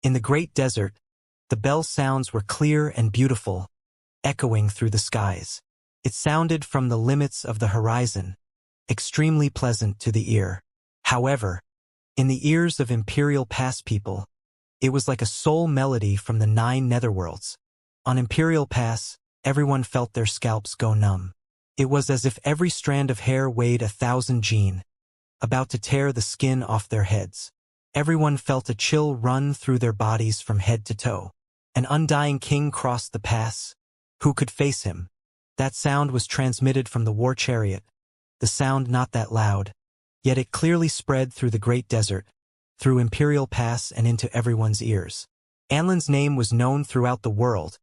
In the great desert, the bell sounds were clear and beautiful, echoing through the skies. It sounded from the limits of the horizon, extremely pleasant to the ear. However, in the ears of Imperial Pass people, it was like a soul melody from the 9 netherworlds. On Imperial Pass, everyone felt their scalps go numb. It was as if every strand of hair weighed 1,000 jin, about to tear the skin off their heads. Everyone felt a chill run through their bodies from head to toe. An undying king crossed the pass. Who could face him? That sound was transmitted from the war chariot, the sound not that loud, yet it clearly spread through the great desert, through Imperial Pass and into everyone's ears. Anlin's name was known throughout the world.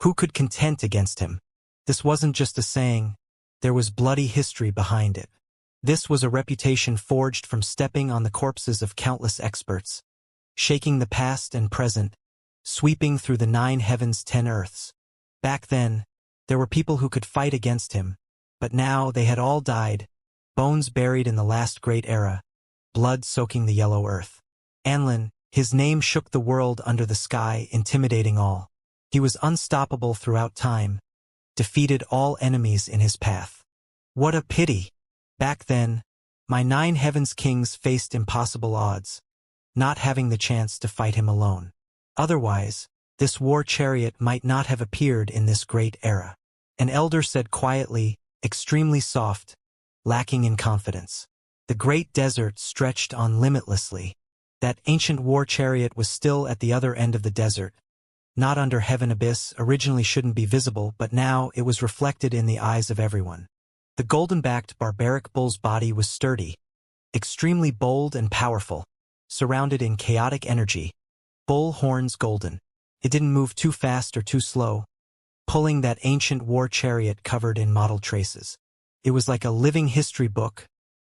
Who could contend against him? This wasn't just a saying, there was bloody history behind it. This was a reputation forged from stepping on the corpses of countless experts, shaking the past and present, sweeping through the 9 heavens 10 earths. Back then, there were people who could fight against him, but now they had all died, bones buried in the last great era, blood soaking the yellow earth. Anlin, his name shook the world under the sky, intimidating all. He was unstoppable throughout time, defeated all enemies in his path. What a pity! Back then, my 9 heavens kings faced impossible odds, not having the chance to fight him alone. Otherwise, this war chariot might not have appeared in this great era. An elder said quietly, extremely soft, lacking in confidence. The great desert stretched on limitlessly. That ancient war chariot was still at the other end of the desert. Not under heaven abyss, originally shouldn't be visible, but now it was reflected in the eyes of everyone. The golden-backed barbaric bull's body was sturdy, extremely bold and powerful, surrounded in chaotic energy, bull horns golden. It didn't move too fast or too slow, pulling that ancient war chariot covered in mottled traces. It was like a living history book,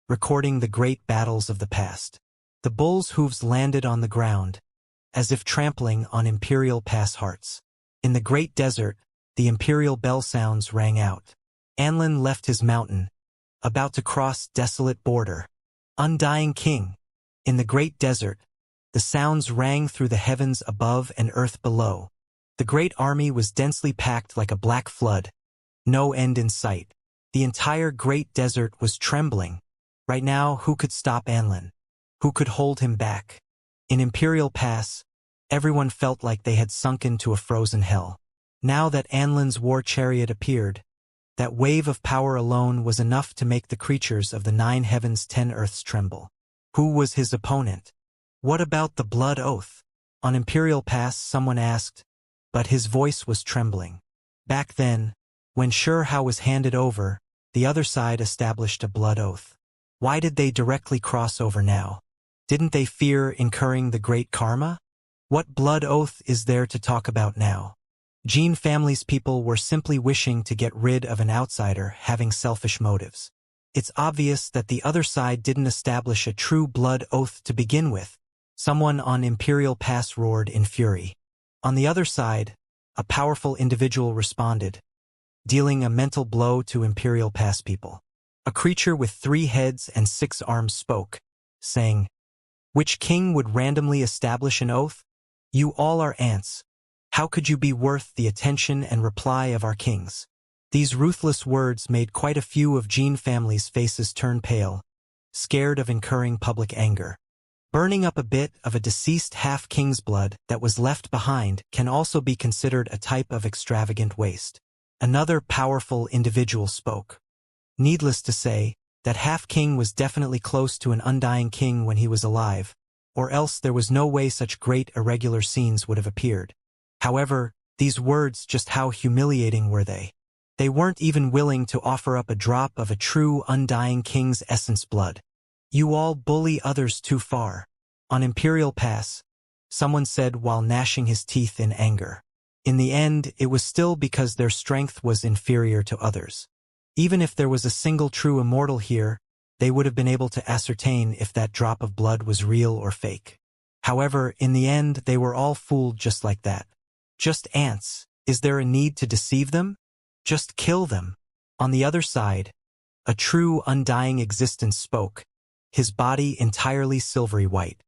recording the great battles of the past. The bull's hooves landed on the ground, as if trampling on Imperial Pass hearts. In the great desert, the Imperial bell sounds rang out. Anlin left his mountain, about to cross desolate border. Undying king. In the great desert, the sounds rang through the heavens above and earth below. The great army was densely packed like a black flood, no end in sight. The entire great desert was trembling. Right now, who could stop Anlin? Who could hold him back? In Imperial Pass, everyone felt like they had sunk into a frozen hell. Now that Anlin's war chariot appeared, that wave of power alone was enough to make the creatures of the 9 heavens 10 earths tremble. Who was his opponent? What about the blood oath? On Imperial Pass, someone asked, but his voice was trembling. Back then, when Shurhao was handed over, the other side established a blood oath. Why did they directly cross over now? Didn't they fear incurring the great karma? What blood oath is there to talk about now? Jin family's people were simply wishing to get rid of an outsider having selfish motives. It's obvious that the other side didn't establish a true blood oath to begin with. Someone on Imperial Pass roared in fury. On the other side, a powerful individual responded, dealing a mental blow to Imperial Pass people. A creature with 3 heads and 6 arms spoke, saying, "Which king would randomly establish an oath? You all are ants. How could you be worth the attention and reply of our kings?" These ruthless words made quite a few of Jin family's faces turn pale, scared of incurring public anger. Burning up a bit of a deceased half-king's blood that was left behind can also be considered a type of extravagant waste. Another powerful individual spoke. Needless to say, that half-king was definitely close to an undying king when he was alive, or else there was no way such great irregular scenes would have appeared. However, these words, just how humiliating were they? They weren't even willing to offer up a drop of a true undying king's essence blood. You all bully others too far. On Imperial Pass, someone said while gnashing his teeth in anger. In the end, it was still because their strength was inferior to others. Even if there was a single true immortal here, they would have been able to ascertain if that drop of blood was real or fake. However, in the end, they were all fooled just like that. Just ants. Is there a need to deceive them? Just kill them. On the other side, a true undying existence spoke, his body entirely silvery white.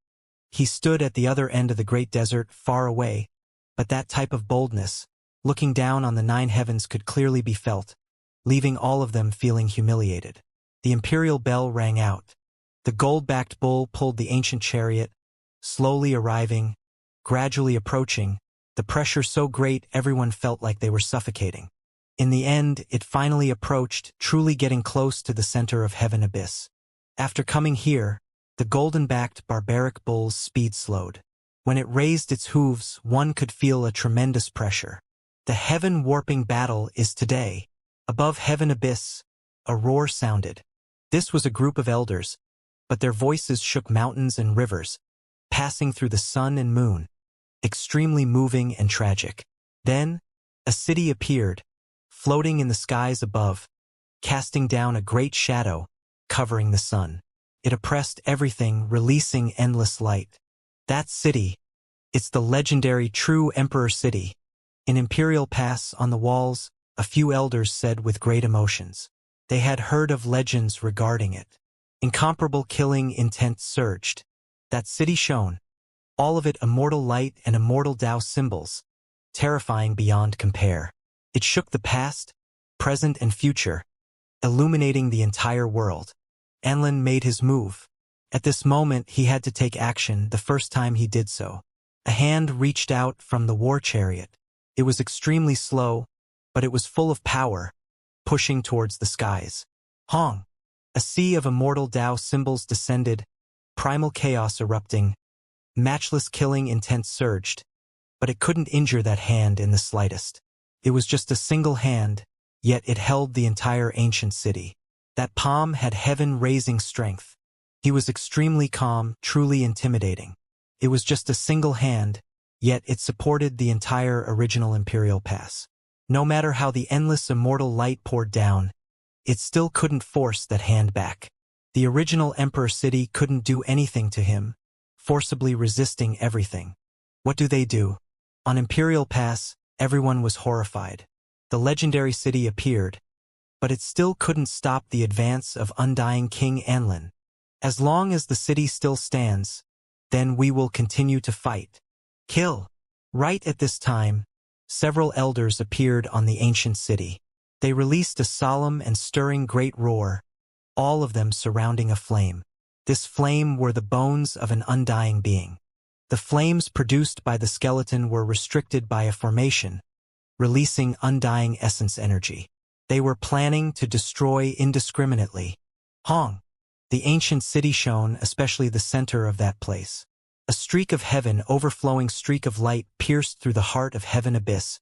He stood at the other end of the great desert, far away, but that type of boldness, looking down on the 9 heavens, could clearly be felt, leaving all of them feeling humiliated. The imperial bell rang out. The gold-backed bull pulled the ancient chariot, slowly arriving, gradually approaching, the pressure so great everyone felt like they were suffocating. In the end, it finally approached, truly getting close to the center of heaven abyss. After coming here, the golden-backed barbaric bull's speed slowed. When it raised its hooves, one could feel a tremendous pressure. The heaven-warping battle is today. Above heaven abyss, a roar sounded. This was a group of elders, but their voices shook mountains and rivers, passing through the sun and moon, extremely moving and tragic. Then, a city appeared, floating in the skies above, casting down a great shadow, covering the sun. It oppressed everything, releasing endless light. That city, it's the legendary True Emperor City. In Imperial Pass, on the walls, a few elders said with great emotions. They had heard of legends regarding it. Incomparable killing intent surged. That city shone, all of it immortal light and immortal Tao symbols, terrifying beyond compare. It shook the past, present and future, illuminating the entire world. Anlin made his move. At this moment he had to take action. The first time he did so, a hand reached out from the war chariot. It was extremely slow, but it was full of power, pushing towards the skies. Hong! A sea of immortal Tao symbols descended, primal chaos erupting, matchless killing intent surged, but it couldn't injure that hand in the slightest. It was just a single hand, yet it held the entire ancient city. That palm had heaven-raising strength. He was extremely calm, truly intimidating. It was just a single hand, yet it supported the entire original Imperial Pass. No matter how the endless immortal light poured down, it still couldn't force that hand back. The original Emperor City couldn't do anything to him, forcibly resisting everything. What do? On Imperial Pass, everyone was horrified. The legendary city appeared, but it still couldn't stop the advance of undying King Anlin. As long as the city still stands, then we will continue to fight. Kill! Right at this time, several elders appeared on the ancient city. They released a solemn and stirring great roar, all of them surrounding a flame. This flame were the bones of an undying being. The flames produced by the skeleton were restricted by a formation, releasing undying essence energy. They were planning to destroy indiscriminately. Hong! The ancient city shone, especially the center of that place. A streak of heaven, overflowing streak of light, pierced through the heart of heaven abyss,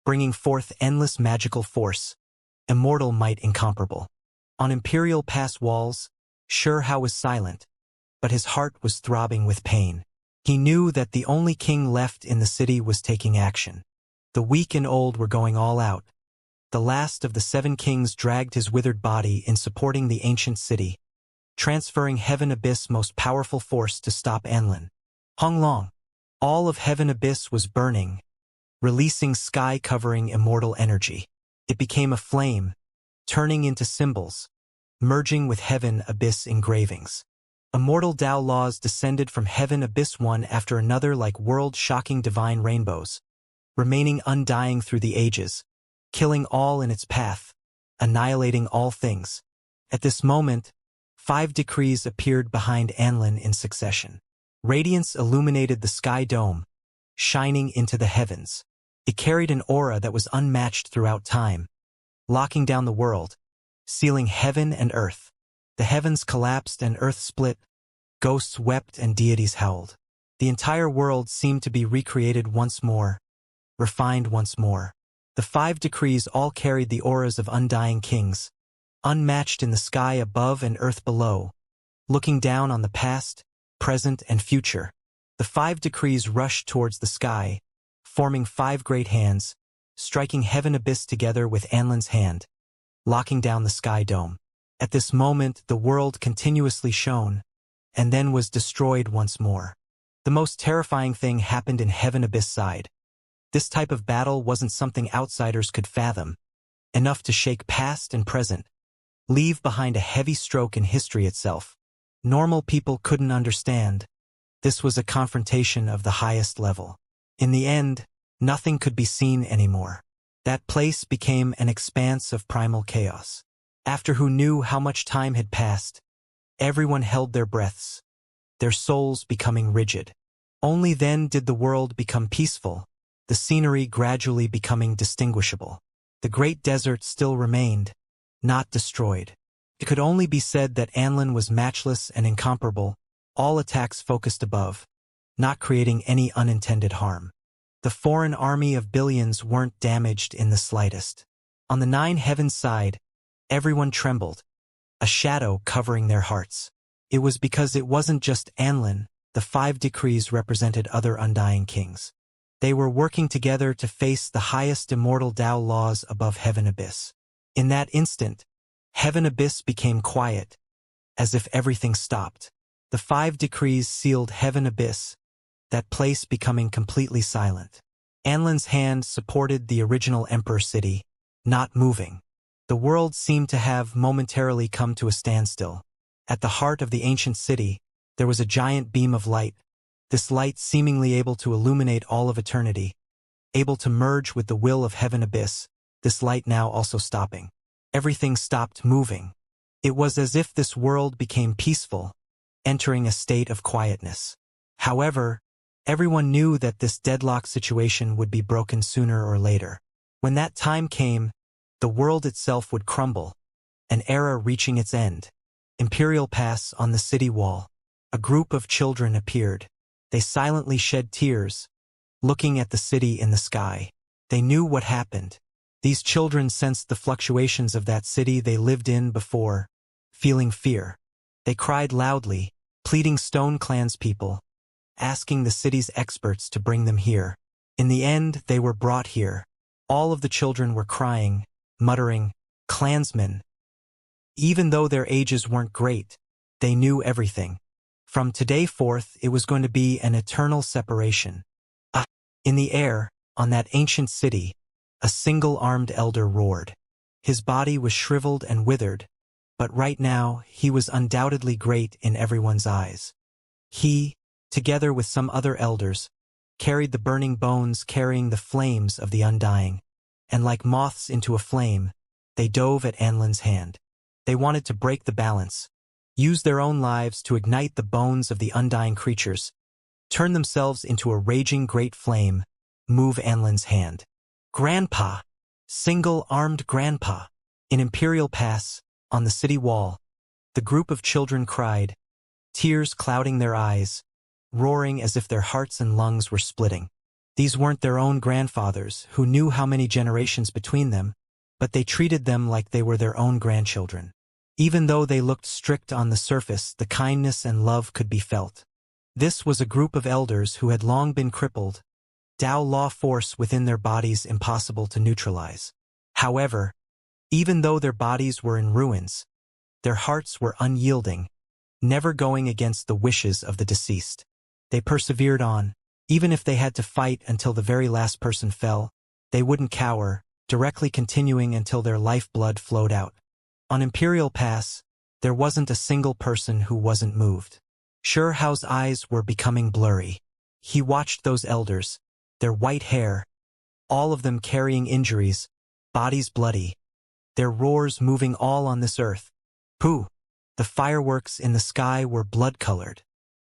bringing forth endless magical force, immortal might incomparable. On Imperial Pass walls, Shurhao was silent, but his heart was throbbing with pain. He knew that the only king left in the city was taking action. The weak and old were going all out. The last of the 7 kings dragged his withered body in supporting the ancient city, transferring heaven abyss' most powerful force to stop Anlin. Honglong! All of heaven abyss was burning, releasing sky-covering immortal energy. It became a flame, turning into symbols, merging with heaven abyss engravings. Immortal Tao laws descended from heaven abyss one after another like world-shocking divine rainbows, remaining undying through the ages, killing all in its path, annihilating all things. At this moment, 5 decrees appeared behind Anlin in succession. Radiance illuminated the sky dome, shining into the heavens. It carried an aura that was unmatched throughout time, locking down the world, sealing heaven and earth. The heavens collapsed and earth split, ghosts wept and deities howled. The entire world seemed to be recreated once more, refined once more. The 5 decrees all carried the auras of undying kings, unmatched in the sky above and earth below, looking down on the past, present, and future. The 5 decrees rushed towards the sky, forming 5 great hands, striking heaven abyss together with Anlin's hand, locking down the sky dome. At this moment, the world continuously shone, and then was destroyed once more. The most terrifying thing happened in heaven abyss side. This type of battle wasn't something outsiders could fathom, enough to shake past and present, leave behind a heavy stroke in history itself. Normal people couldn't understand. This was a confrontation of the highest level. In the end, nothing could be seen anymore. That place became an expanse of primal chaos. After who knew how much time had passed, everyone held their breaths, their souls becoming rigid. Only then did the world become peaceful, the scenery gradually becoming distinguishable. The great desert still remained, not destroyed. It could only be said that Anlin was matchless and incomparable, all attacks focused above, not creating any unintended harm. The foreign army of billions weren't damaged in the slightest. On the nine heavens side, everyone trembled, a shadow covering their hearts. It was because it wasn't just Anlin, the 5 decrees represented other undying kings. They were working together to face the highest immortal Tao laws above Heaven Abyss. In that instant, Heaven Abyss became quiet, as if everything stopped. The 5 decrees sealed Heaven Abyss, that place becoming completely silent. Anlin's hand supported the original Emperor city, not moving. The world seemed to have momentarily come to a standstill. At the heart of the ancient city, there was a giant beam of light, this light seemingly able to illuminate all of eternity, able to merge with the will of Heaven Abyss, this light now also stopping. Everything stopped moving. It was as if this world became peaceful, entering a state of quietness. However, everyone knew that this deadlock situation would be broken sooner or later. When that time came, the world itself would crumble, an era reaching its end. Imperial Pass on the city wall. A group of children appeared. They silently shed tears, looking at the city in the sky. They knew what happened. These children sensed the fluctuations of that city they lived in before, feeling fear. They cried loudly, pleading Stone Clan's people, asking the city's experts to bring them here. In the end, they were brought here. All of the children were crying, muttering, "Clansmen." Even though their ages weren't great, they knew everything. From today forth, it was going to be an eternal separation. In the air, on that ancient city, a single-armed elder roared. His body was shriveled and withered, but right now, he was undoubtedly great in everyone's eyes. He, together with some other elders, carried the burning bones carrying the flames of the undying, and like moths into a flame, they dove at Anlin's hand. They wanted to break the balance, use their own lives to ignite the bones of the undying creatures, turn themselves into a raging great flame, move Anlin's hand. Grandpa! Single-armed Grandpa! In Imperial Pass, on the city wall, the group of children cried, tears clouding their eyes, roaring as if their hearts and lungs were splitting. These weren't their own grandfathers, who knew how many generations between them, but they treated them like they were their own grandchildren. Even though they looked strict on the surface, the kindness and love could be felt. This was a group of elders who had long been crippled, Tao law force within their bodies impossible to neutralize. However, even though their bodies were in ruins, their hearts were unyielding, never going against the wishes of the deceased. They persevered on. Even if they had to fight until the very last person fell, they wouldn't cower, directly continuing until their lifeblood flowed out. On Imperial Pass, there wasn't a single person who wasn't moved. Shurehao's eyes were becoming blurry. He watched those elders, their white hair, all of them carrying injuries, bodies bloody, their roars moving all on this earth. Pooh! The fireworks in the sky were blood-colored.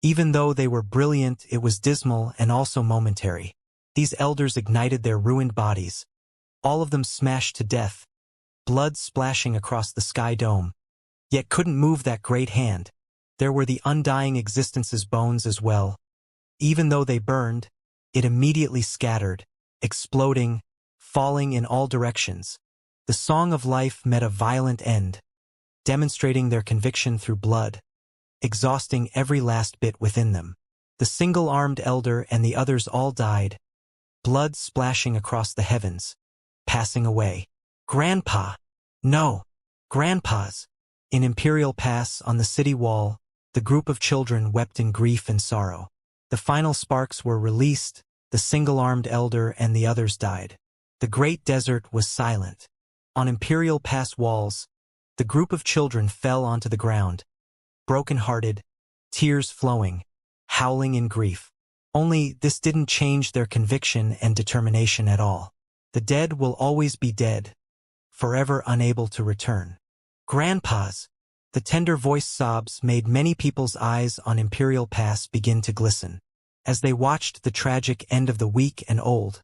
Even though they were brilliant, it was dismal and also momentary. These elders ignited their ruined bodies, all of them smashed to death, blood splashing across the sky dome, yet couldn't move that great hand. There were the undying existence's bones as well. Even though they burned, it immediately scattered, exploding, falling in all directions. The song of life met a violent end, demonstrating their conviction through blood, exhausting every last bit within them. The single-armed elder and the others all died, blood splashing across the heavens, passing away. Grandpa! No! Grandpas! In Imperial Pass on the city wall, the group of children wept in grief and sorrow. The final sparks were released, the single-armed elder and the others died. The great desert was silent. On Imperial Pass walls, the group of children fell onto the ground, broken-hearted, tears flowing. howling in grief. Only this didn't change their conviction and determination at all. The dead will always be dead, forever unable to return. Grandpas! The tender-voiced sobs made many people's eyes on Imperial Pass begin to glisten. As they watched the tragic end of the weak and old,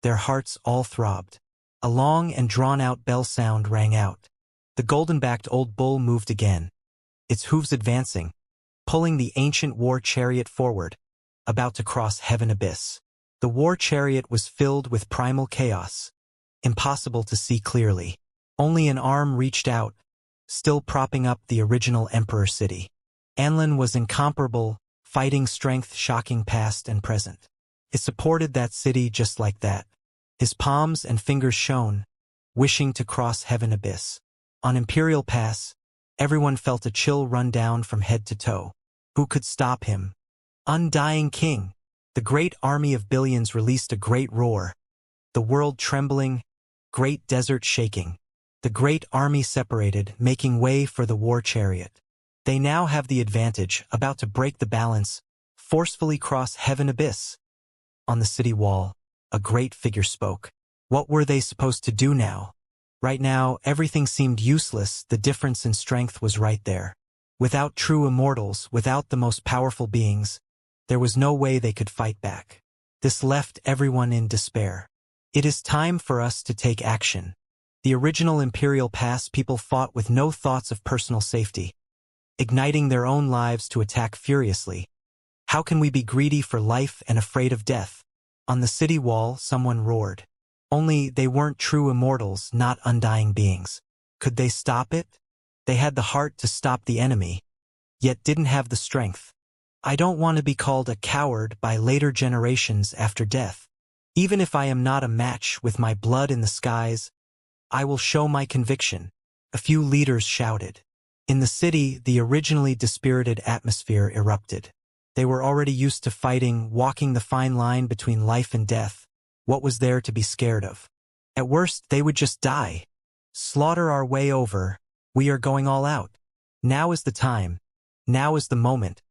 their hearts all throbbed. A long and drawn-out bell sound rang out. The golden-backed old bull moved again, its hooves advancing, pulling the ancient war chariot forward, about to cross heaven abyss. The war chariot was filled with primal chaos, impossible to see clearly. Only an arm reached out, still propping up the original Emperor city. Anlin was incomparable, fighting strength shocking past and present. It supported that city just like that. His palms and fingers shone, wishing to cross heaven abyss. On Imperial Pass, everyone felt a chill run down from head to toe. Who could stop him? Undying King! The great army of billions released a great roar. The world trembling, great desert shaking. The great army separated, making way for the war chariot. They now have the advantage, about to break the balance, forcefully cross heaven abyss. On the city wall, a great figure spoke. What were they supposed to do now? Right now, everything seemed useless. The difference in strength was right there. Without true immortals, without the most powerful beings, there was no way they could fight back. This left everyone in despair. It is time for us to take action. The original Imperial Pass people fought with no thoughts of personal safety, igniting their own lives to attack furiously. How can we be greedy for life and afraid of death? On the city wall, someone roared. Only they weren't true immortals, not undying beings. Could they stop it? They had the heart to stop the enemy, yet didn't have the strength. I don't want to be called a coward by later generations after death. Even if I am not a match with my blood in the skies, I will show my conviction. A few leaders shouted. In the city, the originally dispirited atmosphere erupted. They were already used to fighting, walking the fine line between life and death. What was there to be scared of? At worst, they would just die. Slaughter our way over. We are going all out. Now is the time. Now is the moment.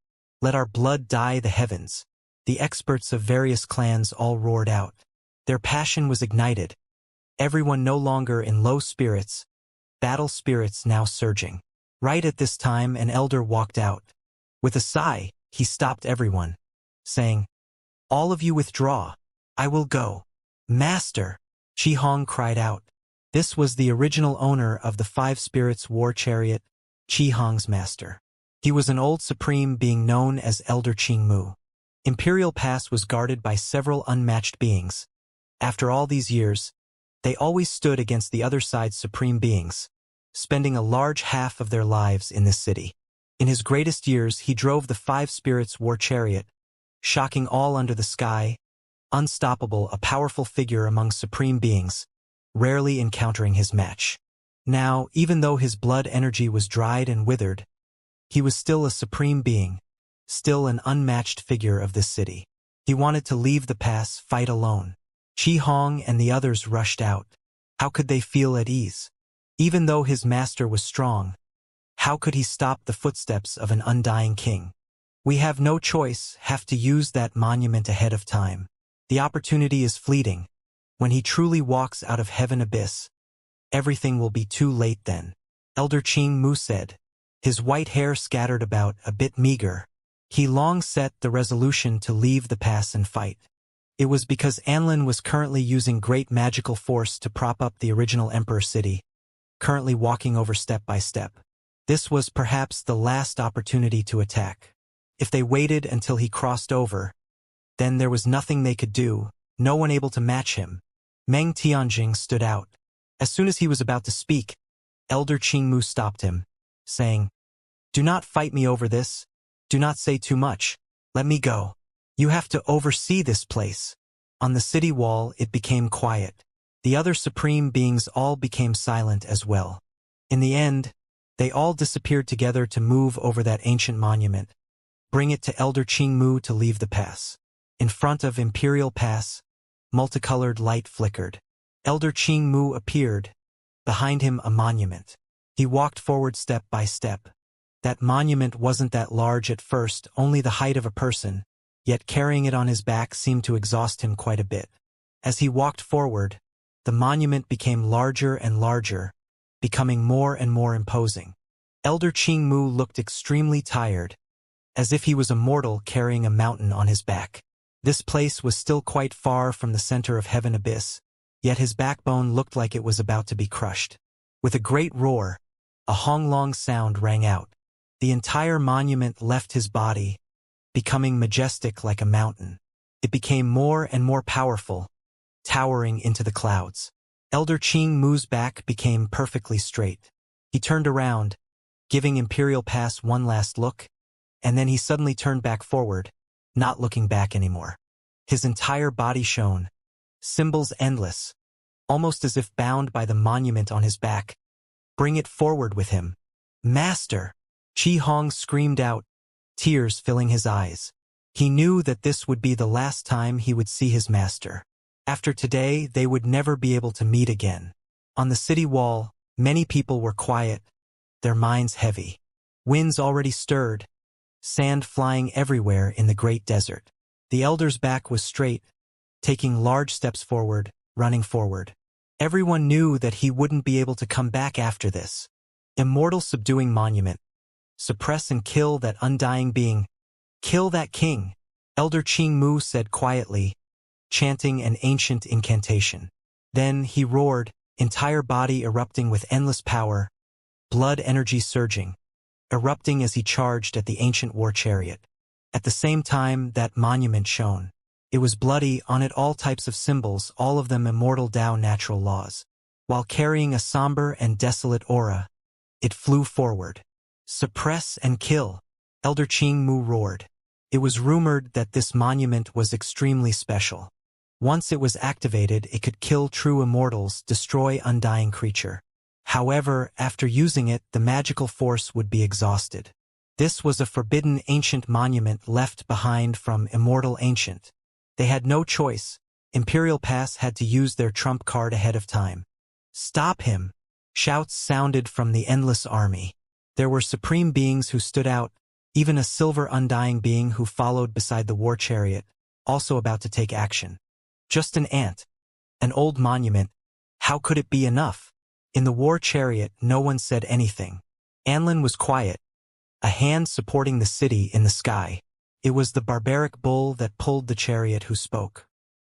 Let our blood dye the heavens. The experts of various clans all roared out. Their passion was ignited. Everyone no longer in low spirits, battle spirits now surging. Right at this time, an elder walked out. With a sigh, he stopped everyone, saying, "All of you withdraw. I will go." "Master!" Chi Hong cried out. This was the original owner of the Five Spirits war chariot, Chi Hong's master. He was an old supreme being known as Elder Qing Mu. Imperial Pass was guarded by several unmatched beings. After all these years, they always stood against the other side's supreme beings, spending a large half of their lives in this city. In his greatest years, he drove the Five Spirits war chariot, shocking all under the sky, unstoppable, a powerful figure among supreme beings, rarely encountering his match. Now, even though his blood energy was dried and withered, he was still a supreme being, still an unmatched figure of this city. He wanted to leave the pass, fight alone. Chi Hong and the others rushed out. How could they feel at ease? Even though his master was strong, how could he stop the footsteps of an undying king? We have no choice, have to use that monument ahead of time. The opportunity is fleeting. When he truly walks out of heaven abyss, everything will be too late then. Elder Qing Mu said, his white hair scattered about, a bit meager. He long set the resolution to leave the pass and fight. It was because Anlin was currently using great magical force to prop up the original Emperor city, currently walking over step by step. This was perhaps the last opportunity to attack. If they waited until he crossed over, then there was nothing they could do, no one able to match him. Meng Tianjing stood out. As soon as he was about to speak, Elder Qing Mu stopped him, saying, "Do not fight me over this. Do not say too much. Let me go. You have to oversee this place." On the city wall, it became quiet. The other supreme beings all became silent as well. In the end, they all disappeared together to move over that ancient monument, bring it to Elder Qing Mu to leave the pass. In front of Imperial Pass, multicolored light flickered. Elder Qing Mu appeared, behind him a monument. He walked forward step by step, That monument wasn't that large at first, only the height of a person, yet carrying it on his back seemed to exhaust him quite a bit. As he walked forward, the monument became larger and larger, becoming more and more imposing. Elder Qingmu looked extremely tired, as if he was a mortal carrying a mountain on his back. This place was still quite far from the center of Heaven Abyss, yet his backbone looked like it was about to be crushed. With a great roar, a honglong sound rang out. The entire monument left his body, becoming majestic like a mountain. It became more and more powerful, towering into the clouds. Elder Qingmu's back became perfectly straight. He turned around, giving Imperial Pass one last look, and then he suddenly turned back forward, not looking back anymore. His entire body shone, symbols endless, almost as if bound by the monument on his back. Bring it forward with him. Master! Qi Hong screamed out, tears filling his eyes. He knew that this would be the last time he would see his master. After today, they would never be able to meet again. On the city wall, many people were quiet, their minds heavy. Winds already stirred, sand flying everywhere in the great desert. The elder's back was straight, taking large steps forward, running forward. Everyone knew that he wouldn't be able to come back after this. Immortal subduing monument. Suppress and kill that undying being. Kill that king, Elder Qingmu said quietly, chanting an ancient incantation. Then he roared, entire body erupting with endless power, blood energy surging, erupting as he charged at the ancient war chariot. At the same time, that monument shone. It was bloody, on it all types of symbols, all of them immortal Tao natural laws. While carrying a somber and desolate aura, it flew forward. Suppress and kill, Elder Qingmu roared. It was rumored that this monument was extremely special. Once it was activated, it could kill true immortals, destroy undying creature. However, after using it, the magical force would be exhausted. This was a forbidden ancient monument left behind from Immortal Ancient. They had no choice. Imperial Pass had to use their trump card ahead of time. Stop him! Shouts sounded from the endless army. There were supreme beings who stood out, even a silver undying being who followed beside the war chariot, also about to take action. Just an ant. An old monument. How could it be enough? In the war chariot, no one said anything. Anlin was quiet, a hand supporting the city in the sky. It was the barbaric bull that pulled the chariot who spoke.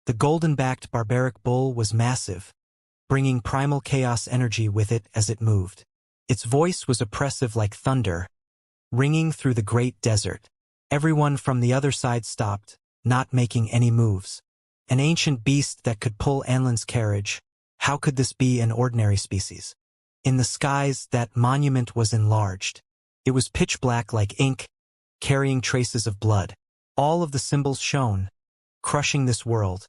The golden-backed barbaric bull was massive, bringing primal chaos energy with it as it moved. Its voice was oppressive like thunder, ringing through the great desert. Everyone from the other side stopped, not making any moves. An ancient beast that could pull Anlin's carriage. How could this be an ordinary species? In the skies, that monument was enlarged. It was pitch black like ink, carrying traces of blood. All of the symbols shone, crushing this world,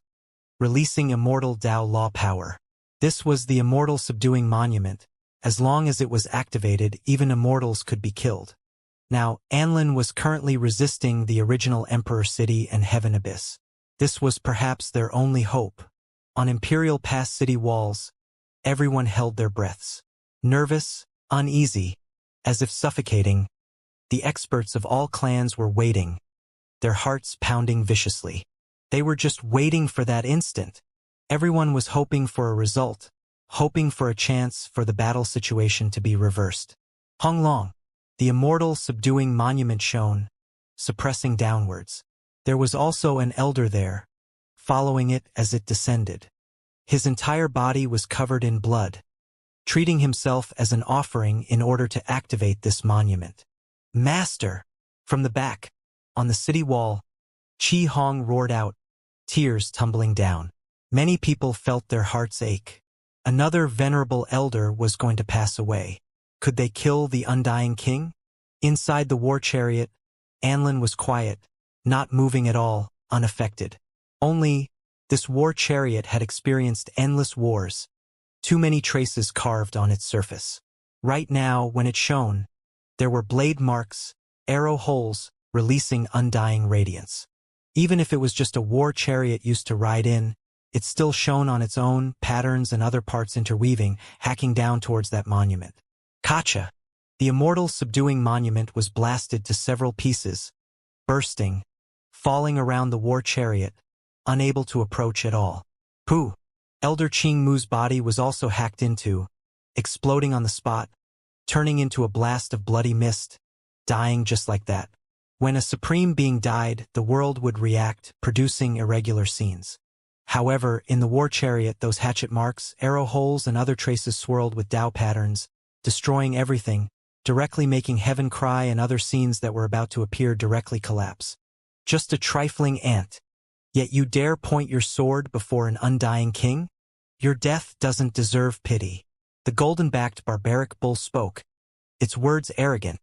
releasing immortal Tao law power. This was the immortal subduing monument. As long as it was activated, even immortals could be killed. Now, Anlin was currently resisting the original Emperor City and Heaven Abyss. This was perhaps their only hope. On Imperial Pass city walls, everyone held their breaths. Nervous, uneasy, as if suffocating, the experts of all clans were waiting, their hearts pounding viciously. They were just waiting for that instant. Everyone was hoping for a result, hoping for a chance for the battle situation to be reversed. Honglong, the immortal subduing monument shone, suppressing downwards. There was also an elder there, following it as it descended. His entire body was covered in blood, treating himself as an offering in order to activate this monument. Master! From the back, on the city wall, Qi Hong roared out, tears tumbling down. Many people felt their hearts ache. Another venerable elder was going to pass away. Could they kill the undying king? Inside the war chariot, Anlin was quiet, not moving at all, unaffected. Only, this war chariot had experienced endless wars, too many traces carved on its surface. Right now, when it shone, there were blade marks, arrow holes, releasing undying radiance. Even if it was just a war chariot used to ride in, it still shone on its own, patterns and other parts interweaving, hacking down towards that monument. Kacha! The immortal subduing monument was blasted to several pieces, bursting, falling around the war chariot, unable to approach at all. Pu! Elder Qing Mu's body was also hacked into, exploding on the spot, turning into a blast of bloody mist, dying just like that. When a supreme being died, the world would react, producing irregular scenes. However, in the war chariot, those hatchet marks, arrow holes, and other traces swirled with Tao patterns, destroying everything, directly making heaven cry, and other scenes that were about to appear directly collapse. Just a trifling ant. Yet you dare point your sword before an undying king? Your death doesn't deserve pity. The golden-backed barbaric bull spoke, its words arrogant,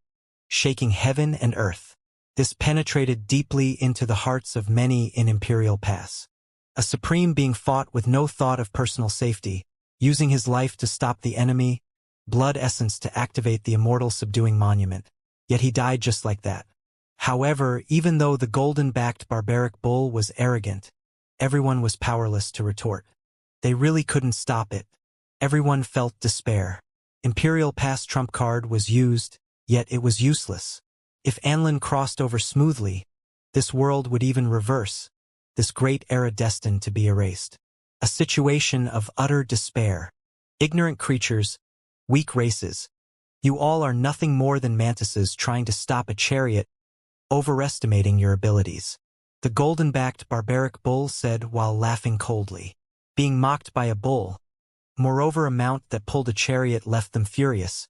shaking heaven and earth. This penetrated deeply into the hearts of many in Imperial Pass. A supreme being fought with no thought of personal safety, using his life to stop the enemy, blood essence to activate the immortal subduing monument. Yet he died just like that. However, even though the golden-backed barbaric bull was arrogant, everyone was powerless to retort. They really couldn't stop it. Everyone felt despair. Imperial Pass trump card was used, yet it was useless. If Anlin crossed over smoothly, this world would even reverse, this great era destined to be erased. A situation of utter despair. Ignorant creatures, weak races, you all are nothing more than mantises trying to stop a chariot, overestimating your abilities. The golden-backed barbaric bull said while laughing coldly. Being mocked by a bull, moreover a mount that pulled a chariot, left them furious.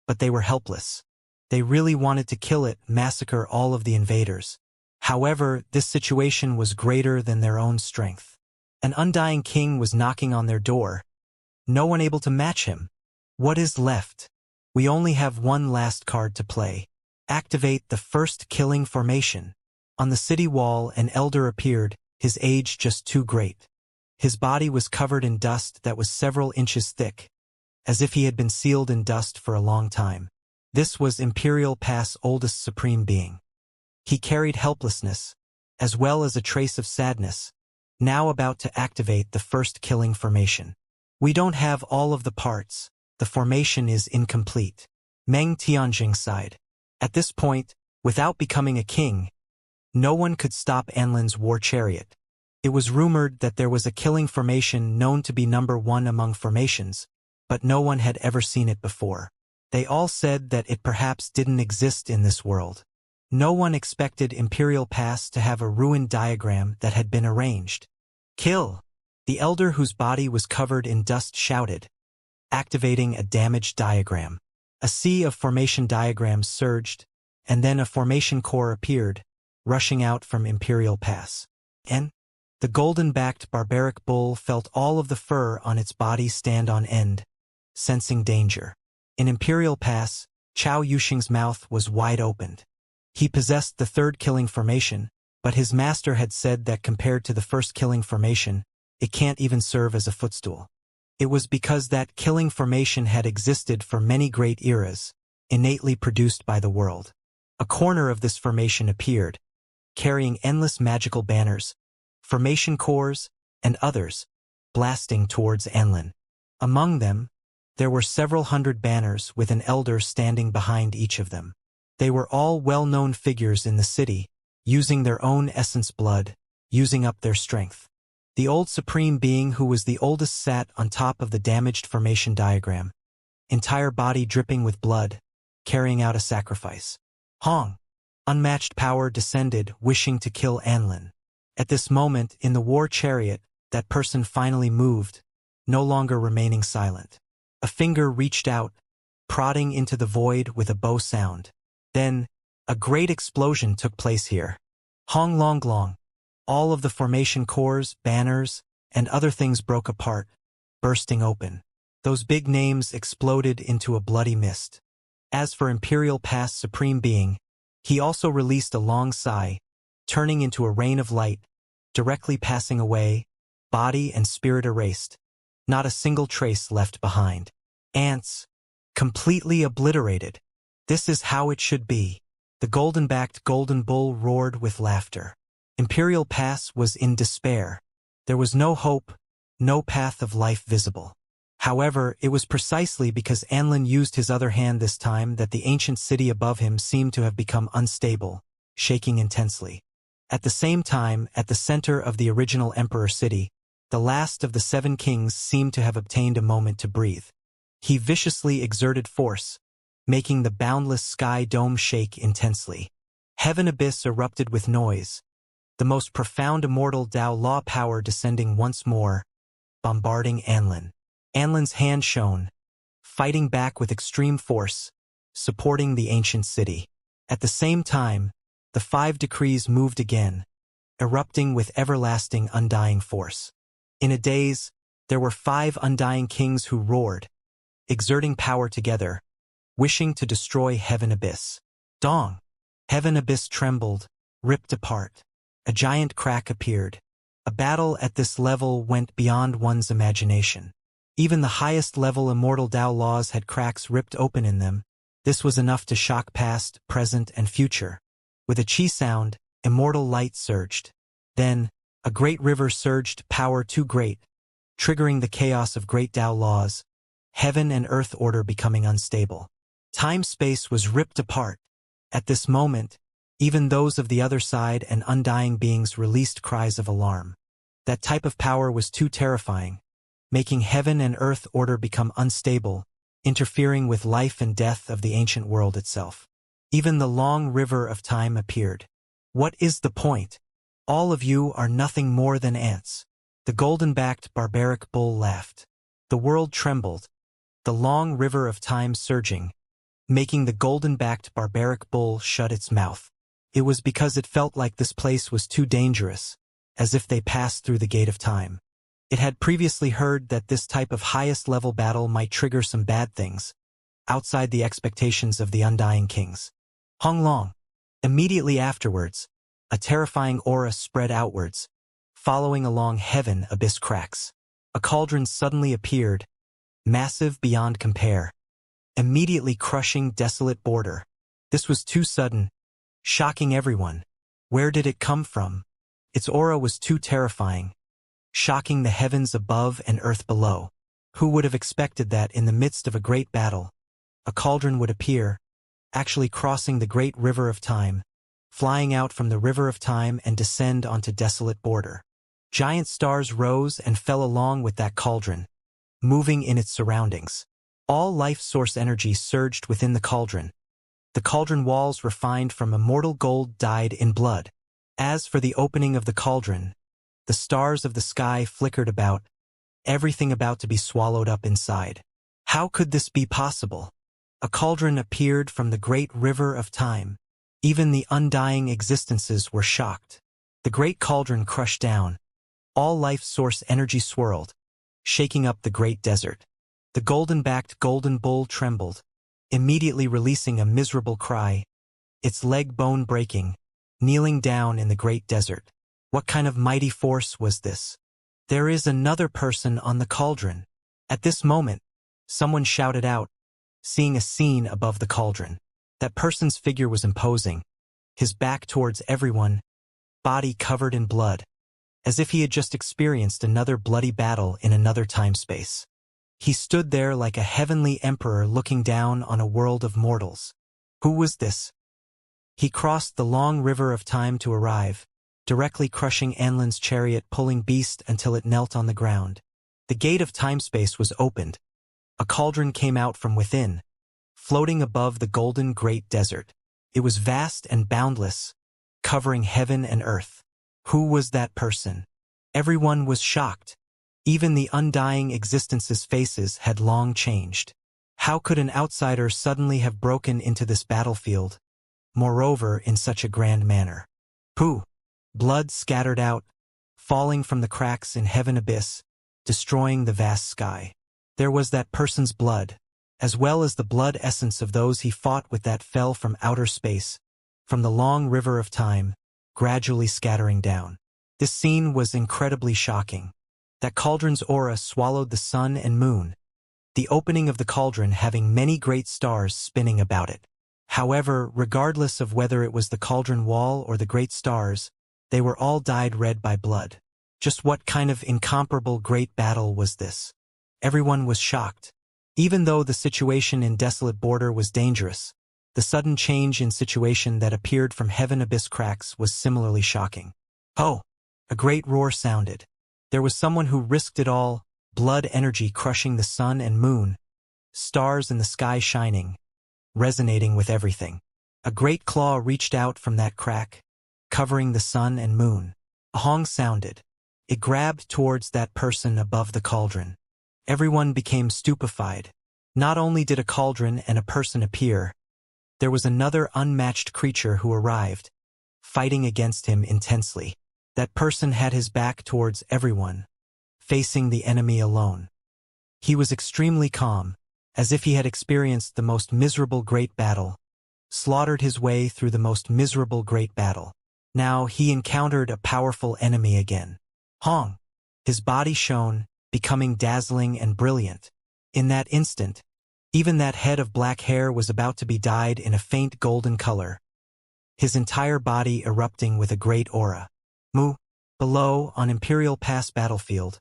But they were helpless. They really wanted to kill it, massacre all of the invaders. However, this situation was greater than their own strength. An undying king was knocking on their door. No one able to match him. What is left? We only have one last card to play. Activate the first killing formation. On the city wall, an elder appeared, his age just too great. His body was covered in dust that was several inches thick, as if he had been sealed in dust for a long time. This was Imperial Pass' oldest supreme being. He carried helplessness, as well as a trace of sadness, now about to activate the first killing formation. We don't have all of the parts. The formation is incomplete. Meng Tianjing sighed. At this point, without becoming a king, no one could stop Anlin's war chariot. It was rumored that there was a killing formation known to be number 1 among formations, but no one had ever seen it before. They all said that it perhaps didn't exist in this world. No one expected Imperial Pass to have a ruined diagram that had been arranged. Kill! The elder whose body was covered in dust shouted, activating a damaged diagram. A sea of formation diagrams surged, and then a formation core appeared, rushing out from Imperial Pass. And the golden-backed barbaric bull felt all of the fur on its body stand on end, sensing danger. In Imperial Pass, Chao Yuxing's mouth was wide opened. He possessed the third killing formation, but his master had said that compared to the first killing formation, it can't even serve as a footstool. It was because that killing formation had existed for many great eras, innately produced by the world. A corner of this formation appeared, carrying endless magical banners, formation cores, and others, blasting towards Anlin. Among them, there were several hundred banners with an elder standing behind each of them. They were all well-known figures in the city, using their own essence blood, using up their strength. The old supreme being who was the oldest sat on top of the damaged formation diagram, entire body dripping with blood, carrying out a sacrifice. Hong! Unmatched power descended, wishing to kill Anlin. At this moment, in the war chariot, that person finally moved, no longer remaining silent. A finger reached out, prodding into the void with a bow sound. Then, a great explosion took place here. Hong Long Long. All of the formation cores, banners, and other things broke apart, bursting open. Those big names exploded into a bloody mist. As for Imperial Pass Supreme Being, he also released a long sigh, turning into a rain of light, directly passing away, body and spirit erased. Not a single trace left behind. Ants, completely obliterated. This is how it should be. The golden-backed golden bull roared with laughter. Imperial Pass was in despair. There was no hope, no path of life visible. However, it was precisely because Anlin used his other hand this time that the ancient city above him seemed to have become unstable, shaking intensely. At the same time, at the center of the original Emperor city, the last of the 7 kings seemed to have obtained a moment to breathe. He viciously exerted force, making the boundless sky dome shake intensely. Heaven abyss erupted with noise, the most profound immortal Dao law power descending once more, bombarding Anlin. Anlin's hand shone, fighting back with extreme force, supporting the ancient city. At the same time, the 5 decrees moved again, erupting with everlasting undying force. In a daze, there were 5 undying kings who roared, exerting power together, wishing to destroy Heaven Abyss. Dong! Heaven Abyss trembled, ripped apart. A giant crack appeared. A battle at this level went beyond one's imagination. Even the highest level immortal Dao laws had cracks ripped open in them. This was enough to shock past, present, and future. With a chi sound, immortal light surged. Then, a great river surged, power too great, triggering the chaos of great Dao laws, heaven and earth order becoming unstable. Time-space was ripped apart. At this moment, even those of the other side and undying beings released cries of alarm. That type of power was too terrifying, making heaven and earth order become unstable, interfering with life and death of the ancient world itself. Even the long river of time appeared. What is the point? All of you are nothing more than ants. The golden-backed barbaric bull laughed. The world trembled, the long river of time surging, making the golden-backed barbaric bull shut its mouth. It was because it felt like this place was too dangerous, as if they passed through the gate of time. It had previously heard that this type of highest-level battle might trigger some bad things, outside the expectations of the undying kings. Hong Long. Immediately afterwards, a terrifying aura spread outwards, following along heaven abyss cracks. A cauldron suddenly appeared, massive beyond compare, immediately crushing desolate border. This was too sudden, shocking everyone. Where did it come from? Its aura was too terrifying, shocking the heavens above and earth below. Who would have expected that in the midst of a great battle, a cauldron would appear, actually crossing the great river of time, flying out from the river of time and descend onto desolate border. Giant stars rose and fell along with that cauldron, moving in its surroundings. All life source energy surged within the cauldron. The cauldron walls refined from immortal gold dyed in blood. As for the opening of the cauldron, the stars of the sky flickered about, everything about to be swallowed up inside. How could this be possible? A cauldron appeared from the great river of time. Even the undying existences were shocked. The great cauldron crushed down. All life source energy swirled, shaking up the great desert. The golden-backed golden bull trembled, immediately releasing a miserable cry, its leg bone breaking, kneeling down in the great desert. What kind of mighty force was this? There is another person on the cauldron. At this moment, someone shouted out, seeing a scene above the cauldron. That person's figure was imposing, his back towards everyone, body covered in blood, as if he had just experienced another bloody battle in another time-space. He stood there like a heavenly emperor looking down on a world of mortals. Who was this? He crossed the long river of time to arrive, directly crushing Anlin's chariot, pulling beast until it knelt on the ground. The gate of time-space was opened. A cauldron came out from within, floating above the golden great desert. It was vast and boundless, covering heaven and earth. Who was that person? Everyone was shocked. Even the undying existence's faces had long changed. How could an outsider suddenly have broken into this battlefield, moreover in such a grand manner? Who? Blood scattered out, falling from the cracks in heaven abyss, destroying the vast sky. There was that person's blood, as well as the blood essence of those he fought with that fell from outer space, from the long river of time, gradually scattering down. This scene was incredibly shocking. That cauldron's aura swallowed the sun and moon, the opening of the cauldron having many great stars spinning about it. However, regardless of whether it was the cauldron wall or the great stars, they were all dyed red by blood. Just what kind of incomparable great battle was this? Everyone was shocked. Even though the situation in Desolate Border was dangerous, the sudden change in situation that appeared from heaven abyss cracks was similarly shocking. Oh! A great roar sounded. There was someone who risked it all, blood energy crushing the sun and moon, stars in the sky shining, resonating with everything. A great claw reached out from that crack, covering the sun and moon. A hong sounded. It grabbed towards that person above the cauldron. Everyone became stupefied. Not only did a cauldron and a person appear, there was another unmatched creature who arrived, fighting against him intensely. That person had his back towards everyone, facing the enemy alone. He was extremely calm, as if he had experienced the most miserable great battle, slaughtered his way through the most miserable great battle. Now he encountered a powerful enemy again. Hong! His body shone, becoming dazzling and brilliant. In that instant, even that head of black hair was about to be dyed in a faint golden color, his entire body erupting with a great aura. Below, on Imperial Pass battlefield,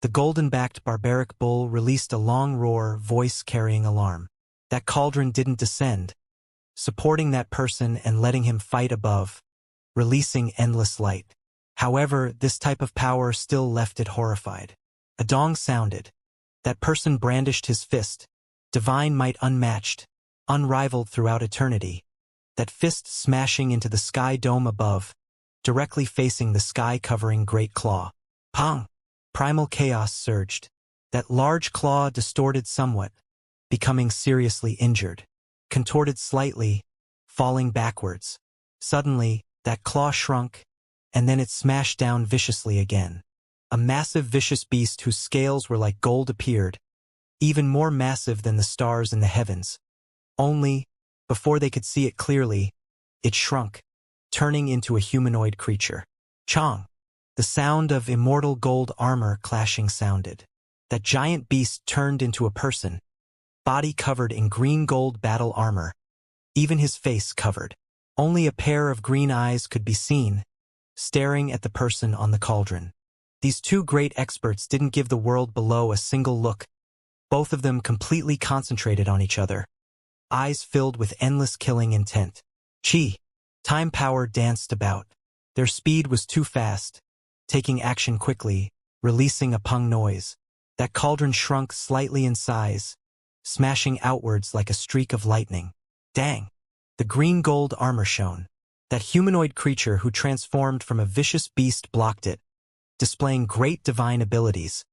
the golden-backed barbaric bull released a long roar, voice carrying alarm. That cauldron didn't descend, supporting that person and letting him fight above, releasing endless light. However, this type of power still left it horrified. A dong sounded. That person brandished his fist, divine might unmatched, unrivaled throughout eternity. That fist smashing into the sky dome above, directly facing the sky-covering great claw. Pong! Primal chaos surged. That large claw distorted somewhat, becoming seriously injured. Contorted slightly, falling backwards. Suddenly, that claw shrunk, and then it smashed down viciously again. A massive vicious beast whose scales were like gold appeared, even more massive than the stars in the heavens. Only, before they could see it clearly, it shrunk, turning into a humanoid creature. Chong! The sound of immortal gold armor clashing sounded. That giant beast turned into a person, body covered in green gold battle armor, even his face covered. Only a pair of green eyes could be seen, staring at the person on the cauldron. These two great experts didn't give the world below a single look, both of them completely concentrated on each other, eyes filled with endless killing intent. Chi! Time power danced about. Their speed was too fast, taking action quickly, releasing a pung noise. That cauldron shrunk slightly in size, smashing outwards like a streak of lightning. Dang! The green gold armor shone. That humanoid creature who transformed from a vicious beast blocked it, displaying great divine abilities,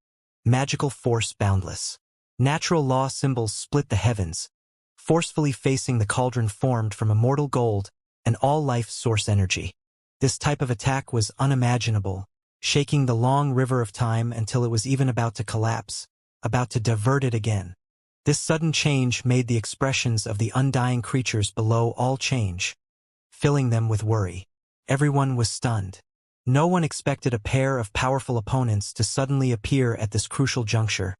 magical force boundless. Natural law symbols split the heavens, forcefully facing the cauldron formed from immortal gold and all life source energy. This type of attack was unimaginable, shaking the long river of time until it was even about to collapse, about to divert it again. This sudden change made the expressions of the undying creatures below all change, filling them with worry. Everyone was stunned. No one expected a pair of powerful opponents to suddenly appear at this crucial juncture,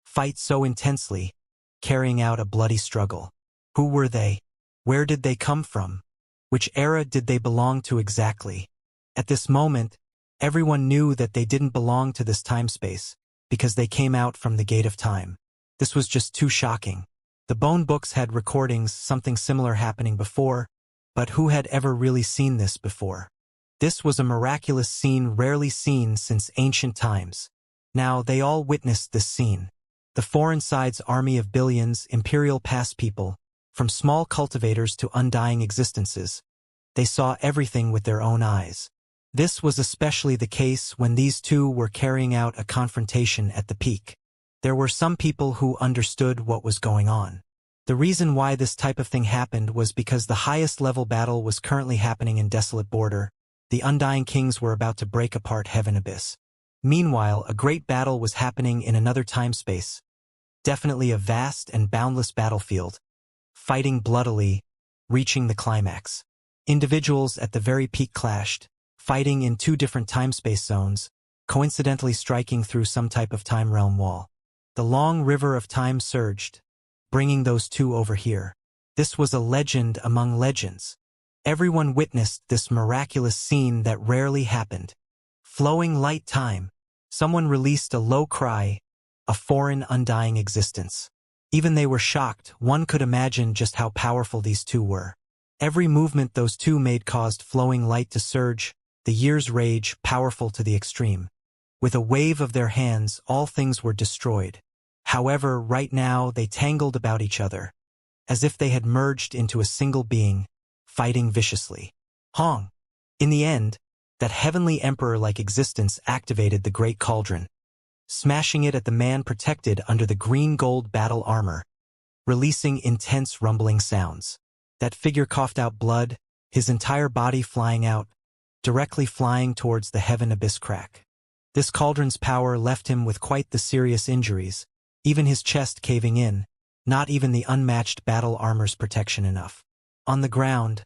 fight so intensely, carrying out a bloody struggle. Who were they? Where did they come from? Which era did they belong to exactly? At this moment, everyone knew that they didn't belong to this time-space, because they came out from the gate of time. This was just too shocking. The bone books had recordings something similar happening before, but who had ever really seen this before? This was a miraculous scene rarely seen since ancient times. Now they all witnessed this scene. The foreign side's army of billions, Imperial Pass people, from small cultivators to undying existences. They saw everything with their own eyes. This was especially the case when these two were carrying out a confrontation at the peak. There were some people who understood what was going on. The reason why this type of thing happened was because the highest level battle was currently happening in Desolate Border. The Undying Kings were about to break apart Heaven Abyss. Meanwhile, a great battle was happening in another time-space. Definitely a vast and boundless battlefield, fighting bloodily, reaching the climax. Individuals at the very peak clashed, fighting in two different time-space zones, coincidentally striking through some type of time realm wall. The long river of time surged, bringing those two over here. This was a legend among legends. Everyone witnessed this miraculous scene that rarely happened. Flowing light time. Someone released a low cry, a foreign, undying existence. Even they were shocked. One could imagine just how powerful these two were. Every movement those two made caused flowing light to surge, the year's rage powerful to the extreme. With a wave of their hands, all things were destroyed. However, right now they tangled about each other, as if they had merged into a single being, fighting viciously. Hong. In the end, that heavenly emperor-like existence activated the great cauldron, smashing it at the man protected under the green-gold battle armor, releasing intense rumbling sounds. That figure coughed out blood, his entire body flying out, directly flying towards the heaven abyss crack. This cauldron's power left him with quite the serious injuries, even his chest caving in, not even the unmatched battle armor's protection enough. On the ground,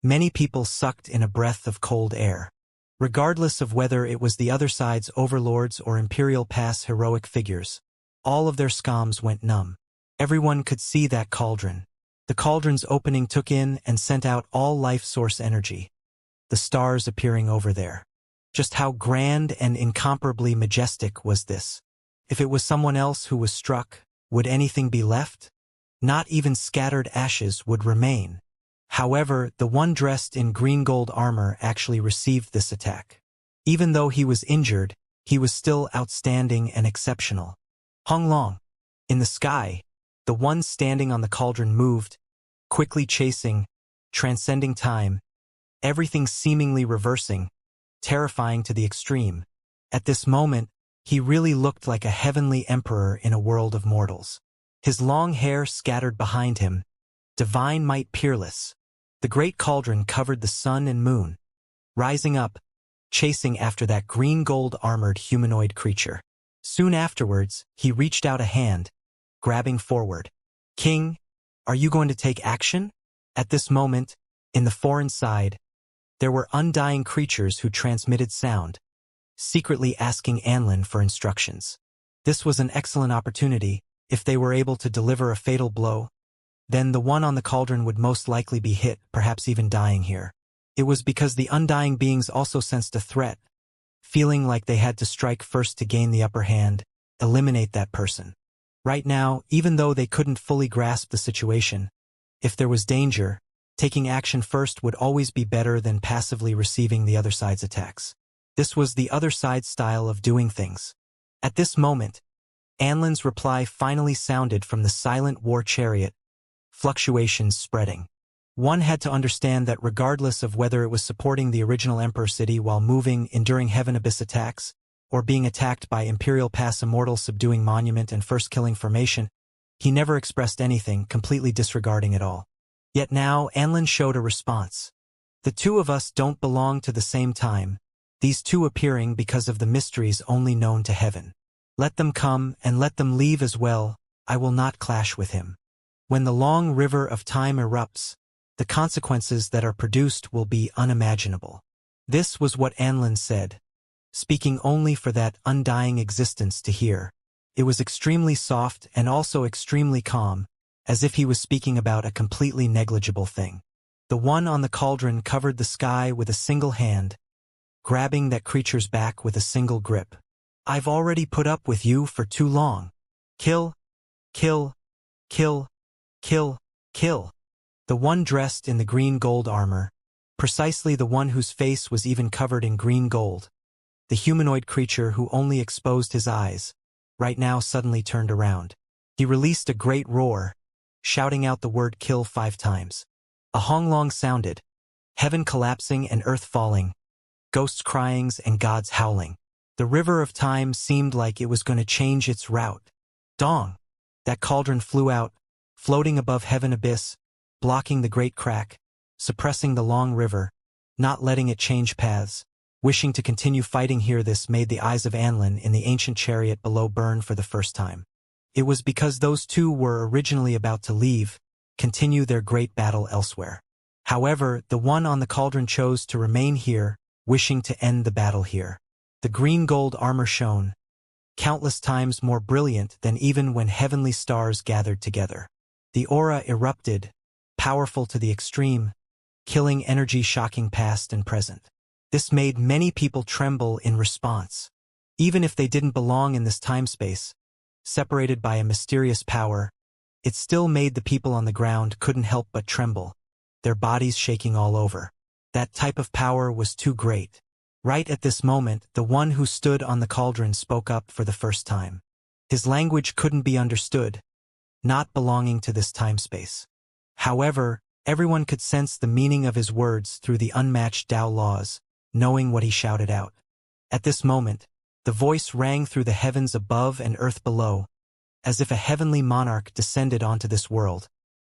many people sucked in a breath of cold air. Regardless of whether it was the other side's overlords or Imperial Pass heroic figures, all of their scums went numb. Everyone could see that cauldron. The cauldron's opening took in and sent out all life source energy, the stars appearing over there. Just how grand and incomparably majestic was this? If it was someone else who was struck, would anything be left? Not even scattered ashes would remain. However, the one dressed in green-gold armor actually received this attack. Even though he was injured, he was still outstanding and exceptional. Hong Long. In the sky, the one standing on the cauldron moved, quickly chasing, transcending time, everything seemingly reversing, terrifying to the extreme. At this moment, he really looked like a heavenly emperor in a world of mortals. His long hair scattered behind him, divine might peerless. The great cauldron covered the sun and moon, rising up, chasing after that green-gold armored humanoid creature. Soon afterwards, he reached out a hand, grabbing forward. "King, are you going to take action?" At this moment, in the foreign side, there were undying creatures who transmitted sound, secretly asking Anlin for instructions. This was an excellent opportunity. If they were able to deliver a fatal blow, then the one on the cauldron would most likely be hit, perhaps even dying here. It was because the undying beings also sensed a threat, feeling like they had to strike first to gain the upper hand, eliminate that person. Right now, even though they couldn't fully grasp the situation, if there was danger, taking action first would always be better than passively receiving the other side's attacks. This was the other side's style of doing things. At this moment, Anlin's reply finally sounded from the silent war chariot, fluctuations spreading. One had to understand that regardless of whether it was supporting the original Emperor City while moving, enduring Heaven Abyss attacks, or being attacked by Imperial Pass Immortal subduing Monument and first killing Formation, he never expressed anything, completely disregarding it all. Yet now Anlin showed a response. The two of us don't belong to the same time, these two appearing because of the mysteries only known to heaven. Let them come and let them leave as well, I will not clash with him. When the long river of time erupts, the consequences that are produced will be unimaginable. This was what Anlin said, speaking only for that undying existence to hear. It was extremely soft and also extremely calm, as if he was speaking about a completely negligible thing. The one on the cauldron covered the sky with a single hand, grabbing that creature's back with a single grip. I've already put up with you for too long. Kill, kill, kill, kill, kill. The one dressed in the green gold armor, precisely the one whose face was even covered in green gold, the humanoid creature who only exposed his eyes, right now suddenly turned around. He released a great roar, shouting out the word kill 5 times. A honglong sounded, heaven collapsing and earth falling, ghosts cryings and gods howling. The river of time seemed like it was going to change its route. Dong! That cauldron flew out, floating above heaven abyss, blocking the great crack, suppressing the long river, not letting it change paths. Wishing to continue fighting here, this made the eyes of Anlin in the ancient chariot below burn for the first time. It was because those two were originally about to leave, continue their great battle elsewhere. However, the one on the cauldron chose to remain here, wishing to end the battle here. The green gold armor shone, countless times more brilliant than even when heavenly stars gathered together. The aura erupted, powerful to the extreme, killing energy shocking past and present. This made many people tremble in response. Even if they didn't belong in this time-space, separated by a mysterious power, it still made the people on the ground couldn't help but tremble, their bodies shaking all over. That type of power was too great. Right at this moment, the one who stood on the cauldron spoke up for the first time. His language couldn't be understood, not belonging to this time-space. However, everyone could sense the meaning of his words through the unmatched Tao laws, knowing what he shouted out. At this moment, the voice rang through the heavens above and earth below, as if a heavenly monarch descended onto this world,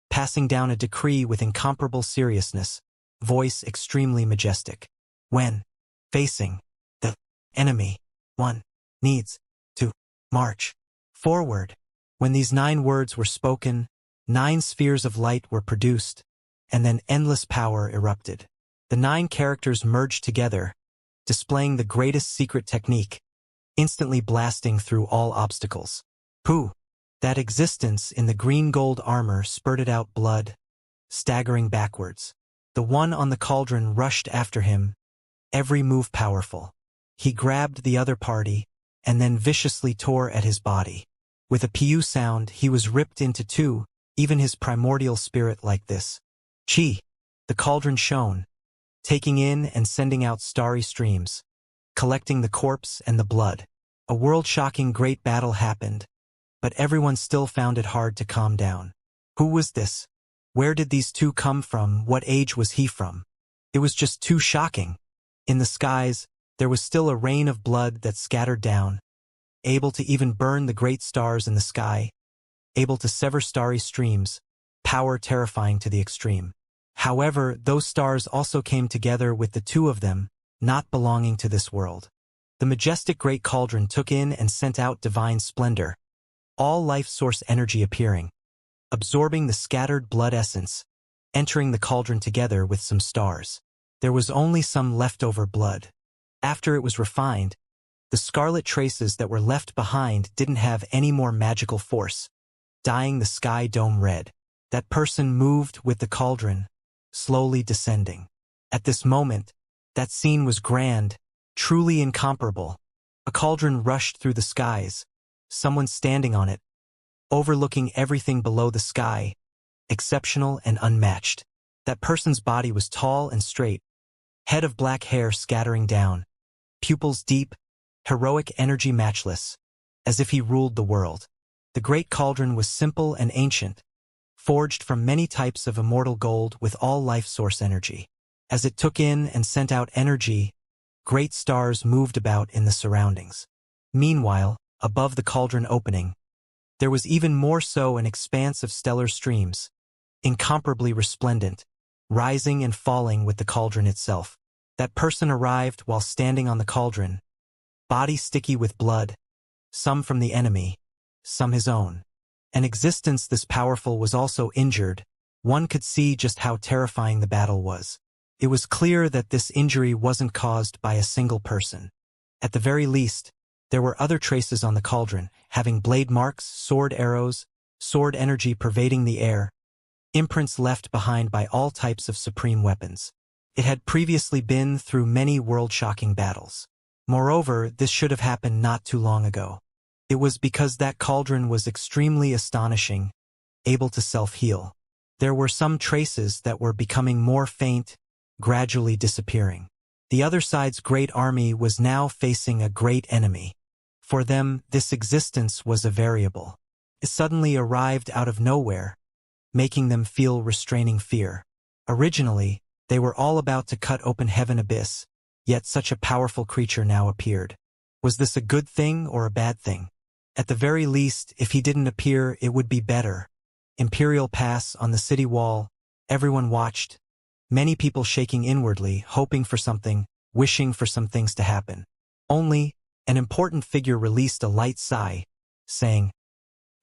passing down a decree with incomparable seriousness, voice extremely majestic. When facing the enemy, one needs to march forward. When these 9 words were spoken, 9 spheres of light were produced, and then endless power erupted. The 9 characters merged together, displaying the greatest secret technique, instantly blasting through all obstacles. Pooh! That existence in the green gold armor spurted out blood, staggering backwards. The one on the cauldron rushed after him, every move powerful. He grabbed the other party, and then viciously tore at his body. With a pu sound, he was ripped into 2, even his primordial spirit like this. Chi! The cauldron shone, taking in and sending out starry streams, collecting the corpse and the blood. A world-shocking great battle happened, but everyone still found it hard to calm down. Who was this? Where did these 2 come from? What age was he from? It was just too shocking. In the skies, there was still a rain of blood that scattered down, able to even burn the great stars in the sky, able to sever starry streams, power terrifying to the extreme. However, those stars also came together with the 2 of them, not belonging to this world. The majestic great cauldron took in and sent out divine splendor, all life source energy appearing, absorbing the scattered blood essence, entering the cauldron together with some stars. There was only some leftover blood. After it was refined, the scarlet traces that were left behind didn't have any more magical force, dyeing the sky dome red. That person moved with the cauldron, slowly descending. At this moment, that scene was grand, truly incomparable. A cauldron rushed through the skies, someone standing on it, overlooking everything below the sky, exceptional and unmatched. That person's body was tall and straight, head of black hair scattering down, pupils deep, heroic energy matchless, as if he ruled the world. The great cauldron was simple and ancient, forged from many types of immortal gold with all life source energy. As it took in and sent out energy, great stars moved about in the surroundings. Meanwhile, above the cauldron opening, there was even more so an expanse of stellar streams, incomparably resplendent, rising and falling with the cauldron itself. That person arrived while standing on the cauldron, body sticky with blood, some from the enemy, some his own. An existence this powerful was also injured. One could see just how terrifying the battle was. It was clear that this injury wasn't caused by a single person. At the very least, there were other traces on the cauldron, having blade marks, sword arrows, sword energy pervading the air, imprints left behind by all types of supreme weapons. It had previously been through many world-shocking battles. Moreover, this should have happened not too long ago. It was because that cauldron was extremely astonishing, able to self-heal. There were some traces that were becoming more faint, gradually disappearing. The other side's great army was now facing a great enemy. For them, this existence was a variable. It suddenly arrived out of nowhere, making them feel restraining fear. Originally, they were all about to cut open heaven abyss, yet such a powerful creature now appeared. Was this a good thing or a bad thing? At the very least, if he didn't appear, it would be better. Imperial Pass on the city wall, everyone watched, many people shaking inwardly, hoping for something, wishing for some things to happen. Only, an important figure released a light sigh, saying,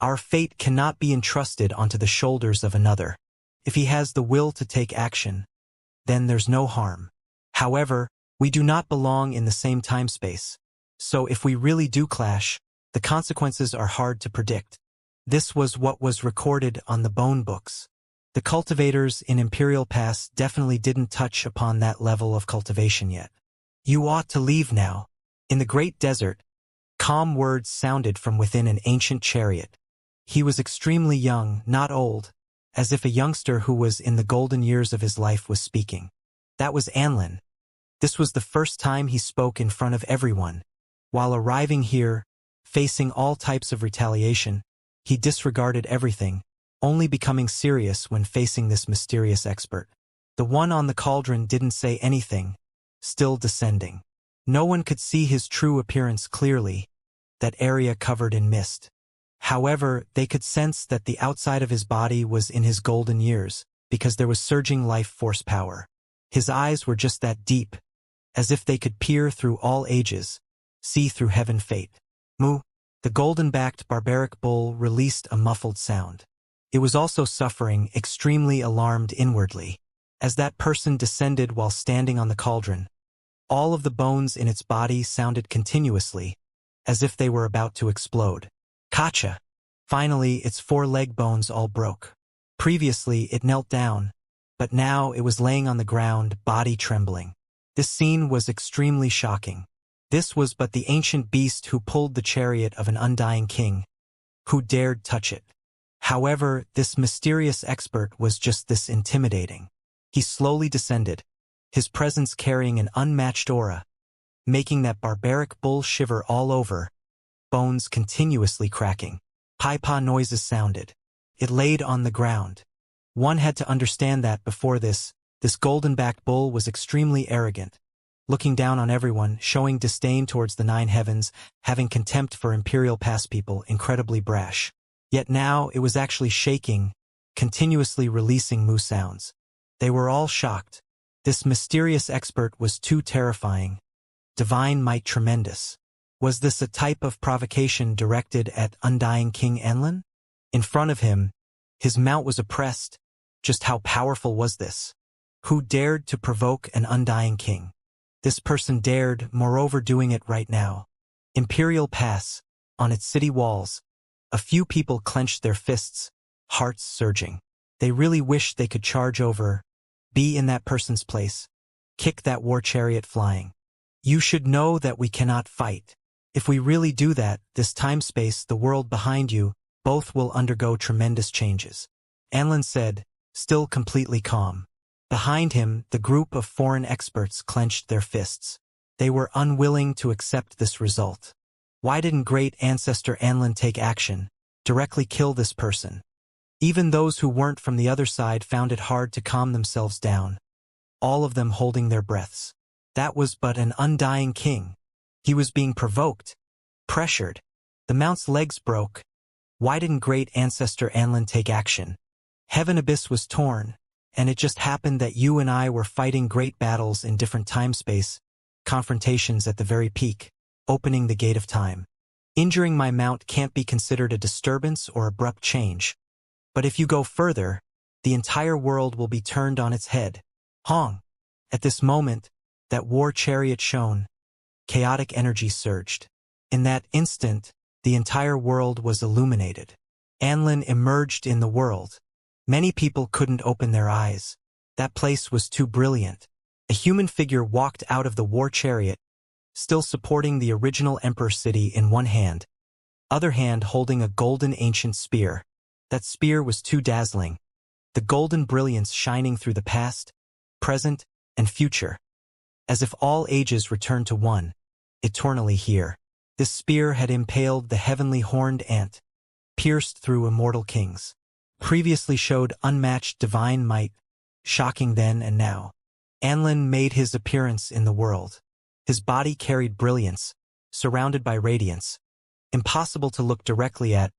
"Our fate cannot be entrusted onto the shoulders of another. If he has the will to take action, then there's no harm. However, we do not belong in the same time-space, so if we really do clash, the consequences are hard to predict." This was what was recorded on the bone books. The cultivators in Imperial Pass definitely didn't touch upon that level of cultivation yet. "You ought to leave now. In the Great Desert, Calm words sounded from within an ancient chariot. He was extremely young, not old, as if a youngster who was in the golden years of his life was speaking. That was Anlin. This was the first time he spoke in front of everyone. While arriving here, facing all types of retaliation, he disregarded everything, only becoming serious when facing this mysterious expert. The one on the cauldron didn't say anything, still descending. No one could see his true appearance clearly, that area covered in mist. However, they could sense that the outside of his body was in his golden years, because there was surging life force power. His eyes were just that deep, as if they could peer through all ages, see through heaven fate. Moo! The golden-backed barbaric bull released a muffled sound. It was also suffering, extremely alarmed inwardly. As that person descended while standing on the cauldron, all of the bones in its body sounded continuously, as if they were about to explode. Kacha! Finally, its 4 leg bones all broke. Previously, it knelt down, but now it was laying on the ground, body trembling. This scene was extremely shocking. This was but the ancient beast who pulled the chariot of an undying king, who dared touch it. However, this mysterious expert was just this intimidating. He slowly descended, his presence carrying an unmatched aura, making that barbaric bull shiver all over, bones continuously cracking. Pie-pa noises sounded. It laid on the ground. One had to understand that before this golden-backed bull was extremely arrogant, looking down on everyone, showing disdain towards the 9 heavens, having contempt for Imperial Pass people, incredibly brash. Yet now it was actually shaking, continuously releasing moo sounds. They were all shocked. This mysterious expert was too terrifying. Divine might tremendous. Was this a type of provocation directed at undying King Anlin? In front of him, his mount was oppressed. Just how powerful was this? Who dared to provoke an undying king? This person dared, moreover doing it right now. Imperial Pass, on its city walls, a few people clenched their fists, hearts surging. They really wished they could charge over, be in that person's place, kick that war chariot flying. You should know that we cannot fight. If we really do that, this time-space, the world behind you, both will undergo tremendous changes. Anlin said, still completely calm. Behind him, the group of foreign experts clenched their fists. They were unwilling to accept this result. Why didn't great ancestor Anlin take action, directly kill this person? Even those who weren't from the other side found it hard to calm themselves down, all of them holding their breaths. That was but an undying king. He was being provoked, pressured. The mount's legs broke. Why didn't great ancestor Anlin take action? Heaven abyss was torn, and it just happened that you and I were fighting great battles in different time-space, confrontations at the very peak, opening the gate of time. Injuring my mount can't be considered a disturbance or abrupt change. But if you go further, the entire world will be turned on its head. Hong! At this moment, that war chariot shone. Chaotic energy surged. In that instant, the entire world was illuminated. Anlin emerged in the world. Many people couldn't open their eyes. That place was too brilliant. A human figure walked out of the war chariot, still supporting the original Emperor city in one hand, other hand holding a golden ancient spear. That spear was too dazzling, the golden brilliance shining through the past, present, and future, as if all ages returned to one, eternally here. This spear had impaled the heavenly horned ant, pierced through immortal kings. Previously showed unmatched divine might, shocking then and now. Anlin made his appearance in the world. His body carried brilliance, surrounded by radiance, impossible to look directly at,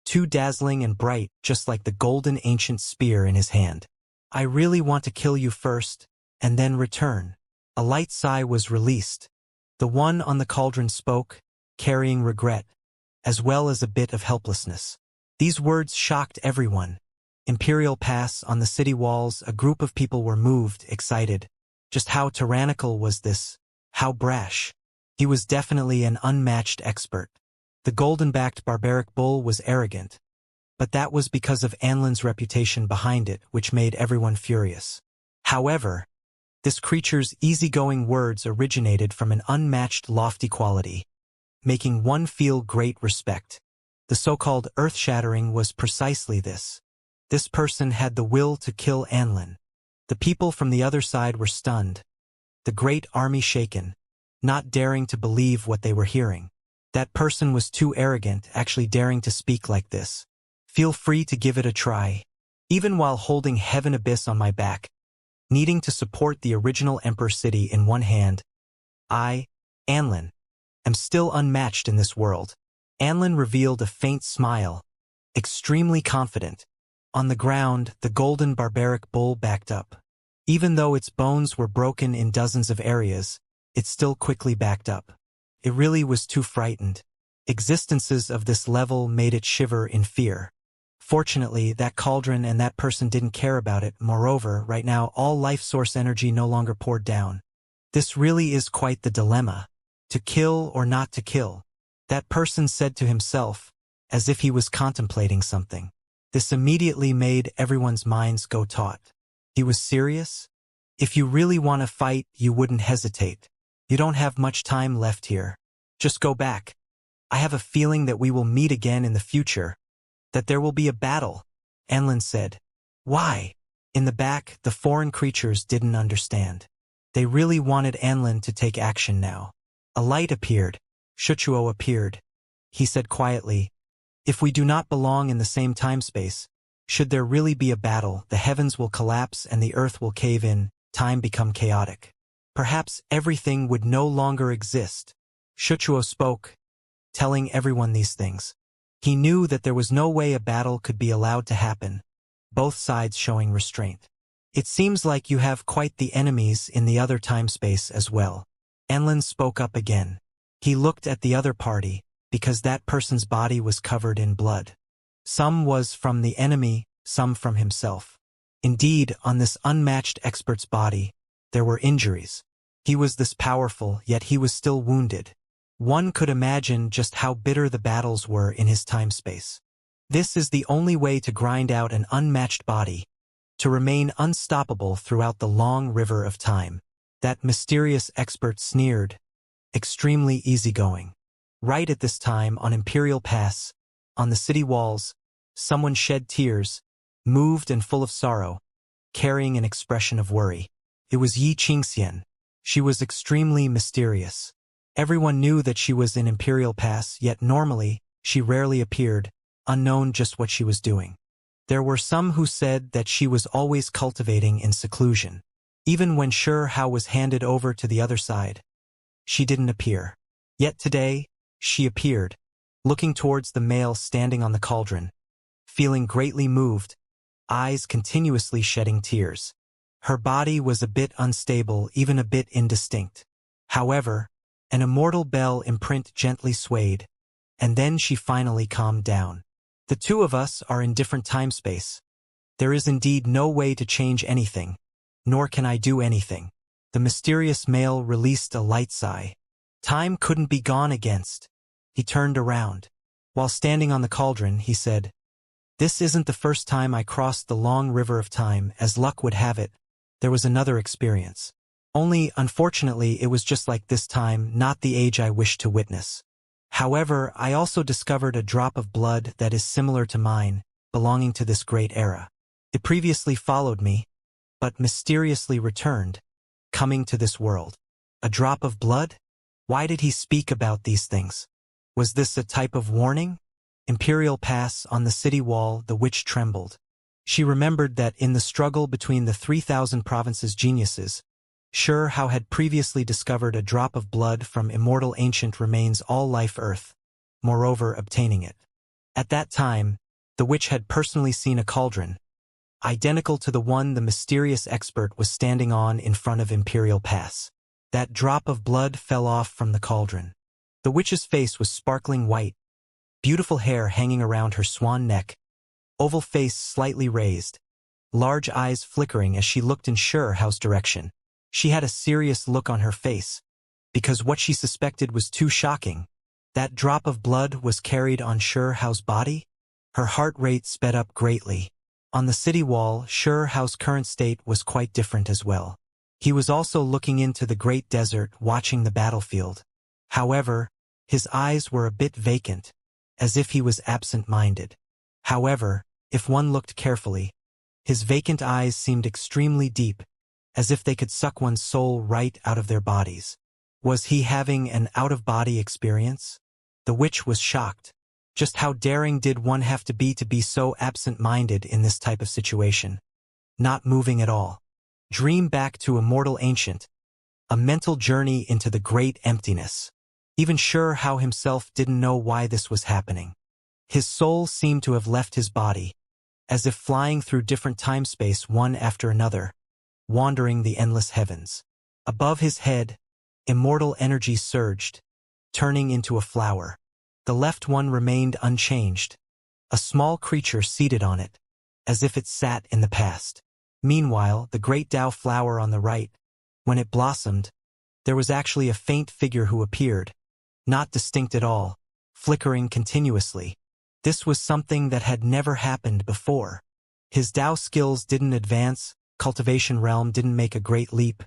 too dazzling and bright, just like the golden ancient spear in his hand. I really want to kill you first, and then return. A light sigh was released. The one on the cauldron spoke, carrying regret, as well as a bit of helplessness. These words shocked everyone. Imperial Pass, on the city walls, a group of people were moved, excited. Just how tyrannical was this? How brash? He was definitely an unmatched expert. The golden-backed barbaric bull was arrogant, but that was because of Anlin's reputation behind it, which made everyone furious. However, this creature's easygoing words originated from an unmatched lofty quality. making one feel great respect. The so-called earth-shattering was precisely this. This person had the will to kill Anlin. The people from the other side were stunned. The great army shaken, not daring to believe what they were hearing. That person was too arrogant, actually daring to speak like this. Feel free to give it a try. Even while holding Heaven Abyss on my back, needing to support the original Emperor City in one hand, I, Anlin, am still unmatched in this world. Anlin revealed a faint smile, extremely confident. On the ground, the golden barbaric bull backed up. Even though its bones were broken in dozens of areas, it still quickly backed up. It really was too frightened. Existences of this level made it shiver in fear. Fortunately, that cauldron and that person didn't care about it. Moreover, right now all life source energy no longer poured down. This really is quite the dilemma. To kill or not to kill? That person said to himself, as if he was contemplating something. This immediately made everyone's minds go taut. He was serious? If you really want to fight, you wouldn't hesitate. You don't have much time left here. Just go back. I have a feeling that we will meet again in the future. That there will be a battle, Anlin said. Why? In the back, the foreign creatures didn't understand. They really wanted Anlin to take action now. A light appeared. Shuchuo appeared. He said quietly, if we do not belong in the same time-space, should there really be a battle, the heavens will collapse and the earth will cave in, time become chaotic. Perhaps everything would no longer exist. Shuchuo spoke, telling everyone these things. He knew that there was no way a battle could be allowed to happen, both sides showing restraint. It seems like you have quite the enemies in the other time-space as well. Anlin spoke up again. He looked at the other party, because that person's body was covered in blood. Some was from the enemy, some from himself. Indeed, on this unmatched expert's body, there were injuries. He was this powerful, yet he was still wounded. One could imagine just how bitter the battles were in his time-space. This is the only way to grind out an unmatched body, to remain unstoppable throughout the long river of time. That mysterious expert sneered, extremely easygoing. Right at this time on Imperial Pass, on the city walls, someone shed tears, moved and full of sorrow, carrying an expression of worry. It was Xianxia. She was extremely mysterious. Everyone knew that she was in Imperial Pass, yet normally, she rarely appeared, unknown just what she was doing. There were some who said that she was always cultivating in seclusion. Even when Hao was handed over to the other side, she didn't appear. Yet today, she appeared, looking towards the male standing on the cauldron, feeling greatly moved, eyes continuously shedding tears. Her body was a bit unstable, even a bit indistinct. However, an immortal bell imprint gently swayed, and then she finally calmed down. The two of us are in different time-space. There is indeed no way to change anything, nor can I do anything. The mysterious male released a light sigh. Time couldn't be gone against. He turned around. While standing on the cauldron, he said, this isn't the first time I crossed the long river of time. As luck would have it, there was another experience. Only, unfortunately, it was just like this time, not the age I wished to witness. However, I also discovered a drop of blood that is similar to mine, belonging to this great era. It previously followed me, but mysteriously returned, coming to this world. A drop of blood? Why did he speak about these things? Was this a type of warning? Imperial Pass, on the city wall, the witch trembled. She remembered that in the struggle between the 3,000 provinces' geniuses, Hao had previously discovered a drop of blood from immortal ancient remains all life earth, moreover obtaining it. At that time, the witch had personally seen a cauldron, identical to the one the mysterious expert was standing on in front of Imperial Pass. That drop of blood fell off from the cauldron. The witch's face was sparkling white, beautiful hair hanging around her swan neck, oval face slightly raised, large eyes flickering as she looked in Hao's direction. She had a serious look on her face, because what she suspected was too shocking. That drop of blood was carried on Hao's body? Her heart rate sped up greatly. On the city wall, Hao's current state was quite different as well. He was also looking into the great desert, watching the battlefield. However, His eyes were a bit vacant, as if he was absent-minded. However, if one looked carefully, his vacant eyes seemed extremely deep, as if they could suck one's soul right out of their bodies. Was he having an out-of-body experience? The witch was shocked. Just how daring did one have to be so absent-minded in this type of situation? Not moving at all. Dream back to Immortal Ancient, a mental journey into the great emptiness. Even sure how himself didn't know why this was happening. His soul seemed to have left his body, as if flying through different time-space one after another, wandering the endless heavens. Above his head, immortal energy surged, turning into a flower. The left one remained unchanged, a small creature seated on it, as if it sat in the past. Meanwhile, the great Tao flower on the right, when it blossomed, there was actually a faint figure who appeared, not distinct at all, flickering continuously. This was something that had never happened before. His Tao skills didn't advance, cultivation realm didn't make a great leap,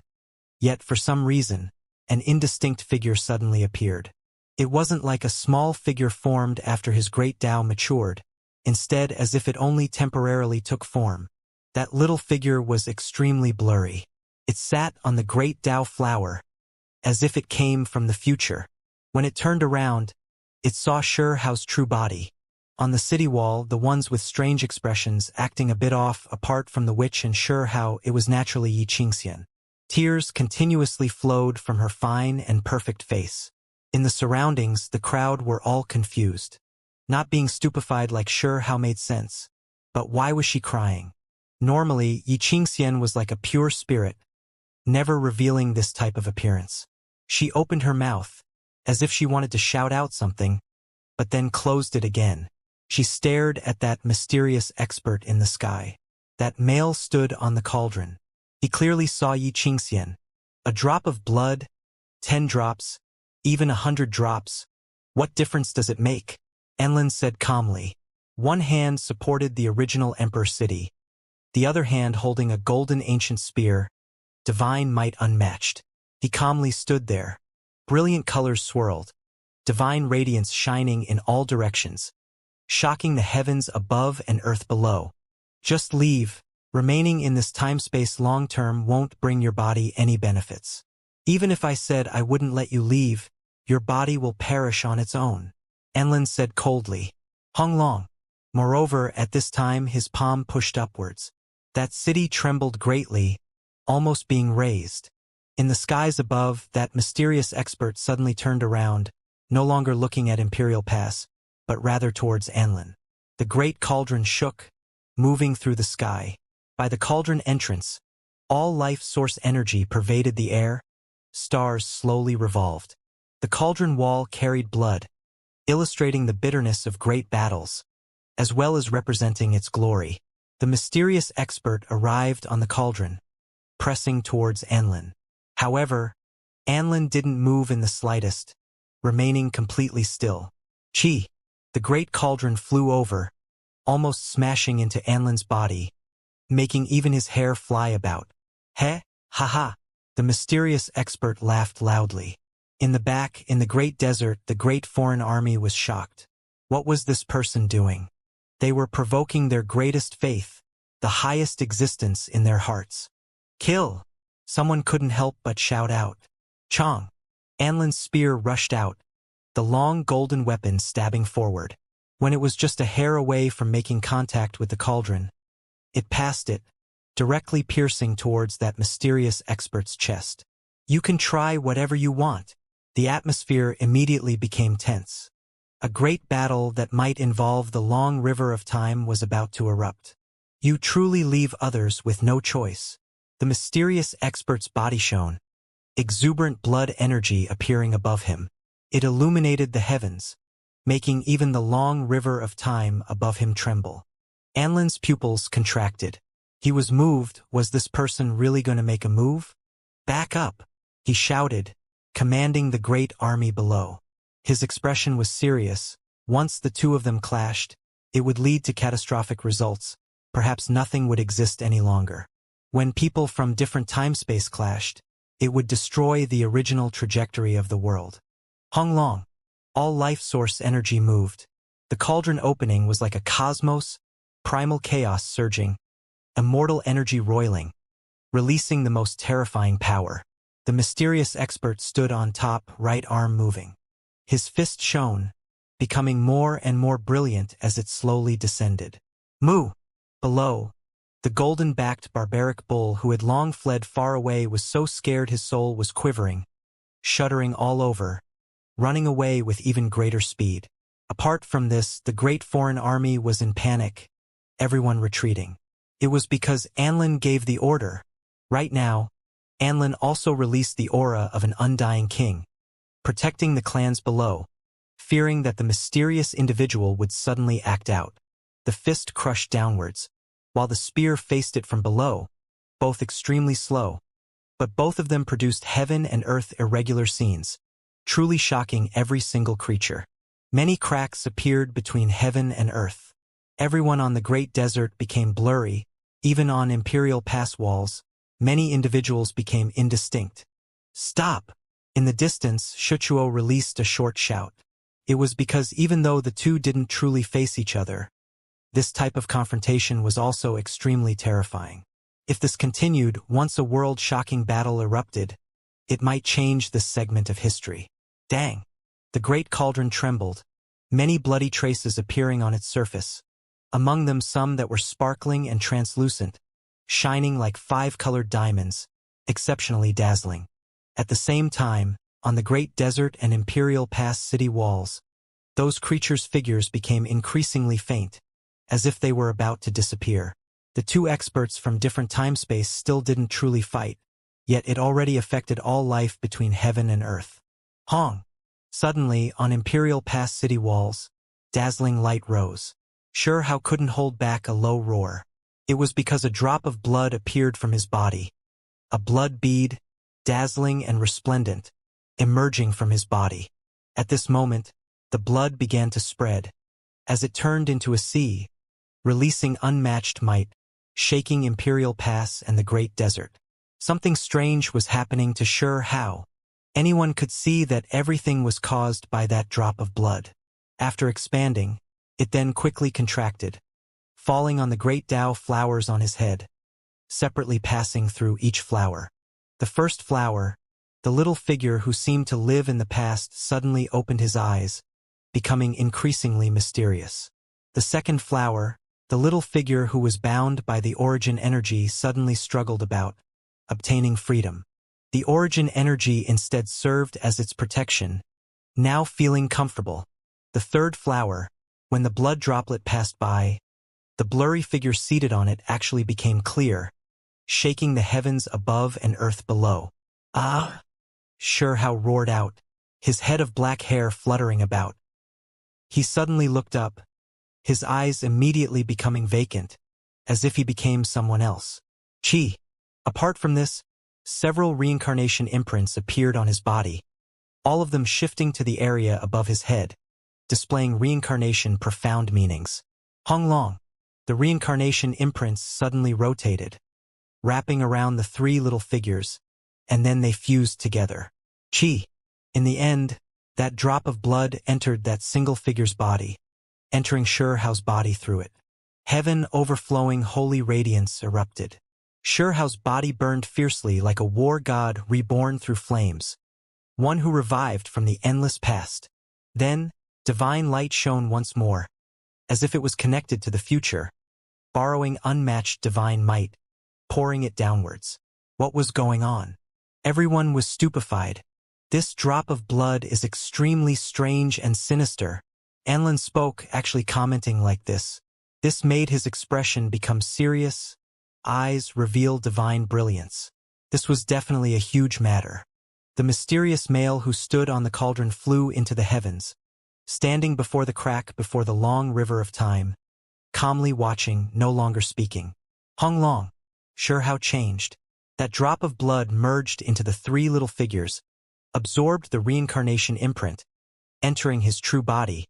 yet for some reason, an indistinct figure suddenly appeared. It wasn't like a small figure formed after his great Tao matured, instead as if it only temporarily took form. That little figure was extremely blurry. It sat on the great Tao flower, as if it came from the future. When it turned around, it saw Hao's true body. On the city wall, the ones with strange expressions acting a bit off apart from the witch and Hao, it was naturally Xianxia. Tears continuously flowed from her fine and perfect face. In the surroundings, the crowd were all confused. Not being stupefied like Hao made sense. But why was she crying? Normally, Xianxia was like a pure spirit, never revealing this type of appearance. She opened her mouth, as if she wanted to shout out something, but then closed it again. She stared at that mysterious expert in the sky. That male stood on the cauldron. He clearly saw Xianxia. A drop of blood, 10 drops, even 100 drops. What difference does it make? Enlin said calmly. One hand supported the original Emperor city, the other hand holding a golden ancient spear, divine might unmatched. He calmly stood there. Brilliant colors swirled, divine radiance shining in all directions, shocking the heavens above and earth below. Just leave. Remaining in this time-space long-term won't bring your body any benefits. Even if I said I wouldn't let you leave, your body will perish on its own. Enlin said coldly. Honglong. Moreover, at this time his palm pushed upwards. That city trembled greatly, almost being raised. In the skies above, that mysterious expert suddenly turned around, no longer looking at Imperial Pass, but rather towards Enlin. The great cauldron shook, moving through the sky. By the cauldron entrance, all life source energy pervaded the air. Stars slowly revolved. The cauldron wall carried blood, illustrating the bitterness of great battles, as well as representing its glory. The mysterious expert arrived on the cauldron, pressing towards Anlin. However, Anlin didn't move in the slightest, remaining completely still. Chi! The great cauldron flew over, almost smashing into Anlin's body, making even his hair fly about. Heh, ha. The mysterious expert laughed loudly. In the back, in the great desert, the great foreign army was shocked. What was this person doing? They were provoking their greatest faith, the highest existence in their hearts. Kill! Someone couldn't help but shout out. Chong! Anlin's spear rushed out, the long golden weapon stabbing forward. When it was just a hair away from making contact with the cauldron, it passed it, directly piercing towards that mysterious expert's chest. You can try whatever you want. The atmosphere immediately became tense. A great battle that might involve the long river of time was about to erupt. You truly leave others with no choice. The mysterious expert's body shone, exuberant blood energy appearing above him. It illuminated the heavens, making even the long river of time above him tremble. Anlin's pupils contracted. He was moved. Was this person really going to make a move? Back up! He shouted, commanding the great army below. His expression was serious. Once the two of them clashed, it would lead to catastrophic results. Perhaps nothing would exist any longer. When people from different time-space clashed, it would destroy the original trajectory of the world. Honglong! All life source energy moved. The cauldron opening was like a cosmos, primal chaos surging, immortal energy roiling, releasing the most terrifying power. The mysterious expert stood on top, right arm moving. His fist shone, becoming more and more brilliant as it slowly descended. Moo! Below, the golden-backed barbaric bull who had long fled far away was so scared his soul was quivering, shuddering all over, running away with even greater speed. Apart from this, the great foreign army was in panic, everyone retreating. It was because Anlin gave the order. Right now, Anlin also released the aura of an undying king, protecting the clans below, fearing that the mysterious individual would suddenly act out. The fist crushed downwards, while the spear faced it from below, both extremely slow. But both of them produced heaven and earth irregular scenes, truly shocking every single creature. Many cracks appeared between heaven and earth. Everyone on the great desert became blurry, even on Imperial Pass walls. Many individuals became indistinct. Stop! In the distance, Shuchuo released a short shout. It was because even though the two didn't truly face each other, this type of confrontation was also extremely terrifying. If this continued, once a world-shocking battle erupted, it might change this segment of history. Dang! The great cauldron trembled, many bloody traces appearing on its surface, among them some that were sparkling and translucent, shining like five-colored diamonds, exceptionally dazzling. At the same time, on the great desert and Imperial Pass city walls, those creatures' figures became increasingly faint, as if they were about to disappear. The two experts from different time-space still didn't truly fight, yet it already affected all life between heaven and earth. Hong! Suddenly, on Imperial Pass city walls, dazzling light rose. Sure Hao couldn't hold back a low roar. It was because a drop of blood appeared from his body. A blood bead, dazzling and resplendent, emerging from his body. At this moment, the blood began to spread, as it turned into a sea, releasing unmatched might, shaking Imperial Pass and the Great Desert. Something strange was happening to Sure Hao. Anyone could see that everything was caused by that drop of blood. After expanding, it then quickly contracted, falling on the great Tao flowers on his head, separately passing through each flower. The first flower, the little figure who seemed to live in the past, suddenly opened his eyes, becoming increasingly mysterious. The second flower, the little figure who was bound by the origin energy, suddenly struggled about, obtaining freedom. The origin energy instead served as its protection, now feeling comfortable. The third flower, when the blood droplet passed by, the blurry figure seated on it actually became clear, shaking the heavens above and earth below. Ah! Sure Hao roared out, his head of black hair fluttering about. He suddenly looked up, his eyes immediately becoming vacant, as if he became someone else. Chi! Apart from this, several reincarnation imprints appeared on his body, all of them shifting to the area above his head, displaying reincarnation profound meanings. Hong Long! The reincarnation imprints suddenly rotated, wrapping around the three little figures, and then they fused together. Chi! In the end, that drop of blood entered that single figure's body, entering Sure Hao's body through it. Heaven overflowing holy radiance erupted. Sure Hao's body burned fiercely like a war god reborn through flames, one who revived from the endless past. Then, divine light shone once more, as if it was connected to the future, borrowing unmatched divine might, pouring it downwards. What was going on? Everyone was stupefied. This drop of blood is extremely strange and sinister. Anlin spoke, actually commenting like this. This made his expression become serious, eyes reveal divine brilliance. This was definitely a huge matter. The mysterious male who stood on the cauldron flew into the heavens, standing before the crack before the long river of time, calmly watching, no longer speaking. Hong Long! Sure Hao changed. That drop of blood merged into the three little figures, absorbed the reincarnation imprint, entering his true body,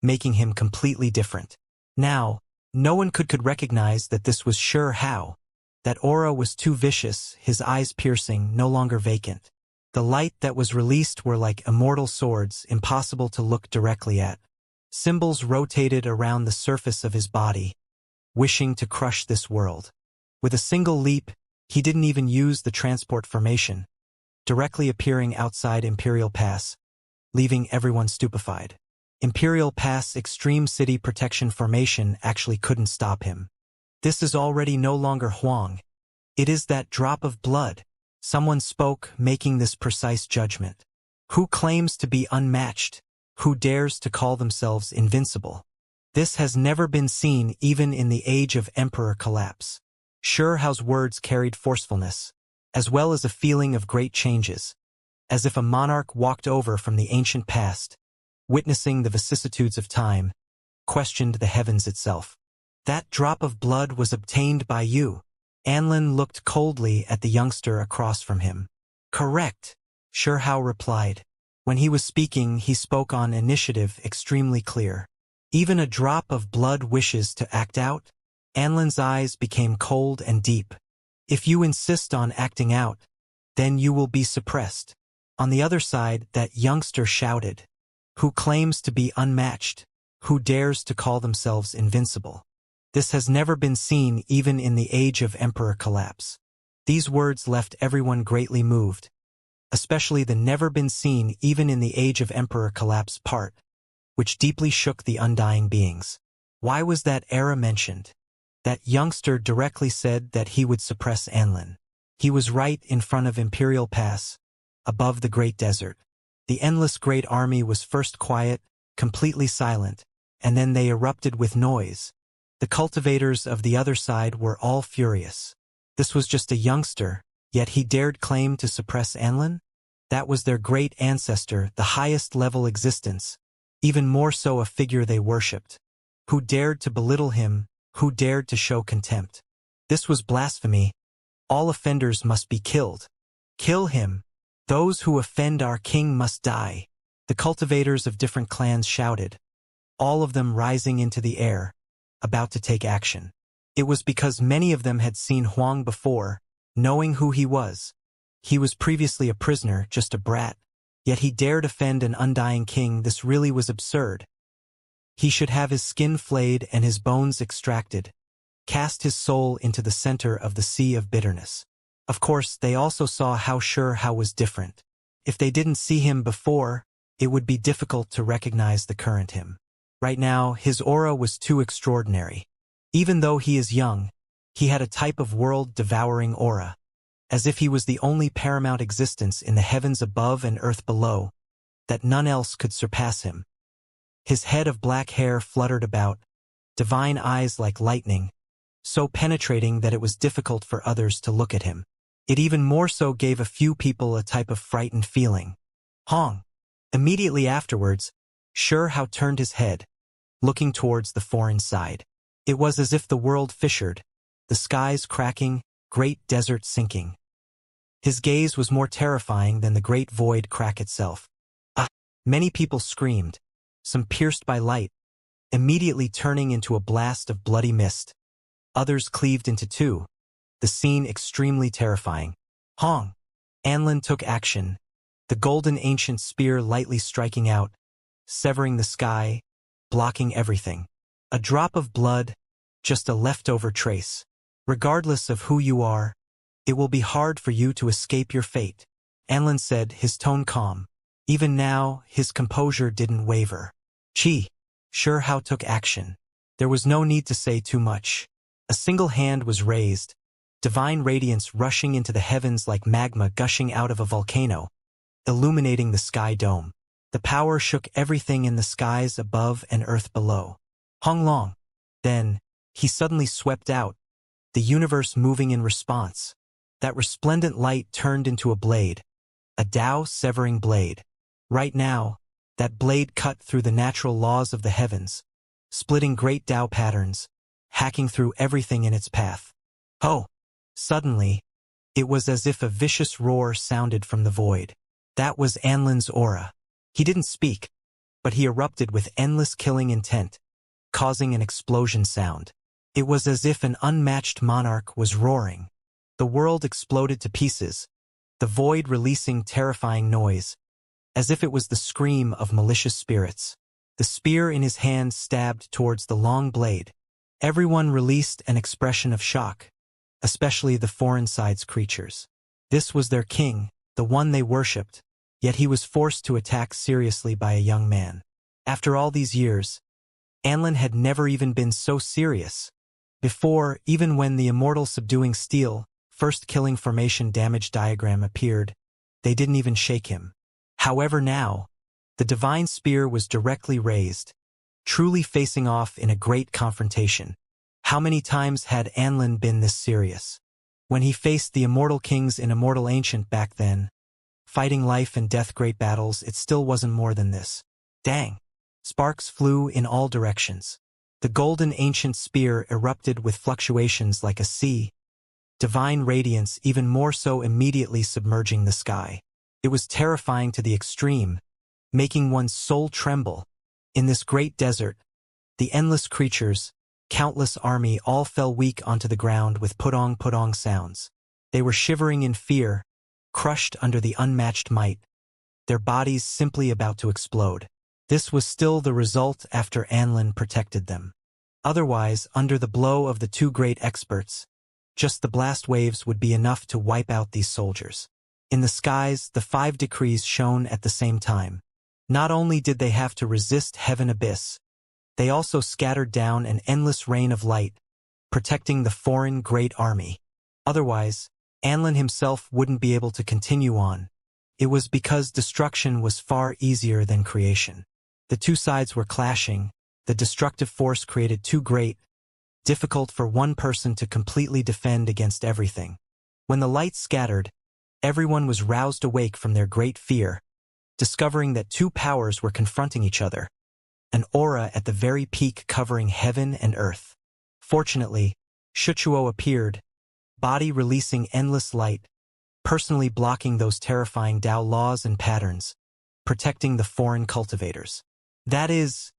making him completely different. Now, no one could recognize that this was Sure Hao. That aura was too vicious, his eyes piercing, no longer vacant. The light that was released were like immortal swords, impossible to look directly at. Symbols rotated around the surface of his body, wishing to crush this world. With a single leap, he didn't even use the transport formation, directly appearing outside Imperial Pass, leaving everyone stupefied. Imperial Pass Extreme City Protection Formation actually couldn't stop him. This is already no longer Huang. It is that drop of blood. Someone spoke, making this precise judgment. Who claims to be unmatched? Who dares to call themselves invincible? This has never been seen even in the age of Emperor Collapse. Shao's words carried forcefulness, as well as a feeling of great changes, as if a monarch walked over from the ancient past, witnessing the vicissitudes of time, questioned the heavens itself. That drop of blood was obtained by you. Anlin looked coldly at the youngster across from him. Correct, Shao replied. When he was speaking, he spoke on initiative extremely clear. Even a drop of blood wishes to act out? Anlin's eyes became cold and deep. If you insist on acting out, then you will be suppressed. On the other side, that youngster shouted. Who claims to be unmatched? Who dares to call themselves invincible? This has never been seen even in the age of Emperor Collapse. These words left everyone greatly moved, especially the never been seen even in the age of Emperor Collapse part, which deeply shook the undying beings. Why was that era mentioned? That youngster directly said that he would suppress Anlin. He was right in front of Imperial Pass, above the Great Desert. The endless great army was first quiet, completely silent, and then they erupted with noise. The cultivators of the other side were all furious. This was just a youngster, yet he dared claim to suppress Anlin? That was their great ancestor, the highest level existence, even more so a figure they worshipped. Who dared to belittle him? Who dared to show contempt? This was blasphemy. All offenders must be killed. Kill him. Those who offend our king must die. The cultivators of different clans shouted, all of them rising into the air, about to take action. It was because many of them had seen Huang before, knowing who he was. He was previously a prisoner, just a brat, yet he dared offend an undying king. This really was absurd. He should have his skin flayed and his bones extracted, cast his soul into the center of the sea of bitterness. Of course, they also saw how was different. If they didn't see him before, it would be difficult to recognize the current him. Right now, his aura was too extraordinary. Even though he is young, he had a type of world-devouring aura, as if he was the only paramount existence in the heavens above and earth below, that none else could surpass him. His head of black hair fluttered about, divine eyes like lightning, so penetrating that it was difficult for others to look at him. It even more so gave a few people a type of frightened feeling. Hong. Immediately afterwards, Shao turned his head, looking towards the foreign side. It was as if the world fissured, the skies cracking, great desert sinking. His gaze was more terrifying than the great void crack itself. Many people screamed, some pierced by light, immediately turning into a blast of bloody mist. Others cleaved into two, the scene extremely terrifying. Hong. Anlin took action, the golden ancient spear lightly striking out, severing the sky, blocking everything. A drop of blood, just a leftover trace. Regardless of who you are, it will be hard for you to escape your fate, Anlin said, his tone calm. Even now, his composure didn't waver. Shao took action. There was no need to say too much. A single hand was raised, divine radiance rushing into the heavens like magma gushing out of a volcano, illuminating the sky dome. The power shook everything in the skies above and earth below. Hong Long. Then, he suddenly swept out, the universe moving in response. That resplendent light turned into a blade, a Tao-severing blade. Right now, that blade cut through the natural laws of the heavens, splitting great Tao patterns, hacking through everything in its path. Oh! Suddenly, it was as if a vicious roar sounded from the void. That was Anlin's aura. He didn't speak, but he erupted with endless killing intent, causing an explosion sound. It was as if an unmatched monarch was roaring. The world exploded to pieces, the void releasing terrifying noise, as if it was the scream of malicious spirits. The spear in his hand stabbed towards the long blade. Everyone released an expression of shock, especially the foreign side's creatures. This was their king, the one they worshipped, yet he was forced to attack seriously by a young man. After all these years, Anlin had never even been so serious. Before, even when the immortal subduing steel, first killing formation damage diagram appeared, they didn't even shake him. However now, the divine spear was directly raised, truly facing off in a great confrontation. How many times had Anlin been this serious? When he faced the immortal kings in Immortal Ancient back then, fighting life and death great battles, it still wasn't more than this. Dang! Sparks flew in all directions. The golden ancient spear erupted with fluctuations like a sea, divine radiance even more so immediately submerging the sky. It was terrifying to the extreme, making one's soul tremble. In this great desert, the endless creatures, countless army all fell weak onto the ground with putong sounds. They were shivering in fear, crushed under the unmatched might, their bodies simply about to explode. This was still the result after Anlin protected them. Otherwise, under the blow of the two great experts, just the blast waves would be enough to wipe out these soldiers. In the skies, the 5 decrees shone at the same time. Not only did they have to resist heaven abyss, they also scattered down an endless rain of light, protecting the foreign great army. Otherwise, Anlin himself wouldn't be able to continue on. It was because destruction was far easier than creation. The two sides were clashing, the destructive force created too great, difficult for one person to completely defend against everything. When the light scattered, everyone was roused awake from their great fear, discovering that two powers were confronting each other, an aura at the very peak covering heaven and earth. Fortunately, Shuchuo appeared, body releasing endless light, personally blocking those terrifying Tao laws and patterns, protecting the foreign cultivators. That is,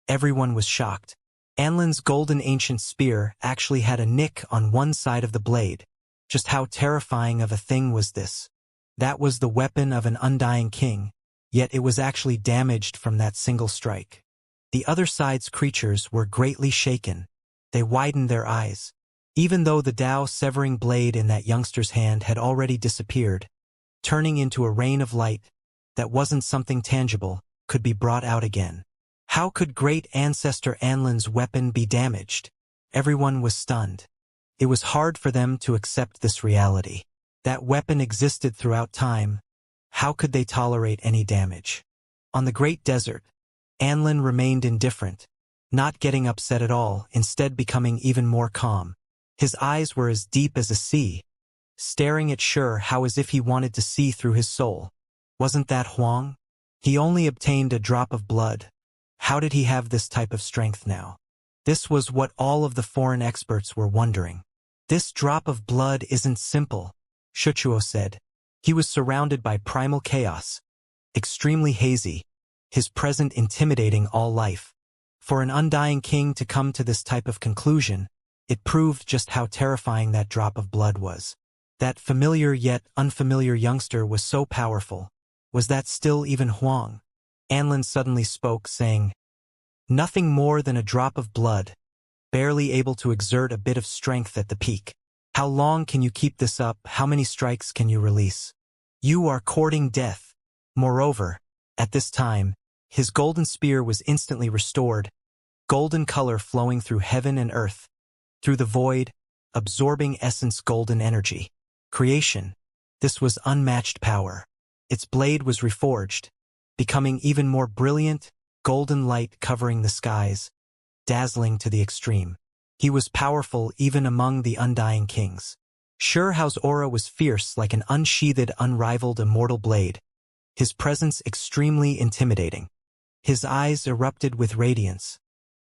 everyone was shocked. Anlin's golden ancient spear actually had a nick on one side of the blade. Just how terrifying of a thing was this? That was the weapon of an undying king, yet it was actually damaged from that single strike. The other side's creatures were greatly shaken. They widened their eyes. Even though the Tao severing blade in that youngster's hand had already disappeared, turning into a rain of light that wasn't something tangible, could be brought out again. How could great ancestor Anlin's weapon be damaged? Everyone was stunned. It was hard for them to accept this reality. That weapon existed throughout time. How could they tolerate any damage? On the great desert, Anlin remained indifferent, not getting upset at all, instead becoming even more calm. His eyes were as deep as a sea, staring at how as if he wanted to see through his soul. Wasn't that Huang? He only obtained a drop of blood. How did he have this type of strength now? This was what all of the foreign experts were wondering. This drop of blood isn't simple, Shuchuo said. He was surrounded by primal chaos, extremely hazy, his presence intimidating all life. For an undying king to come to this type of conclusion, it proved just how terrifying that drop of blood was. That familiar yet unfamiliar youngster was so powerful. Was that still even Huang? Anlin suddenly spoke, saying, "Nothing more than a drop of blood, barely able to exert a bit of strength at the peak. How long can you keep this up? How many strikes can you release? You are courting death." Moreover, at this time, his golden spear was instantly restored, golden color flowing through heaven and earth, through the void, absorbing essence golden energy. Creation. This was unmatched power. Its blade was reforged, becoming even more brilliant, golden light covering the skies, dazzling to the extreme. He was powerful even among the undying kings. Shuchuo's aura was fierce like an unsheathed, unrivaled immortal blade, his presence extremely intimidating. His eyes erupted with radiance,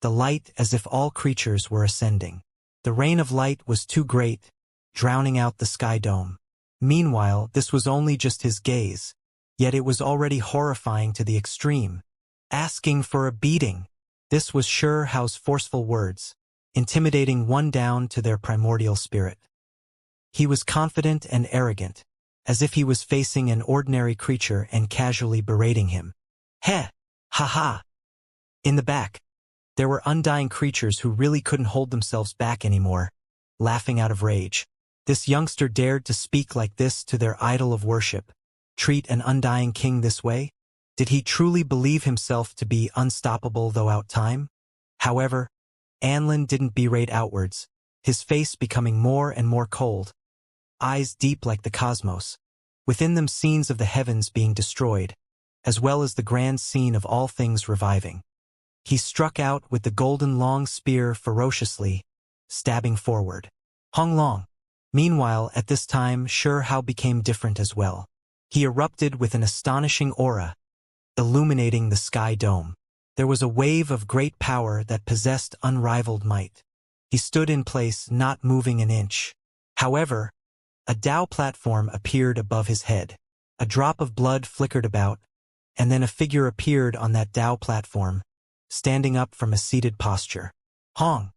the light as if all creatures were ascending. The rain of light was too great, drowning out the sky dome. Meanwhile, this was only just his gaze, yet it was already horrifying to the extreme. Asking for a beating. This was Shuchuo's forceful words, intimidating one down to their primordial spirit. He was confident and arrogant, as if he was facing an ordinary creature and casually berating him. Heh! Ha ha! In the back, there were undying creatures who really couldn't hold themselves back anymore, laughing out of rage. This youngster dared to speak like this to their idol of worship, treat an undying king this way? Did he truly believe himself to be unstoppable though out time? However, Anlin didn't berate outwards, his face becoming more and more cold, eyes deep like the cosmos, within them scenes of the heavens being destroyed, as well as the grand scene of all things reviving. He struck out with the golden long spear ferociously, stabbing forward. Hong Long. Meanwhile, at this time, Hao became different as well. He erupted with an astonishing aura, illuminating the sky dome. There was a wave of great power that possessed unrivaled might. He stood in place, not moving an inch. However, a Dao platform appeared above his head. A drop of blood flickered about, and then a figure appeared on that Dao platform, standing up from a seated posture. Hong!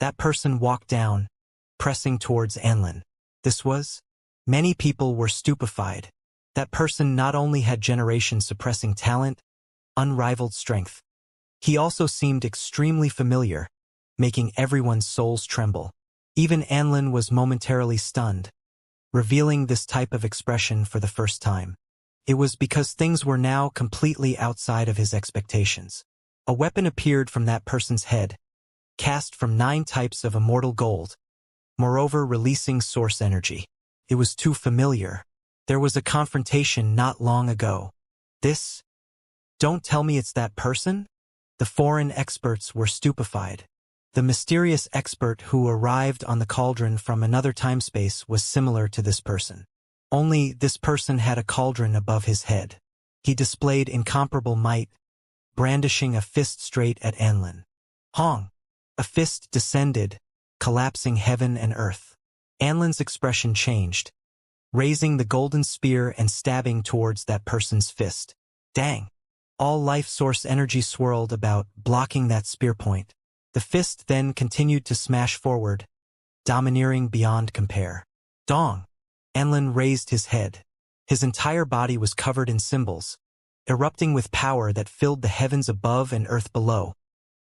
That person walked down, pressing towards Anlin. This was? Many people were stupefied. That person not only had generation-suppressing talent, unrivaled strength. He also seemed extremely familiar, making everyone's souls tremble. Even Anlin was momentarily stunned, revealing this type of expression for the first time. It was because things were now completely outside of his expectations. A weapon appeared from that person's head, cast from 9 types of immortal gold, moreover releasing source energy. It was too familiar. There was a confrontation not long ago. This? Don't tell me it's that person? The foreign experts were stupefied. The mysterious expert who arrived on the cauldron from another timespace was similar to this person. Only this person had a cauldron above his head. He displayed incomparable might, brandishing a fist straight at Anlin. Hong! A fist descended, collapsing heaven and earth. Anlin's expression changed, raising the golden spear and stabbing towards that person's fist. Dang! All life source energy swirled about, blocking that spear point. The fist then continued to smash forward, domineering beyond compare. Dong! Anlin raised his head. His entire body was covered in symbols, erupting with power that filled the heavens above and earth below,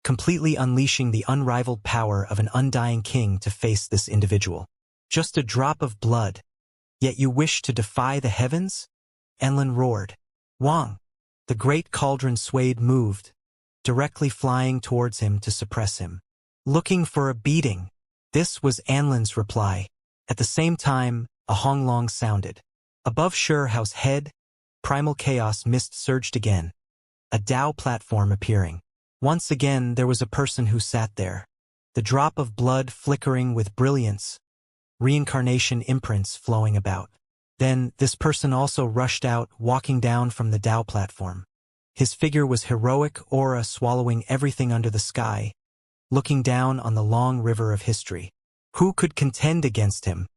completely unleashing the unrivaled power of an undying king to face this individual. Just a drop of blood, yet you wish to defy the heavens? Anlin roared. Wang! The great cauldron swayed moved, directly flying towards him to suppress him. Looking for a beating. This was Anlin's reply. At the same time, a honglong sounded. Above Hao's head, primal chaos mist surged again. A Dao platform appearing. Once again there was a person who sat there. The drop of blood flickering with brilliance. Reincarnation imprints flowing about. Then, this person also rushed out, walking down from the Dao platform. His figure was heroic aura swallowing everything under the sky, looking down on the long river of history. Who could contend against him?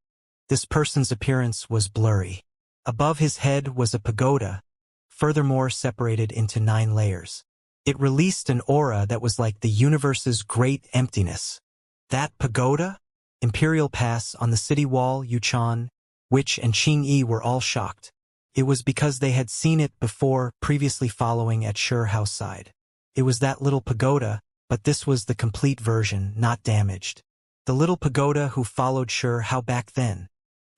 This person's appearance was blurry. Above his head was a pagoda, furthermore separated into 9 layers. It released an aura that was like the universe's great emptiness. That pagoda? Imperial Pass on the city wall, Yuchan, Witch and Qingyi were all shocked. It was because they had seen it before, previously following at Hao's side. It was that little pagoda, but this was the complete version, not damaged. The little pagoda who followed Hao back then.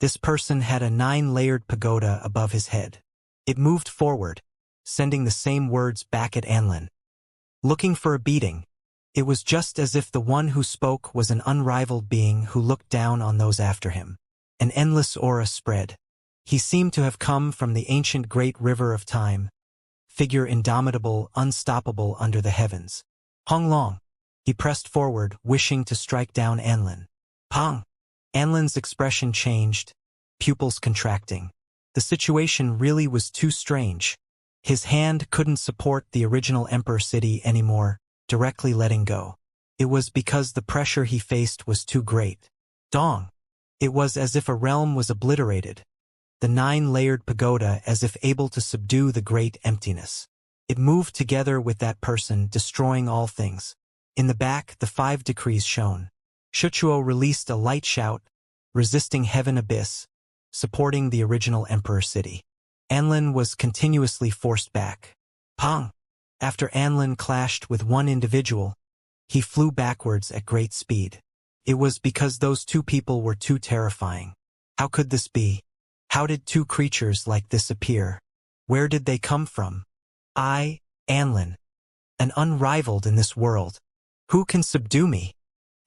This person had a 9-layered pagoda above his head. It moved forward, sending the same words back at Anlin. Looking for a beating. It was just as if the one who spoke was an unrivaled being who looked down on those after him. An endless aura spread. He seemed to have come from the ancient great river of time, figure indomitable, unstoppable under the heavens. Hong Long. He pressed forward, wishing to strike down Anlin. Pong! Anlin's expression changed, pupils contracting. The situation really was too strange. His hand couldn't support the original Emperor City anymore, directly letting go. It was because the pressure he faced was too great. Dong! It was as if a realm was obliterated, the 9-layered pagoda as if able to subdue the great emptiness. It moved together with that person, destroying all things. In the back, the 5 decrees shone. Shuchuo released a light shout, resisting heaven abyss, supporting the original Emperor city. Anlin was continuously forced back. Pong! After Anlin clashed with one individual, he flew backwards at great speed. It was because those two people were too terrifying. How could this be? How did two creatures like this appear? Where did they come from? I, Anlin, an unrivaled in this world. Who can subdue me?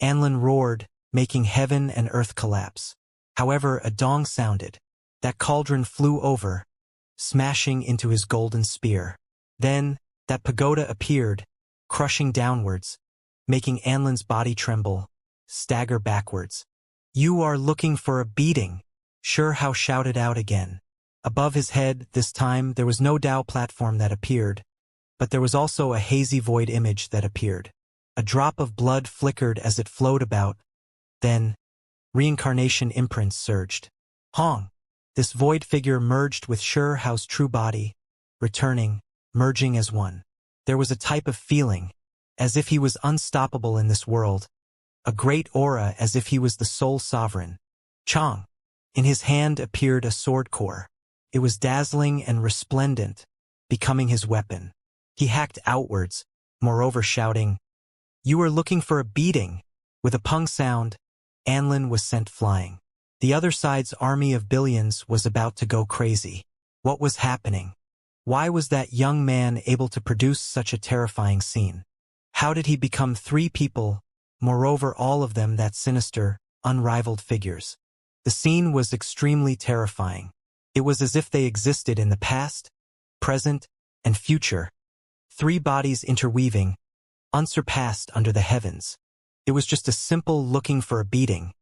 Anlin roared, making heaven and earth collapse. However, a dong sounded. That cauldron flew over, smashing into his golden spear. Then, that pagoda appeared, crushing downwards, making Anlin's body tremble, stagger backwards. You are looking for a beating, Sure Hao shouted out again. Above his head, this time, there was no Dao platform that appeared, but there was also a hazy void image that appeared. A drop of blood flickered as it flowed about. Then, Reincarnation imprints surged. Hong! This void figure merged with Sure Hao's true body, returning, merging as one. There was a type of feeling, as if he was unstoppable in this world, a great aura as if he was the sole sovereign. Chong! In his hand appeared a sword core. It was dazzling and resplendent, becoming his weapon. He hacked outwards, moreover shouting, "You are looking for a beating!" With a pung sound, Anlin was sent flying. The other side's army of billions was about to go crazy. What was happening? Why was that young man able to produce such a terrifying scene? How did he become three people, moreover all of them that sinister, unrivaled figures? The scene was extremely terrifying. It was as if they existed in the past, present, and future. Three bodies interweaving, unsurpassed under the heavens. It was just a simple looking for a beating.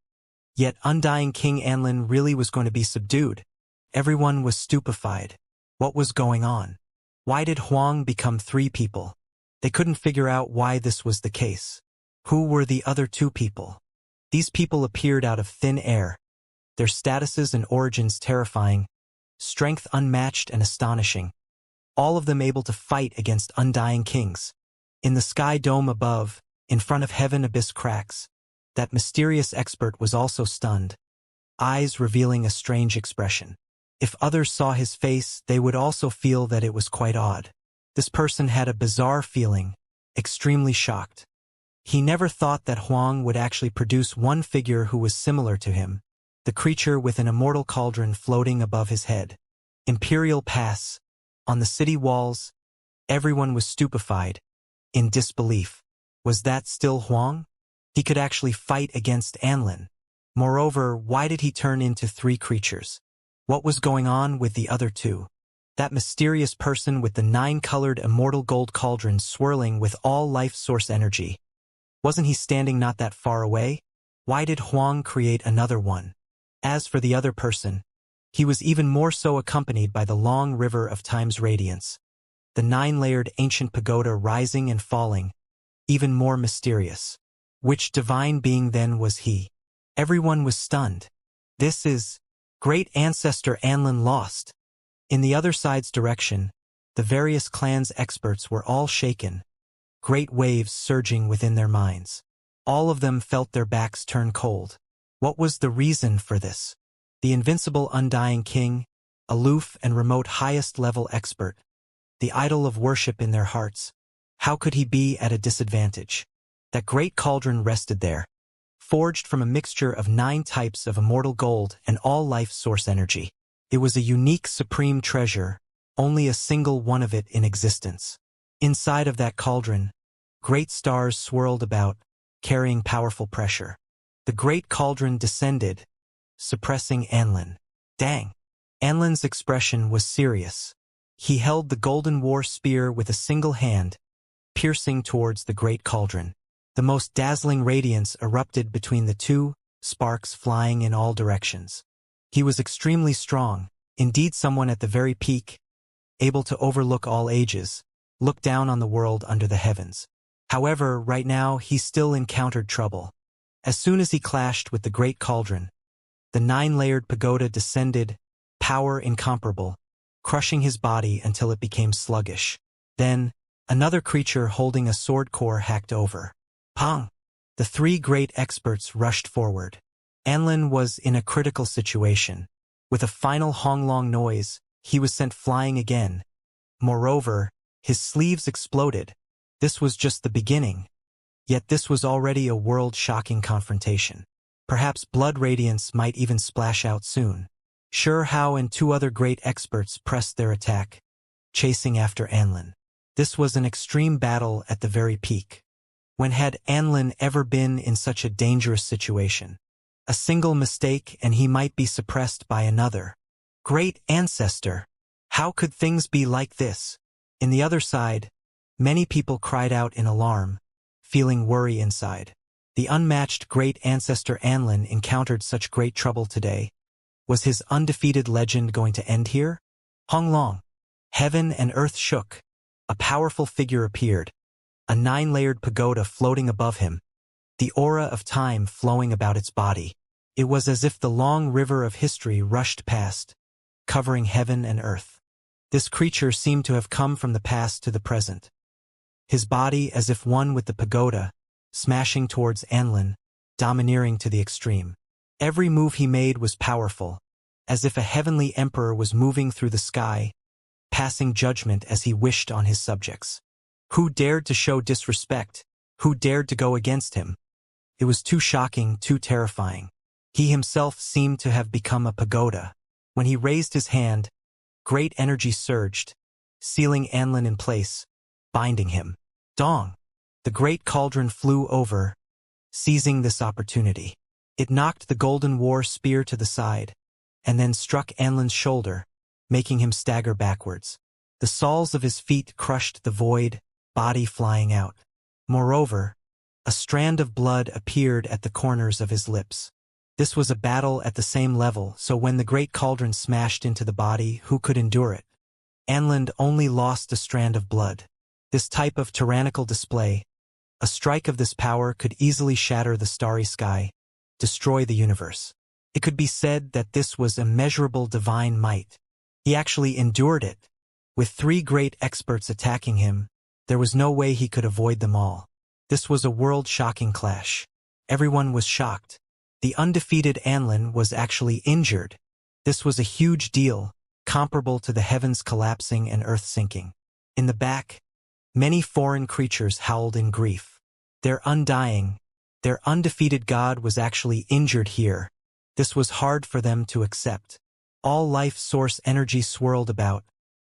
Yet undying King Anlin really was going to be subdued. Everyone was stupefied. What was going on? Why did Huang become three people? They couldn't figure out why this was the case. Who were the other two people? These people appeared out of thin air. Their statuses and origins terrifying, strength unmatched and astonishing. All of them able to fight against undying kings. In the sky dome above, in front of heaven abyss cracks, that mysterious expert was also stunned, eyes revealing a strange expression. If others saw his face, they would also feel that it was quite odd. This person had a bizarre feeling, extremely shocked. He never thought that Huang would actually produce one figure who was similar to him, the creature with an immortal cauldron floating above his head. Imperial Pass. On the city walls, everyone was stupefied, in disbelief. Was that still Huang? He could actually fight against Anlin. Moreover, why did he turn into three creatures? What was going on with the other two? That mysterious person with the 9-colored immortal gold cauldron swirling with all life source energy. Wasn't he standing not that far away? Why did Huang create another one? As for the other person, he was even more so accompanied by the long river of time's radiance. The 9-layered ancient pagoda rising and falling, even more mysterious. Which divine being then was he? Everyone was stunned. This is great ancestor Anlin lost. In the other side's direction, the various clans' experts were all shaken, great waves surging within their minds. All of them felt their backs turn cold. What was the reason for this? The invincible undying king, aloof and remote highest-level expert, the idol of worship in their hearts. How could he be at a disadvantage? That great cauldron rested there, forged from a mixture of 9 types of immortal gold and all life source energy. It was a unique supreme treasure, only a single one of it in existence. Inside of that cauldron, great stars swirled about, carrying powerful pressure. The great cauldron descended, suppressing Anlin. Dang! Anlin's expression was serious. He held the golden war spear with a single hand, piercing towards the great cauldron. The most dazzling radiance erupted between the two, sparks flying in all directions. He was extremely strong, indeed someone at the very peak, able to overlook all ages, look down on the world under the heavens. However, right now he still encountered trouble. As soon as he clashed with the great cauldron, the 9-layered pagoda descended, power incomparable, crushing his body until it became sluggish. Then, another creature holding a sword core hacked over. Pong! The 3 great experts rushed forward. Anlin was in a critical situation. With a final honglong noise, he was sent flying again. Moreover, his sleeves exploded. This was just the beginning. Yet this was already a world-shocking confrontation. Perhaps blood radiance might even splash out soon. Sure Hao and two other great experts pressed their attack, chasing after Anlin. This was an extreme battle at the very peak. When had Anlin ever been in such a dangerous situation? A single mistake and he might be suppressed by another. Great ancestor! How could things be like this? In the other side, many people cried out in alarm, feeling worry inside. The unmatched great ancestor Anlin encountered such great trouble today. Was his undefeated legend going to end here? Honglong. Heaven and earth shook. A powerful figure appeared, a 9-layered pagoda floating above him, the aura of time flowing about its body. It was as if the long river of history rushed past, covering heaven and earth. This creature seemed to have come from the past to the present. His body as if one with the pagoda, smashing towards Anlin, domineering to the extreme. Every move he made was powerful, as if a heavenly emperor was moving through the sky, passing judgment as he wished on his subjects. Who dared to show disrespect? Who dared to go against him? It was too shocking, too terrifying. He himself seemed to have become a pagoda. When he raised his hand, great energy surged, sealing Anlin in place, binding him. Dong! The great cauldron flew over, seizing this opportunity. It knocked the golden war spear to the side, and then struck Anlin's shoulder, making him stagger backwards. The soles of his feet crushed the void, body flying out. Moreover, a strand of blood appeared at the corners of his lips. This was a battle at the same level, so when the great cauldron smashed into the body, who could endure it? Anlin only lost a strand of blood. This type of tyrannical display, a strike of this power could easily shatter the starry sky, destroy the universe. It could be said that this was immeasurable divine might. He actually endured it. With 3 great experts attacking him, there was no way he could avoid them all. This was a world-shocking clash. Everyone was shocked. The undefeated Anlin was actually injured. This was a huge deal, comparable to the heavens collapsing and earth sinking. In the back, many foreign creatures howled in grief. Their undying, their undefeated god was actually injured here. This was hard for them to accept. All life source energy swirled about,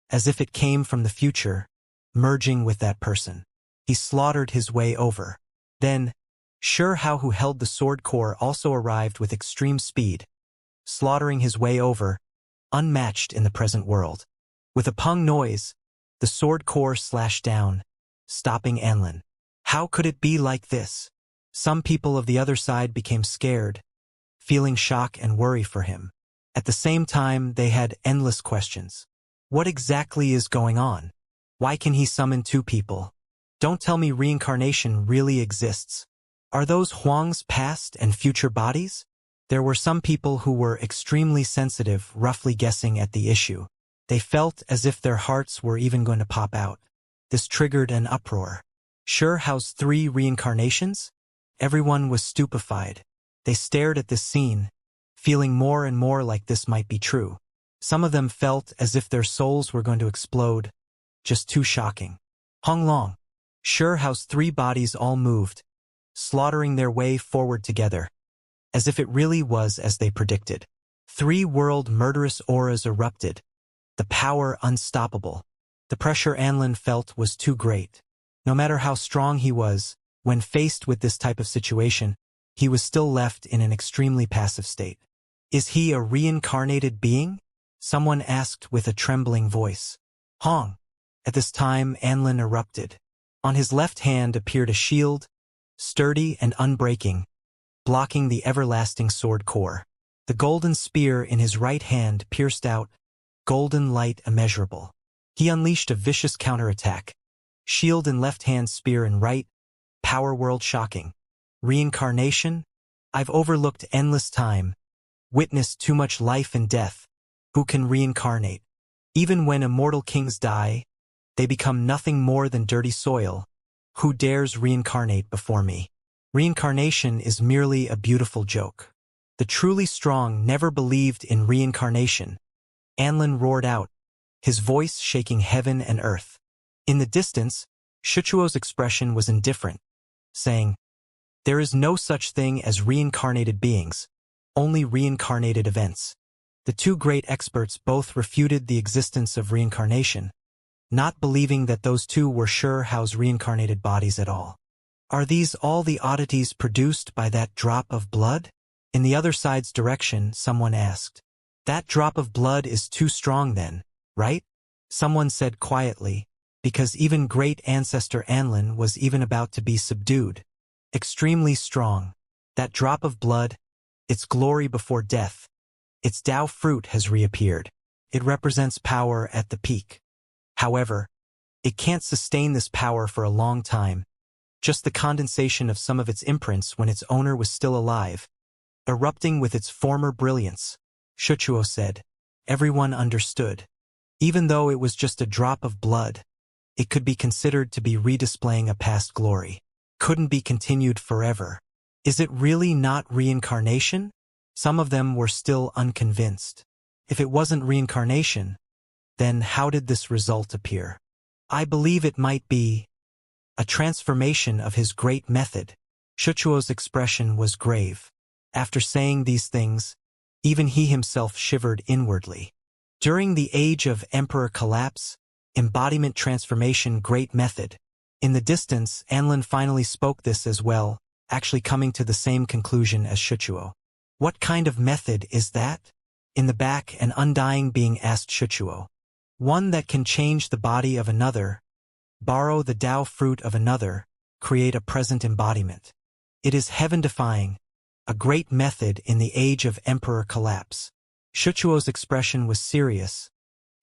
as if it came from the future, merging with that person. He slaughtered his way over. Then, Sure Hao, who held the sword core, also arrived with extreme speed, slaughtering his way over, unmatched in the present world. With a pung noise, the sword core slashed down, stopping Anlin. How could it be like this? Some people of the other side became scared, feeling shock and worry for him. At the same time, they had endless questions. What exactly is going on? Why can he summon 2 people? Don't tell me reincarnation really exists. Are those Huang's past and future bodies? There were some people who were extremely sensitive, roughly guessing at the issue. They felt as if their hearts were even going to pop out. This triggered an uproar. Sure Hao's 3 reincarnations? Everyone was stupefied. They stared at this scene, feeling more and more like this might be true. Some of them felt as if their souls were going to explode. Just too shocking. Honglong. Sure Hao's 3 bodies all moved, slaughtering their way forward together, as if it really was as they predicted. 3 world murderous auras erupted, the power unstoppable. The pressure Anlin felt was too great. No matter how strong he was, when faced with this type of situation, he was still left in an extremely passive state. Is he a reincarnated being? Someone asked with a trembling voice. Hong. At this time, Anlin erupted. On his left hand appeared a shield, sturdy and unbreaking, blocking the everlasting sword core. The golden spear in his right hand pierced out, golden light immeasurable. He unleashed a vicious counterattack. Shield in left hand, spear in right, power world shocking. Reincarnation? I've overlooked endless time, witnessed too much life and death. Who can reincarnate? Even when immortal kings die, they become nothing more than dirty soil. Who dares reincarnate before me? Reincarnation is merely a beautiful joke. The truly strong never believed in reincarnation. Anlin roared out, his voice shaking heaven and earth. In the distance, Shuchuo's expression was indifferent, saying, "There is no such thing as reincarnated beings, only reincarnated events." The two great experts both refuted the existence of reincarnation, not believing that those two were sure house reincarnated bodies at all. Are these all the oddities produced by that drop of blood? In the other side's direction, someone asked. That drop of blood is too strong then, right? Someone said quietly, because even great ancestor Anlin was even about to be subdued. Extremely strong. That drop of blood, its glory before death, its Tao fruit has reappeared. It represents power at the peak. However, it can't sustain this power for a long time, just the condensation of some of its imprints when its owner was still alive, erupting with its former brilliance. Shuchuo said. Everyone understood. Even though it was just a drop of blood, it could be considered to be redisplaying a past glory. Couldn't be continued forever. Is it really not reincarnation? Some of them were still unconvinced. If it wasn't reincarnation, then how did this result appear? I believe it might be a transformation of his great method. Shuchuo's expression was grave. After saying these things, even he himself shivered inwardly. During the age of Emperor Collapse, embodiment transformation great method. In the distance, Anlin finally spoke this as well, actually coming to the same conclusion as Shuchuo. What kind of method is that? In the back, an undying being asked Shuchuo. One that can change the body of another, borrow the Tao fruit of another, create a present embodiment. It is heaven-defying, a great method in the age of Emperor Collapse. Shuchuo's expression was serious,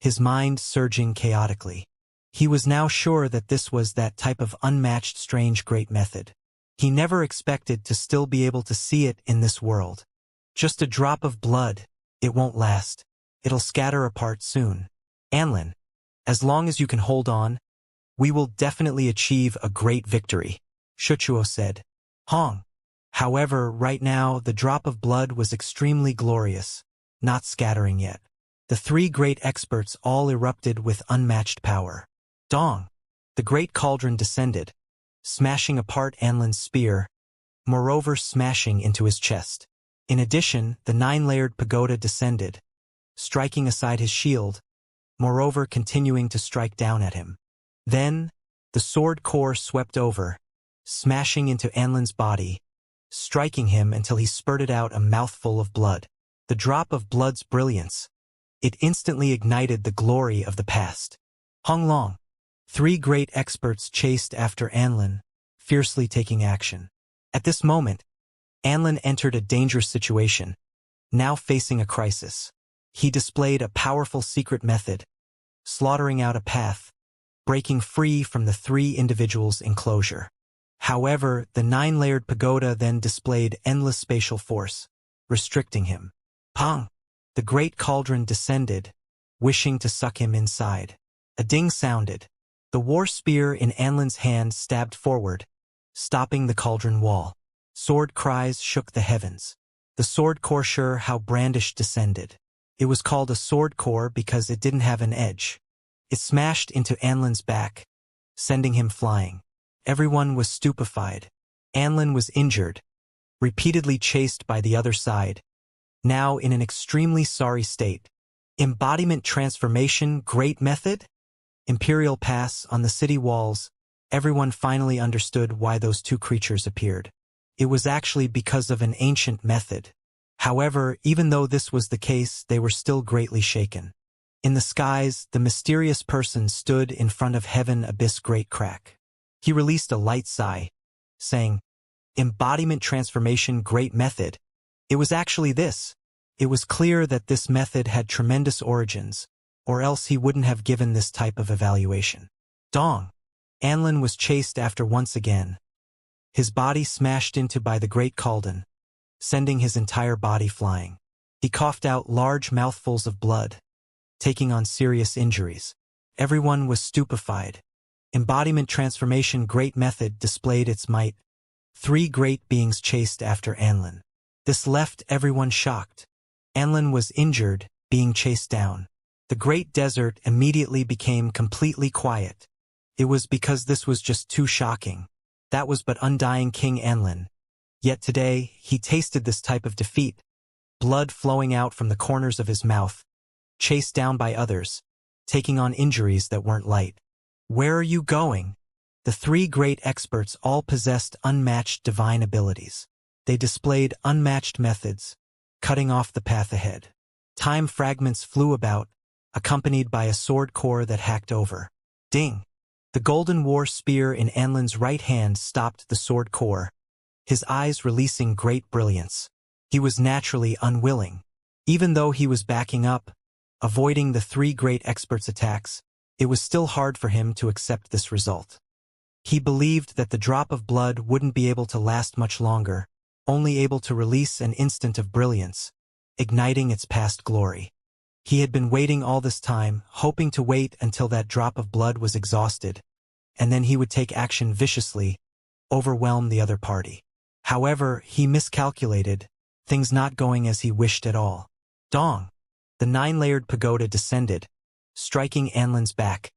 his mind surging chaotically. He was now sure that this was that type of unmatched strange great method. He never expected to still be able to see it in this world. Just a drop of blood, it won't last. It'll scatter apart soon. Anlin, as long as you can hold on, we will definitely achieve a great victory, Shuchuo said. Hong. However, right now, the drop of blood was extremely glorious, not scattering yet. The three great experts all erupted with unmatched power. Dong. The great cauldron descended, smashing apart Anlin's spear, moreover smashing into his chest. In addition, the 9-layered pagoda descended, striking aside his shield, moreover continuing to strike down at him. Then, the sword core swept over, smashing into Anlin's body, striking him until he spurted out a mouthful of blood. The drop of blood's brilliance. It instantly ignited the glory of the past. Hong Long. Three great experts chased after Anlin, fiercely taking action. At this moment, Anlin entered a dangerous situation, now facing a crisis. He displayed a powerful secret method, slaughtering out a path, breaking free from the three individuals' enclosure. However, the 9-layered pagoda then displayed endless spatial force, restricting him. Pong! The great cauldron descended, wishing to suck him inside. A ding sounded. The war spear in Anlin's hand stabbed forward, stopping the cauldron wall. Sword cries shook the heavens. The sword core sure how brandished descended. It was called a sword core because it didn't have an edge. It smashed into Anlin's back, sending him flying. Everyone was stupefied. Anlin was injured, repeatedly chased by the other side, now in an extremely sorry state. Embodiment transformation great method? Imperial Pass on the city walls, everyone finally understood why those two creatures appeared. It was actually because of an ancient method. However, even though this was the case, they were still greatly shaken. In the skies, the mysterious person stood in front of heaven abyss great crack. He released a light sigh, saying, Embodiment transformation great method. It was actually this. It was clear that this method had tremendous origins, or else he wouldn't have given this type of evaluation. Dong. Anlin was chased after once again, his body smashed into by the great cauldron, sending his entire body flying. He coughed out large mouthfuls of blood, taking on serious injuries. Everyone was stupefied. Embodiment transformation great method displayed its might. Three great beings chased after Anlin. This left everyone shocked. Anlin was injured, being chased down. The great desert immediately became completely quiet. It was because this was just too shocking. That was but undying King Anlin. Yet today, he tasted this type of defeat, blood flowing out from the corners of his mouth, chased down by others, taking on injuries that weren't light. Where are you going? The three great experts all possessed unmatched divine abilities. They displayed unmatched methods, cutting off the path ahead. Time fragments flew about, accompanied by a sword core that hacked over. Ding! The golden war spear in Anlin's right hand stopped the sword core, his eyes releasing great brilliance. He was naturally unwilling. Even though he was backing up, avoiding the three great experts' attacks, it was still hard for him to accept this result. He believed that the drop of blood wouldn't be able to last much longer, only able to release an instant of brilliance, igniting its past glory. He had been waiting all this time, hoping to wait until that drop of blood was exhausted, and then he would take action viciously, overwhelm the other party. However, he miscalculated, things not going as he wished at all. Dong! The 9-layered pagoda descended, striking Anlin's back,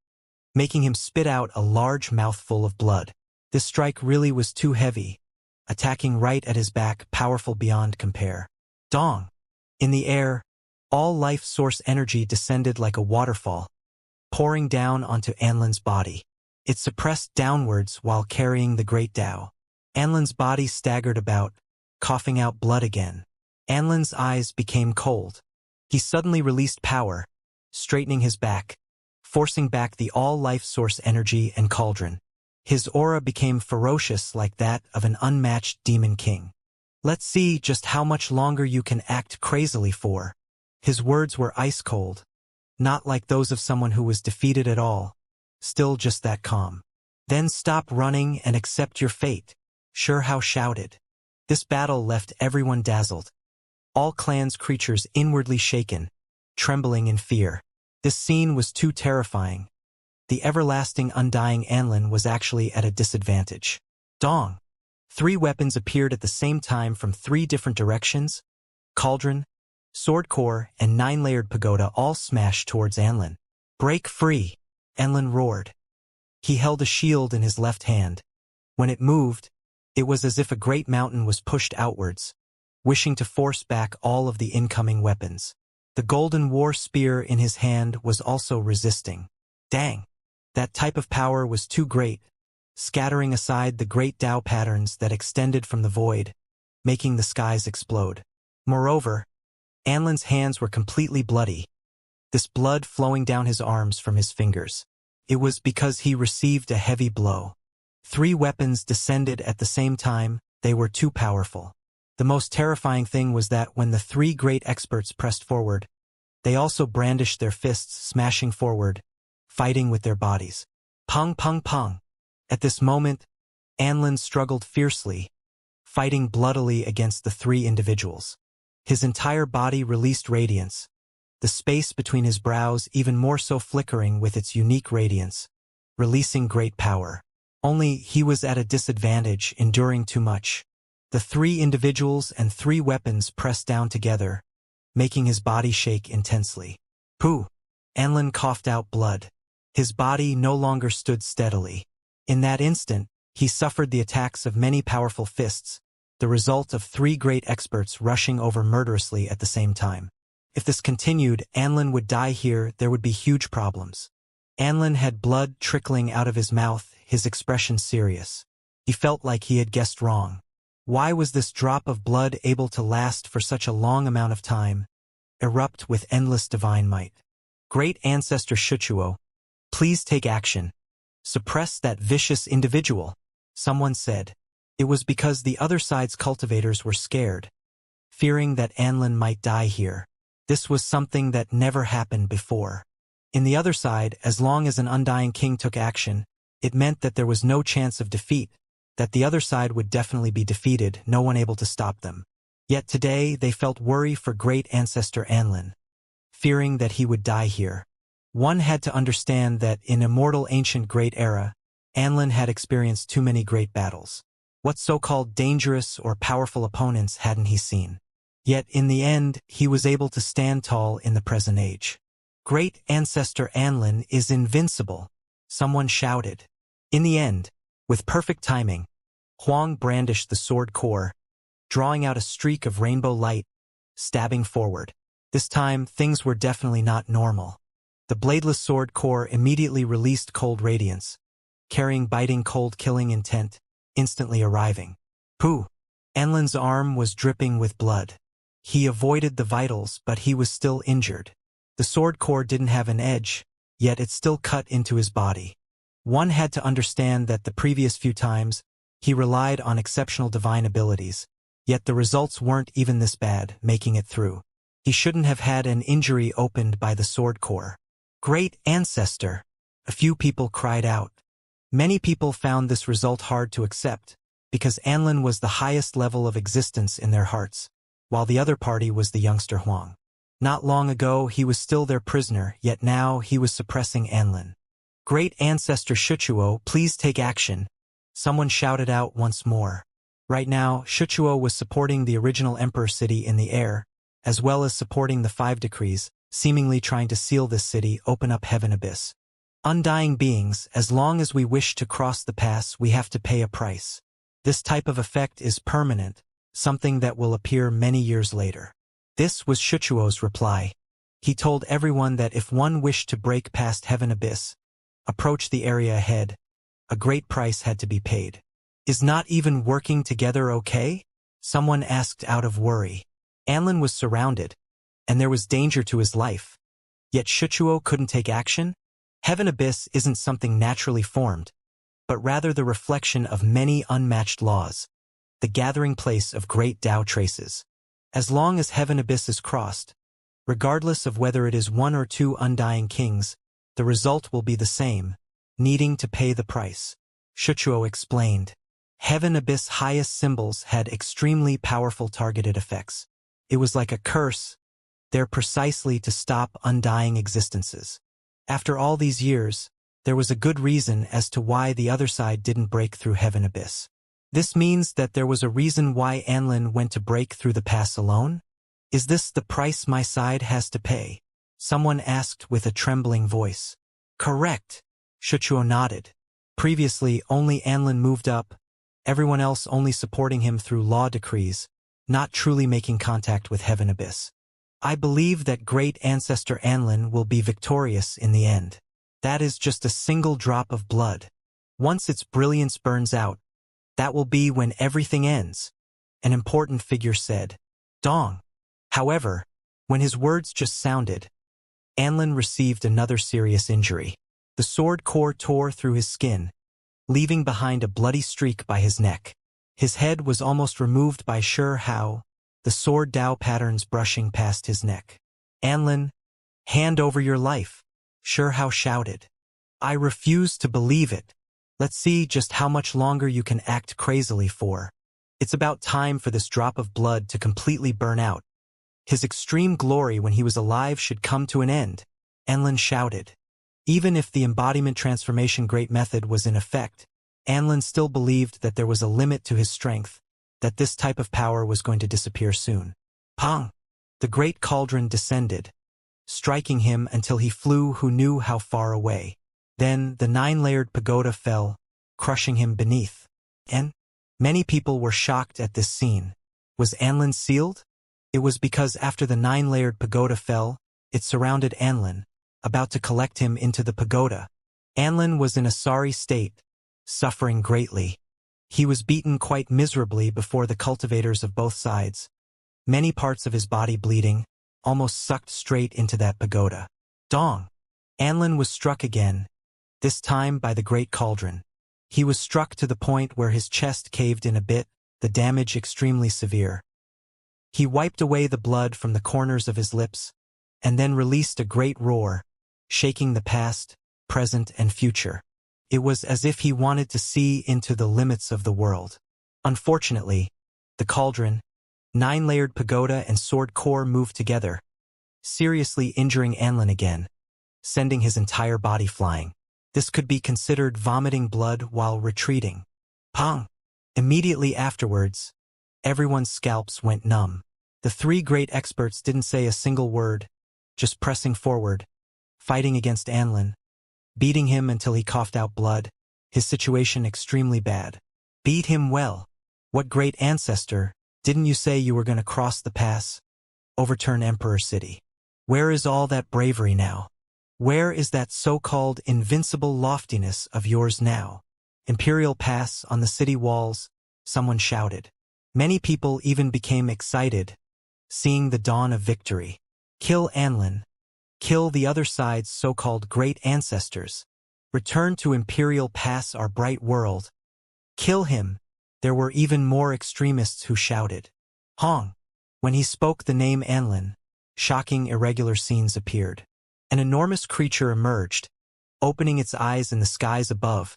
making him spit out a large mouthful of blood. This strike really was too heavy, attacking right at his back, powerful beyond compare. Dong! In the air, all life source energy descended like a waterfall, pouring down onto Anlin's body. It suppressed downwards while carrying the great Tao. Anlin's body staggered about, coughing out blood again. Anlin's eyes became cold. He suddenly released power, straightening his back, forcing back the all-life source energy and cauldron. His aura became ferocious like that of an unmatched demon king. Let's see just how much longer you can act crazily for. His words were ice-cold, not like those of someone who was defeated at all, still just that calm. Then stop running and accept your fate. Sure Hao shouted. This battle left everyone dazzled. All clans' creatures inwardly shaken, trembling in fear. This scene was too terrifying. The everlasting undying Anlin was actually at a disadvantage. Dong! 3 weapons appeared at the same time from 3 different directions. Cauldron, sword core, and 9-layered pagoda all smashed towards Anlin. Break free! Anlin roared. He held a shield in his left hand. When it moved, it was as if a great mountain was pushed outwards, wishing to force back all of the incoming weapons. The golden war spear in his hand was also resisting. Dang! That type of power was too great, scattering aside the great Tao patterns that extended from the void, making the skies explode. Moreover, Anlin's hands were completely bloody, this blood flowing down his arms from his fingers. It was because he received a heavy blow. 3 weapons descended at the same time, they were too powerful. The most terrifying thing was that when the 3 great experts pressed forward, they also brandished their fists, smashing forward, fighting with their bodies. Pung pung pung. At this moment, Anlin struggled fiercely, fighting bloodily against the 3 individuals. His entire body released radiance, the space between his brows even more so flickering with its unique radiance, releasing great power. Only he was at a disadvantage, enduring too much. The 3 individuals and 3 weapons pressed down together, making his body shake intensely. Pooh! Anlin coughed out blood. His body no longer stood steadily. In that instant, he suffered the attacks of many powerful fists, the result of 3 great experts rushing over murderously at the same time. If this continued, Anlin would die here, there would be huge problems. Anlin had blood trickling out of his mouth, his expression serious. He felt like he had guessed wrong. Why was this drop of blood able to last for such a long amount of time, erupt with endless divine might? Great Ancestor Shuchuo, please take action. Suppress that vicious individual, someone said. It was because the other side's cultivators were scared, fearing that Anlin might die here. This was something that never happened before. In the other side, as long as an undying king took action, it meant that there was no chance of defeat, that the other side would definitely be defeated, no one able to stop them. Yet today they felt worry for great ancestor Anlin, fearing that he would die here. One had to understand that in Immortal Ancient Great Era, Anlin had experienced too many great battles. What so-called dangerous or powerful opponents hadn't he seen? Yet in the end, he was able to stand tall in the present age. Great ancestor Anlin is invincible, someone shouted. In the end, with perfect timing, Huang brandished the sword core, drawing out a streak of rainbow light, stabbing forward. This time, things were definitely not normal. The bladeless sword core immediately released cold radiance, carrying biting cold killing intent, instantly arriving. Pooh! Anlin's arm was dripping with blood. He avoided the vitals, but he was still injured. The sword core didn't have an edge, yet it still cut into his body. One had to understand that the previous few times, he relied on exceptional divine abilities, yet the results weren't even this bad, making it through. He shouldn't have had an injury opened by the sword core. Great ancestor! A few people cried out. Many people found this result hard to accept, because Anlin was the highest level of existence in their hearts, while the other party was the youngster Huang. Not long ago he was still their prisoner, yet now he was suppressing Anlin. Great ancestor Shichuo, please take action, someone shouted out once more. Right now, Shichuo was supporting the original emperor city in the air, as well as supporting the 5 decrees, seemingly trying to seal this city, open up heaven abyss. Undying beings, as long as we wish to cross the pass, we have to pay a price. This type of effect is permanent, something that will appear many years later. This was Shichuo's reply. He told everyone that if one wished to break past heaven abyss, approach the area ahead, a great price had to be paid. Is not even working together okay? Someone asked out of worry. Anlin was surrounded, and there was danger to his life. Yet Shichuo couldn't take action? Heaven abyss isn't something naturally formed, but rather the reflection of many unmatched laws, the gathering place of great Tao traces. As long as heaven abyss is crossed, regardless of whether it is 1 or 2 undying kings, the result will be the same, needing to pay the price. Shichuo explained. Heaven abyss highest symbols had extremely powerful targeted effects. It was like a curse, there precisely to stop undying existences. After all these years, there was a good reason as to why the other side didn't break through heaven abyss. This means that there was a reason why Anlin went to break through the pass alone? Is this the price my side has to pay? Someone asked with a trembling voice. Correct. Shichuo nodded. Previously, only Anlin moved up, everyone else only supporting him through law decrees, not truly making contact with heaven abyss. I believe that great ancestor Anlin will be victorious in the end. That is just a single drop of blood. Once its brilliance burns out, that will be when everything ends, an important figure said. Dong. However, when his words just sounded, Anlin received another serious injury. The sword core tore through his skin, leaving behind a bloody streak by his neck. His head was almost removed by Shi Hao, the sword Dao patterns brushing past his neck. Anlin, hand over your life, Shi Hao shouted. I refuse to believe it. Let's see just how much longer you can act crazily for. It's about time for this drop of blood to completely burn out. His extreme glory when he was alive should come to an end, Anlin shouted. Even if the embodiment transformation great method was in effect, Anlin still believed that there was a limit to his strength, that this type of power was going to disappear soon. Pong! The great cauldron descended, striking him until he flew who knew how far away. Then the 9-layered pagoda fell, crushing him beneath. And many people were shocked at this scene. Was Anlin sealed? It was because after the 9-layered pagoda fell, it surrounded Anlin, about to collect him into the pagoda. Anlin was in a sorry state, suffering greatly. He was beaten quite miserably before the cultivators of both sides, many parts of his body bleeding, almost sucked straight into that pagoda. Dong! Anlin was struck again, this time by the great cauldron. He was struck to the point where his chest caved in a bit, the damage extremely severe. He wiped away the blood from the corners of his lips, and then released a great roar, shaking the past, present, and future. It was as if he wanted to see into the limits of the world. Unfortunately, the cauldron, 9-layered pagoda and sword core moved together, seriously injuring Anlin again, sending his entire body flying. This could be considered vomiting blood while retreating. Pong! Immediately afterwards, everyone's scalps went numb. The three great experts didn't say a single word, just pressing forward, fighting against Anlin, beating him until he coughed out blood, his situation extremely bad. Beat him well. What great ancestor, didn't you say you were going to cross the pass? Overturn Emperor City. Where is all that bravery now? Where is that so-called invincible loftiness of yours now? Imperial Pass on the city walls, someone shouted. Many people even became excited, seeing the dawn of victory. Kill Anlin. Kill the other side's so-called great ancestors. Return to Imperial Pass, our bright world. Kill him. There were even more extremists who shouted. Hong. When he spoke the name Anlin, shocking irregular scenes appeared. An enormous creature emerged, opening its eyes in the skies above,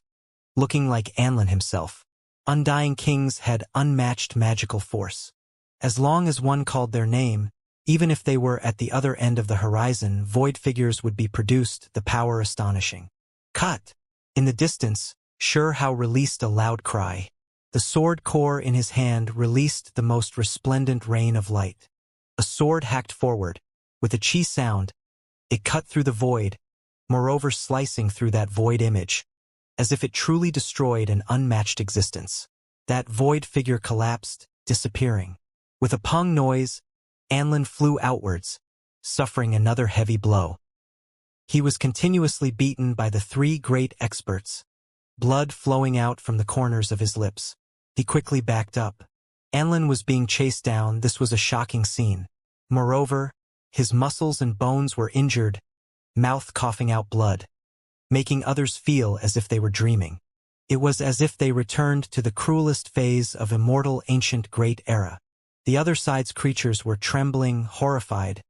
looking like Anlin himself. Undying kings had unmatched magical force. As long as one called their name, even if they were at the other end of the horizon, void figures would be produced, the power astonishing. Cut! In the distance, Sure How released a loud cry. The sword core in his hand released the most resplendent rain of light. A sword hacked forward. With a chi sound, it cut through the void, moreover slicing through that void image, as if it truly destroyed an unmatched existence. That void figure collapsed, disappearing. With a pung noise, Anlin flew outwards, suffering another heavy blow. He was continuously beaten by the three great experts, blood flowing out from the corners of his lips. He quickly backed up. Anlin was being chased down. This was a shocking scene. Moreover, his muscles and bones were injured, mouth coughing out blood, making others feel as if they were dreaming. It was as if they returned to the cruelest phase of immortal ancient great era. The other side's creatures were trembling, horrified,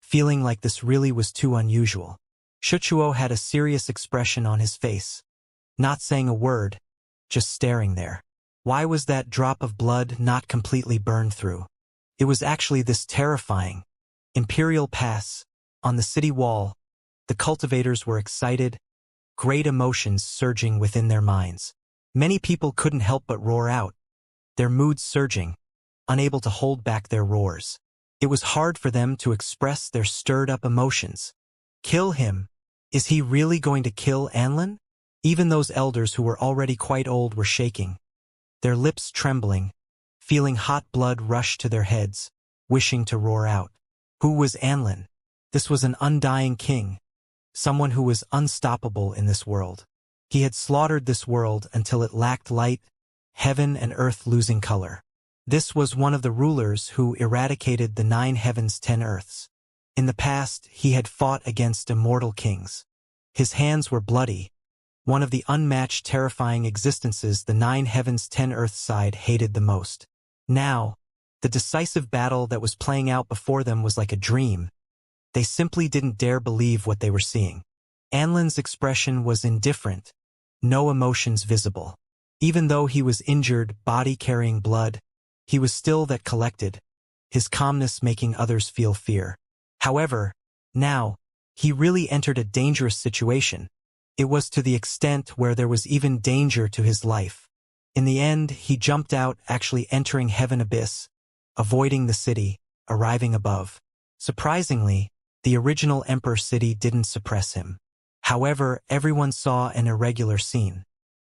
feeling like this really was too unusual. Shuchuo had a serious expression on his face, not saying a word, just staring there. Why was that drop of blood not completely burned through? It was actually this terrifying. Imperial Pass, on the city wall, the cultivators were excited, great emotions surging within their minds. Many people couldn't help but roar out, their moods surging, unable to hold back their roars. It was hard for them to express their stirred-up emotions. Kill him. Is he really going to kill Anlin? Even those elders who were already quite old were shaking, their lips trembling, feeling hot blood rush to their heads, wishing to roar out. Who was Anlin? This was an undying king, someone who was unstoppable in this world. He had slaughtered this world until it lacked light, heaven and earth losing color. This was one of the rulers who eradicated the 9 heavens 10 earths. In the past, he had fought against immortal kings. His hands were bloody, one of the unmatched terrifying existences the 9 heavens 10 earth side hated the most. Now, the decisive battle that was playing out before them was like a dream. They simply didn't dare believe what they were seeing. Anlin's expression was indifferent, no emotions visible. Even though he was injured, body carrying blood, he was still that collected, his calmness making others feel fear. However, now, he really entered a dangerous situation. It was to the extent where there was even danger to his life. In the end, he jumped out, actually entering Heaven Abyss, avoiding the city, arriving above. Surprisingly, the original Emperor City didn't suppress him. However, everyone saw an irregular scene.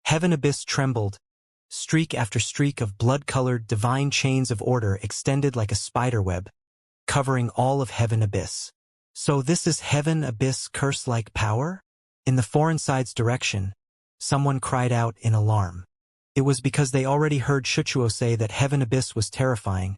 Heaven Abyss trembled. Streak after streak of blood-colored divine chains of order extended like a spiderweb, covering all of Heaven Abyss. So this is Heaven Abyss curse-like power? In the foreign side's direction, someone cried out in alarm. It was because they already heard Shuchuo say that Heaven Abyss was terrifying,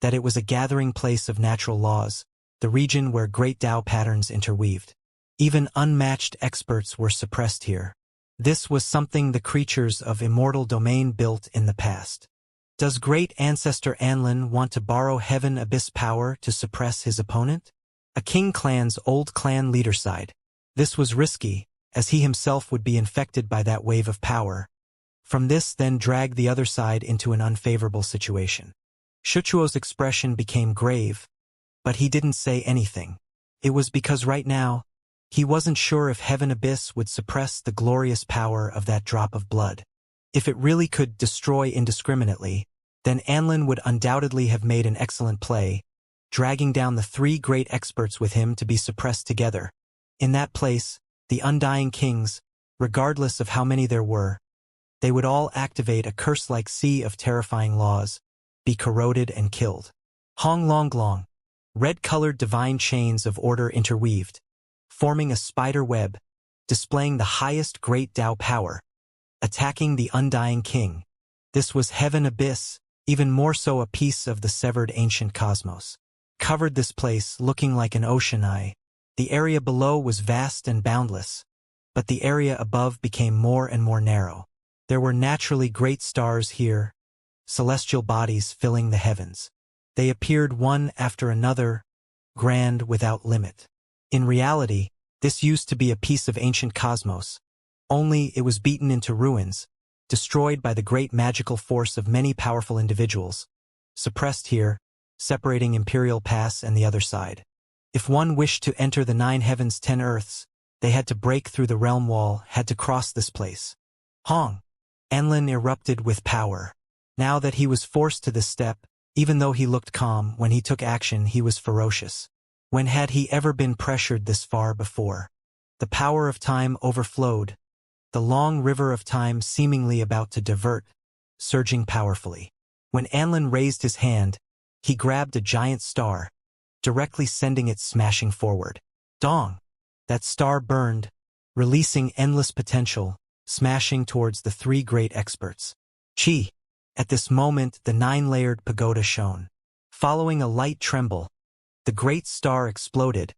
that it was a gathering place of natural laws, the region where great Tao patterns interweaved. Even unmatched experts were suppressed here. This was something the creatures of Immortal Domain built in the past. Does great ancestor Anlin want to borrow Heaven Abyss power to suppress his opponent? A king clan's old clan leader side. This was risky, as he himself would be infected by that wave of power. From this then dragged the other side into an unfavorable situation. Shuchuo's expression became grave, but he didn't say anything. It was because right now, he wasn't sure if Heaven Abyss would suppress the glorious power of that drop of blood. If it really could destroy indiscriminately, then Anlin would undoubtedly have made an excellent play, dragging down the three great experts with him to be suppressed together. In that place, the undying kings, regardless of how many there were, they would all activate a curse-like sea of terrifying laws, be corroded and killed. Hong Long Long, red-colored divine chains of order interweaved, forming a spider web, displaying the highest great Tao power, attacking the undying king. This was heaven abyss, even more so a piece of the severed ancient cosmos. Covered this place looking like an ocean eye. The area below was vast and boundless, but the area above became more and more narrow. There were naturally great stars here, celestial bodies filling the heavens. They appeared one after another, grand without limit. In reality, this used to be a piece of ancient cosmos, only it was beaten into ruins, destroyed by the great magical force of many powerful individuals, suppressed here, separating Imperial Pass and the other side. If one wished to enter the 9 heavens 10 earths, they had to break through the realm wall, had to cross this place. Hong! Anlin erupted with power. Now that he was forced to this step, even though he looked calm, when he took action he was ferocious. When had he ever been pressured this far before? The power of time overflowed, the long river of time seemingly about to divert, surging powerfully. When Anlin raised his hand, he grabbed a giant star, directly sending it smashing forward. Dong! That star burned, releasing endless potential, smashing towards the three great experts. Chi! At this moment the 9-layered pagoda shone. Following a light tremble, the great star exploded,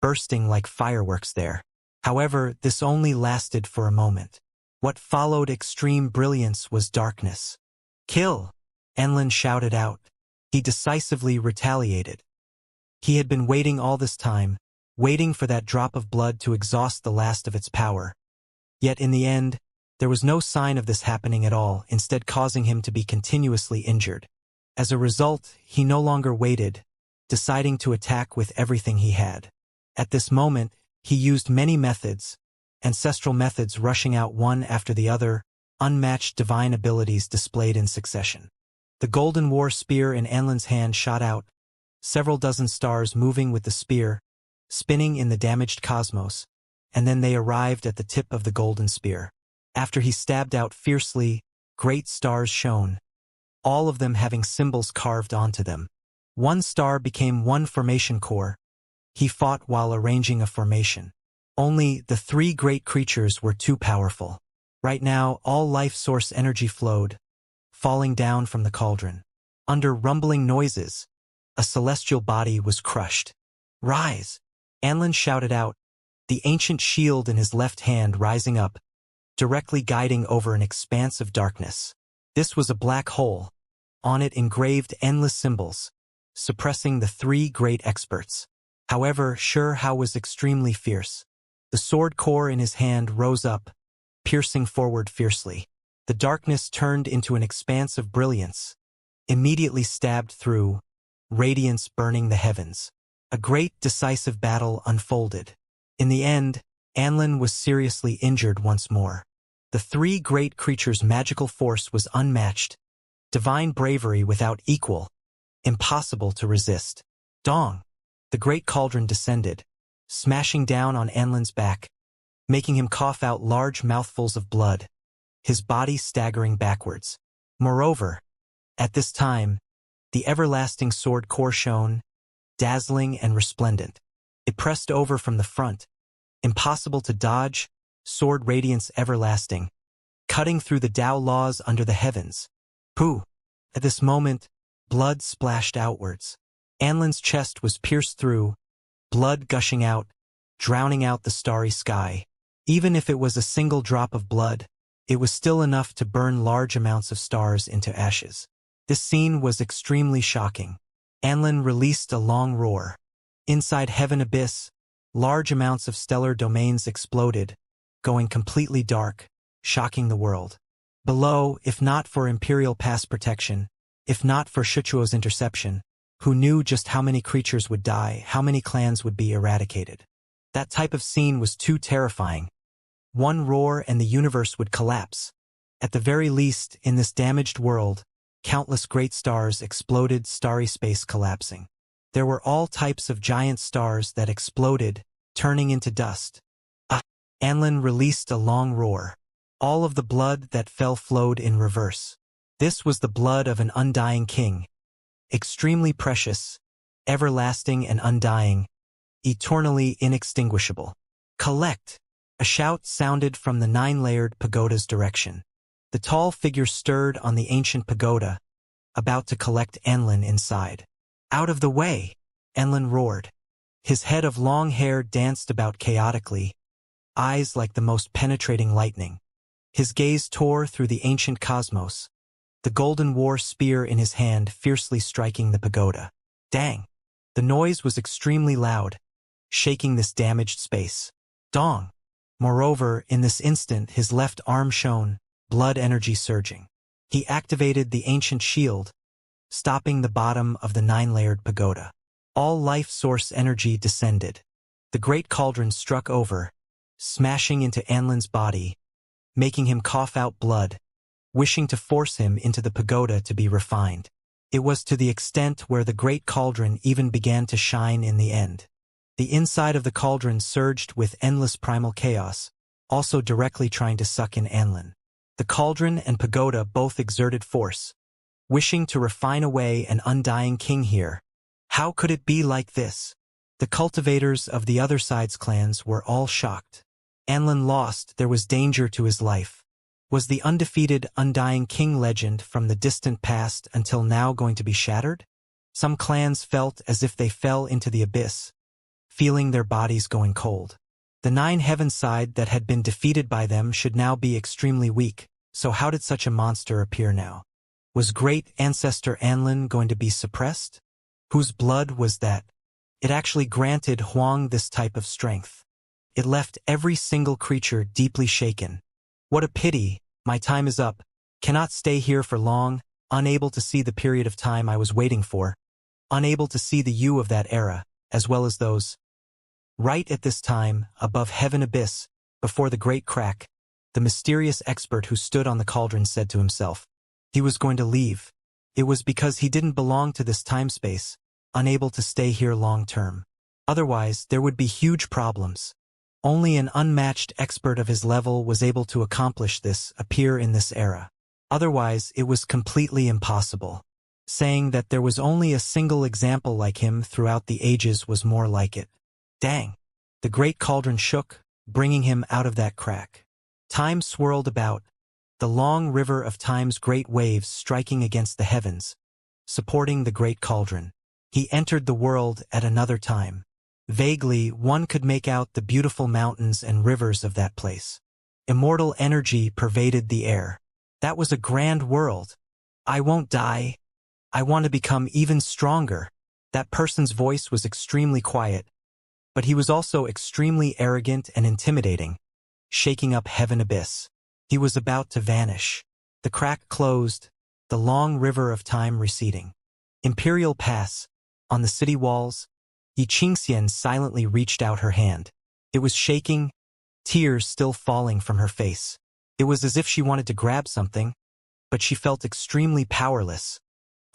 bursting like fireworks there. However, this only lasted for a moment. What followed extreme brilliance was darkness. Kill! Anlin shouted out. He decisively retaliated. He had been waiting all this time, waiting for that drop of blood to exhaust the last of its power. Yet in the end, there was no sign of this happening at all, instead causing him to be continuously injured. As a result, he no longer waited, deciding to attack with everything he had. At this moment, he used many methods, ancestral methods rushing out one after the other, unmatched divine abilities displayed in succession. The golden war spear in Anlin's hand shot out, several dozen stars moving with the spear, spinning in the damaged cosmos, and then they arrived at the tip of the golden spear. After he stabbed out fiercely, great stars shone, all of them having symbols carved onto them. One star became one formation core. He fought while arranging a formation. Only the three great creatures were too powerful. Right now, all life source energy flowed, falling down from the cauldron. Under rumbling noises, a celestial body was crushed. Rise! Anlin shouted out, the ancient shield in his left hand rising up, directly guiding over an expanse of darkness. This was a black hole, on it engraved endless symbols, suppressing the three great experts. However, Sure Hao was extremely fierce. The sword core in his hand rose up, piercing forward fiercely. The darkness turned into an expanse of brilliance, immediately stabbed through, radiance burning the heavens. A great decisive battle unfolded. In the end, Anlin was seriously injured once more. The three great creatures' magical force was unmatched, divine bravery without equal, impossible to resist. Dong! The great cauldron descended, smashing down on Anlin's back, making him cough out large mouthfuls of blood, his body staggering backwards. Moreover, at this time, the everlasting sword core shone, dazzling and resplendent. It pressed over from the front, impossible to dodge, sword radiance everlasting, cutting through the Tao laws under the heavens. Pooh! At this moment, blood splashed outwards. Anlin's chest was pierced through, blood gushing out, drowning out the starry sky. Even if it was a single drop of blood, it was still enough to burn large amounts of stars into ashes. This scene was extremely shocking. Anlin released a long roar. Inside Heaven Abyss, large amounts of stellar domains exploded, going completely dark, shocking the world. Below, if not for Imperial Pass protection, if not for Shichuo's interception, who knew just how many creatures would die, how many clans would be eradicated. That type of scene was too terrifying. One roar and the universe would collapse. At the very least, in this damaged world, countless great stars exploded, starry space collapsing. There were all types of giant stars that exploded, turning into dust. Anlin released a long roar. All of the blood that fell flowed in reverse. This was the blood of an undying king. Extremely precious, everlasting and undying, eternally inextinguishable. Collect! A shout sounded from the nine-layered pagoda's direction. The tall figure stirred on the ancient pagoda, about to collect Anlin inside. Out of the way! Anlin roared. His head of long hair danced about chaotically, eyes like the most penetrating lightning. His gaze tore through the ancient cosmos, the golden war spear in his hand fiercely striking the pagoda. Dang! The noise was extremely loud, shaking this damaged space. Dong! Moreover, in this instant his left arm shone, blood energy surging. He activated the ancient shield, stopping the bottom of the nine-layered pagoda. All life source energy descended. The great cauldron struck over, smashing into Anlin's body, making him cough out blood, wishing to force him into the pagoda to be refined. It was to the extent where the great cauldron even began to shine in the end. The inside of the cauldron surged with endless primal chaos, also directly trying to suck in Anlin. The cauldron and pagoda both exerted force, wishing to refine away an undying king here. How could it be like this? The cultivators of the other side's clans were all shocked. Anlin lost, there was danger to his life. Was the undefeated, undying king legend from the distant past until now going to be shattered? Some clans felt as if they fell into the abyss, feeling their bodies going cold. The nine heaven side that had been defeated by them should now be extremely weak, so how did such a monster appear now? Was great ancestor Anlin going to be suppressed? Whose blood was that? It actually granted Huang this type of strength. It left every single creature deeply shaken. What a pity, my time is up, cannot stay here for long, unable to see the period of time I was waiting for, unable to see the you of that era, as well as those. Right at this time, above heaven abyss, before the great crack, the mysterious expert who stood on the cauldron said to himself, he was going to leave. It was because he didn't belong to this time-space, unable to stay here long-term. Otherwise, there would be huge problems. Only an unmatched expert of his level was able to accomplish this, appear in this era. Otherwise, it was completely impossible. Saying that there was only a single example like him throughout the ages was more like it. Dang! The great cauldron shook, bringing him out of that crack. Time swirled about, the long river of time's great waves striking against the heavens, supporting the great cauldron. He entered the world at another time. Vaguely, one could make out the beautiful mountains and rivers of that place. Immortal energy pervaded the air. That was a grand world. I won't die. I want to become even stronger. That person's voice was extremely quiet, but he was also extremely arrogant and intimidating, shaking up heaven abyss. He was about to vanish. The crack closed, the long river of time receding. Imperial Pass. On the city walls, Xianxia silently reached out her hand. It was shaking, tears still falling from her face. It was as if she wanted to grab something, but she felt extremely powerless,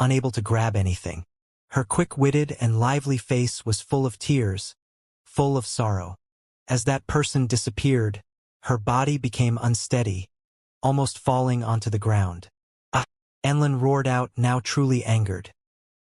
unable to grab anything. Her quick-witted and lively face was full of tears, full of sorrow. As that person disappeared, her body became unsteady, almost falling onto the ground. Anlin roared out, now truly angered.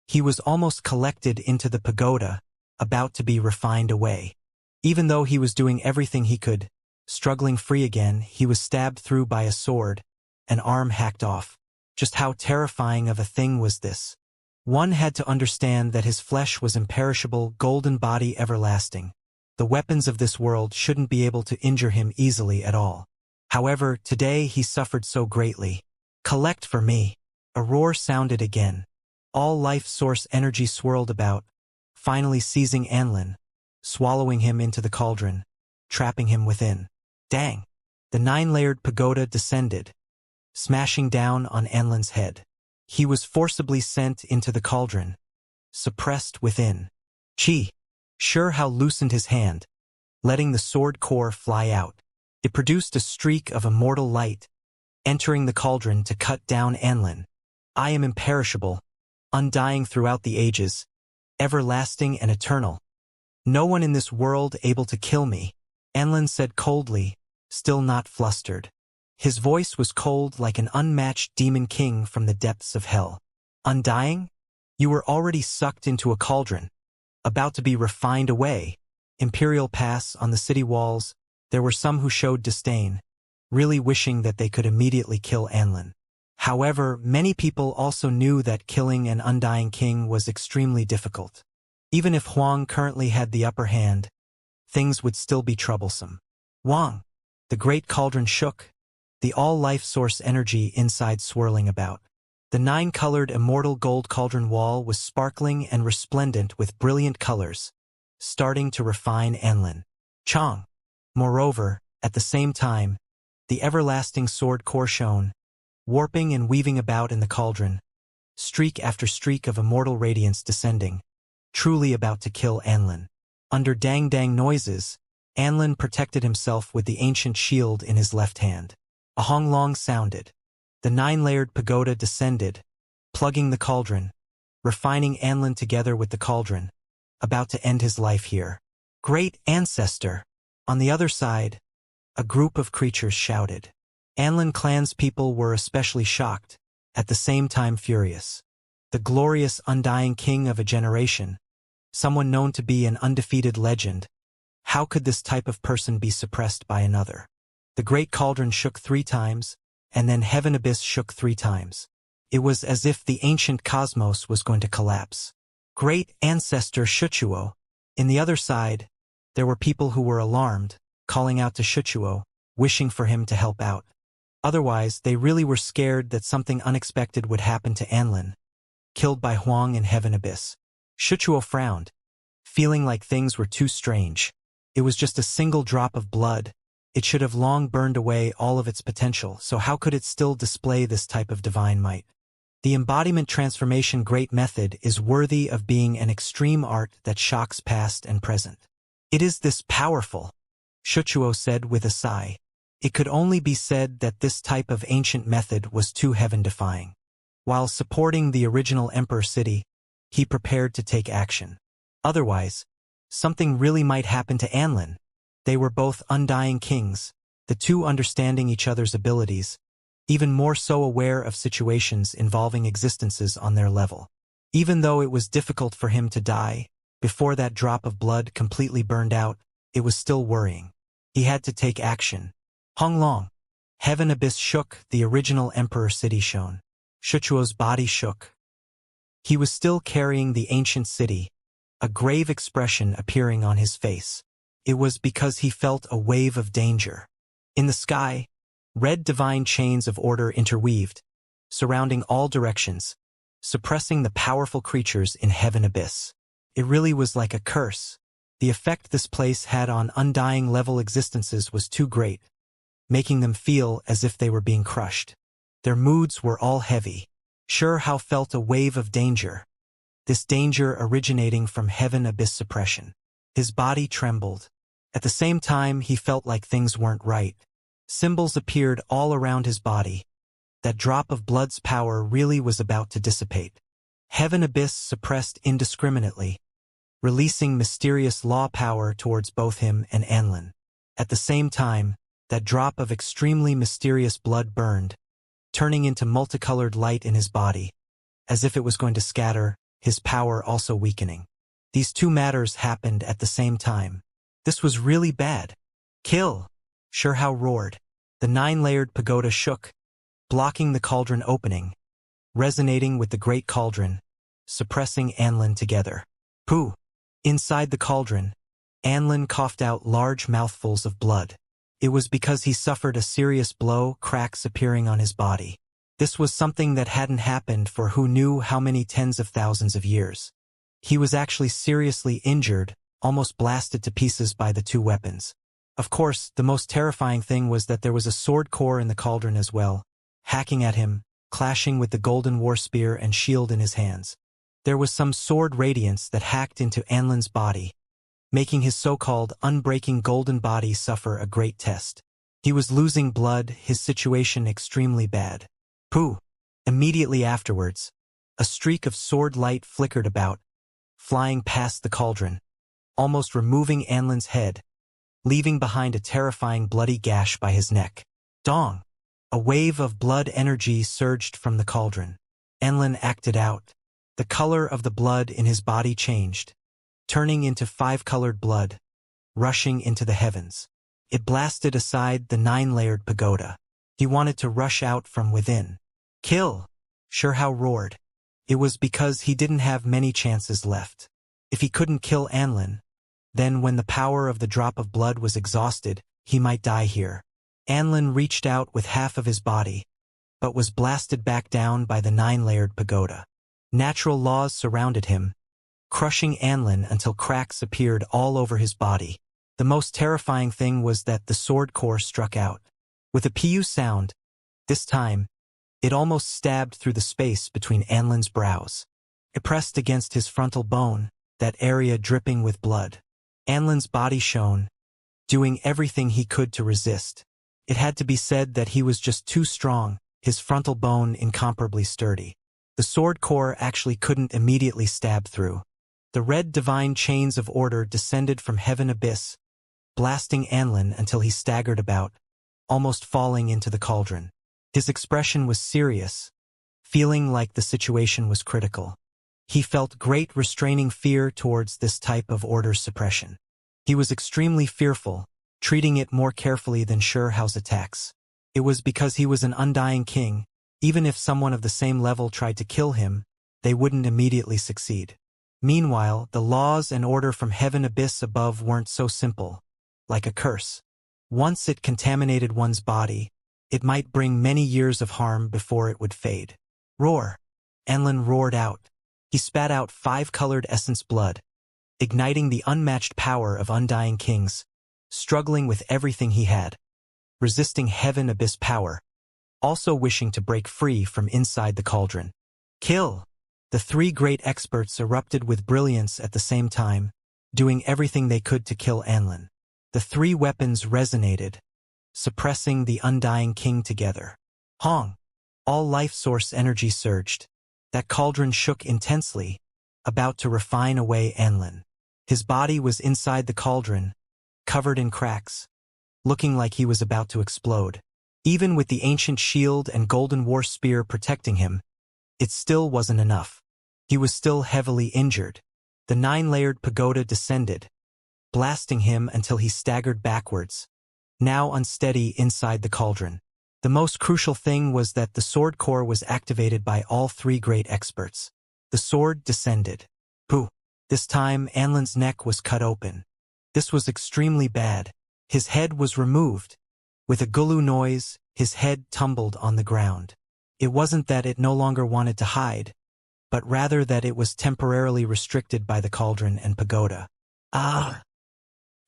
He was almost collected into the pagoda, about to be refined away. Even though he was doing everything he could, struggling free again, he was stabbed through by a sword, an arm hacked off. Just how terrifying of a thing was this? One had to understand that his flesh was imperishable, golden body everlasting. The weapons of this world shouldn't be able to injure him easily at all. However, today he suffered so greatly. Collect for me. A roar sounded again. All life source energy swirled about, finally seizing Anlin, swallowing him into the cauldron, trapping him within. Dang! The nine-layered pagoda descended, smashing down on Anlin's head. He was forcibly sent into the cauldron, suppressed within. Chi! Sure how loosened his hand, letting the sword core fly out. It produced a streak of immortal light, entering the cauldron to cut down Anlin. I am imperishable, undying throughout the ages, everlasting and eternal. No one in this world able to kill me, Anlin said coldly, still not flustered. His voice was cold like an unmatched demon king from the depths of hell. Undying? You were already sucked into a cauldron, about to be refined away. Imperial Pass on the city walls, there were some who showed disdain, really wishing that they could immediately kill Anlin. However, many people also knew that killing an undying king was extremely difficult. Even if Huang currently had the upper hand, things would still be troublesome. Huang! The great cauldron shook, the all-life source energy inside swirling about. The 9-colored immortal gold cauldron wall was sparkling and resplendent with brilliant colors, starting to refine Anlin. Chong! Moreover, at the same time, the everlasting sword core shone, warping and weaving about in the cauldron, streak after streak of immortal radiance descending, truly about to kill Anlin. Under dang-dang noises, Anlin protected himself with the ancient shield in his left hand. A honglong sounded. The 9-layered pagoda descended, plugging the cauldron, refining Anlin together with the cauldron, about to end his life here. Great ancestor! On the other side, a group of creatures shouted. Anlin clan's people were especially shocked, at the same time furious. The glorious undying king of a generation, someone known to be an undefeated legend, how could this type of person be suppressed by another? The great cauldron shook 3 times, and then heaven abyss shook 3 times. It was as if the ancient cosmos was going to collapse. Great ancestor Shuchuo. In the other side, there were people who were alarmed, calling out to Shuchuo, wishing for him to help out. Otherwise, they really were scared that something unexpected would happen to Anlin, killed by Huang in heaven abyss. Shuchuo frowned, feeling like things were too strange. It was just a single drop of blood. It should have long burned away all of its potential, so how could it still display this type of divine might? The embodiment transformation great method is worthy of being an extreme art that shocks past and present. It is this powerful, Shuchuo said with a sigh. It could only be said that this type of ancient method was too heaven-defying. While supporting the original Emperor City, he prepared to take action. Otherwise, something really might happen to Anlin. They were both undying kings, the two understanding each other's abilities, even more so aware of situations involving existences on their level. Even though it was difficult for him to die, before that drop of blood completely burned out, it was still worrying. He had to take action. Honglong. Heaven abyss shook, the original Emperor City shone. Shuchuo's body shook. He was still carrying the ancient city, a grave expression appearing on his face. It was because he felt a wave of danger. In the sky, red divine chains of order interweaved, surrounding all directions, suppressing the powerful creatures in heaven abyss. It really was like a curse. The effect this place had on undying level existences was too great, making them feel as if they were being crushed. Their moods were all heavy. Sure how felt a wave of danger. This danger originating from heaven abyss suppression. His body trembled. At the same time, he felt like things weren't right. Symbols appeared all around his body. That drop of blood's power really was about to dissipate. Heaven abyss suppressed indiscriminately, releasing mysterious law power towards both him and Anlin. At the same time, that drop of extremely mysterious blood burned, turning into multicolored light in his body, as if it was going to scatter, his power also weakening. These two matters happened at the same time. This was really bad. Kill! Sure how roared. The 9-layered pagoda shook, blocking the cauldron opening, resonating with the great cauldron, suppressing Anlin together. Pooh! Inside the cauldron, Anlin coughed out large mouthfuls of blood. It was because he suffered a serious blow, cracks appearing on his body. This was something that hadn't happened for who knew how many tens of thousands of years. He was actually seriously injured, almost blasted to pieces by the two weapons. Of course, the most terrifying thing was that there was a sword core in the cauldron as well, hacking at him, clashing with the golden war spear and shield in his hands. There was some sword radiance that hacked into Anlin's body, making his so-called unbreaking golden body suffer a great test. He was losing blood, his situation extremely bad. Pooh! Immediately afterwards, a streak of sword light flickered about, flying past the cauldron, almost removing Anlin's head, leaving behind a terrifying bloody gash by his neck. Dong! A wave of blood energy surged from the cauldron. Anlin acted out. The color of the blood in his body changed, turning into 5-colored blood, rushing into the heavens. It blasted aside the 9-layered pagoda. He wanted to rush out from within. Kill! Xianxia roared. It was because he didn't have many chances left. If he couldn't kill Anlin, then when the power of the drop of blood was exhausted, he might die here. Anlin reached out with half of his body, but was blasted back down by the 9-layered pagoda. Natural laws surrounded him, crushing Anlin until cracks appeared all over his body. The most terrifying thing was that the sword core struck out. With a pu sound, this time, it almost stabbed through the space between Anlin's brows. It pressed against his frontal bone, that area dripping with blood. Anlin's body shone, doing everything he could to resist. It had to be said that he was just too strong, his frontal bone incomparably sturdy. The sword core actually couldn't immediately stab through. The red divine chains of order descended from heaven abyss, blasting Anlin until he staggered about, almost falling into the cauldron. His expression was serious, feeling like the situation was critical. He felt great restraining fear towards this type of order suppression. He was extremely fearful, treating it more carefully than Xianxia's attacks. It was because he was an undying king. Even if someone of the same level tried to kill him, they wouldn't immediately succeed. Meanwhile, the laws and order from heaven abyss above weren't so simple, like a curse. Once it contaminated one's body, it might bring many years of harm before it would fade. Roar! Anlin roared out. He spat out 5-colored essence blood, igniting the unmatched power of undying kings, struggling with everything he had, resisting heaven abyss power, also wishing to break free from inside the cauldron. Kill! The 3 great experts erupted with brilliance at the same time, doing everything they could to kill Anlin. The 3 weapons resonated, suppressing the undying king together. Hong! All life source energy surged. That cauldron shook intensely, about to refine away Anlin. His body was inside the cauldron, covered in cracks, looking like he was about to explode. Even with the ancient shield and golden war spear protecting him, it still wasn't enough. He was still heavily injured. The 9-layered pagoda descended, blasting him until he staggered backwards, now unsteady inside the cauldron. The most crucial thing was that the sword core was activated by all 3 great experts. The sword descended. Pooh! This time Anlin's neck was cut open. This was extremely bad. His head was removed. With a gulu noise, his head tumbled on the ground. It wasn't that it no longer wanted to hide, but rather that it was temporarily restricted by the cauldron and pagoda. Ah!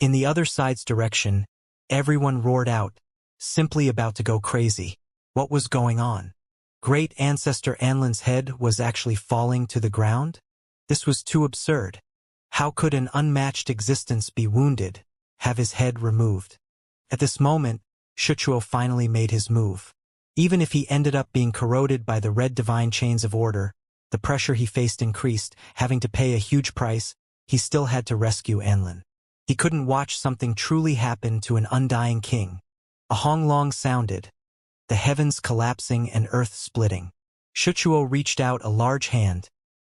In the other side's direction, everyone roared out, simply about to go crazy. What was going on? Great ancestor Anlin's head was actually falling to the ground? This was too absurd. How could an unmatched existence be wounded, have his head removed? At this moment, Xianxia finally made his move. Even if he ended up being corroded by the red divine chains of order, the pressure he faced increased, having to pay a huge price. He still had to rescue Anlin. He couldn't watch something truly happen to an undying king. A honglong sounded, the heavens collapsing and earth splitting. Xianxia reached out a large hand,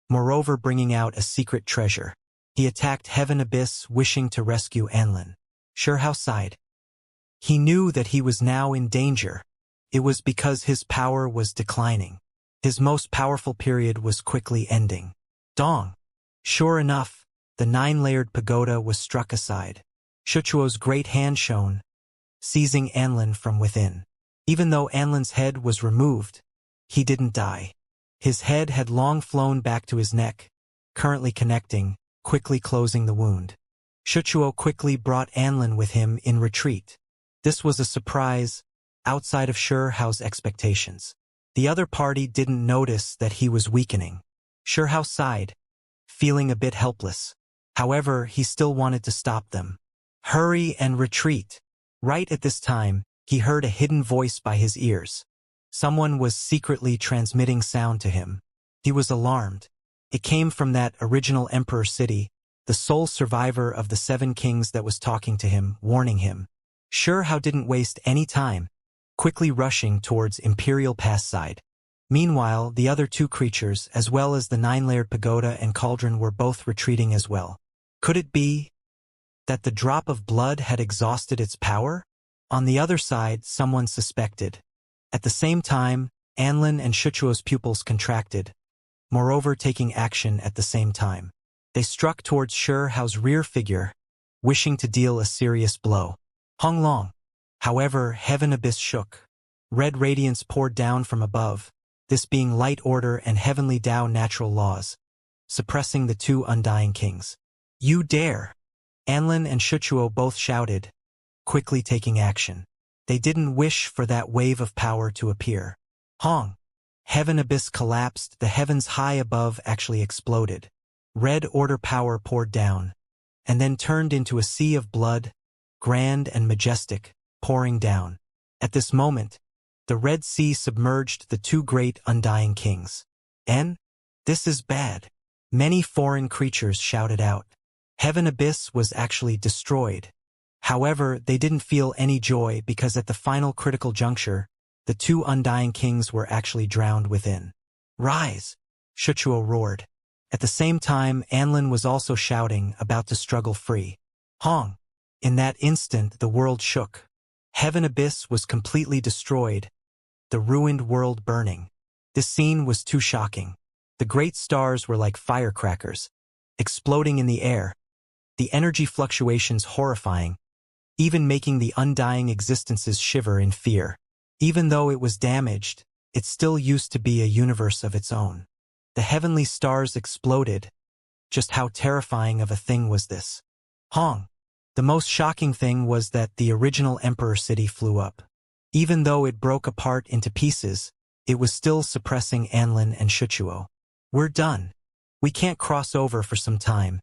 moreover bringing out a secret treasure. He attacked heaven abyss, wishing to rescue Anlin. Xianxia sighed. He knew that he was now in danger. It was because his power was declining. His most powerful period was quickly ending. Dong! Sure enough, the 9-layered pagoda was struck aside. Xianxia's great hand shone, seizing Anlin from within. Even though Anlin's head was removed, he didn't die. His head had long flown back to his neck, currently connecting, quickly closing the wound. Xianxia quickly brought Anlin with him in retreat. This was a surprise, outside of Xianxia's expectations. The other party didn't notice that he was weakening. Xianxia sighed, feeling a bit helpless. However, he still wanted to stop them. Hurry and retreat. Right at this time, He heard a hidden voice by his ears. Someone was secretly transmitting sound to him. He was alarmed. It came from that original Emperor city, the sole survivor of the 7 kings that was talking to him, warning him. Shurhao didn't waste any time, quickly rushing towards Imperial Pass side. Meanwhile, the other 2 creatures, as well as the 9-layered pagoda and cauldron, were both retreating as well. Could it be that the drop of blood had exhausted its power? On the other side, someone suspected. At the same time, Anlin and Shuchuo's pupils contracted, moreover taking action at the same time. They struck towards Shurhao's rear figure, wishing to deal a serious blow. Honglong. However, heaven abyss shook. Red radiance poured down from above, this being light order and heavenly Tao natural laws, suppressing the 2 undying kings. You dare! Anlin and Shuchuo both shouted, quickly taking action. They didn't wish for that wave of power to appear. Hong! Heaven abyss collapsed, the heavens high above actually exploded. Red order power poured down, and then turned into a sea of blood, grand and majestic, pouring down. At this moment, the Red Sea submerged the 2 great undying kings. This is bad. Many foreign creatures shouted out. Heaven abyss was actually destroyed. However, they didn't feel any joy because at the final critical juncture, the 2 undying kings were actually drowned within. Rise! Shuchuo roared. At the same time, Anlin was also shouting, about to struggle free. Hong! In that instant, the world shook. Heaven abyss was completely destroyed, the ruined world burning. This scene was too shocking. The great stars were like firecrackers, exploding in the air, the energy fluctuations horrifying, even making the undying existences shiver in fear. Even though it was damaged, it still used to be a universe of its own. The heavenly stars exploded. Just how terrifying of a thing was this? Hong! The most shocking thing was that the original Emperor city flew up. Even though it broke apart into pieces, it was still suppressing Anlin and Shuchuo. We're done. We can't cross over for some time.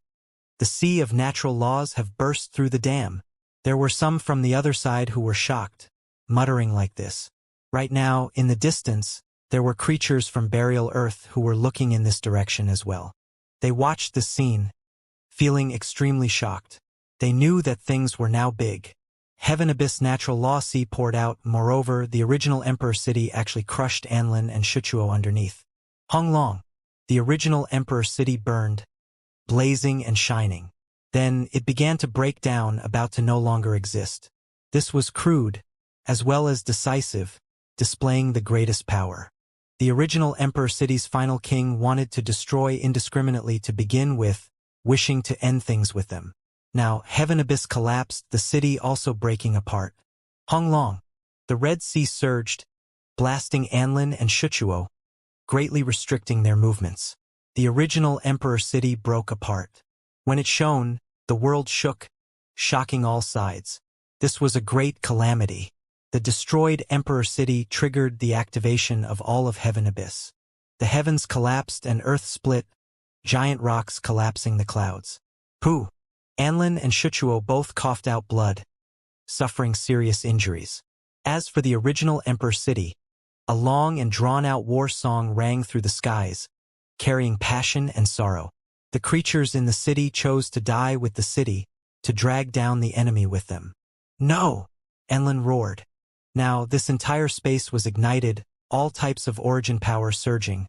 The sea of natural laws have burst through the dam. There were some from the other side who were shocked, muttering like this. Right now, in the distance, there were creatures from Burial Earth who were looking in this direction as well. They watched this scene, feeling extremely shocked. They knew that things were now big. Heaven abyss natural law sea poured out. Moreover, the original Emperor city actually crushed Anlin and Shuchuo underneath. Honglong. The original Emperor city burned, blazing and shining. Then it began to break down, about to no longer exist. This was crude, as well as decisive, displaying the greatest power. The original Emperor city's final king wanted to destroy indiscriminately to begin with, wishing to end things with them. Now, heaven abyss collapsed, the city also breaking apart. Honglong. The Red Sea surged, blasting Anlin and Shuchuo, greatly restricting their movements. The original Emperor city broke apart. When it shone, the world shook, shocking all sides. This was a great calamity. The destroyed Emperor city triggered the activation of all of Heaven Abyss. The heavens collapsed and earth split, giant rocks collapsing the clouds. Pooh! Anlin and Shuchuo both coughed out blood, suffering serious injuries. As for the original Emperor city, a long and drawn-out war song rang through the skies, carrying passion and sorrow. The creatures in the city chose to die with the city, to drag down the enemy with them. No! Anlin roared. Now, this entire space was ignited, all types of origin power surging,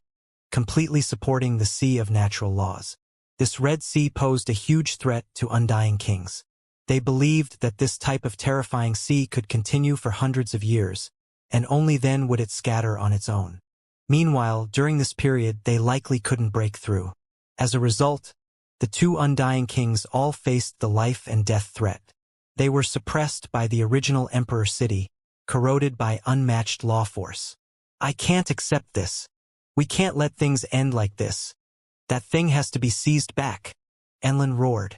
completely supporting the sea of natural laws. This Red Sea posed a huge threat to undying kings. They believed that this type of terrifying sea could continue for hundreds of years, and only then would it scatter on its own. Meanwhile, during this period, they likely couldn't break through. As a result, the 2 undying kings all faced the life and death threat. They were suppressed by the original Emperor city, corroded by unmatched law force. I can't accept this. We can't let things end like this. That thing has to be seized back. Anlin roared.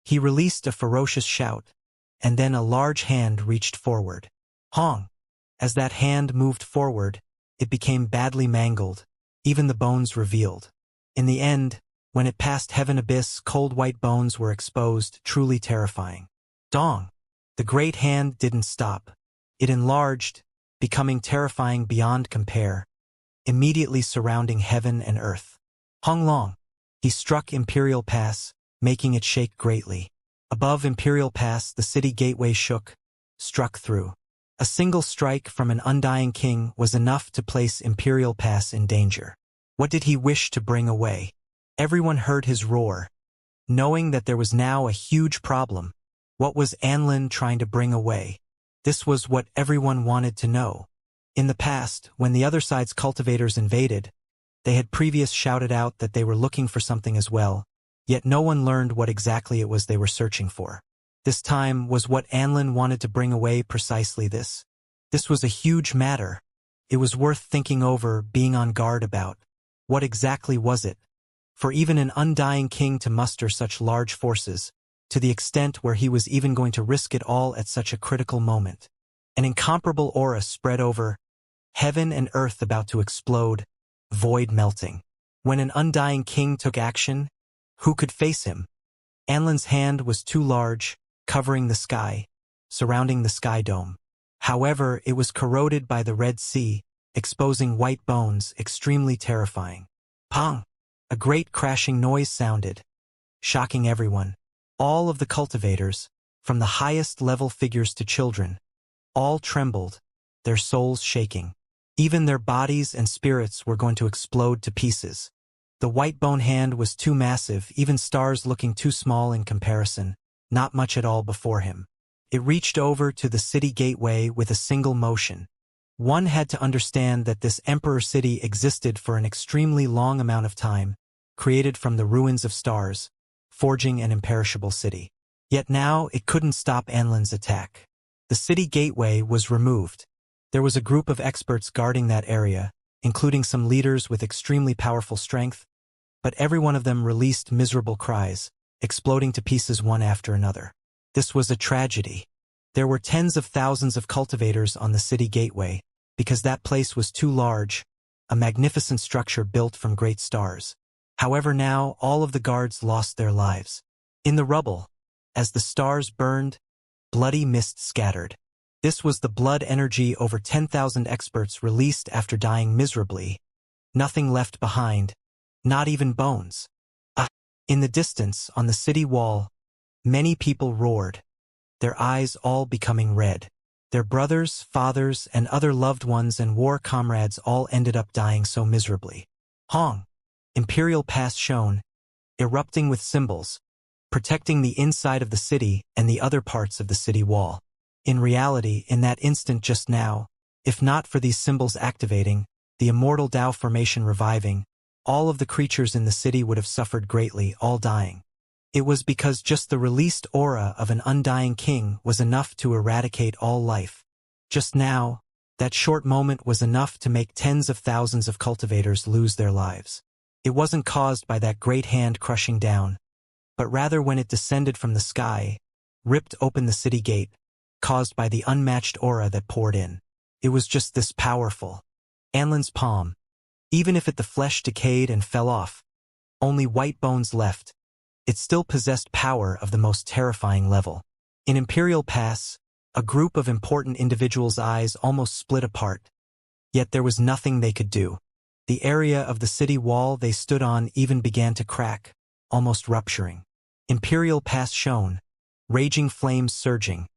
He released a ferocious shout, and then a large hand reached forward. Hong! As that hand moved forward, it became badly mangled, even the bones revealed. In the end, when it passed Heaven Abyss, cold white bones were exposed, truly terrifying. Dong! The great hand didn't stop. It enlarged, becoming terrifying beyond compare, immediately surrounding heaven and earth. Honglong. He struck Imperial Pass, making it shake greatly. Above Imperial Pass, the city gateway shook, struck through. A single strike from an undying king was enough to place Imperial Pass in danger. What did he wish to bring away? Everyone heard his roar, knowing that there was now a huge problem. What was Anlin trying to bring away? This was what everyone wanted to know. In the past, when the other side's cultivators invaded, they had previously shouted out that they were looking for something as well, yet no one learned what exactly it was they were searching for. This time was what Anlin wanted to bring away precisely this. This was a huge matter. It was worth thinking over, being on guard about. What exactly was it? For even an undying king to muster such large forces, to the extent where he was even going to risk it all at such a critical moment. An incomparable aura spread over, heaven and earth about to explode, void melting. When an undying king took action, who could face him? Anlin's hand was too large, covering the sky, surrounding the sky dome. However, it was corroded by the Red Sea, exposing white bones, extremely terrifying. Pong! A great crashing noise sounded, shocking everyone. All of the cultivators, from the highest level figures to children, all trembled, their souls shaking. Even their bodies and spirits were going to explode to pieces. The white bone hand was too massive, even stars looking too small in comparison, not much at all before him. It reached over to the city gateway with a single motion. One had to understand that this Emperor City existed for an extremely long amount of time, created from the ruins of stars, forging an imperishable city. Yet now it couldn't stop Anlin's attack. The city gateway was removed. There was a group of experts guarding that area, including some leaders with extremely powerful strength, but every one of them released miserable cries, exploding to pieces one after another. This was a tragedy. There were tens of thousands of cultivators on the city gateway, because that place was too large, a magnificent structure built from great stars. However, now all of the guards lost their lives. In the rubble, as the stars burned, bloody mist scattered. This was the blood energy over 10,000 experts released after dying miserably. Nothing left behind, not even bones. In the distance, on the city wall, many people roared, their eyes all becoming red. Their brothers, fathers, and other loved ones and war comrades all ended up dying so miserably. Hong! Imperial Pass shone, erupting with symbols, protecting the inside of the city and the other parts of the city wall. In reality, in that instant just now, if not for these symbols activating, the immortal Tao formation reviving, all of the creatures in the city would have suffered greatly, all dying. It was because just the released aura of an undying king was enough to eradicate all life. Just now, that short moment was enough to make tens of thousands of cultivators lose their lives. It wasn't caused by that great hand crushing down, but rather when it descended from the sky, ripped open the city gate, caused by the unmatched aura that poured in. It was just this powerful. Anlin's palm. Even if the flesh decayed and fell off, only white bones left, it still possessed power of the most terrifying level. In Imperial Pass, a group of important individuals' eyes almost split apart, yet there was nothing they could do. The area of the city wall they stood on even began to crack, almost rupturing. Imperial Pass shone, raging flames surging.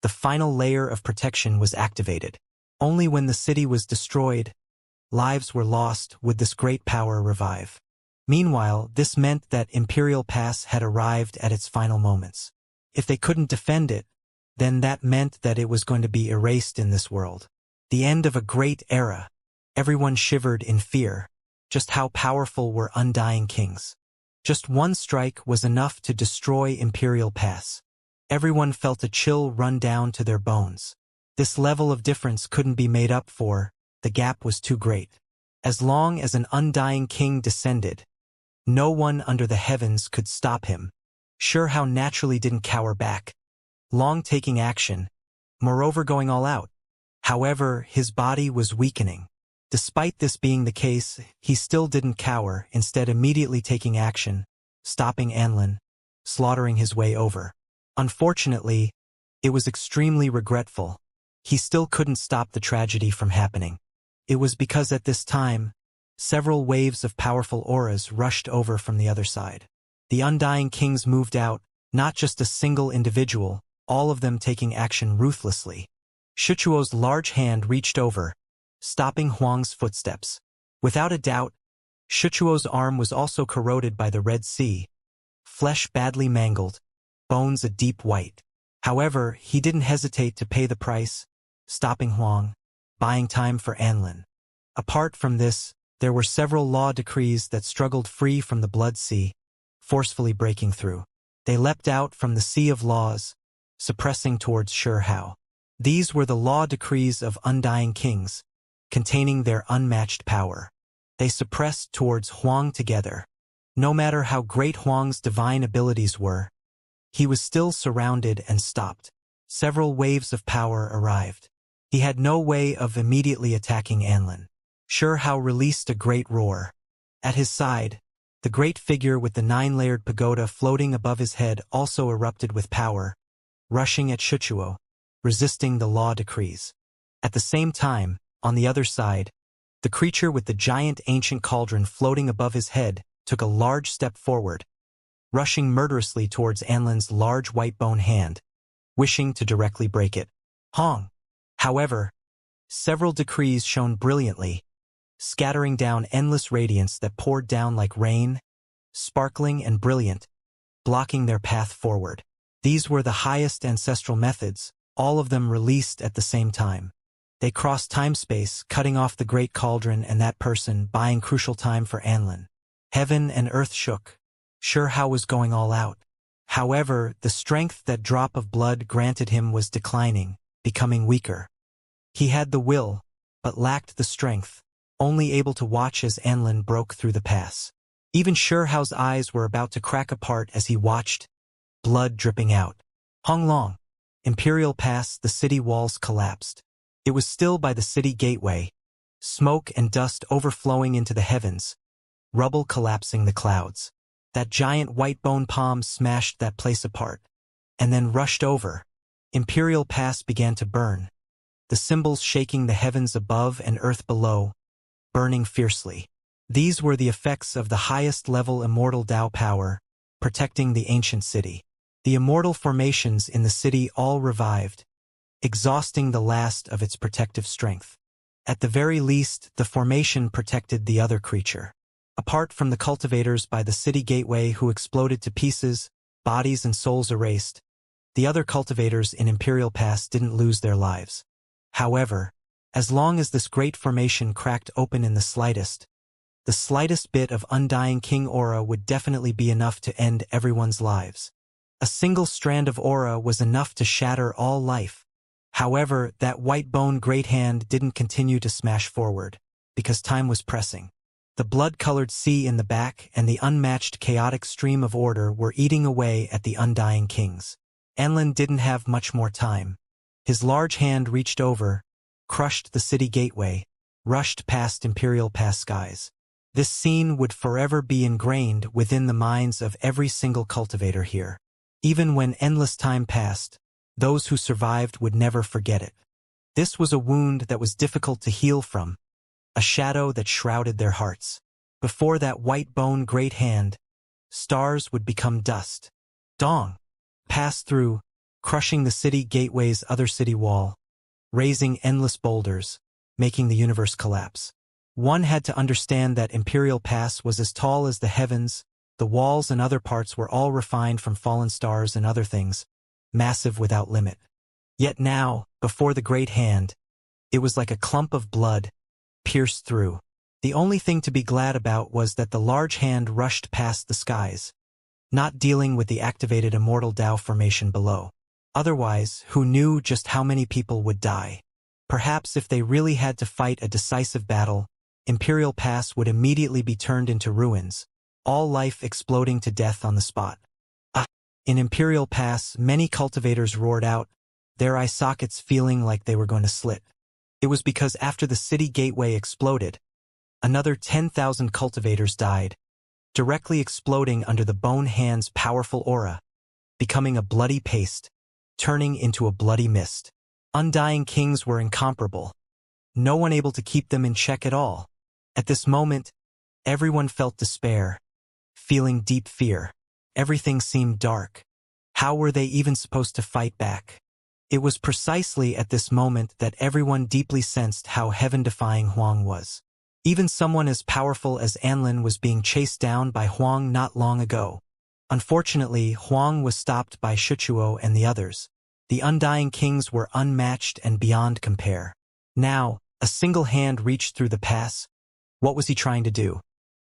The final layer of protection was activated. Only when the city was destroyed, lives were lost, would this great power revive. Meanwhile, this meant that Imperial Pass had arrived at its final moments. If they couldn't defend it, then that meant that it was going to be erased in this world. The end of a great era. Everyone shivered in fear. Just how powerful were undying kings. Just one strike was enough to destroy Imperial Pass. Everyone felt a chill run down to their bones. This level of difference couldn't be made up for, the gap was too great. As long as an undying king descended, no one under the heavens could stop him. Sure how naturally didn't cower back. Long taking action, moreover going all out. However, his body was weakening. Despite this being the case, he still didn't cower, instead immediately taking action, stopping Anlin, slaughtering his way over. Unfortunately, it was extremely regretful. he still couldn't stop the tragedy from happening. It was because at this time, several waves of powerful auras rushed over from the other side. The Undying Kings moved out, not just a single individual, all of them taking action ruthlessly. Shichuo's large hand reached over, stopping Huang's footsteps. Without a doubt, Shichuo's arm was also corroded by the Red Sea, flesh badly mangled, bones a deep white. However, he didn't hesitate to pay the price, stopping Huang, buying time for Anlin. Apart from this, there were several law decrees that struggled free from the Blood Sea, forcefully breaking through. They leapt out from the sea of laws, suppressing towards Shihao. These were the law decrees of Undying Kings, containing their unmatched power. They suppressed towards Huang together. No matter how great Huang's divine abilities were, he was still surrounded and stopped. Several waves of power arrived. He had no way of immediately attacking Anlin. Shihao released a great roar. At his side, the great figure with the 9-layered pagoda floating above his head also erupted with power, rushing at Shichuo, resisting the law decrees. At the same time, on the other side, the creature with the giant ancient cauldron floating above his head took a large step forward, rushing murderously towards Anlin's large white bone hand, wishing to directly break it. Hong! However, several decrees shone brilliantly, scattering endless endless radiance that poured down like rain, sparkling and brilliant, blocking their path forward. These were the highest ancestral methods, all of them released at the same time. They crossed time-space, cutting off the great cauldron and that person, buying crucial time for Anlin. Heaven and earth shook. Shihao was going all out. However, the strength that drop of blood granted him was declining, becoming weaker. He had the will, but lacked the strength, only able to watch as Anlin broke through the pass. Even Shihao's eyes were about to crack apart as he watched, blood dripping out. Honglong, Imperial Pass, the city walls collapsed. It was still by the city gateway, smoke and dust overflowing into the heavens, rubble collapsing the clouds. That giant white bone palm smashed that place apart, and then rushed over. Imperial Pass began to burn, the symbols shaking the heavens above and earth below, burning fiercely. These were the effects of the highest level immortal Tao power, protecting the ancient city. The immortal formations in the city all revived, exhausting the last of its protective strength. At the very least, the formation protected the other creature. Apart from the cultivators by the city gateway who exploded to pieces, bodies and souls erased, the other cultivators in Imperial Pass didn't lose their lives. However, as long as this great formation cracked open in the slightest bit of Undying King aura would definitely be enough to end everyone's lives. A single strand of aura was enough to shatter all life. However, that white bone great hand didn't continue to smash forward, because time was pressing. The blood-colored sea in the back and the unmatched chaotic stream of order were eating away at the Undying Kings. Anlin didn't have much more time. His large hand reached over, crushed the city gateway, rushed past Imperial Pass skies. This scene would forever be ingrained within the minds of every single cultivator here. Even when endless time passed, those who survived would never forget it. This was a wound that was difficult to heal from, a shadow that shrouded their hearts. Before that white bone great hand, stars would become dust. Dong passed through, crushing the city gateway's other city wall, raising endless boulders, making the universe collapse. One had to understand that Imperial Pass was as tall as the heavens, the walls and other parts were all refined from fallen stars and other things, massive without limit. Yet now, before the great hand, it was like a clump of blood, pierced through. The only thing to be glad about was that the large hand rushed past the skies, not dealing with the activated immortal Tao formation below. Otherwise, who knew just how many people would die? Perhaps if they really had to fight a decisive battle, Imperial Pass would immediately be turned into ruins, all life exploding to death on the spot. In Imperial Pass, many cultivators roared out, their eye sockets feeling like they were going to slit. It was because after the city gateway exploded, another 10,000 cultivators died, directly exploding under the bone hand's powerful aura, becoming a bloody paste, turning into a bloody mist. Undying kings were incomparable, no one able to keep them in check at all. At this moment, everyone felt despair, feeling deep fear. Everything seemed dark. How were they even supposed to fight back? It was precisely at this moment that everyone deeply sensed how heaven-defying Huang was. Even someone as powerful as Anlin was being chased down by Huang not long ago. Unfortunately, Huang was stopped by Shichuo and the others. The Undying Kings were unmatched and beyond compare. Now, a single hand reached through the pass. What was he trying to do?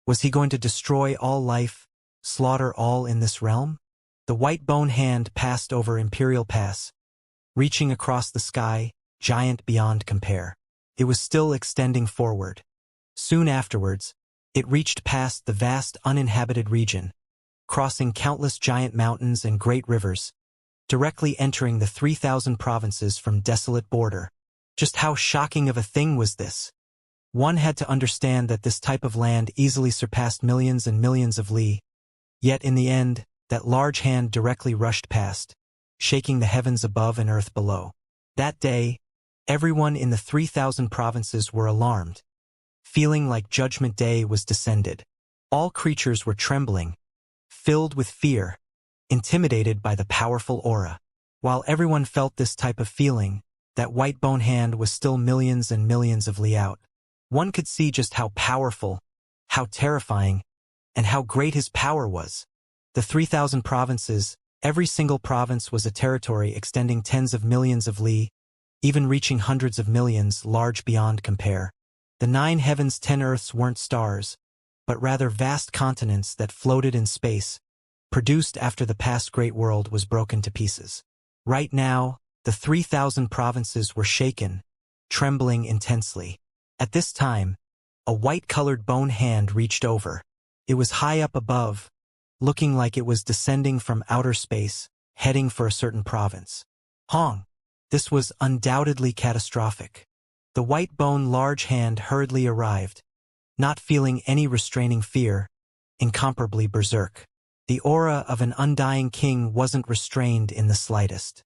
Was he going to destroy all life, slaughter all in this realm? The white bone hand passed over Imperial Pass, reaching across the sky, giant beyond compare. It was still extending forward. Soon afterwards, it reached past the vast uninhabited region, crossing countless giant mountains and great rivers, directly entering the 3,000 provinces from desolate border. Just how shocking of a thing was this? One had to understand that this type of land easily surpassed millions and millions of li. Yet in the end, that large hand directly rushed past, shaking the heavens above and earth below. That day, everyone in the 3,000 provinces were alarmed, feeling like Judgment Day was descended. All creatures were trembling, filled with fear, intimidated by the powerful aura. While everyone felt this type of feeling, that white bone hand was still millions and millions of li out. One could see just how powerful, how terrifying, and how great his power was. The 3,000 provinces, every single province was a territory extending tens of millions of li, even reaching hundreds of millions, large beyond compare. The 9 heavens 10 earths weren't stars, but rather vast continents that floated in space, produced after the past great world was broken to pieces. Right now, the 3,000 provinces were shaken, trembling intensely. At this time, a white-colored bone hand reached over. It was high up above, looking like it was descending from outer space, heading for a certain province. Hong! This was undoubtedly catastrophic. The white bone large hand hurriedly arrived, not feeling any restraining fear, incomparably berserk. The aura of an undying king wasn't restrained in the slightest.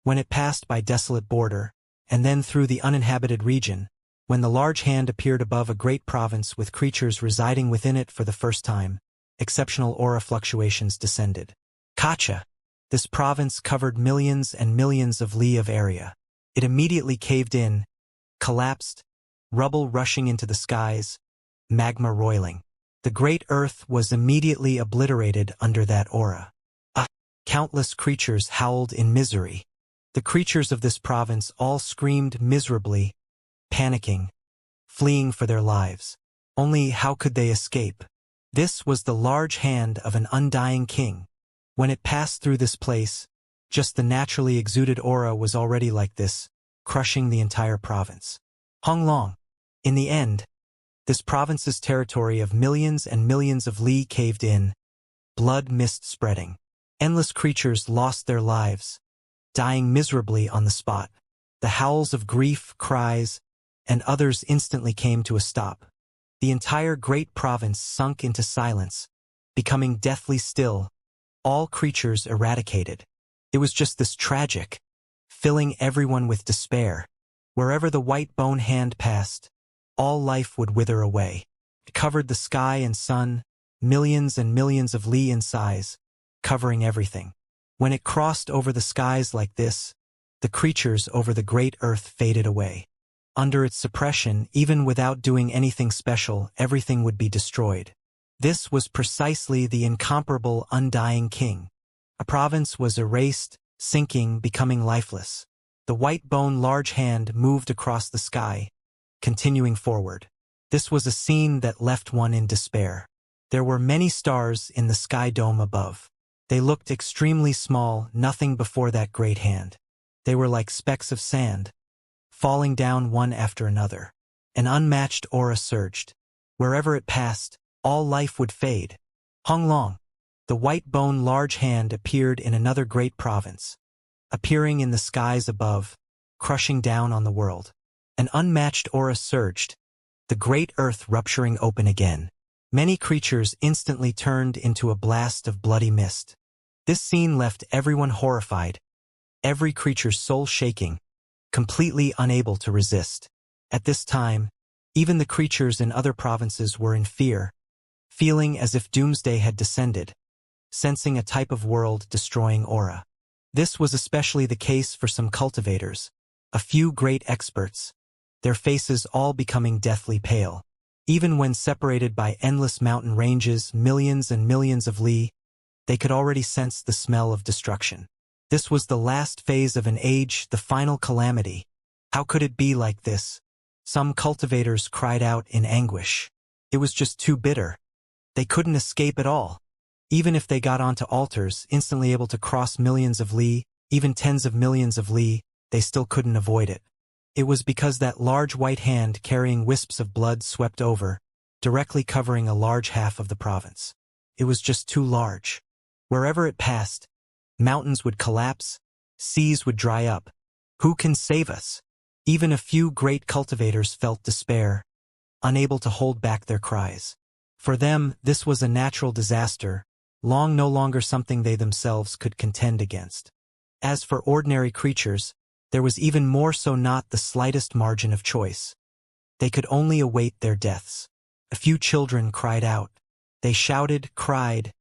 When it passed by desolate border, and then through the uninhabited region, when the large hand appeared above a great province with creatures residing within it for the first time, exceptional aura fluctuations descended. Kacha! This province covered millions and millions of li of area. It immediately caved in, collapsed, rubble rushing into the skies, magma roiling. The great earth was immediately obliterated under that aura. Countless creatures howled in misery. The creatures of this province all screamed miserably, panicking, fleeing for their lives. Only how could they escape? This was the large hand of an undying king. When it passed through this place, just the naturally exuded aura was already like this, crushing the entire province. Honglong. In the end, this province's territory of millions and millions of li caved in, blood mist spreading. Endless creatures lost their lives, dying miserably on the spot. The howls of grief, cries, and others instantly came to a stop. The entire great province sunk into silence, becoming deathly still, all creatures eradicated. It was just this tragic, filling everyone with despair. Wherever the white bone hand passed, all life would wither away. It covered the sky and sun, millions and millions of li in size, covering everything. When it crossed over the skies like this, the creatures over the great earth faded away. Under its suppression, even without doing anything special, everything would be destroyed. This was precisely the incomparable undying king. A province was erased, sinking, becoming lifeless. The white bone large hand moved across the sky, continuing forward. This was a scene that left one in despair. There were many stars in the sky dome above. They looked extremely small, nothing before that great hand. They were like specks of sand, falling down one after another. An unmatched aura surged. Wherever it passed, all life would fade. Honglong. The white bone large hand appeared in another great province, appearing in the skies above, crushing down on the world. An unmatched aura surged, the great earth rupturing open again. Many creatures instantly turned into a blast of bloody mist. This scene left everyone horrified, every creature's soul shaking, completely unable to resist. At this time, even the creatures in other provinces were in fear, feeling as if doomsday had descended, sensing a type of world-destroying aura. This was especially the case for some cultivators, a few great experts, their faces all becoming deathly pale. Even when separated by endless mountain ranges, millions and millions of li, they could already sense the smell of destruction. This was the last phase of an age, the final calamity. How could it be like this? Some cultivators cried out in anguish. It was just too bitter. They couldn't escape at all. Even if they got onto altars, instantly able to cross millions of li, even tens of millions of li, they still couldn't avoid it. It was because that large white hand carrying wisps of blood swept over, directly covering a large half of the province. It was just too large. Wherever it passed, mountains would collapse, seas would dry up. Who can save us? Even a few great cultivators felt despair, unable to hold back their cries. For them, this was a natural disaster, no longer something they themselves could contend against. As for ordinary creatures, there was even more so not the slightest margin of choice. They could only await their deaths. A few children cried out. They shouted, cried,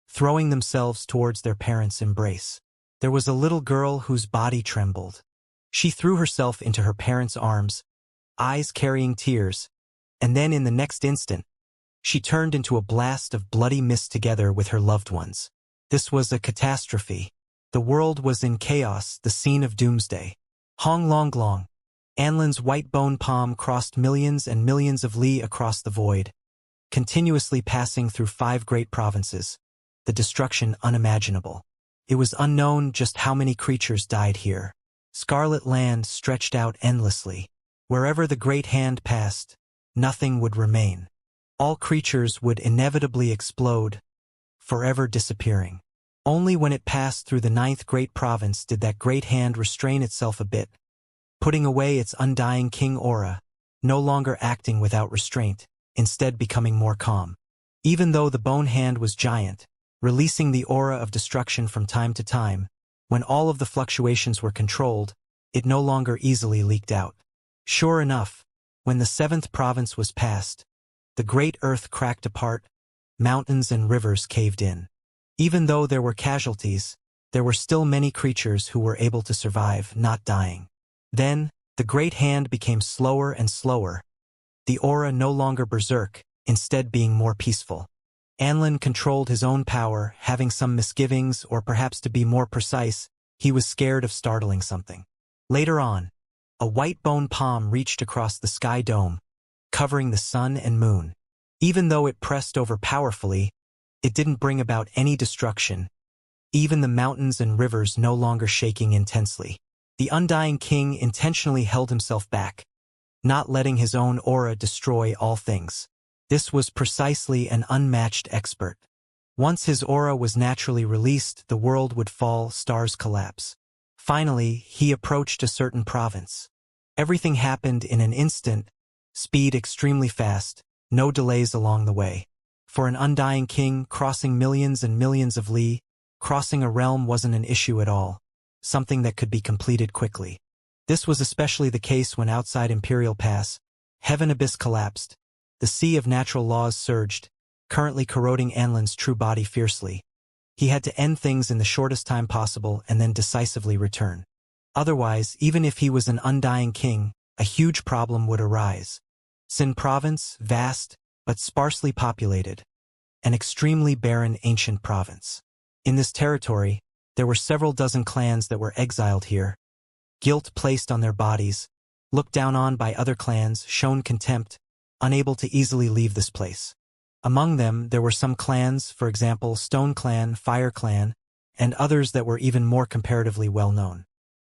throwing themselves towards their parents' embrace. There was a little girl whose body trembled. She threw herself into her parents' arms, eyes carrying tears, and then in the next instant, she turned into a blast of bloody mist together with her loved ones. This was a catastrophe. The world was in chaos, the scene of doomsday. Hong Long Long. Anlin's white bone palm crossed millions and millions of li across the void, continuously passing through 5 great provinces, the destruction unimaginable. It was unknown just how many creatures died here. Scarlet land stretched out endlessly. Wherever the great hand passed, nothing would remain. All creatures would inevitably explode, forever disappearing. Only when it passed through the 9th great province did that great hand restrain itself a bit, putting away its undying king aura, no longer acting without restraint, instead becoming more calm. Even though the bone hand was giant, releasing the aura of destruction from time to time, when all of the fluctuations were controlled, it no longer easily leaked out. Sure enough, when the 7th province was passed, the great earth cracked apart, mountains and rivers caved in. Even though there were casualties, there were still many creatures who were able to survive, not dying. Then, the great hand became slower and slower, the aura no longer berserk, instead being more peaceful. Anlin controlled his own power, having some misgivings, or perhaps to be more precise, he was scared of startling something. Later on, a white bone palm reached across the sky dome, covering the sun and moon. Even though it pressed over powerfully, it didn't bring about any destruction, even the mountains and rivers no longer shaking intensely. The undying king intentionally held himself back, not letting his own aura destroy all things. This was precisely an unmatched expert. Once his aura was naturally released, the world would fall, stars collapse. Finally, he approached a certain province. Everything happened in an instant, speed extremely fast, no delays along the way. For an undying king, crossing millions and millions of li, crossing a realm wasn't an issue at all, something that could be completed quickly. This was especially the case when outside Imperial Pass, heaven abyss collapsed, the sea of natural laws surged, currently corroding Anlin's true body fiercely. He had to end things in the shortest time possible and then decisively return. Otherwise, even if he was an undying king, a huge problem would arise. Sin Province, vast, but sparsely populated, an extremely barren ancient province. In this territory, there were several dozen clans that were exiled here, guilt placed on their bodies, looked down on by other clans, shown contempt, unable to easily leave this place. Among them, there were some clans, for example, Stone Clan, Fire Clan, and others that were even more comparatively well-known.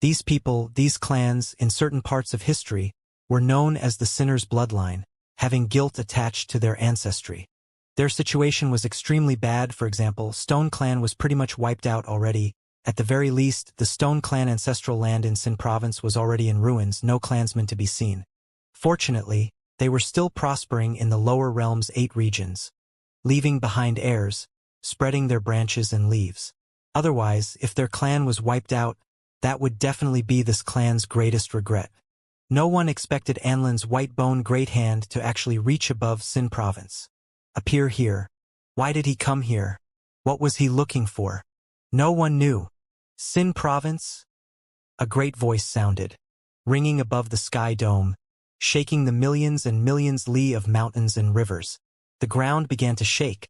These people, these clans, in certain parts of history, were known as the Sinner's Bloodline, having guilt attached to their ancestry. Their situation was extremely bad. For example, Stone Clan was pretty much wiped out already. At the very least, the Stone Clan ancestral land in Sin Province was already in ruins, no clansmen to be seen. Fortunately, they were still prospering in the lower realm's 8 regions, leaving behind heirs, spreading their branches and leaves. Otherwise, if their clan was wiped out, That would definitely be this clan's greatest regret. No one expected Anlin's white bone great hand to actually reach above Xin province. Appear here. Why did he come here? What was he looking for? No one knew. Xin province? A great voice sounded, ringing above the sky dome, shaking the millions and millions li of mountains and rivers. The ground began to shake,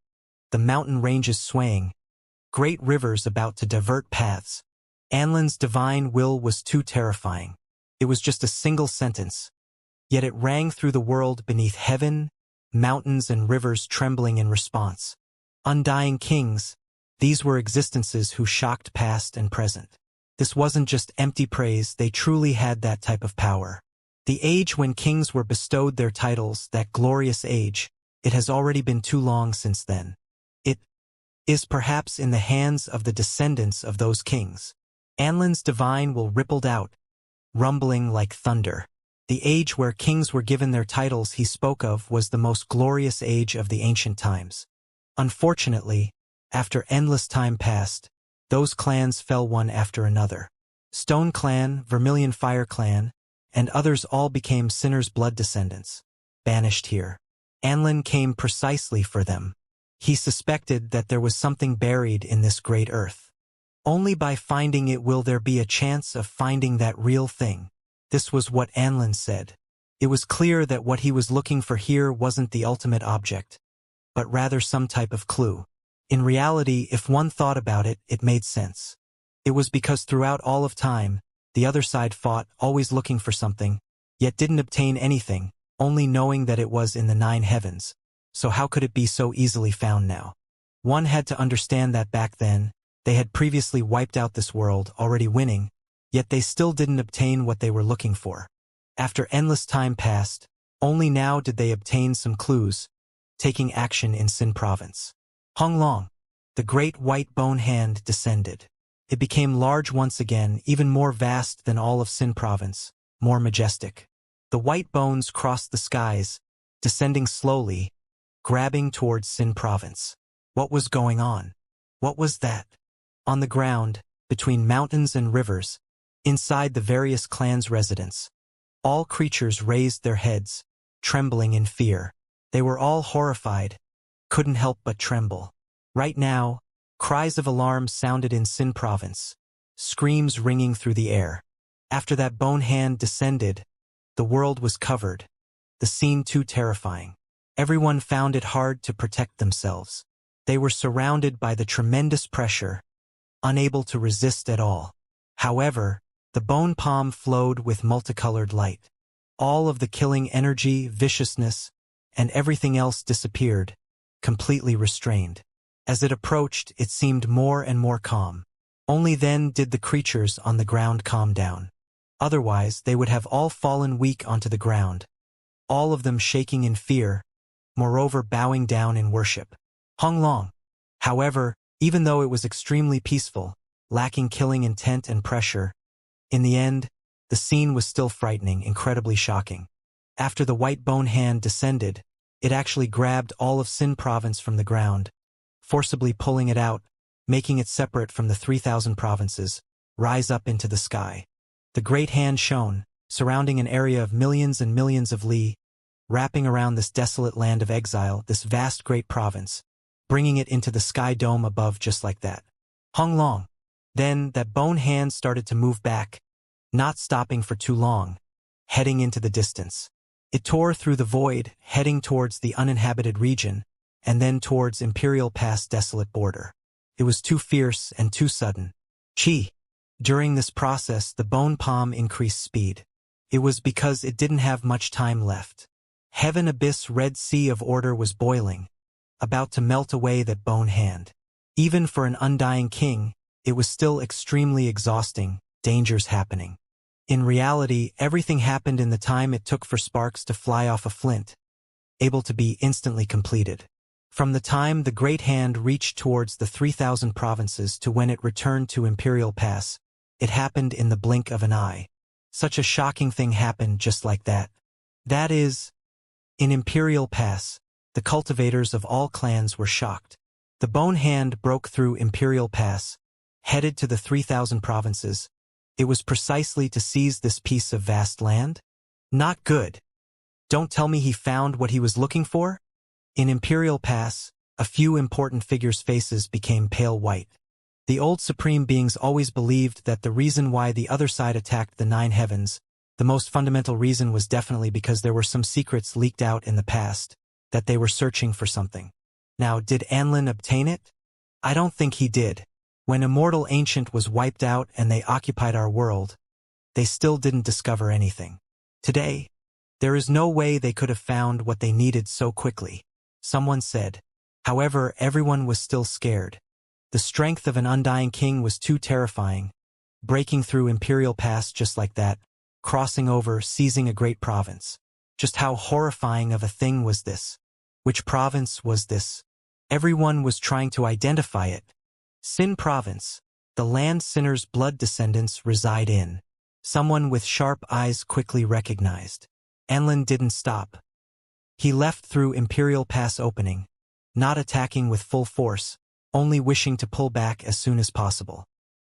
the mountain ranges swaying, great rivers about to divert paths. Anlin's divine will was too terrifying. It was just a single sentence, yet it rang through the world beneath heaven, mountains and rivers trembling in response. Undying kings, these were existences who shocked past and present. This wasn't just empty praise, they truly had that type of power. The age when kings were bestowed their titles, that glorious age, it has already been too long since then. It is perhaps in the hands of the descendants of those kings. Anlin's divine will rippled out, rumbling like thunder. The age where kings were given their titles he spoke of was the most glorious age of the ancient times. Unfortunately, after endless time passed, those clans fell one after another. Stone Clan, Vermilion Fire Clan, and others all became sinners' blood descendants, banished here. Anlin came precisely for them. He suspected that there was something buried in this great earth. Only by finding it will there be a chance of finding that real thing. This was what Anlin said. It was clear that what he was looking for here wasn't the ultimate object, but rather some type of clue. In reality, if one thought about it, it made sense. It was because throughout all of time, the other side fought, always looking for something, yet didn't obtain anything, only knowing that it was in the 9 heavens. So how could it be so easily found now? One had to understand that back then, they had previously wiped out this world, already winning, yet they still didn't obtain what they were looking for. After endless time passed, only now did they obtain some clues, taking action in Xin province. Hong Long, the great white bone hand descended. It became large once again, even more vast than all of Xin province, more majestic. The white bones crossed the skies, descending slowly, grabbing towards Xin province. What was going on? What was that? On the ground, between mountains and rivers, inside the various clans' residence, all creatures raised their heads, trembling in fear. They were all horrified, couldn't help but tremble. Right now, cries of alarm sounded in Xin province, screams ringing through the air. After that bone hand descended, the world was covered, the scene too terrifying. Everyone found it hard to protect themselves. They were surrounded by the tremendous pressure, unable to resist at all. However, the bone palm flowed with multicolored light. All of the killing energy, viciousness, and everything else disappeared, completely restrained. As it approached, it seemed more and more calm. Only then did the creatures on the ground calm down. Otherwise, they would have all fallen weak onto the ground, all of them shaking in fear, moreover bowing down in worship. Hong Long. However, even though it was extremely peaceful, lacking killing intent and pressure, in the end, the scene was still frightening, incredibly shocking. After the white bone hand descended, it actually grabbed all of Xin province from the ground, forcibly pulling it out, making it separate from the 3,000 provinces, rise up into the sky. The great hand shone, surrounding an area of millions and millions of li, wrapping around this desolate land of exile, this vast great province, bringing it into the sky dome above just like that. Hong Long. Then that bone hand started to move back, not stopping for too long, heading into the distance. It tore through the void, heading towards the uninhabited region, and then towards Imperial Pass' desolate border. It was too fierce and too sudden. Chi. During this process, the bone palm increased speed. It was because it didn't have much time left. Heaven abyss Red Sea of order was boiling, about to melt away that bone hand. Even for an undying king, it was still extremely exhausting, dangers happening. In reality, everything happened in the time it took for sparks to fly off a flint, able to be instantly completed. From the time the great hand reached towards the 3,000 provinces to when it returned to Imperial Pass, it happened in the blink of an eye. Such a shocking thing happened just like that. That is, in Imperial Pass, the cultivators of all clans were shocked. The bone hand broke through Imperial Pass, headed to the 3,000 provinces, It was precisely to seize this piece of vast land? Not good. Don't tell me he found what he was looking for? In Imperial Pass, a few important figures' faces became pale white. The old supreme beings always believed that the reason why the other side attacked the Nine Heavens, the most fundamental reason, was definitely because there were some secrets leaked out in the past, that they were searching for something. Now, did Anlin obtain it? I don't think he did. When Immortal Ancient was wiped out and they occupied our world, they still didn't discover anything. Today, there is no way they could have found what they needed so quickly, someone said. However, everyone was still scared. The strength of an undying king was too terrifying, breaking through Imperial Pass just like that, crossing over, seizing a great province. Just how horrifying of a thing was this? Which province was this? Everyone was trying to identify it. Sin Province, the land sinners' blood descendants reside in. Someone with sharp eyes quickly recognized. Anlin didn't stop. He left through Imperial Pass opening, not attacking with full force, only wishing to pull back as soon as possible.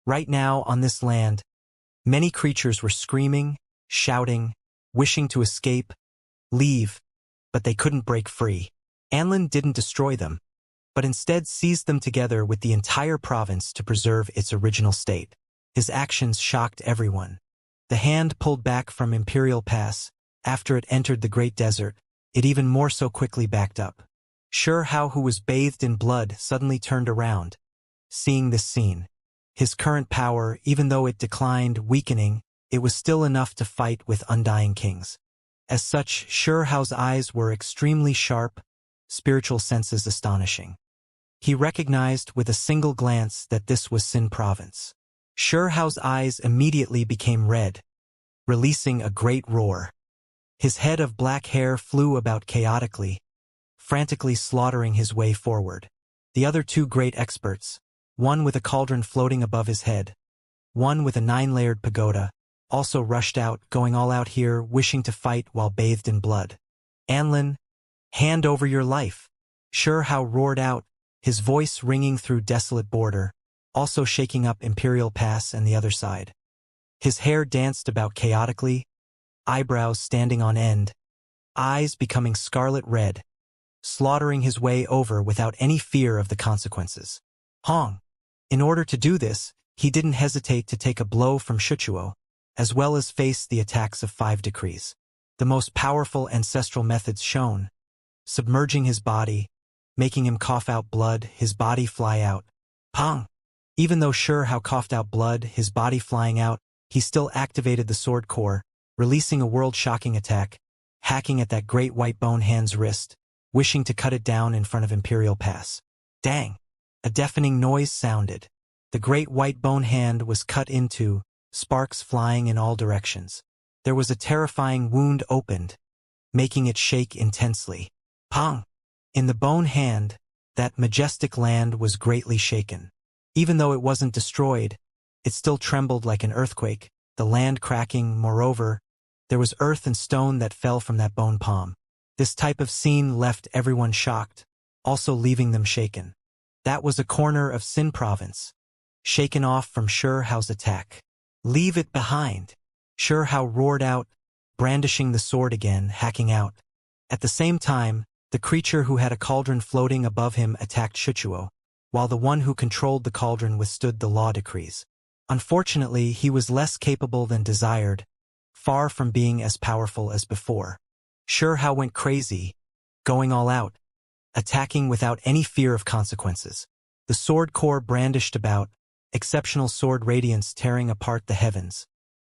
Right now, on this land, many creatures were screaming, shouting, wishing to escape, leave, but they couldn't break free. Anlin didn't destroy them, but instead seized them together with the entire province to preserve its original state. His actions shocked everyone. The hand pulled back from Imperial Pass. After it entered the Great Desert, it even more so quickly backed up. Hao, who was bathed in blood, suddenly turned around, seeing this scene. His current power, even though it declined, weakening, it was still enough to fight with undying kings. As such, Hao's eyes were extremely sharp, spiritual senses astonishing. He recognized with a single glance that this was Sin Province. Hao's eyes immediately became red, releasing a great roar. His head of black hair flew about chaotically, frantically slaughtering his way forward. The other two great experts, one with a cauldron floating above his head, one with a 9-layered pagoda, also rushed out, going all out here, wishing to fight while bathed in blood. Anlin, hand over your life. Hao roared out, his voice ringing through desolate border, also shaking up Imperial Pass and the other side. His hair danced about chaotically, eyebrows standing on end, eyes becoming scarlet red, slaughtering his way over without any fear of the consequences. Hong. In order to do this, he didn't hesitate to take a blow from Shuchuo, as well as face the attacks of 5 decrees. The most powerful ancestral methods shown, submerging his body, making him cough out blood, his body fly out. Pong! Even though Hao coughed out blood, his body flying out, he still activated the sword core, releasing a world-shocking attack, hacking at that great white bone hand's wrist, wishing to cut it down in front of Imperial Pass. Dang! A deafening noise sounded. The great white bone hand was cut into, sparks flying in all directions. There was a terrifying wound opened, making it shake intensely. Pong! In the bone hand, that majestic land was greatly shaken. Even though it wasn't destroyed, it still trembled like an earthquake, the land cracking. Moreover, there was earth and stone that fell from that bone palm. This type of scene left everyone shocked, also leaving them shaken. That was a corner of Sin Province, shaken off from Hao's attack. Leave it behind. Hao roared out, brandishing the sword again, hacking out. At the same time, the creature who had a cauldron floating above him attacked Shuchuo, while the one who controlled the cauldron withstood the law decrees. Unfortunately, he was less capable than desired, far from being as powerful as before. Hao went crazy, going all out, attacking without any fear of consequences. The sword core brandished about, exceptional sword radiance tearing apart the heavens,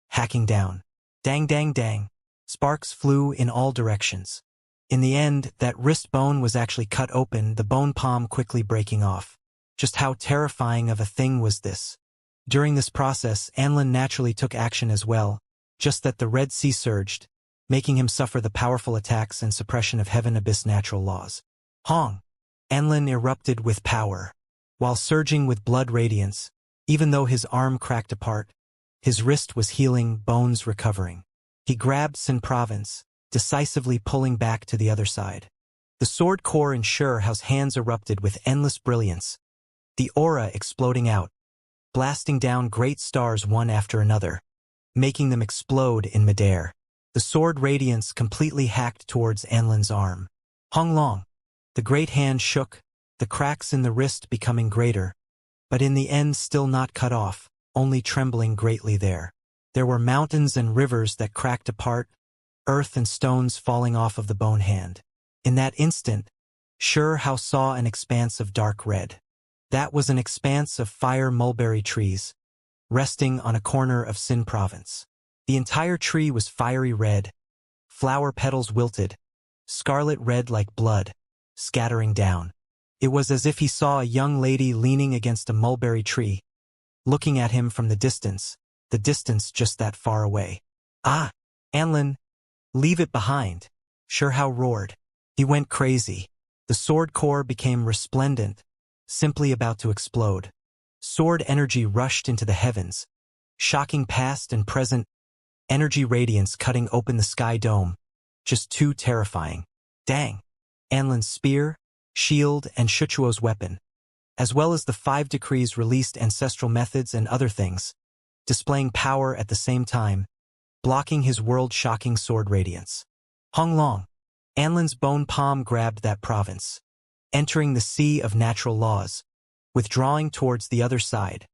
hacking down. Dang dang dang. Sparks flew in all directions. In the end, that wrist bone was actually cut open, the bone palm quickly breaking off. Just how terrifying of a thing was this? During this process, Anlin naturally took action as well, just that the Red Sea surged, making him suffer the powerful attacks and suppression of Heaven Abyss natural laws. Hong! Anlin erupted with power. While surging with blood radiance, even though his arm cracked apart, his wrist was healing, bones recovering. He grabbed Sin Province, decisively pulling back to the other side. The sword core in Hao's hands erupted with endless brilliance, the aura exploding out, blasting down great stars one after another. making them explode in midair. The sword radiance completely hacked towards Anlin's arm. Hong Long. The great hand shook, the cracks in the wrist becoming greater, but in the end still not cut off, only trembling greatly there. There were mountains and rivers that cracked apart, earth and stones falling off of the bone hand. In that instant, Hao saw an expanse of dark red. That was an expanse of fire mulberry trees, resting on a corner of Xin province. The entire tree was fiery red, flower petals wilted, scarlet red like blood, scattering down. It was as if he saw a young lady leaning against a mulberry tree, looking at him from the distance just that far away. Ah! Anlin, leave it behind, Hao roared. He went crazy. The sword core became resplendent, simply about to explode. Sword energy rushed into the heavens, shocking past and present, energy radiance cutting open the sky dome, just too terrifying. Dang! Anlin's spear, shield, and Shuchuo's weapon, as well as the 5 decrees released ancestral methods and other things, displaying power at the same time, blocking his world-shocking sword radiance. Hong Long. Anlin's bone palm grabbed that province, entering the sea of natural laws, withdrawing towards the other side.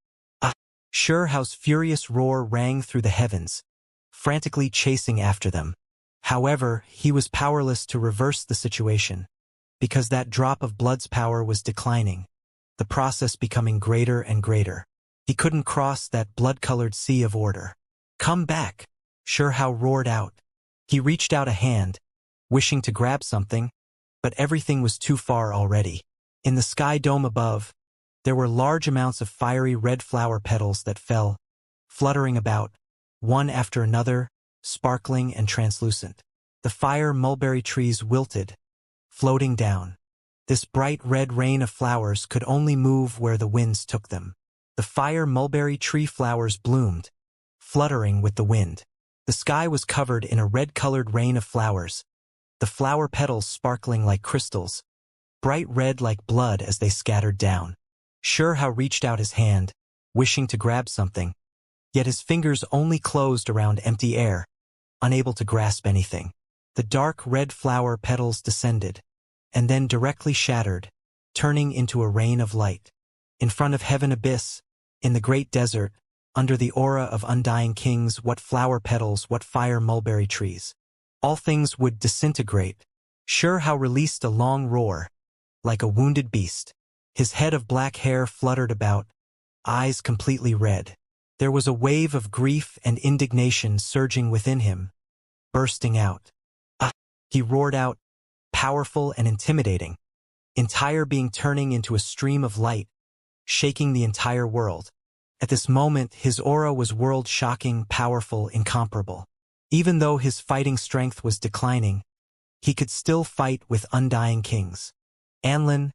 Hao's furious roar rang through the heavens, frantically chasing after them. However, he was powerless to reverse the situation, because that drop of blood's power was declining, the process becoming greater and greater. He couldn't cross that blood-colored sea of order. Come back! Hao roared out. He reached out a hand, wishing to grab something, but everything was too far already. In the sky dome above, there were large amounts of fiery red flower petals that fell, fluttering about, one after another, sparkling and translucent. The fire mulberry trees wilted, floating down. This bright red rain of flowers could only move where the winds took them. The fire mulberry tree flowers bloomed, fluttering with the wind. The sky was covered in a red-colored rain of flowers, the flower petals sparkling like crystals, bright red like blood as they scattered down. Hao reached out his hand, wishing to grab something, yet his fingers only closed around empty air, unable to grasp anything. The dark red flower petals descended, and then directly shattered, turning into a rain of light. In front of heaven abyss, in the great desert, under the aura of undying kings, what flower petals, what fire mulberry trees. All things would disintegrate. Hao released a long roar, like a wounded beast. His head of black hair fluttered about, eyes completely red. There was a wave of grief and indignation surging within him, bursting out. Ah! He roared out, powerful and intimidating, entire being turning into a stream of light, shaking the entire world. At this moment, his aura was world-shocking, powerful, incomparable. Even though his fighting strength was declining, he could still fight with undying kings. Anlin,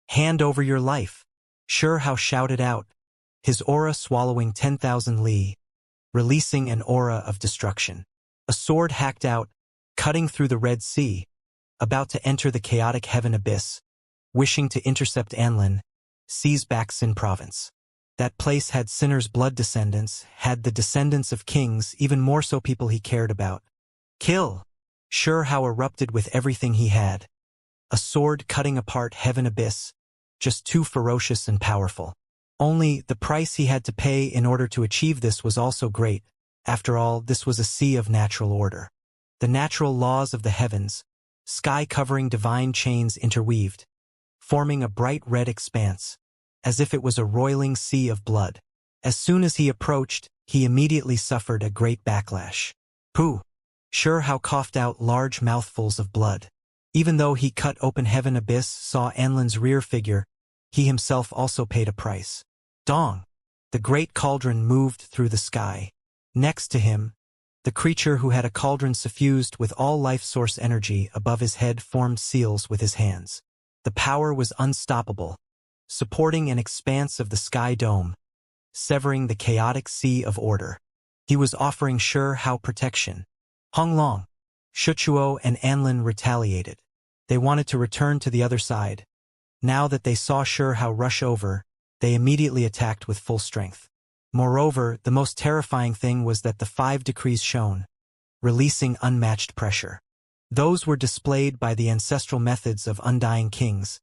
hand over your life, Hao shouted out, his aura swallowing 10,000 li, releasing an aura of destruction. A sword hacked out, cutting through the Red Sea, about to enter the chaotic heaven abyss, wishing to intercept Anlin, seize back Xin province. That place had sinners' blood descendants, had the descendants of kings, even more so people he cared about. Kill! Hao erupted with everything he had. A sword cutting apart heaven abyss, just too ferocious and powerful. Only, the price he had to pay in order to achieve this was also great. After all, this was a sea of natural order. The natural laws of the heavens, sky-covering divine chains interweaved, forming a bright red expanse, as if it was a roiling sea of blood. As soon as he approached, he immediately suffered a great backlash. Pooh! Hao coughed out large mouthfuls of blood. Even though he cut open heaven abyss, saw Anlin's rear figure, he himself also paid a price. Dong! The great cauldron moved through the sky. Next to him, the creature who had a cauldron suffused with all life source energy above his head formed seals with his hands. The power was unstoppable, supporting an expanse of the sky dome, severing the chaotic sea of order. He was offering Hao protection. Hong Long, Shuchuo, and Anlin retaliated. They wanted to return to the other side. Now that they saw Hao rush over, they immediately attacked with full strength. Moreover, the most terrifying thing was that the 5 decrees shone, releasing unmatched pressure. Those were displayed by the ancestral methods of undying kings,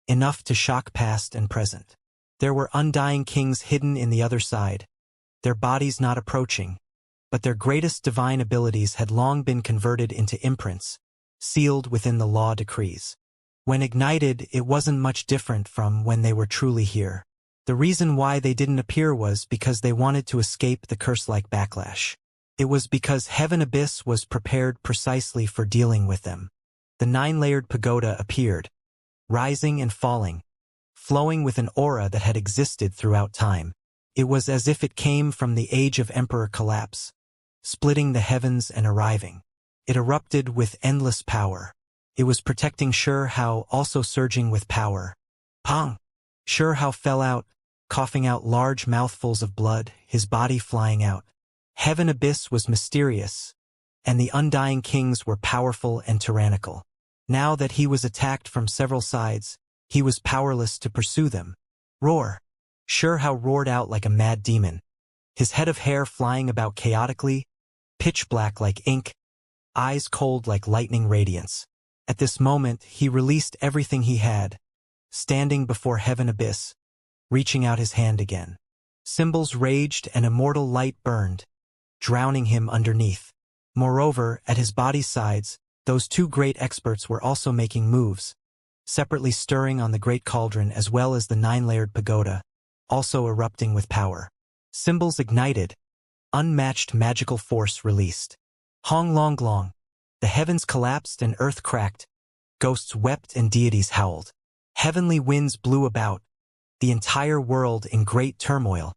enough to shock past and present. There were undying kings hidden in the other side, their bodies not approaching, but their greatest divine abilities had long been converted into imprints, sealed within the law decrees. When ignited, it wasn't much different from when they were truly here. The reason why they didn't appear was because they wanted to escape the curse-like backlash. It was because Heaven Abyss was prepared precisely for dealing with them. The 9-layered pagoda appeared, rising and falling, flowing with an aura that had existed throughout time. It was as if it came from the age of Emperor Collapse, splitting the heavens and arriving. It erupted with endless power. It was protecting Shurhao, also surging with power. Pong! Shurhao fell out, coughing out large mouthfuls of blood, his body flying out. Heaven Abyss was mysterious, and the undying kings were powerful and tyrannical. Now that he was attacked from several sides, he was powerless to pursue them. Roar! Shurhao roared out like a mad demon, his head of hair flying about chaotically, pitch black like ink, eyes cold like lightning radiance. At this moment, he released everything he had, standing before Heaven Abyss, reaching out his hand again. Symbols raged and immortal light burned, drowning him underneath. Moreover, at his body's sides, those 2 great experts were also making moves, separately stirring on the great cauldron as well as the 9-layered pagoda, also erupting with power. Symbols ignited, unmatched magical force released. Hong long long. The heavens collapsed and earth cracked, ghosts wept and deities howled. Heavenly winds blew about, the entire world in great turmoil.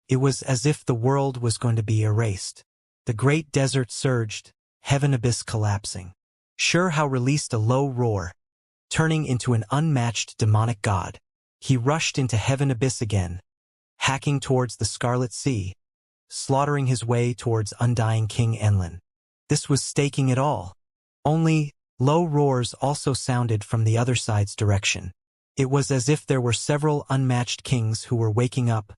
It was as if the world was going to be erased. The great desert surged, Heaven Abyss collapsing. Shurhao released a low roar, turning into an unmatched demonic god. He rushed into Heaven Abyss again, hacking towards the Scarlet Sea, slaughtering his way towards undying King Enlin. This was staking it all. Only, low roars also sounded from the other side's direction. It was as if there were several unmatched kings who were waking up,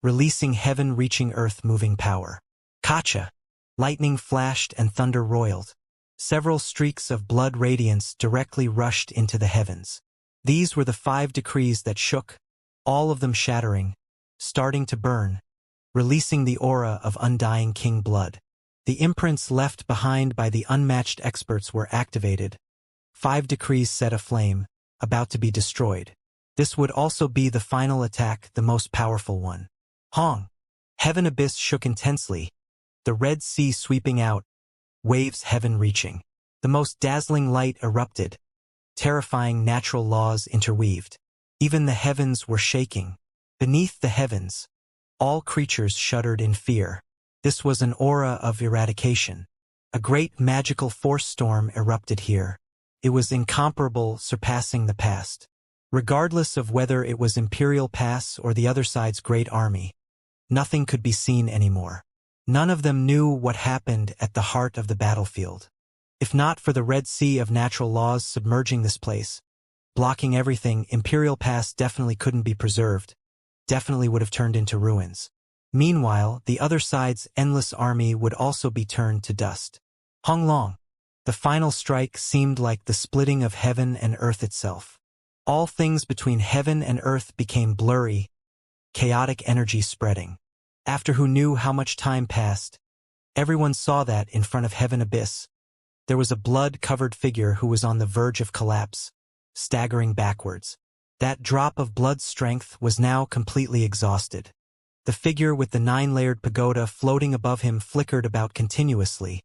releasing heaven-reaching earth-moving power. Kacha! Lightning flashed and thunder roiled. Several streaks of blood radiance directly rushed into the heavens. These were the 5 decrees that shook, all of them shattering, starting to burn, releasing the aura of undying king blood. The imprints left behind by the unmatched experts were activated. 5 decrees set aflame, about to be destroyed. This would also be the final attack, the most powerful one. Hong! Heaven Abyss shook intensely, the Red Sea sweeping out, waves heaven reaching. The most dazzling light erupted, terrifying natural laws interweaved. Even the heavens were shaking. Beneath the heavens, all creatures shuddered in fear. This was an aura of eradication. A great magical force storm erupted here. It was incomparable, surpassing the past. Regardless of whether it was Imperial Pass or the other side's great army, nothing could be seen anymore. None of them knew what happened at the heart of the battlefield. If not for the Red Sea of natural laws submerging this place, blocking everything, Imperial Pass definitely couldn't be preserved, definitely would have turned into ruins. Meanwhile, the other side's endless army would also be turned to dust. Hong Long. The final strike seemed like the splitting of heaven and earth itself. All things between heaven and earth became blurry, chaotic energy spreading. After who knew how much time passed, everyone saw that in front of Heaven Abyss, there was a blood-covered figure who was on the verge of collapse, staggering backwards. That drop of blood strength was now completely exhausted. The figure with the 9-layered pagoda floating above him flickered about continuously,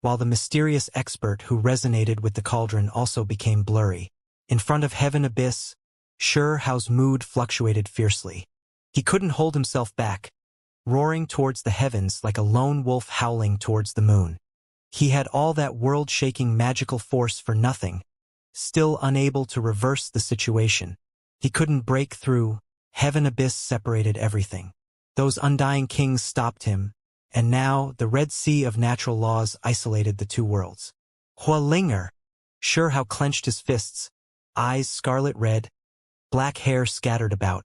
while the mysterious expert who resonated with the cauldron also became blurry. In front of Heaven Abyss, Shurhao's mood fluctuated fiercely. He couldn't hold himself back, roaring towards the heavens like a lone wolf howling towards the moon. He had all that world-shaking magical force for nothing, still unable to reverse the situation. He couldn't break through. Heaven Abyss separated everything. Those undying kings stopped him, and now the Red Sea of natural laws isolated the 2 worlds. Hualinger! Shurhao clenched his fists, eyes scarlet red, black hair scattered about,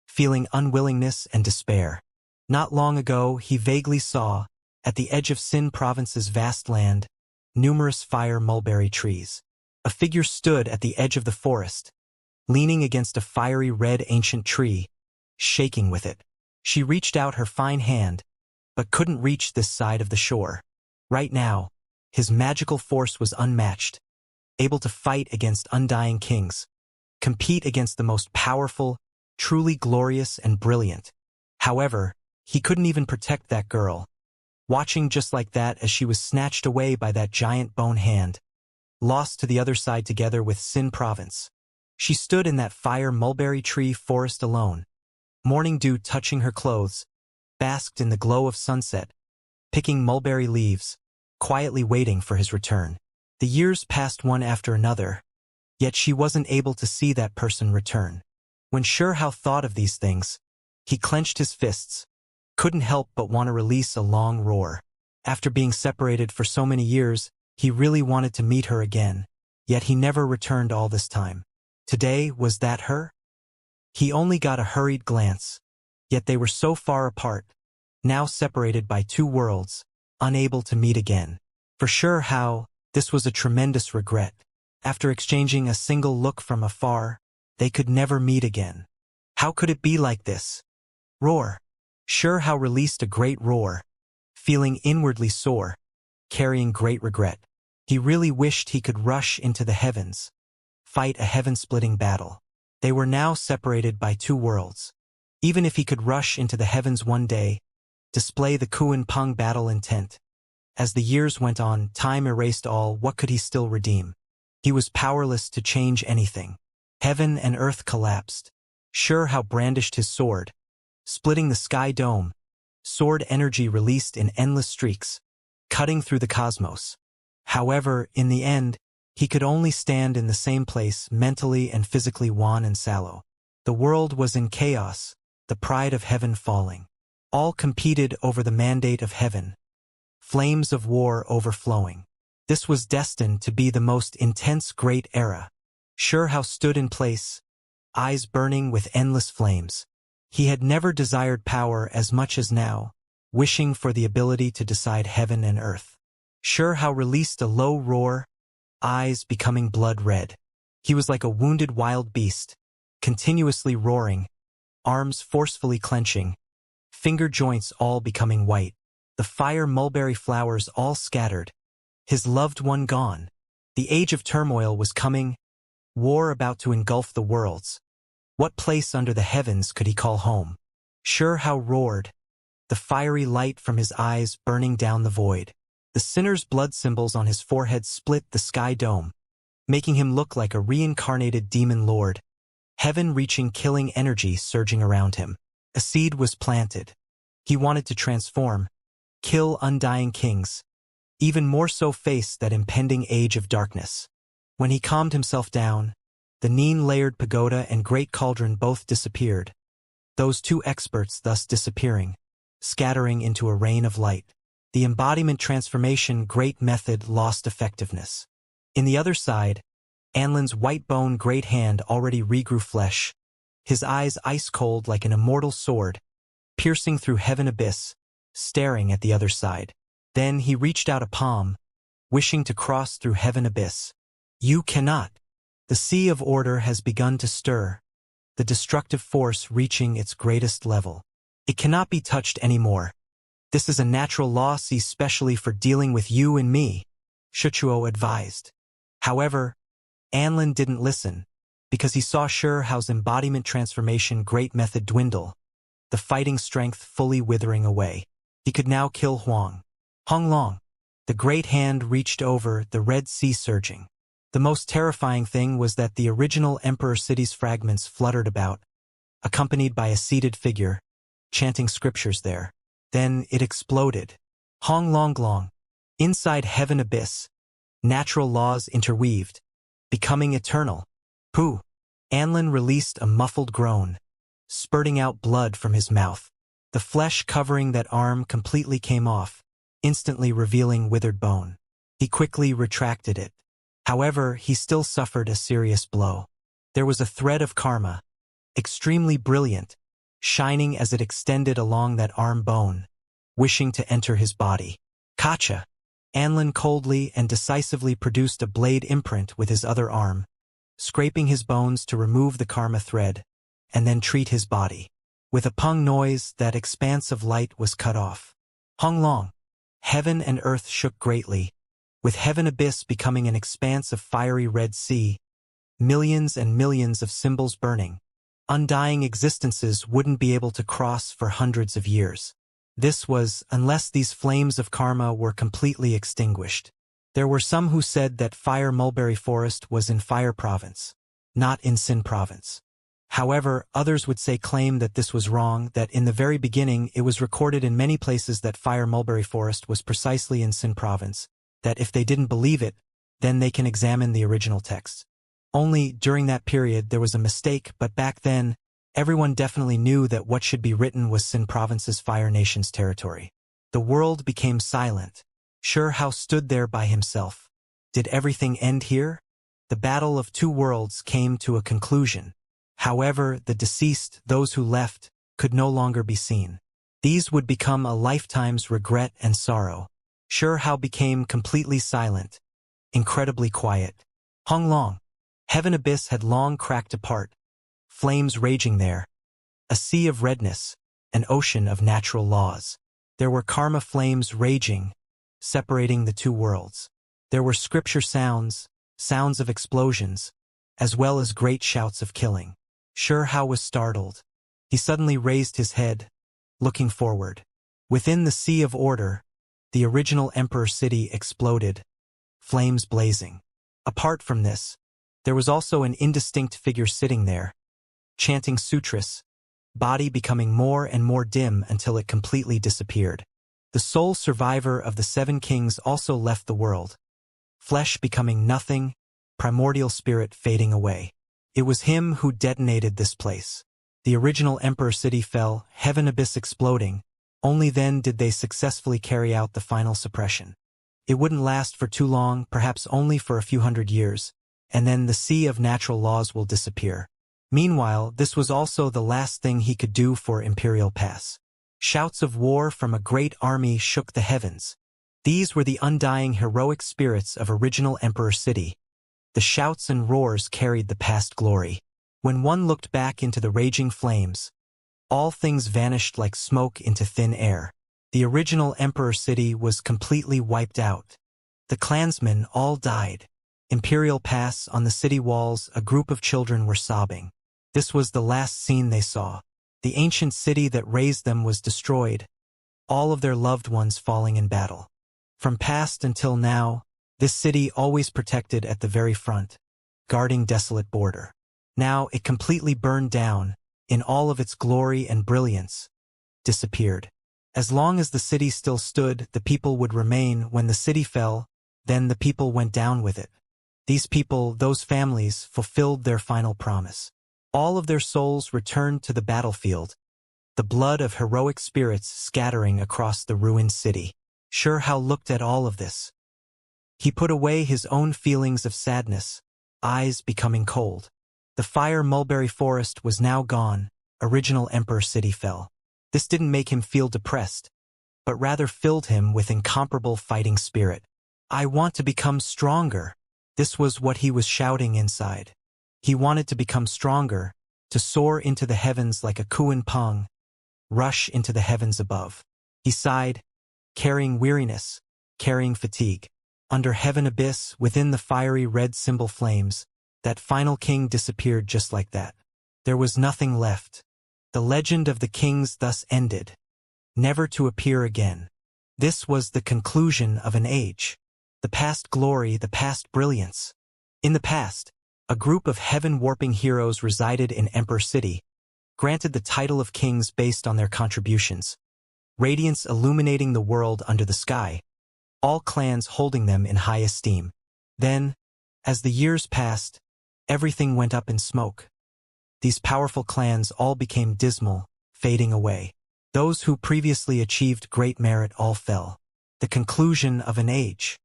feeling unwillingness and despair. Not long ago, he vaguely saw, at the edge of Sin Province's vast land, numerous fire mulberry trees. A figure stood at the edge of the forest, leaning against a fiery red ancient tree, shaking with it. She reached out her fine hand, but couldn't reach this side of the shore. Right now, his magical force was unmatched, able to fight against undying kings, compete against the most powerful, truly glorious and brilliant. However, he couldn't even protect that girl, watching just like that as she was snatched away by that giant bone hand, lost to the other side together with Sin Province. She stood in that fire mulberry tree forest alone, morning dew touching her clothes, basked in the glow of sunset, picking mulberry leaves, quietly waiting for his return. The years passed one after another, yet she wasn't able to see that person return. When Xianxia thought of these things, he clenched his fists, couldn't help but want to release a long roar. After being separated for so many years, he really wanted to meet her again, yet he never returned all this time. Today, was that her? He only got a hurried glance, yet they were so far apart, now separated by two worlds, unable to meet again. For Xianxia, this was a tremendous regret. After exchanging a single look from afar, they could never meet again. How could it be like this? Roar. Xianxia released a great roar, feeling inwardly sore, carrying great regret. He really wished he could rush into the heavens, fight a heaven-splitting battle. They were now separated by two worlds. Even if he could rush into the heavens one day, display the Kuan Peng battle intent. As the years went on, time erased all. What could he still redeem? He was powerless to change anything. Heaven and earth collapsed. Xianxia brandished his sword, splitting the sky dome, sword energy released in endless streaks, cutting through the cosmos. However, in the end, he could only stand in the same place, mentally and physically wan and sallow. The world was in chaos, the pride of heaven falling. All competed over the mandate of heaven, flames of war overflowing. This was destined to be the most intense great era. Xianxia stood in place, eyes burning with endless flames. He had never desired power as much as now, wishing for the ability to decide heaven and earth. Xianxia released a low roar, eyes becoming blood red. He was like a wounded wild beast, continuously roaring, arms forcefully clenching, finger joints all becoming white, the fire mulberry flowers all scattered, his loved one gone. The age of turmoil was coming, war about to engulf the worlds. What place under the heavens could he call home? Xianxia roared, the fiery light from his eyes burning down the void. The sinner's blood symbols on his forehead split the sky dome, making him look like a reincarnated demon lord. Heaven-reaching killing energy surging around him. A seed was planted. He wanted to transform, kill undying kings, even more so face that impending age of darkness. When he calmed himself down, the neon-layered pagoda and great cauldron both disappeared, those two experts thus disappearing, scattering into a rain of light. The embodiment transformation great method lost effectiveness. In the other side, Anlin's white bone great hand already regrew flesh, his eyes ice-cold like an immortal sword, piercing through heaven abyss, staring at the other side. Then he reached out a palm, wishing to cross through heaven abyss. You cannot. The sea of order has begun to stir, the destructive force reaching its greatest level. It cannot be touched anymore. This is a natural law, especially for dealing with you and me, Xianxia advised. However, Anlin didn't listen, because he saw Xianxia's embodiment transformation great method dwindle, the fighting strength fully withering away. He could now kill Huang. Honglong. The great hand reached over, the Red Sea surging. The most terrifying thing was that the original Emperor City's fragments fluttered about, accompanied by a seated figure, chanting scriptures there. Then it exploded. Honglonglong. Inside heaven abyss, natural laws interweaved, becoming eternal. Pooh. Anlin released a muffled groan, spurting out blood from his mouth. The flesh covering that arm completely came off, instantly revealing withered bone. He quickly retracted it. However, he still suffered a serious blow. There was a thread of karma, extremely brilliant, shining as it extended along that arm bone, wishing to enter his body. Gotcha! Anlin coldly and decisively produced a blade imprint with his other arm, scraping his bones to remove the karma thread, and then treat his body. With a pung noise, that expanse of light was cut off. Hong Long. Heaven and earth shook greatly, with heaven abyss becoming an expanse of fiery red sea, millions and millions of symbols burning. Undying existences wouldn't be able to cross for hundreds of years. This was, unless these flames of karma were completely extinguished. There were some who said that Fire Mulberry Forest was in Fire Province, not in Sin Province. However, others would claim that this was wrong, that in the very beginning it was recorded in many places that Fire Mulberry Forest was precisely in Sin Province, that if they didn't believe it, then they can examine the original text. Only, during that period there was a mistake, but back then, everyone definitely knew that what should be written was Sin Province's Fire Nation's territory. The world became silent. Sure Hao stood there by himself. Did everything end here? The battle of two worlds came to a conclusion. However, the deceased, those who left, could no longer be seen. These would become a lifetime's regret and sorrow. Sure Hao became completely silent, incredibly quiet. Hong Long. Heaven abyss had long cracked apart, flames raging there, a sea of redness, an ocean of natural laws. There were karma flames raging, separating the two worlds. There were scripture sounds, sounds of explosions, as well as great shouts of killing. Sure Hao was startled. He suddenly raised his head, looking forward. Within the sea of order, the original Emperor City exploded, flames blazing. Apart from this, there was also an indistinct figure sitting there, chanting sutras, body becoming more and more dim until it completely disappeared. The sole survivor of the seven kings also left the world, flesh becoming nothing, primordial spirit fading away. It was him who detonated this place. The original Emperor City fell, heaven abyss exploding. Only then did they successfully carry out the final suppression. It wouldn't last for too long, perhaps only for a few hundred years, and then the sea of natural laws will disappear. Meanwhile, this was also the last thing he could do for Imperial Pass. Shouts of war from a great army shook the heavens. These were the undying heroic spirits of original Emperor City. The shouts and roars carried the past glory. When one looked back into the raging flames, all things vanished like smoke into thin air. The original Emperor City was completely wiped out. The clansmen all died. Imperial Pass, on the city walls, a group of children were sobbing. This was the last scene they saw. The ancient city that raised them was destroyed, all of their loved ones falling in battle. From past until now, this city always protected at the very front, guarding desolate border. Now it completely burned down, in all of its glory and brilliance, disappeared. As long as the city still stood, the people would remain. When the city fell, then the people went down with it. These people, those families, fulfilled their final promise. All of their souls returned to the battlefield, the blood of heroic spirits scattering across the ruined city. Sure Hao looked at all of this. He put away his own feelings of sadness, eyes becoming cold. The Fire Mulberry Forest was now gone, original Emperor City fell. This didn't make him feel depressed, but rather filled him with incomparable fighting spirit. I want to become stronger. This was what he was shouting inside. He wanted to become stronger, to soar into the heavens like a Kuan Pong, rush into the heavens above. He sighed, carrying weariness, carrying fatigue. Under heaven abyss, within the fiery red symbol flames, that final king disappeared just like that. There was nothing left. The legend of the kings thus ended, never to appear again. This was the conclusion of an age. The past glory, the past brilliance. In the past, a group of heaven-warping heroes resided in Emperor City, granted the title of kings based on their contributions, radiance illuminating the world under the sky, all clans holding them in high esteem. Then, as the years passed, everything went up in smoke. These powerful clans all became dismal, fading away. Those who previously achieved great merit all fell. The conclusion of an age.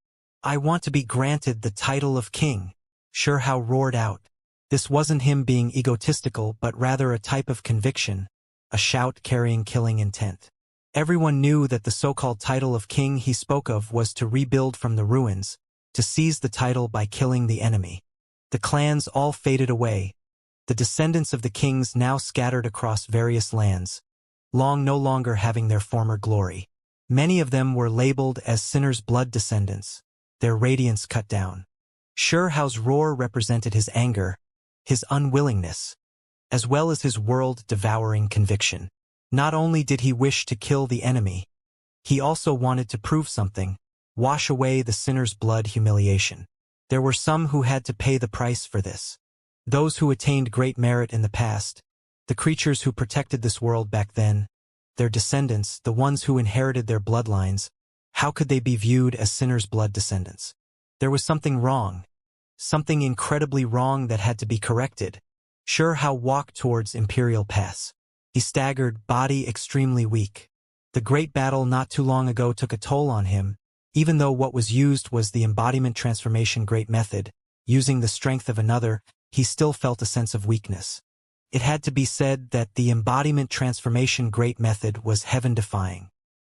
I want to be granted the title of king. Sure Hao roared out. This wasn't him being egotistical, but rather a type of conviction, a shout carrying killing intent. Everyone knew that the so-called title of king he spoke of was to rebuild from the ruins, to seize the title by killing the enemy. The clans all faded away, the descendants of the kings now scattered across various lands, long no longer having their former glory. Many of them were labeled as sinners' blood descendants, their radiance cut down. Shao's roar represented his anger, his unwillingness, as well as his world-devouring conviction. Not only did he wish to kill the enemy, he also wanted to prove something, wash away the sinner's blood humiliation. There were some who had to pay the price for this. Those who attained great merit in the past, the creatures who protected this world back then, their descendants, the ones who inherited their bloodlines, how could they be viewed as sinners' blood descendants? There was something wrong, something incredibly wrong that had to be corrected. Xiao walked towards Imperial Pass. He staggered, body extremely weak. The great battle not too long ago took a toll on him, even though what was used was the embodiment transformation great method. Using the strength of another, he still felt a sense of weakness. It had to be said that the embodiment transformation great method was heaven-defying.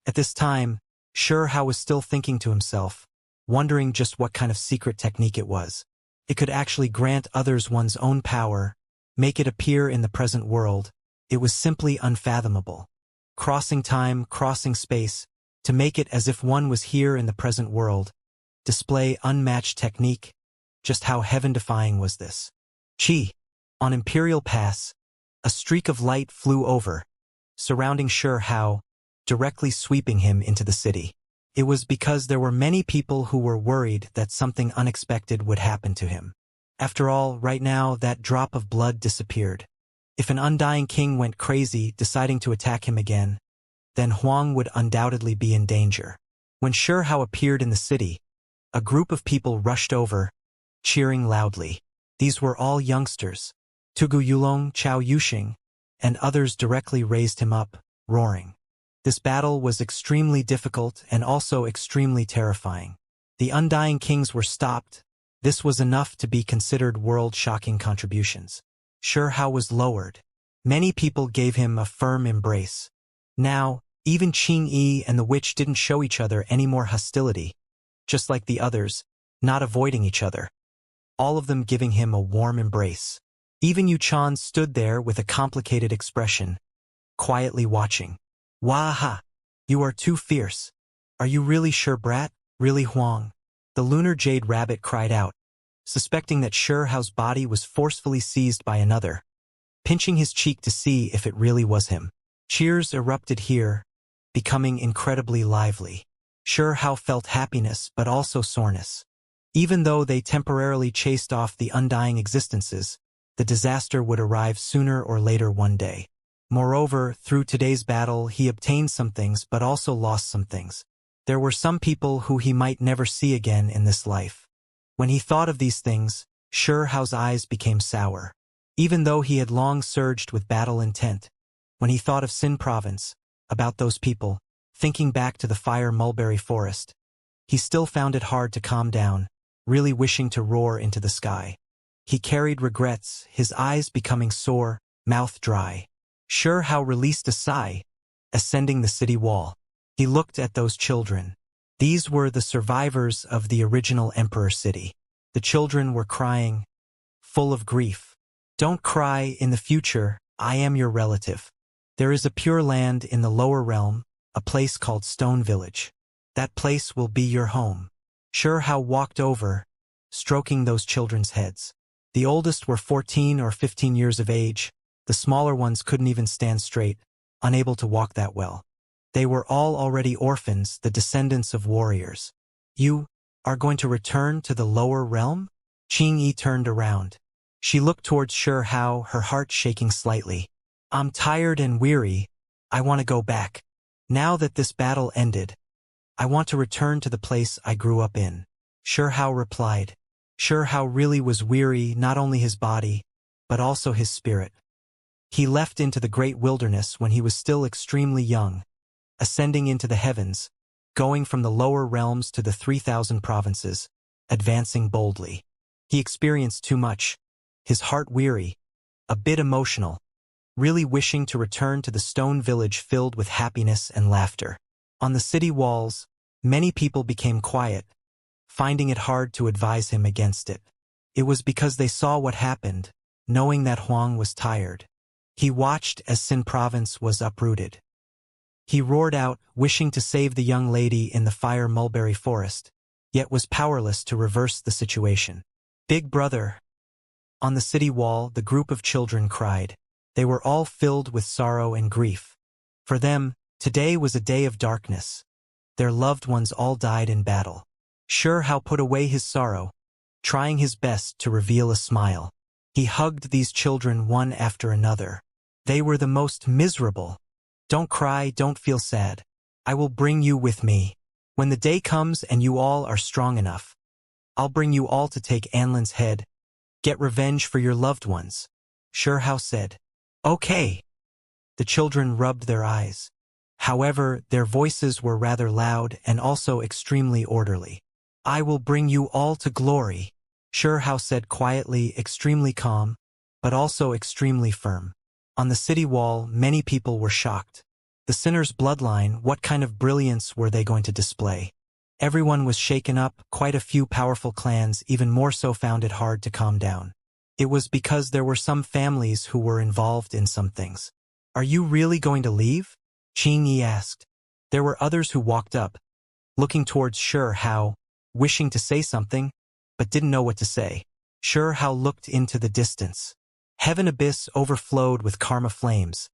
At this time, Xiao was still thinking to himself, wondering just what kind of secret technique it was. It could actually grant others one's own power, make it appear in the present world. It was simply unfathomable. Crossing time, crossing space, to make it as if one was here in the present world. Display unmatched technique. Just how heaven-defying was this? Qi. On Imperial Pass, a streak of light flew over, surrounding Xiao, directly sweeping him into the city. It was because there were many people who were worried that something unexpected would happen to him. After all, right now, that drop of blood disappeared. If an undying king went crazy, deciding to attack him again, then Huang would undoubtedly be in danger. When Xiao appeared in the city, a group of people rushed over, cheering loudly. These were all youngsters. Tugu Yulong, Chao Yuxing, and others directly raised him up, roaring. This battle was extremely difficult and also extremely terrifying. The undying kings were stopped. This was enough to be considered world-shocking contributions. Xiao was lowered. Many people gave him a firm embrace. Now, even Qing Yi and the witch didn't show each other any more hostility, just like the others, not avoiding each other. All of them giving him a warm embrace. Even Yu Chan stood there with a complicated expression, quietly watching. Waha! You are too fierce. Are you really sure, brat? Really, Huang? The lunar jade rabbit cried out, suspecting that Xiao's body was forcefully seized by another, pinching his cheek to see if it really was him. Cheers erupted here, becoming incredibly lively. Xiao felt happiness but also soreness. Even though they temporarily chased off the undying existences, the disaster would arrive sooner or later one day. Moreover, through today's battle, he obtained some things but also lost some things. There were some people who he might never see again in this life. When he thought of these things, Xiao's eyes became sour. Even though he had long surged with battle intent, when he thought of Xin Province, about those people, thinking back to the fire mulberry forest, he still found it hard to calm down, really wishing to roar into the sky. He carried regrets, his eyes becoming sore, mouth dry. Xiao released a sigh, ascending the city wall. He looked at those children. These were the survivors of the original Emperor City. The children were crying, full of grief. Don't cry, in the future, I am your relative. There is a pure land in the lower realm, a place called Stone Village. That place will be your home. Xiao walked over, stroking those children's heads. The oldest were 14 or 15 years of age. The smaller ones couldn't even stand straight, unable to walk that well. They were all already orphans, the descendants of warriors. You are going to return to the lower realm? Qing Yi turned around. She looked towards Xiao, her heart shaking slightly. I'm tired and weary. I want to go back. Now that this battle ended, I want to return to the place I grew up in. Xiao replied. Xiao really was weary, not only his body, but also his spirit. He left into the great wilderness when he was still extremely young, ascending into the heavens, going from the lower realms to the 3,000 provinces, advancing boldly. He experienced too much, his heart weary, a bit emotional. really wishing to return to the stone village filled with happiness and laughter. On the city walls, many people became quiet, finding it hard to advise him against it. It was because they saw what happened, knowing that Huang was tired. He watched as Xin province was uprooted. He roared out, wishing to save the young lady in the fire mulberry forest, yet was powerless to reverse the situation. Big brother. On the city wall, the group of children cried. They were all filled with sorrow and grief. For them, today was a day of darkness. Their loved ones all died in battle. Sure Hao put away his sorrow, trying his best to reveal a smile. He hugged these children one after another. They were the most miserable. Don't cry, don't feel sad. I will bring you with me. When the day comes and you all are strong enough, I'll bring you all to take Anlin's head. Get revenge for your loved ones. Sure Hao said. Okay. The children rubbed their eyes. However, their voices were rather loud and also extremely orderly. I will bring you all to glory. Sure Hao said quietly, extremely calm, but also extremely firm. On the city wall, many people were shocked. The sinner's bloodline, what kind of brilliance were they going to display? Everyone was shaken up, quite a few powerful clans even more so found it hard to calm down. It was because there were some families who were involved in some things. Are you really going to leave? Xianxia asked. There were others who walked up, looking towards Sure Hao, wishing to say something, but didn't know what to say. Sure Hao looked into the distance. Heaven Abyss overflowed with karma flames,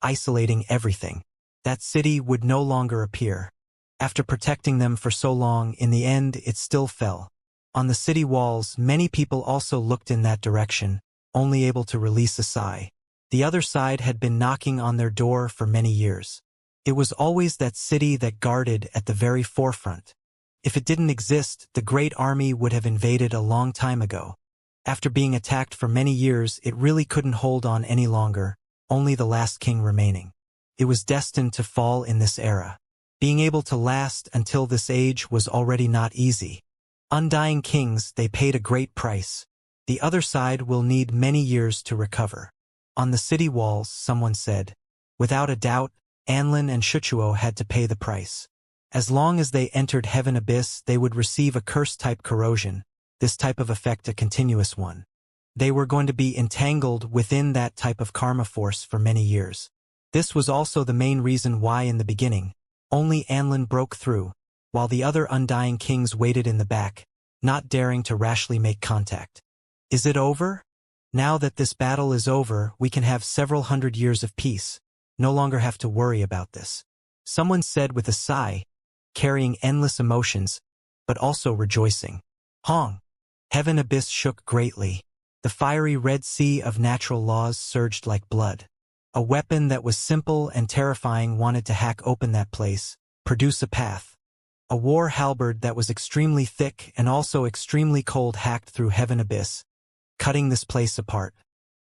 isolating everything. That city would no longer appear. After protecting them for so long, in the end it still fell. On the city walls, many people also looked in that direction, only able to release a sigh. The other side had been knocking on their door for many years. It was always that city that guarded at the very forefront. If it didn't exist, the great army would have invaded a long time ago. After being attacked for many years, it really couldn't hold on any longer, only the last king remaining. It was destined to fall in this era. Being able to last until this age was already not easy. Undying kings, they paid a great price. The other side will need many years to recover. On the city walls, someone said. Without a doubt, Anlin and Shuchuo had to pay the price. As long as they entered Heaven Abyss, they would receive a curse-type corrosion, this type of effect a continuous one. They were going to be entangled within that type of karma force for many years. This was also the main reason why in the beginning, only Anlin broke through, while the other Undying Kings waited in the back, not daring to rashly make contact. Is it over? Now that this battle is over, we can have several hundred years of peace, no longer have to worry about this. Someone said with a sigh, carrying endless emotions, but also rejoicing. Hong. Heaven Abyss shook greatly. The fiery red sea of natural laws surged like blood. A weapon that was simple and terrifying wanted to hack open that place, produce a path. A war halberd that was extremely thick and also extremely cold hacked through Heaven Abyss, cutting this place apart.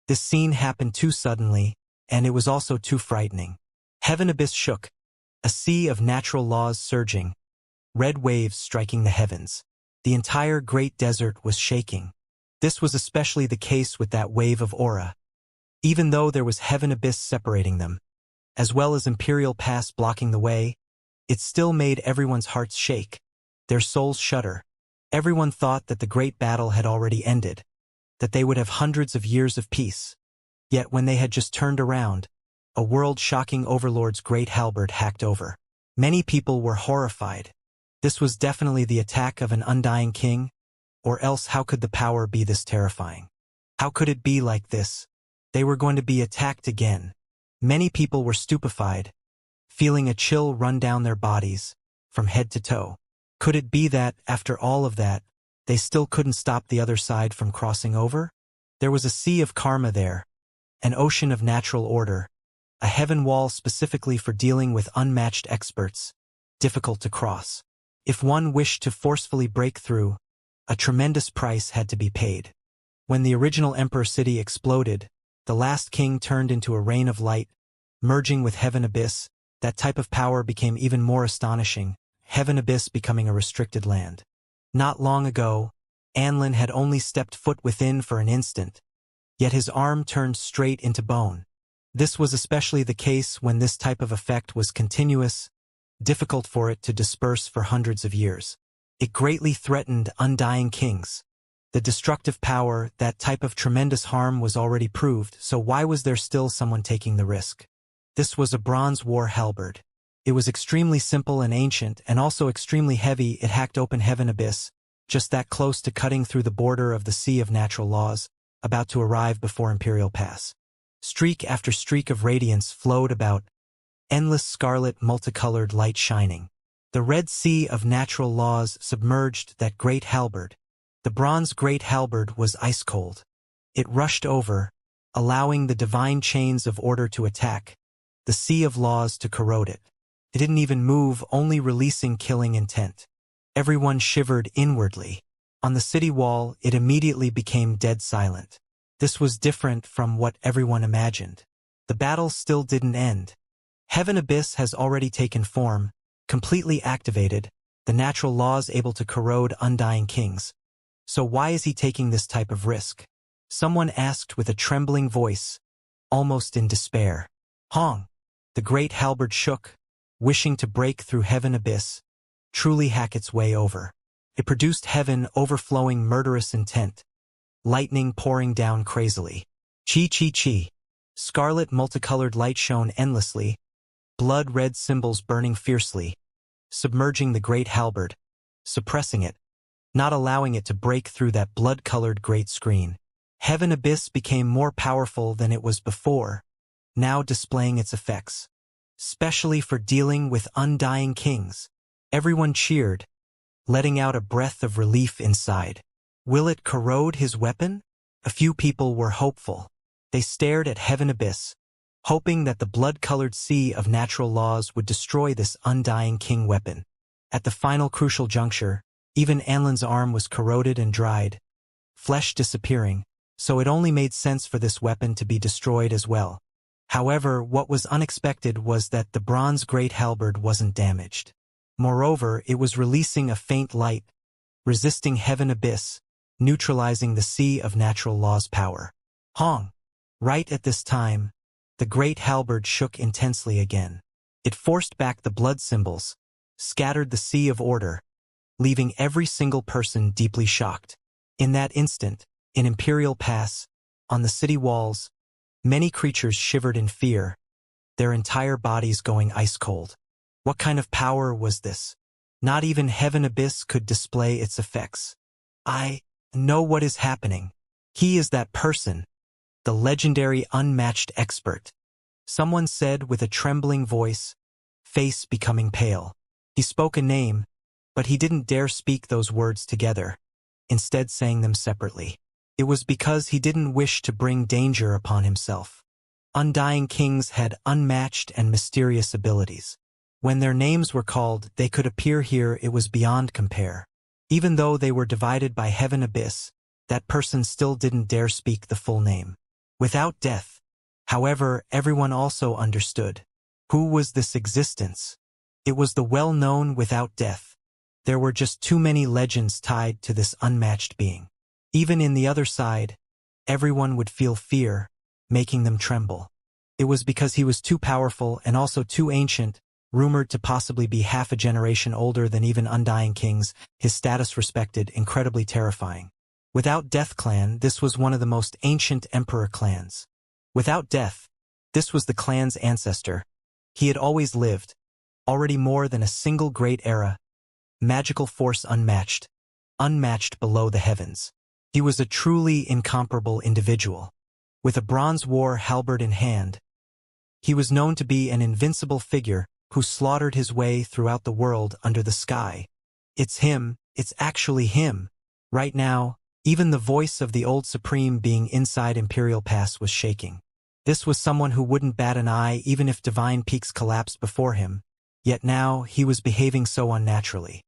This scene happened too suddenly, and it was also too frightening. Heaven Abyss shook, a sea of natural laws surging, red waves striking the heavens. The entire great desert was shaking. This was especially the case with that wave of aura. Even though there was Heaven Abyss separating them, as well as Imperial Pass blocking the way, it still made everyone's hearts shake, their souls shudder. Everyone thought that the great battle had already ended, that they would have hundreds of years of peace. Yet when they had just turned around, a world-shocking overlord's great halberd hacked over. Many people were horrified. This was definitely the attack of an undying king, or else how could the power be this terrifying? How could it be like this? They were going to be attacked again. Many people were stupefied, feeling a chill run down their bodies, from head to toe. Could it be that, after all of that, they still couldn't stop the other side from crossing over? There was a sea of karma there, an ocean of natural order, a heaven wall specifically for dealing with unmatched experts, difficult to cross. If one wished to forcefully break through, a tremendous price had to be paid. When the original Emperor City exploded, the last king turned into a rain of light, merging with Heaven Abyss. That type of power became even more astonishing, Heaven Abyss becoming a restricted land. Not long ago, Anlin had only stepped foot within for an instant, yet his arm turned straight into bone. This was especially the case when this type of effect was continuous, difficult for it to disperse for hundreds of years. It greatly threatened undying kings. The destructive power, that type of tremendous harm was already proved, so why was there still someone taking the risk? This was a Bronze War halberd. It was extremely simple and ancient, and also extremely heavy. It hacked open heaven abyss, just that close to cutting through the border of the sea of natural laws, about to arrive before Imperial Pass. Streak after streak of radiance flowed about, endless scarlet multicolored light shining. The red sea of natural laws submerged that great halberd. The bronze great halberd was ice-cold. It rushed over, allowing the divine chains of order to attack, the sea of laws to corrode it. It didn't even move, only releasing killing intent. Everyone shivered inwardly. On the city wall, it immediately became dead silent. This was different from what everyone imagined. The battle still didn't end. Heaven Abyss has already taken form, completely activated, the natural laws able to corrode undying kings. So why is he taking this type of risk? Someone asked with a trembling voice, almost in despair. Hong! The great halberd shook, wishing to break through Heaven Abyss, truly hack its way over. It produced heaven overflowing murderous intent, lightning pouring down crazily. Chi. Scarlet multicolored light shone endlessly, blood-red symbols burning fiercely, submerging the great halberd, suppressing it, not allowing it to break through that blood-colored great screen. Heaven Abyss became more powerful than it was before, now displaying its effects, specially for dealing with undying kings. Everyone cheered, letting out a breath of relief inside. Will it corrode his weapon? A few people were hopeful. They stared at Heaven Abyss, hoping that the blood-colored sea of natural laws would destroy this undying king weapon. At the final crucial juncture, even Anlin's arm was corroded and dried, flesh disappearing, so it only made sense for this weapon to be destroyed as well. However, what was unexpected was that the bronze great halberd wasn't damaged. Moreover, it was releasing a faint light, resisting Heaven Abyss, neutralizing the sea of natural law's power. Hong! Right at this time, the great halberd shook intensely again. It forced back the blood symbols, scattered the sea of order, leaving every single person deeply shocked. In that instant, in Imperial Pass, on the city walls, many creatures shivered in fear, their entire bodies going ice-cold. What kind of power was this? Not even Heaven Abyss could display its effects. I know what is happening. He is that person, the legendary unmatched expert. Someone said with a trembling voice, face becoming pale. He spoke a name, but he didn't dare speak those words together, instead saying them separately. It was because he didn't wish to bring danger upon himself. Undying kings had unmatched and mysterious abilities. When their names were called, they could appear here. It was beyond compare. Even though they were divided by Heaven Abyss, that person still didn't dare speak the full name. Without death. However, everyone also understood. Who was this existence? It was the well-known without death. There were just too many legends tied to this unmatched being. Even in the other side, everyone would feel fear, making them tremble. It was because he was too powerful and also too ancient, rumored to possibly be half a generation older than even undying kings, his status respected, incredibly terrifying. Without Death clan, this was one of the most ancient emperor clans. Without Death, this was the clan's ancestor. He had always lived, already more than a single great era, magical force unmatched below the heavens. He was a truly incomparable individual. With a Bronze War halberd in hand, he was known to be an invincible figure who slaughtered his way throughout the world under the sky. It's him, it's actually him. Right now, even the voice of the old Supreme being inside Imperial Pass was shaking. This was someone who wouldn't bat an eye even if divine peaks collapsed before him, yet now he was behaving so unnaturally.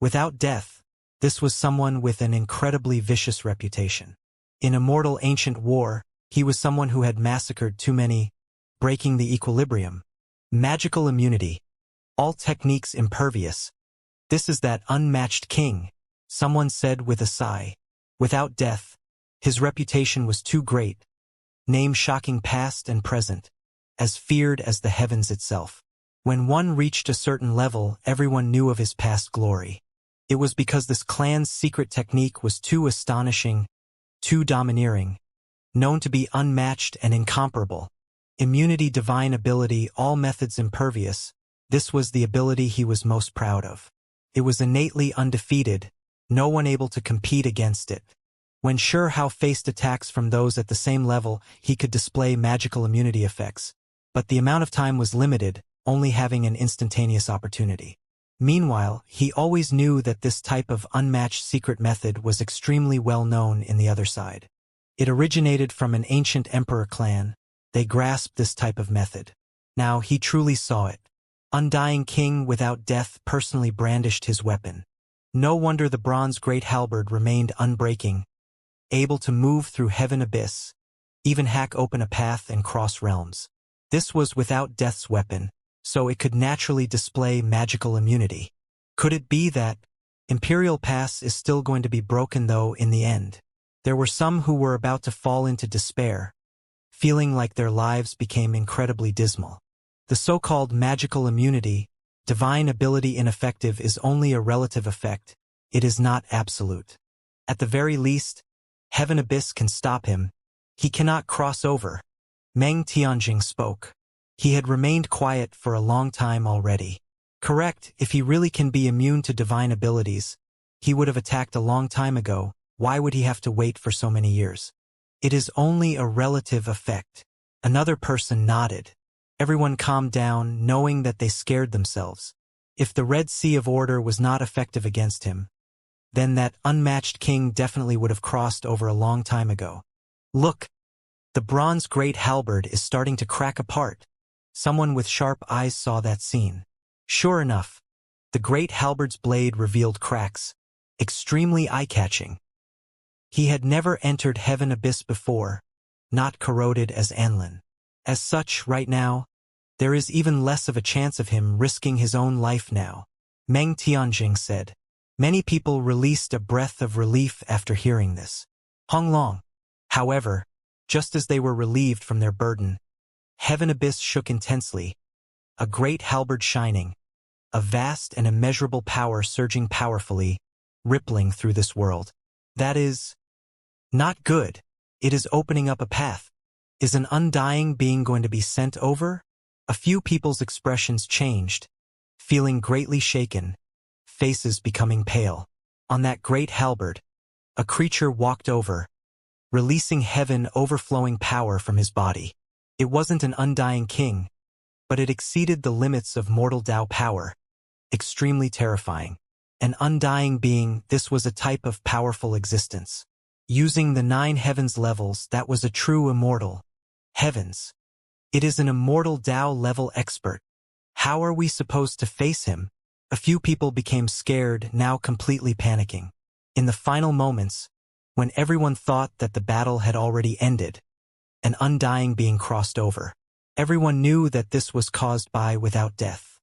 Without Death, this was someone with an incredibly vicious reputation. In Immortal Ancient War, he was someone who had massacred too many, breaking the equilibrium. Magical immunity. All techniques impervious. This is that unmatched king, someone said with a sigh. Without Death, his reputation was too great, name shocking past and present. as feared as the heavens itself. When one reached a certain level, everyone knew of his past glory. It was because this clan's secret technique was too astonishing, too domineering, known to be unmatched and incomparable. Immunity, divine ability, all methods impervious, this was the ability he was most proud of. It was innately undefeated, no one able to compete against it. When sure how faced attacks from those at the same level, he could display magical immunity effects. But the amount of time was limited, only having an instantaneous opportunity. Meanwhile, he always knew that this type of unmatched secret method was extremely well known in the other side. It originated from an ancient emperor clan. They grasped this type of method. Now he truly saw it. Undying king without death personally brandished his weapon. No wonder the bronze great halberd remained unbreaking, able to move through heaven abyss, even hack open a path and cross realms. This was without death's weapon, so it could naturally display magical immunity. Could it be that Imperial Pass is still going to be broken though in the end? There were some who were about to fall into despair, feeling like their lives became incredibly dismal. The so-called magical immunity, divine ability ineffective, is only a relative effect. It is not absolute. At the very least, heaven abyss can stop him. He cannot cross over. Meng Tianjing spoke. He had remained quiet for a long time already. Correct, if he really can be immune to divine abilities, he would have attacked a long time ago. Why would he have to wait for so many years? It is only a relative effect. Another person nodded. Everyone calmed down, knowing that they scared themselves. If the Red Sea of Order was not effective against him, then that unmatched king definitely would have crossed over a long time ago. Look! The bronze great halberd is starting to crack apart. Someone with sharp eyes saw that scene. Sure enough, the great halberd's blade revealed cracks, extremely eye-catching. He had never entered heaven abyss before, not corroded as Anlin. As such, right now, there is even less of a chance of him risking his own life now. Meng Tianjing said. Many people released a breath of relief after hearing this. Honglong, however, just as they were relieved from their burden, heaven abyss shook intensely, a great halberd shining, a vast and immeasurable power surging powerfully, rippling through this world. That is not good. It is opening up a path. Is an undying being going to be sent over? A few people's expressions changed, feeling greatly shaken, faces becoming pale. On that great halberd, a creature walked over, releasing heaven overflowing power from his body. It wasn't an undying king, but it exceeded the limits of mortal Tao power. Extremely terrifying. An undying being, this was a type of powerful existence. Using the 9 heavens levels, that was a true immortal. Heavens. It is an immortal Tao level expert. How are we supposed to face him? A few people became scared, now completely panicking. In the final moments, when everyone thought that the battle had already ended, an undying being crossed over. Everyone knew that this was caused by without death.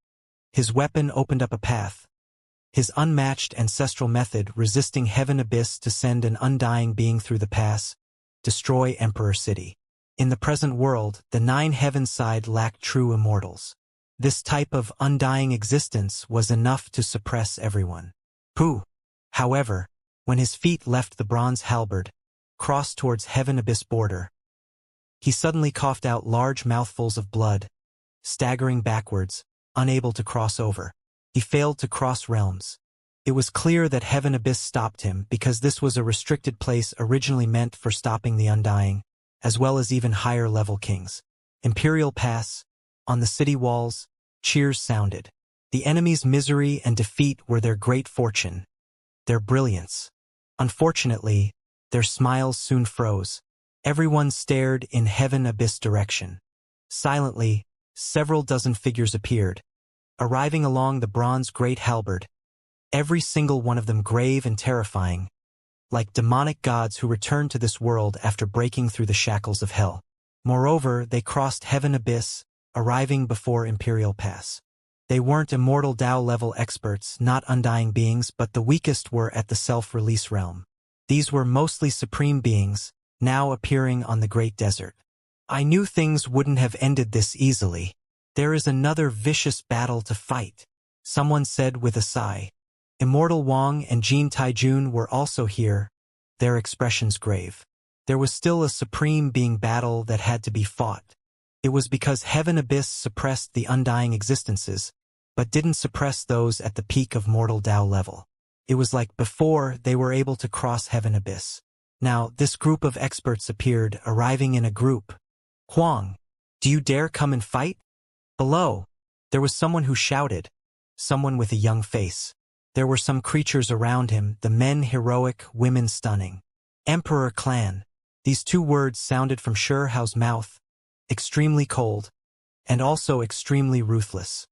His weapon opened up a path. His unmatched ancestral method resisting heaven abyss to send an undying being through the pass, destroy Emperor City. In the present world, the 9 heaven side lacked true immortals. This type of undying existence was enough to suppress everyone. Pu, however, when his feet left the bronze halberd, crossed towards heaven abyss border, he suddenly coughed out large mouthfuls of blood, staggering backwards, unable to cross over. He failed to cross realms. It was clear that heaven abyss stopped him because this was a restricted place originally meant for stopping the undying, as well as even higher level kings. Imperial Pass. On the city walls, cheers sounded. The enemy's misery and defeat were their great fortune, their brilliance. Unfortunately, their smiles soon froze. Everyone stared in heaven abyss direction. Silently, several dozen figures appeared, arriving along the bronze great halberd, every single one of them grave and terrifying, like demonic gods who returned to this world after breaking through the shackles of hell. Moreover, they crossed heaven abyss, arriving before Imperial Pass. They weren't immortal Tao-level experts, not undying beings, but the weakest were at the self-release realm. These were mostly supreme beings, now appearing on the great desert. I knew things wouldn't have ended this easily. There is another vicious battle to fight, someone said with a sigh. Immortal Wang and Jin Taijun were also here, their expressions grave. There was still a supreme being battle that had to be fought. It was because Heaven Abyss suppressed the undying existences, but didn't suppress those at the peak of mortal Tao level. It was like before they were able to cross Heaven Abyss. Now, this group of experts appeared, arriving in a group. Huang, do you dare come and fight? Below, there was someone who shouted, someone with a young face. There were some creatures around him, the men heroic, women stunning. Emperor clan. These two words sounded from Shi Hao's mouth, extremely cold, and also extremely ruthless.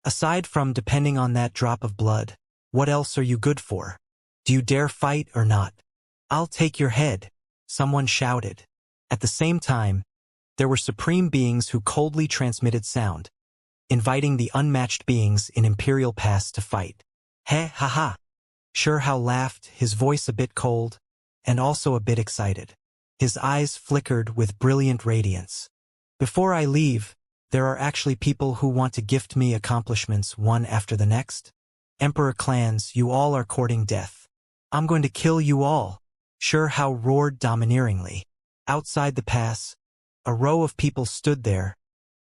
Aside from depending on that drop of blood, what else are you good for? Do you dare fight or not? I'll take your head, someone shouted. At the same time, there were supreme beings who coldly transmitted sound, inviting the unmatched beings in Imperial Pass to fight. Heh ha ha. Shi Hao laughed, his voice a bit cold, and also a bit excited. His eyes flickered with brilliant radiance. Before I leave, there are actually people who want to gift me accomplishments one after the next. Emperor clans, you all are courting death. I'm going to kill you all. Shi Hao roared domineeringly. Outside the pass, a row of people stood there,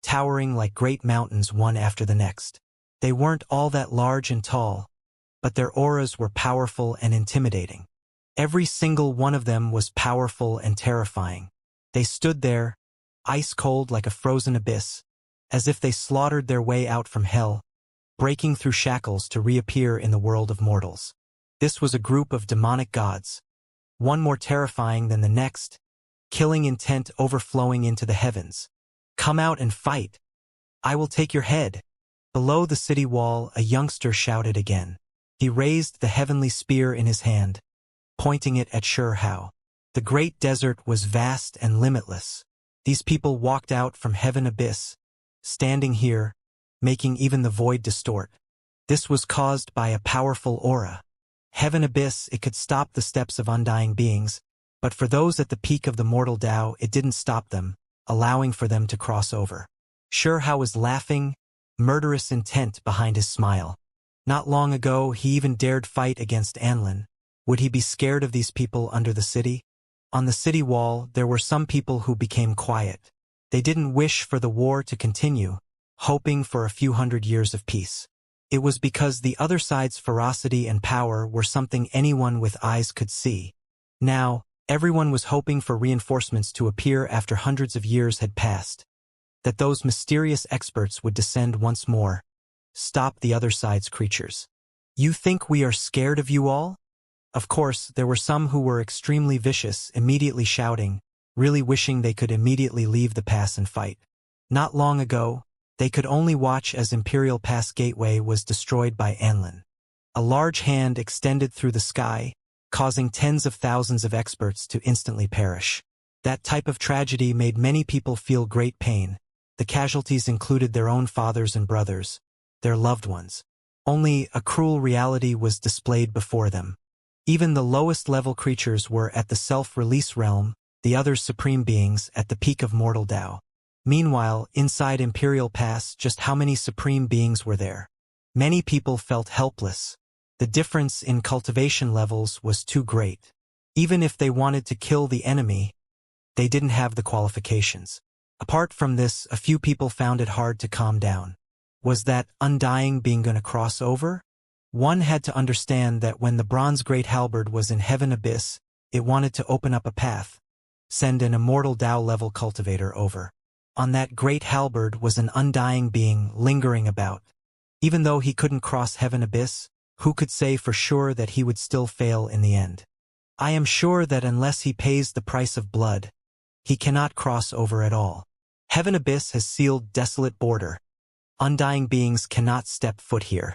towering like great mountains one after the next. They weren't all that large and tall, but their auras were powerful and intimidating. Every single one of them was powerful and terrifying. They stood there, ice-cold like a frozen abyss, as if they slaughtered their way out from hell, breaking through shackles to reappear in the world of mortals. This was a group of demonic gods, one more terrifying than the next, killing intent overflowing into the heavens. Come out and fight. I will take your head. Below the city wall, a youngster shouted again. He raised the heavenly spear in his hand, pointing it at Shi Hao. The great desert was vast and limitless. These people walked out from Heaven Abyss, standing here, making even the void distort. This was caused by a powerful aura. Heaven Abyss, it could stop the steps of undying beings, but for those at the peak of the mortal Tao, it didn't stop them, allowing for them to cross over. Shi Hao was laughing, murderous intent behind his smile. Not long ago, he even dared fight against Anlin. Would he be scared of these people under the city? On the city wall, there were some people who became quiet. They didn't wish for the war to continue, hoping for a few hundred years of peace. It was because the other side's ferocity and power were something anyone with eyes could see. Now, everyone was hoping for reinforcements to appear after hundreds of years had passed. That those mysterious experts would descend once more, stop the other side's creatures. You think we are scared of you all? Of course, there were some who were extremely vicious, immediately shouting, really wishing they could immediately leave the pass and fight. Not long ago, they could only watch as Imperial Pass Gateway was destroyed by Anlin. A large hand extended through the sky, causing tens of thousands of experts to instantly perish. That type of tragedy made many people feel great pain. The casualties included their own fathers and brothers, their loved ones. Only a cruel reality was displayed before them. Even the lowest-level creatures were at the self-release realm, the other supreme beings at the peak of mortal Tao. Meanwhile, inside Imperial Pass, just how many supreme beings were there? Many people felt helpless. The difference in cultivation levels was too great. Even if they wanted to kill the enemy, they didn't have the qualifications. Apart from this, a few people found it hard to calm down. Was that undying being gonna cross over? One had to understand that when the bronze great halberd was in Heaven Abyss, it wanted to open up a path, send an immortal Tao-level cultivator over. On that great halberd was an undying being lingering about. Even though he couldn't cross Heaven Abyss, who could say for sure that he would still fail in the end? I am sure that unless he pays the price of blood, he cannot cross over at all. Heaven Abyss has sealed desolate border. Undying beings cannot step foot here.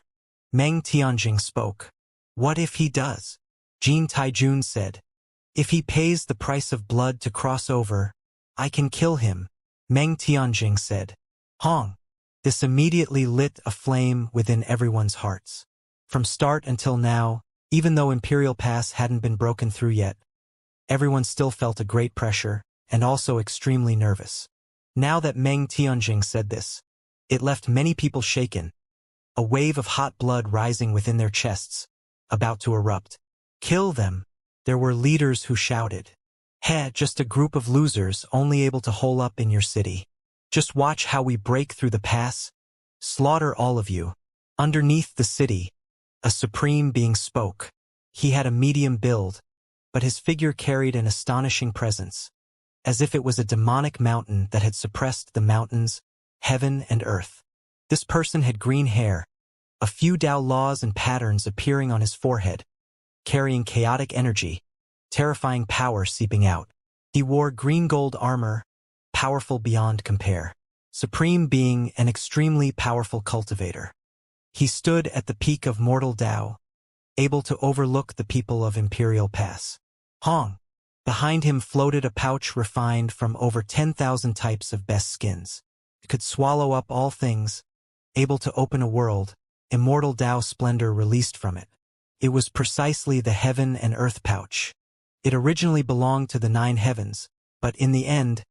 Meng Tianjing spoke. What if he does? Jin Taijun said. If he pays the price of blood to cross over, I can kill him. Meng Tianjing said. Hong. This immediately lit a flame within everyone's hearts. From start until now, even though Imperial Pass hadn't been broken through yet, everyone still felt a great pressure, and also extremely nervous. Now that Meng Tianjing said this, it left many people shaken, a wave of hot blood rising within their chests, about to erupt. Kill them! There were leaders who shouted. Heh, just a group of losers only able to hole up in your city. Just watch how we break through the pass. Slaughter all of you. Underneath the city, a supreme being spoke. He had a medium build, but his figure carried an astonishing presence, as if it was a demonic mountain that had suppressed the mountains, heaven and earth. This person had green hair, a few Tao laws and patterns appearing on his forehead, carrying chaotic energy, terrifying power seeping out. He wore green-gold armor, powerful beyond compare. Supreme being, an extremely powerful cultivator. He stood at the peak of mortal Tao, able to overlook the people of Imperial Pass. Hong! Behind him floated a pouch refined from over 10,000 types of best skins. It could swallow up all things, able to open a world, immortal Tao splendor released from it. It was precisely the heaven and earth pouch. It originally belonged to the 9 heavens, but in the end,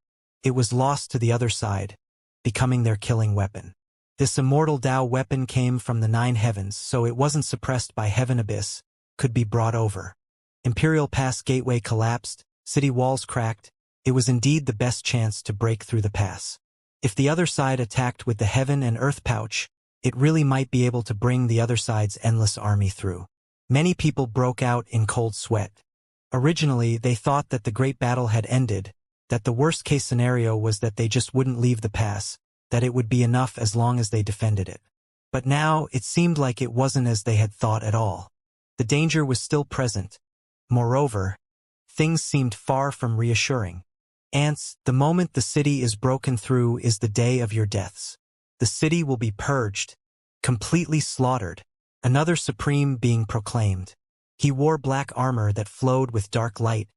it was lost to the other side, becoming their killing weapon. This immortal Tao weapon came from the 9 heavens, so it wasn't suppressed by heaven abyss, could be brought over. Imperial Pass gateway collapsed, city walls cracked. It was indeed the best chance to break through the pass. If the other side attacked with the heaven and earth pouch, it really might be able to bring the other side's endless army through. Many people broke out in cold sweat. Originally, they thought that the great battle had ended, that the worst-case scenario was that they just wouldn't leave the pass, that it would be enough as long as they defended it. But now, it seemed like it wasn't as they had thought at all. The danger was still present. Moreover, things seemed far from reassuring. Ants, the moment the city is broken through is the day of your deaths. The city will be purged, completely slaughtered. Another supreme being proclaimed. He wore black armor that flowed with dark light,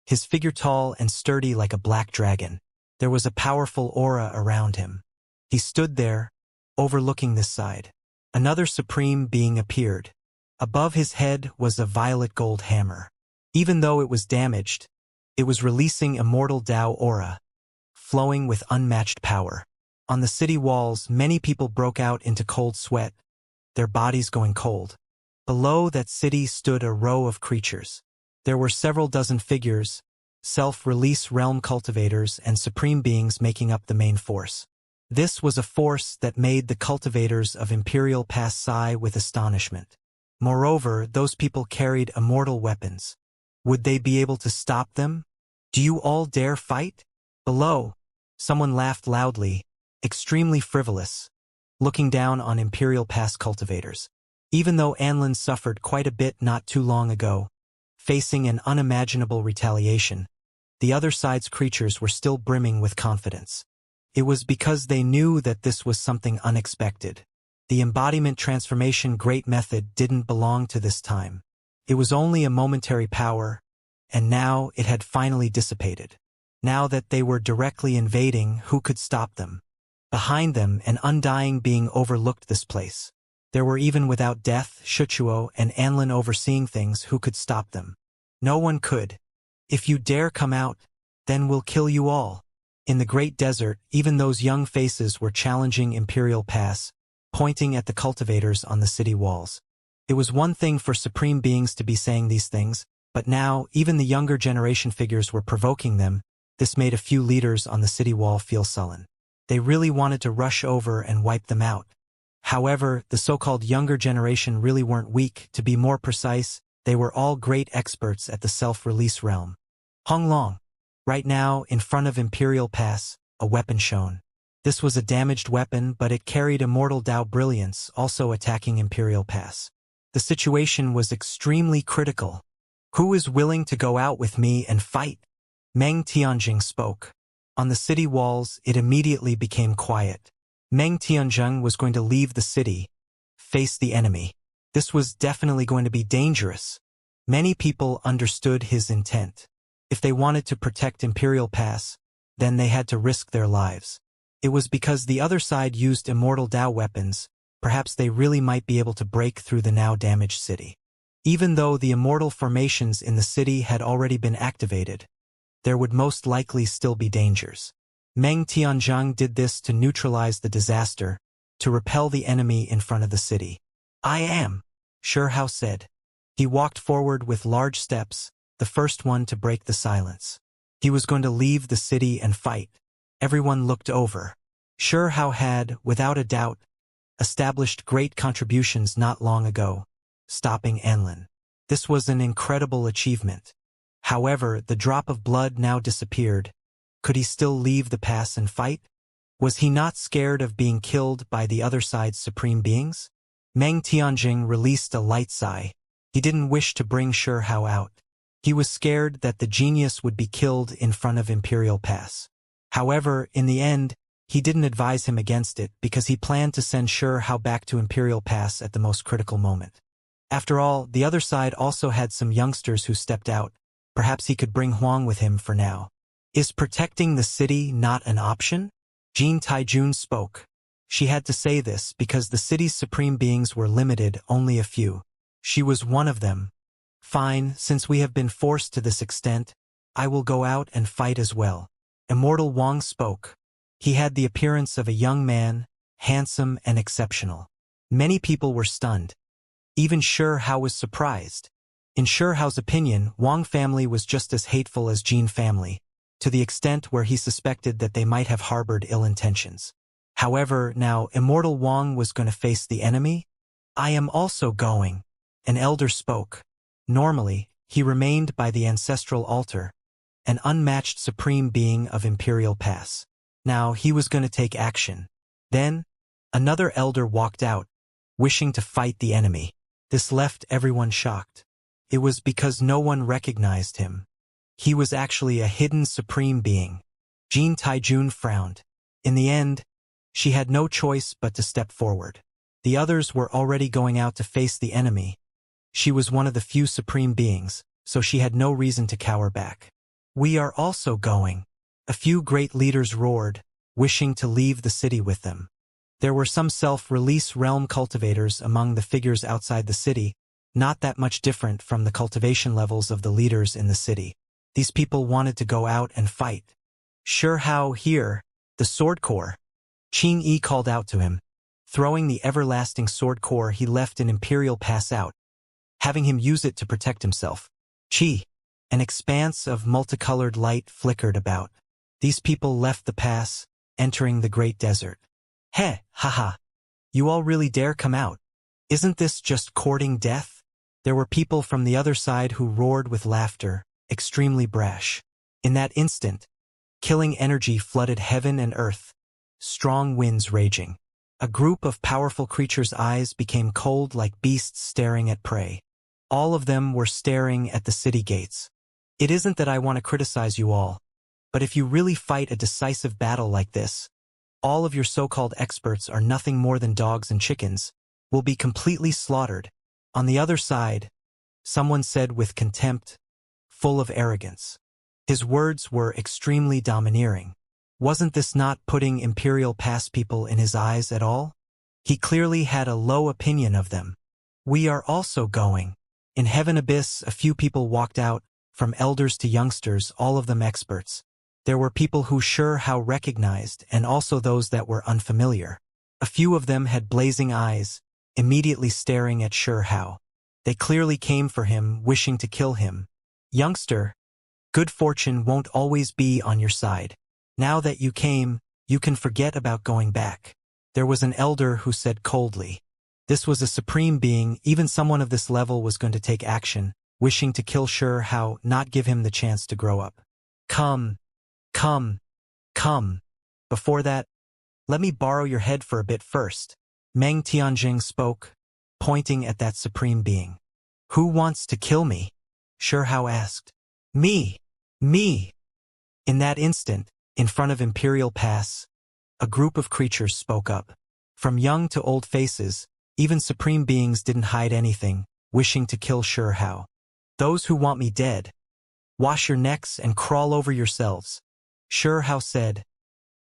his figure tall and sturdy like a black dragon. There was a powerful aura around him. He stood there, overlooking this side. Another supreme being appeared. Above his head was a violet gold hammer. Even though it was damaged, it was releasing immortal Tao aura, flowing with unmatched power. On the city walls, many people broke out into cold sweat, their bodies going cold. Below that city stood a row of creatures. There were several dozen figures, self-release realm cultivators and supreme beings making up the main force. This was a force that made the cultivators of Imperial Pass sigh with astonishment. Moreover, those people carried immortal weapons. Would they be able to stop them? Do you all dare fight? Below, someone laughed loudly, extremely frivolous, looking down on Imperial Pass cultivators. Even though Anlin suffered quite a bit not too long ago, facing an unimaginable retaliation, the other side's creatures were still brimming with confidence. It was because they knew that this was something unexpected. The embodiment transformation great method didn't belong to this time. It was only a momentary power, and now it had finally dissipated. Now that they were directly invading, who could stop them? Behind them, an undying being overlooked this place. There were even without death, Shuchuo and Anlin overseeing things who could stop them. No one could. If you dare come out, then we'll kill you all. In the great desert, even those young faces were challenging Imperial Pass, pointing at the cultivators on the city walls. It was one thing for supreme beings to be saying these things, but now even the younger generation figures were provoking them. This made a few leaders on the city wall feel sullen. They really wanted to rush over and wipe them out. However, the so-called younger generation really weren't weak. To be more precise, they were all great experts at the self-release realm. Hong Long. Right now, in front of Imperial Pass, a weapon shone. This was a damaged weapon, but it carried immortal Tao brilliance, also attacking Imperial Pass. The situation was extremely critical. Who is willing to go out with me and fight? Meng Tianjing spoke. On the city walls, it immediately became quiet. Meng Tianjing was going to leave the city, face the enemy. This was definitely going to be dangerous. Many people understood his intent. If they wanted to protect Imperial Pass, then they had to risk their lives. It was because the other side used immortal Tao weapons. Perhaps they really might be able to break through the now damaged city. Even though the immortal formations in the city had already been activated, there would most likely still be dangers. Meng Tianzhang did this to neutralize the disaster, to repel the enemy in front of the city. I am, Shi Hao said. He walked forward with large steps, the first one to break the silence. He was going to leave the city and fight. Everyone looked over. Shi Hao had, without a doubt, established great contributions not long ago, stopping Anlin. This was an incredible achievement. However, the drop of blood now disappeared. Could he still leave the pass and fight? Was he not scared of being killed by the other side's supreme beings? Meng Tianjing released a light sigh. He didn't wish to bring Shi Hao out. He was scared that the genius would be killed in front of Imperial Pass. However, in the end, he didn't advise him against it because he planned to send Shi Hao back to Imperial Pass at the most critical moment. After all, the other side also had some youngsters who stepped out. Perhaps he could bring Huang with him for now. Is protecting the city not an option? Jin Taijun spoke. She had to say this because the city's supreme beings were limited, only a few. She was one of them. Fine, since we have been forced to this extent, I will go out and fight as well. Immortal Wang spoke. He had the appearance of a young man, handsome and exceptional. Many people were stunned. Even Shi Hao was surprised. In Shi Hao's opinion, Wang family was just as hateful as Jin family, to the extent where he suspected that they might have harbored ill intentions. However, now Immortal Wang was going to face the enemy? I am also going. An elder spoke. Normally, he remained by the ancestral altar, an unmatched supreme being of Imperial Pass. Now he was going to take action. Then, another elder walked out, wishing to fight the enemy. This left everyone shocked. It was because no one recognized him. He was actually a hidden supreme being. Jin Taijun frowned. In the end, she had no choice but to step forward. The others were already going out to face the enemy. She was one of the few supreme beings, so she had no reason to cower back. We are also going. A few great leaders roared, wishing to leave the city with them. There were some self-release realm cultivators among the figures outside the city, not that much different from the cultivation levels of the leaders in the city. These people wanted to go out and fight. Shi Hao here, the sword core. Qing Yi called out to him. Throwing the everlasting sword core he left in Imperial Pass out, having him use it to protect himself. Qi. An expanse of multicolored light flickered about. These people left the pass, entering the great desert. Heh, haha. You all really dare come out? Isn't this just courting death? There were people from the other side who roared with laughter, extremely brash. In that instant, killing energy flooded heaven and earth, strong winds raging. A group of powerful creatures' eyes became cold like beasts staring at prey. All of them were staring at the city gates. It isn't that I want to criticize you all, but if you really fight a decisive battle like this, all of your so-called experts are nothing more than dogs and chickens, will be completely slaughtered. On the other side, someone said with contempt, full of arrogance. His words were extremely domineering. Wasn't this not putting Imperial Pass people in his eyes at all? He clearly had a low opinion of them. We are also going. In Heaven Abyss, a few people walked out, from elders to youngsters, all of them experts. There were people who Shi Hao recognized and also those that were unfamiliar. A few of them had blazing eyes, immediately staring at Shi Hao. They clearly came for him, wishing to kill him. Youngster, good fortune won't always be on your side. Now that you came, you can forget about going back. There was an elder who said coldly. This was a supreme being, even someone of this level was going to take action, wishing to kill Shi Hao, not give him the chance to grow up. Come. Come. Come. Before that, let me borrow your head for a bit first. Meng Tianjing spoke, pointing at that supreme being. Who wants to kill me? Shi Hao asked. Me. Me. In that instant, in front of Imperial Pass, a group of creatures spoke up. From young to old faces, even supreme beings didn't hide anything, wishing to kill Shi Hao. Those who want me dead, wash your necks and crawl over yourselves, Shi Hao said,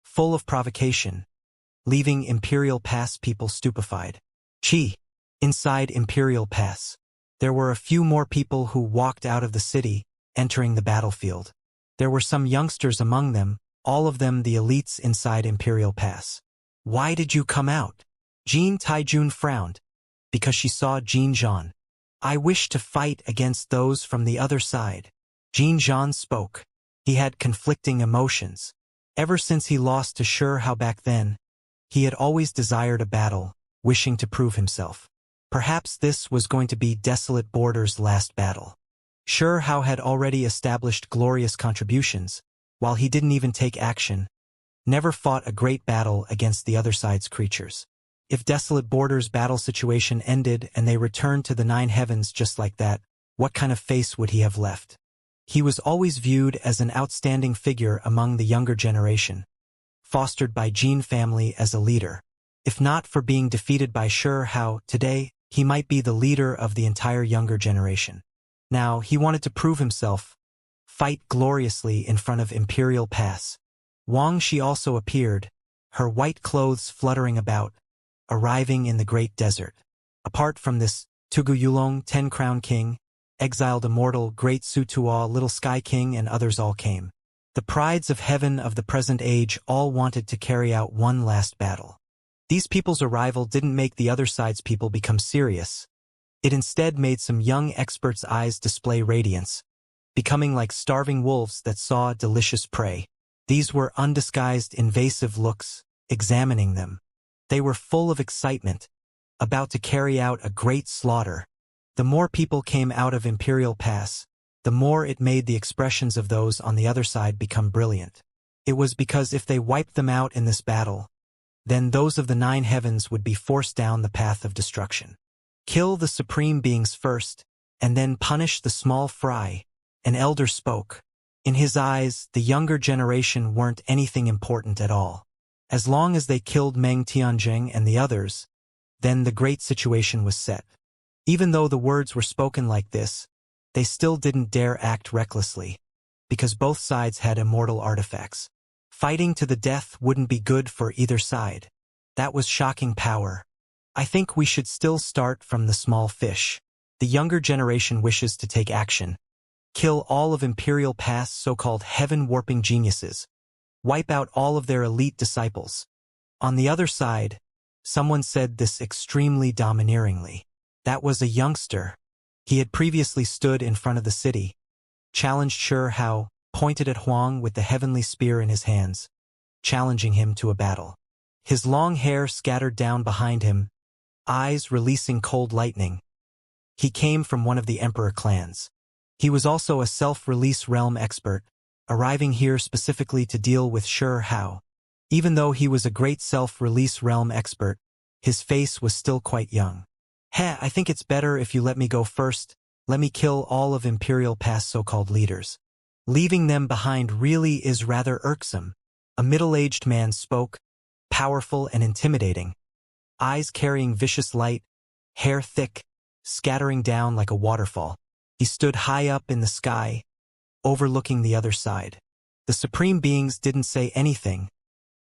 full of provocation, leaving Imperial Pass people stupefied. Qi. Inside Imperial Pass, there were a few more people who walked out of the city, entering the battlefield. There were some youngsters among them, all of them the elites inside Imperial Pass. Why did you come out? Jin Taijun frowned, because she saw Jin Zhan. I wish to fight against those from the other side. Jin Zhan spoke. He had conflicting emotions. Ever since he lost to Shi Hao back then, he had always desired a battle, wishing to prove himself. Perhaps this was going to be Desolate Border's last battle. Shi Hao had already established glorious contributions, while he didn't even take action, never fought a great battle against the other side's creatures. If Desolate Border's battle situation ended and they returned to the Nine Heavens just like that, what kind of face would he have left? He was always viewed as an outstanding figure among the younger generation, fostered by Jin family as a leader. If not for being defeated by Shi Hao today, he might be the leader of the entire younger generation. Now, he wanted to prove himself, fight gloriously in front of Imperial Pass. Wang Shi also appeared, her white clothes fluttering about, arriving in the great desert. Apart from this, Tugu Yulong, 10-crown king, exiled Immortal, Great Sutuo, Little Sky King, and others all came. The prides of heaven of the present age all wanted to carry out one last battle. These people's arrival didn't make the other side's people become serious. It instead made some young experts' eyes display radiance, becoming like starving wolves that saw delicious prey. These were undisguised invasive looks, examining them. They were full of excitement, about to carry out a great slaughter. The more people came out of Imperial Pass, the more it made the expressions of those on the other side become brilliant. It was because if they wiped them out in this battle, then those of the Nine Heavens would be forced down the path of destruction. Kill the supreme beings first, and then punish the small fry, an elder spoke. In his eyes, the younger generation weren't anything important at all. As long as they killed Meng Tianjing and the others, then the great situation was set. Even though the words were spoken like this, they still didn't dare act recklessly, because both sides had immortal artifacts. Fighting to the death wouldn't be good for either side. That was shocking power. I think we should still start from the small fish. The younger generation wishes to take action. Kill all of Imperial Pass so-called heaven-warping geniuses. Wipe out all of their elite disciples. On the other side, someone said this extremely domineeringly. That was a youngster. He had previously stood in front of the city, challenged Shi Hao, pointed at Huang with the heavenly spear in his hands, challenging him to a battle. His long hair scattered down behind him, eyes releasing cold lightning. He came from one of the emperor clans. He was also a self-release realm expert, arriving here specifically to deal with Shi Hao. Even though he was a great self-release realm expert, his face was still quite young. I think it's better if you let me go first. Let me kill all of Imperial Pass so-called leaders. Leaving them behind really is rather irksome. A middle-aged man spoke, powerful and intimidating, eyes carrying vicious light, hair thick, scattering down like a waterfall. He stood high up in the sky, overlooking the other side. The supreme beings didn't say anything,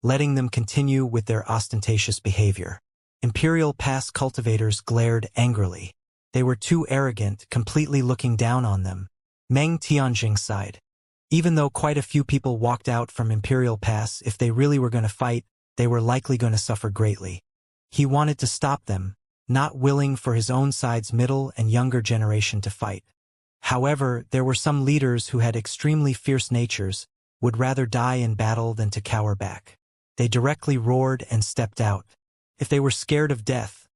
letting them continue with their ostentatious behavior. Imperial Pass cultivators glared angrily. They were too arrogant, completely looking down on them. Meng Tianjing sighed. Even though quite a few people walked out from Imperial Pass, if they really were going to fight, they were likely going to suffer greatly. He wanted to stop them, not willing for his own side's middle and younger generation to fight. However, there were some leaders who had extremely fierce natures, would rather die in battle than to cower back. They directly roared and stepped out. If they were scared of death,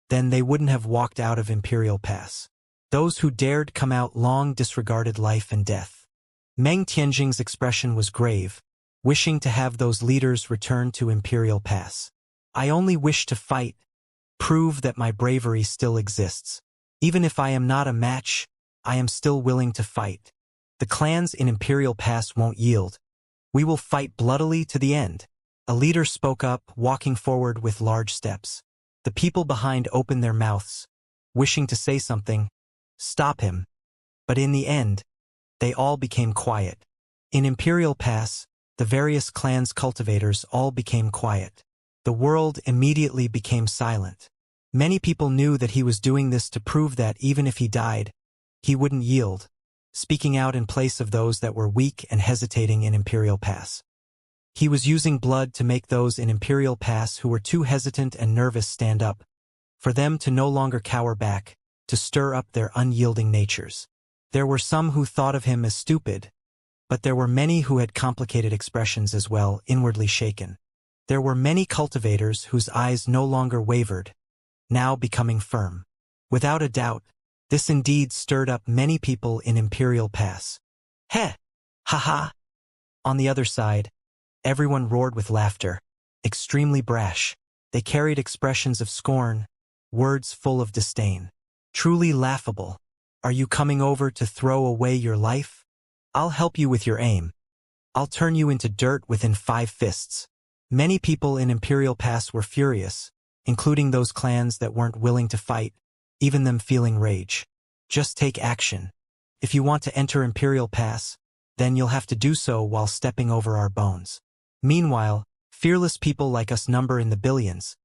then they wouldn't have walked out of Imperial Pass. Those who dared come out long disregarded life and death. Meng Tianjing's expression was grave, wishing to have those leaders return to Imperial Pass. I only wish to fight, prove that my bravery still exists. Even if I am not a match, I am still willing to fight. The clans in Imperial Pass won't yield. We will fight bloodily to the end. A leader spoke up, walking forward with large steps. The people behind opened their mouths, wishing to say something, stop him. But in the end, they all became quiet. In Imperial Pass, the various clans' cultivators all became quiet. The world immediately became silent. Many people knew that he was doing this to prove that even if he died, he wouldn't yield, speaking out in place of those that were weak and hesitating in Imperial Pass. He was using blood to make those in Imperial Pass who were too hesitant and nervous stand up, for them to no longer cower back, to stir up their unyielding natures. There were some who thought of him as stupid, but there were many who had complicated expressions as well, inwardly shaken. There were many cultivators whose eyes no longer wavered, now becoming firm. Without a doubt, this indeed stirred up many people in Imperial Pass. Heh! Ha-ha! On the other side, everyone roared with laughter, extremely brash. They carried expressions of scorn, words full of disdain. Truly laughable. Are you coming over to throw away your life? I'll help you with your aim. I'll turn you into dirt within 5 fists. Many people in Imperial Pass were furious, including those clans that weren't willing to fight, even them feeling rage. Just take action. If you want to enter Imperial Pass, then you'll have to do so while stepping over our bones. Meanwhile, fearless people like us number in the billions.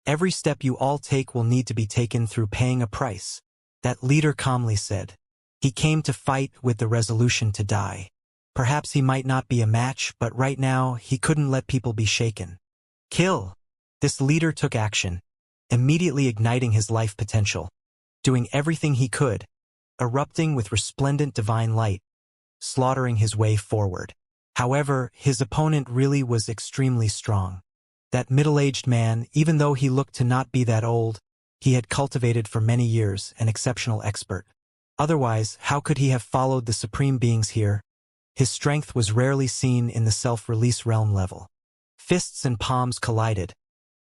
Every step you all take will need to be taken through paying a price, that leader calmly said. He came to fight with the resolution to die. Perhaps he might not be a match, but right now he couldn't let people be shaken. Kill! This leader took action, immediately igniting his life potential, doing everything he could, erupting with resplendent divine light, slaughtering his way forward. However, his opponent really was extremely strong. That middle-aged man, even though he looked to not be that old, he had cultivated for many years, an exceptional expert. Otherwise, how could he have followed the supreme beings here? His strength was rarely seen in the self-release realm level. Fists and palms collided,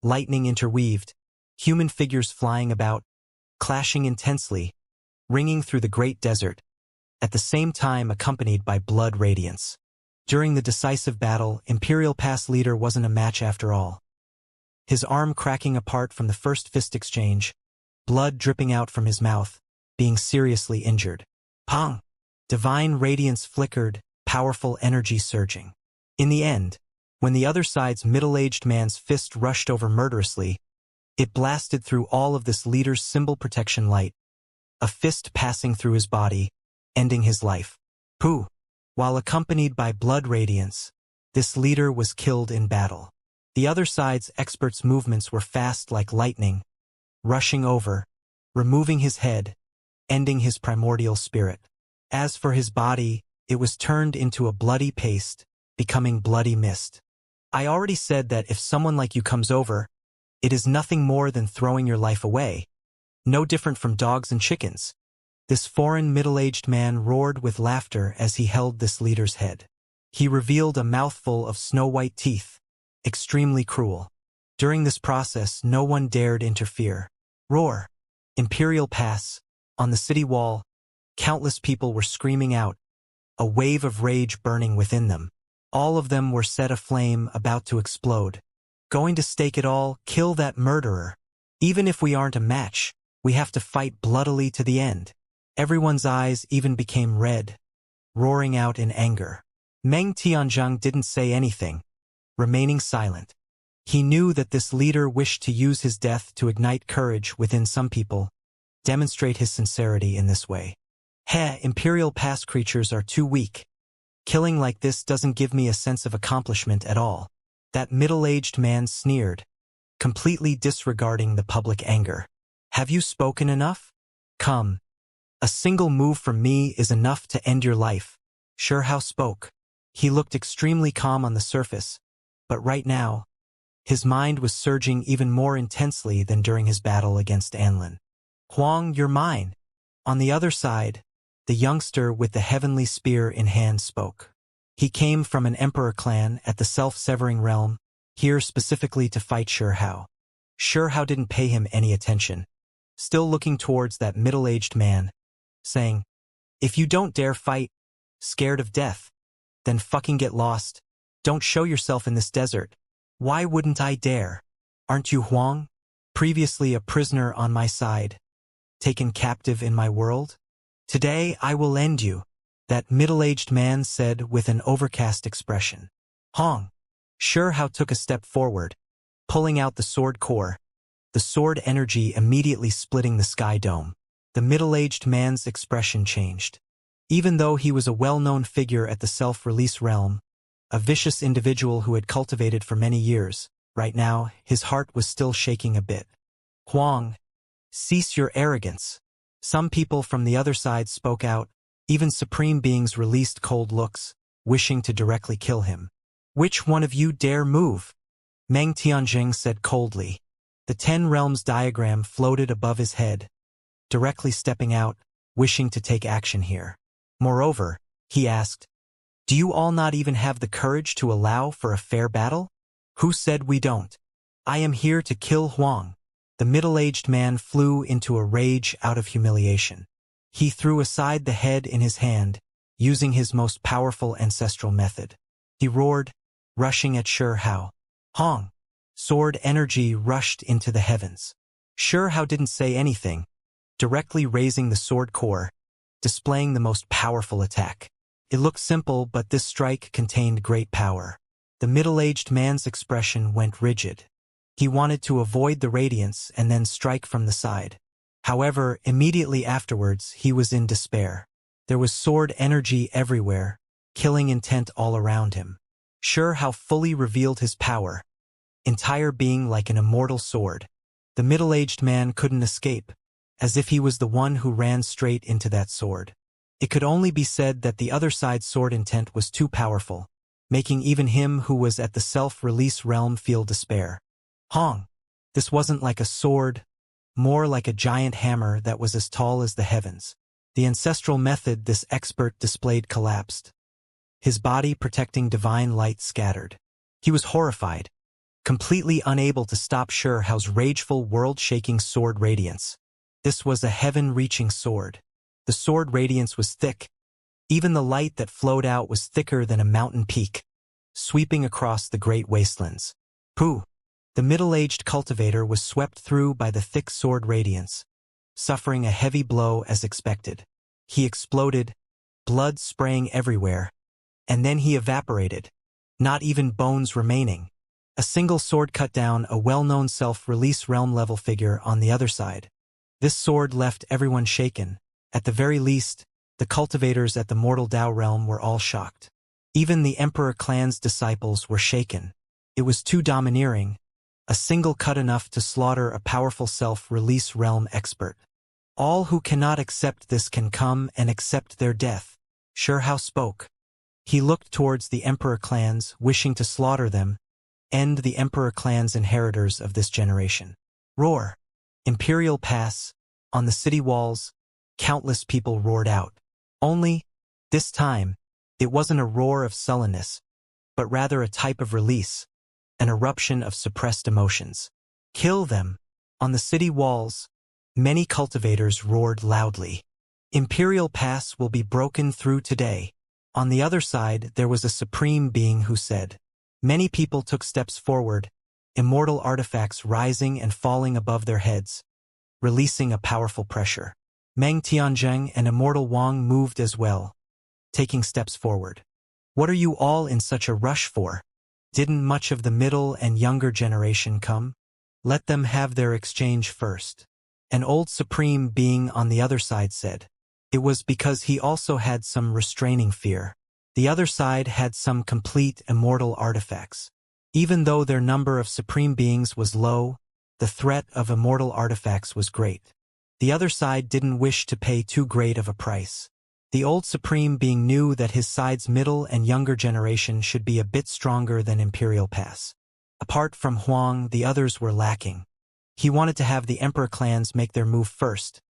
lightning interweaved, human figures flying about, clashing intensely, ringing through the great desert, at the same time accompanied by blood radiance. During the decisive battle, Imperial Pass leader wasn't a match after all. His arm cracking apart from the first fist exchange, blood dripping out from his mouth, being seriously injured. Pong! Divine radiance flickered, powerful energy surging. In the end, when the other side's middle-aged man's fist rushed over murderously, it blasted through all of this leader's symbol protection light, a fist passing through his body, ending his life. Pooh! While accompanied by blood radiance, this leader was killed in battle. The other side's expert's movements were fast like lightning, rushing over, removing his head, ending his primordial spirit. As for his body, it was turned into a bloody paste, becoming bloody mist. I already said that if someone like you comes over, it is nothing more than throwing your life away, no different from dogs and chickens. This foreign middle-aged man roared with laughter as he held this leader's head. He revealed a mouthful of snow-white teeth, extremely cruel. During this process, no one dared interfere. Roar! Imperial Pass. On the city wall, countless people were screaming out, a wave of rage burning within them. All of them were set aflame, about to explode. Going to stake it all, kill that murderer. Even if we aren't a match, we have to fight bloodily to the end. Everyone's eyes even became red, roaring out in anger. Meng Tianzhang didn't say anything, remaining silent. He knew that this leader wished to use his death to ignite courage within some people, demonstrate his sincerity in this way. Imperial Pass creatures are too weak. Killing like this doesn't give me a sense of accomplishment at all. That middle-aged man sneered, completely disregarding the public anger. Have you spoken enough? Come. A single move from me is enough to end your life. Xianxia spoke. He looked extremely calm on the surface, but right now, his mind was surging even more intensely than during his battle against Anlin. Huang, you're mine. On the other side, the youngster with the heavenly spear in hand spoke. He came from an emperor clan at the self-severing realm, here specifically to fight Xianxia. Xianxia didn't pay him any attention, still looking towards that middle-aged man, saying, if you don't dare fight, scared of death, then fucking get lost. Don't show yourself in this desert. Why wouldn't I dare? Aren't you Huang? Previously a prisoner on my side, taken captive in my world? Today I will end you, that middle-aged man said with an overcast expression. Huang. Xianxia took a step forward, pulling out the sword core, the sword energy immediately splitting the sky dome. The middle-aged man's expression changed. Even though he was a well-known figure at the self-release realm, a vicious individual who had cultivated for many years. Right now, his heart was still shaking a bit. Huang, cease your arrogance. Some people from the other side spoke out. Even supreme beings released cold looks, wishing to directly kill him. Which one of you dare move? Meng Tianjing said coldly. The 10 realms diagram floated above his head, directly stepping out, wishing to take action here. Moreover, he asked, do you all not even have the courage to allow for a fair battle? Who said we don't? I am here to kill Huang. The middle-aged man flew into a rage out of humiliation. He threw aside the head in his hand, using his most powerful ancestral method. He roared, rushing at Shi Hao. Hong! Sword energy rushed into the heavens. Shi Hao didn't say anything, directly raising the sword core, displaying the most powerful attack. It looked simple, but this strike contained great power. The middle-aged man's expression went rigid. He wanted to avoid the radiance and then strike from the side. However, immediately afterwards, he was in despair. There was sword energy everywhere, killing intent all around him. Shi Hao fully revealed his power, entire being like an immortal sword. The middle-aged man couldn't escape, as if he was the one who ran straight into that sword. It could only be said that the other side's sword intent was too powerful, making even him who was at the self-release realm feel despair. Hong! This wasn't like a sword, more like a giant hammer that was as tall as the heavens. The ancestral method this expert displayed collapsed. His body protecting divine light scattered. He was horrified, completely unable to stop Shi Hao's rageful, world-shaking sword radiance. This was a heaven-reaching sword. The sword radiance was thick. Even the light that flowed out was thicker than a mountain peak, sweeping across the great wastelands. Pooh! The middle-aged cultivator was swept through by the thick sword radiance, suffering a heavy blow as expected. He exploded, blood spraying everywhere, and then he evaporated, not even bones remaining. A single sword cut down a well-known self-release realm-level figure on the other side. This sword left everyone shaken. At the very least, the cultivators at the mortal Dao realm were all shocked. Even the Emperor clan's disciples were shaken. It was too domineering, a single cut enough to slaughter a powerful self-release realm expert. All who cannot accept this can come and accept their death. Shi Hao spoke. He looked towards the Emperor clans, wishing to slaughter them, end the Emperor clan's inheritors of this generation. Roar! Imperial Pass, on the city walls, countless people roared out. Only, this time, it wasn't a roar of sullenness, but rather a type of release, an eruption of suppressed emotions. Kill them! On the city walls, many cultivators roared loudly. Imperial Pass will be broken through today. On the other side, there was a supreme being who said. Many people took steps forward, immortal artifacts rising and falling above their heads, releasing a powerful pressure. Meng Tianzheng and Immortal Wang moved as well, taking steps forward. What are you all in such a rush for? Didn't much of the middle and younger generation come? Let them have their exchange first. An old supreme being on the other side said. It was because he also had some restraining fear. The other side had some complete immortal artifacts. Even though their number of supreme beings was low, the threat of immortal artifacts was great. The other side didn't wish to pay too great of a price. The old supreme being knew that his side's middle and younger generation should be a bit stronger than Imperial Pass. Apart from Huang, the others were lacking. He wanted to have the Emperor clans make their move first,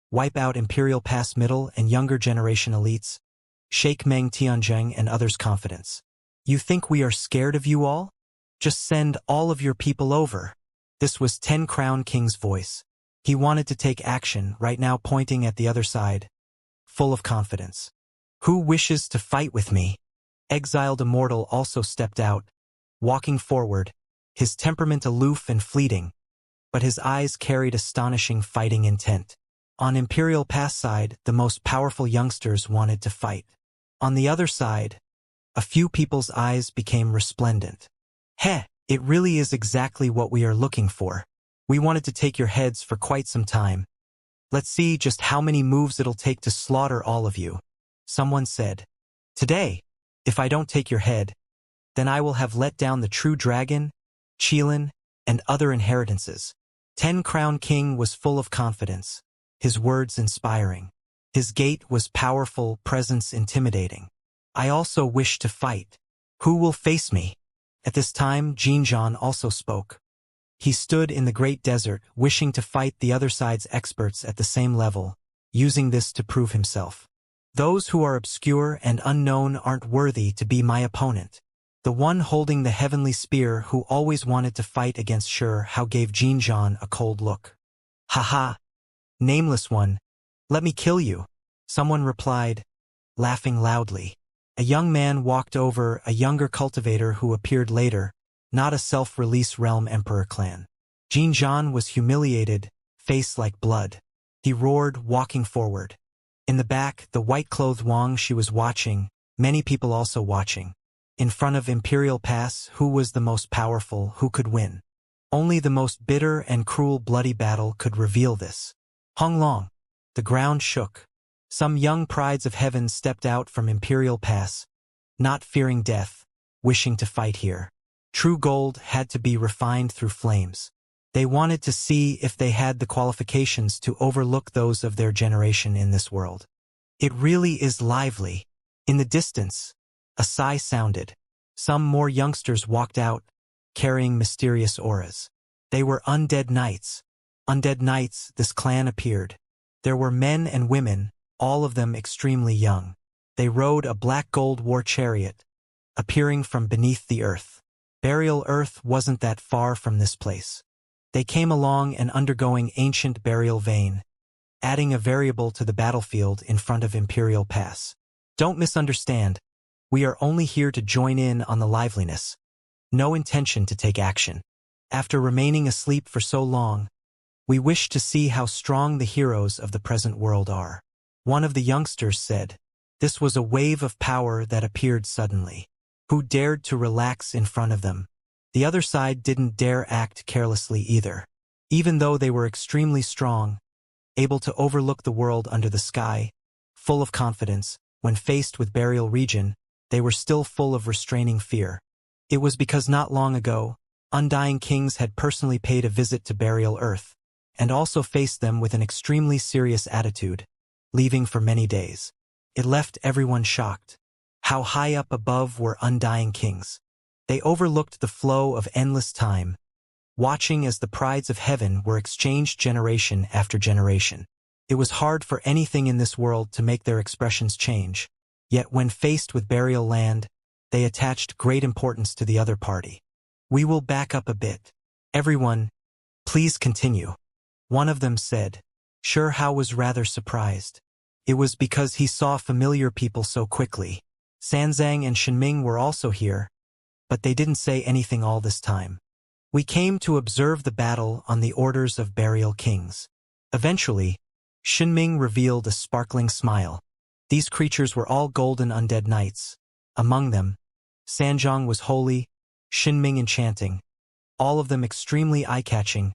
wipe out Imperial Pass middle and younger generation elites, shake Meng Tianzheng and others' confidence. You think we are scared of you all? Just send all of your people over. This was 10 Crown King's voice. He wanted to take action, right now pointing at the other side, full of confidence. Who wishes to fight with me? Exiled Immortal also stepped out, walking forward, his temperament aloof and fleeting, but his eyes carried astonishing fighting intent. On Imperial Pass side, the most powerful youngsters wanted to fight. On the other side, a few people's eyes became resplendent. Heh, it really is exactly what we are looking for. We wanted to take your heads for quite some time. Let's see just how many moves it'll take to slaughter all of you. Someone said. Today, if I don't take your head, then I will have let down the true dragon, Qilin, and other inheritances. 10 Crown King was full of confidence, his words inspiring. His gait was powerful, presence intimidating. I also wish to fight. Who will face me? At this time, Jinzhan also spoke. He stood in the great desert, wishing to fight the other side's experts at the same level, using this to prove himself. Those who are obscure and unknown aren't worthy to be my opponent. The one holding the heavenly spear who always wanted to fight against Shi Hao gave Jinzhan a cold look. Haha, nameless one, let me kill you, someone replied, laughing loudly. A young man walked over, a younger cultivator who appeared later, not a self-release realm emperor clan. Jinzhan was humiliated, face like blood. He roared, walking forward. In the back, the white-clothed Wang she was watching, many people also watching. In front of Imperial Pass, who was the most powerful, who could win? Only the most bitter and cruel bloody battle could reveal this. Honglong. The ground shook. Some young prides of heaven stepped out from Imperial Pass, not fearing death, wishing to fight here. True gold had to be refined through flames. They wanted to see if they had the qualifications to overlook those of their generation in this world. It really is lively. In the distance, a sigh sounded. Some more youngsters walked out, carrying mysterious auras. They were undead knights. Undead knights, this clan appeared. There were men and women, all of them extremely young. They rode a black gold war chariot, appearing from beneath the earth. Burial earth wasn't that far from this place. They came along and undergoing ancient burial vein, adding a variable to the battlefield in front of Imperial Pass. Don't misunderstand. We are only here to join in on the liveliness. No intention to take action. After remaining asleep for so long, we wish to see how strong the heroes of the present world are. One of the youngsters said. This was a wave of power that appeared suddenly. Who dared to relax in front of them? The other side didn't dare act carelessly either. Even though they were extremely strong, able to overlook the world under the sky, full of confidence, when faced with burial region, they were still full of restraining fear. It was because not long ago, undying kings had personally paid a visit to burial earth, and also faced them with an extremely serious attitude, leaving for many days. It left everyone shocked. How high up above were undying kings? They overlooked the flow of endless time, watching as the prides of heaven were exchanged generation after generation. It was hard for anything in this world to make their expressions change. Yet when faced with burial land, they attached great importance to the other party. We will back up a bit. Everyone, please continue. One of them said. Shi Hao was rather surprised. It was because he saw familiar people so quickly. Sanzang and Shenming were also here, but they didn't say anything all this time. We came to observe the battle on the orders of burial kings. Eventually, Shenming revealed a sparkling smile. These creatures were all golden undead knights. Among them, Sanzang was holy, Shenming enchanting, all of them extremely eye-catching,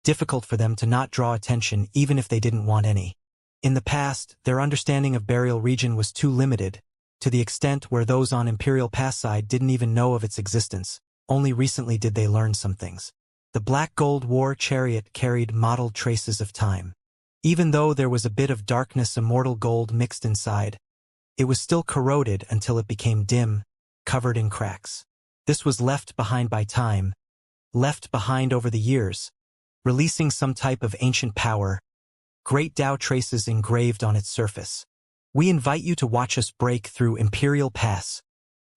difficult for them to not draw attention even if they didn't want any. In the past, their understanding of burial region was too limited, to the extent where those on Imperial Pass side didn't even know of its existence. Only recently did they learn some things. The black gold war chariot carried mottled traces of time. Even though there was a bit of darkness immortal gold mixed inside, it was still corroded until it became dim, covered in cracks. This was left behind by time, left behind over the years, releasing some type of ancient power, great Tao traces engraved on its surface. We invite you to watch us break through Imperial Pass,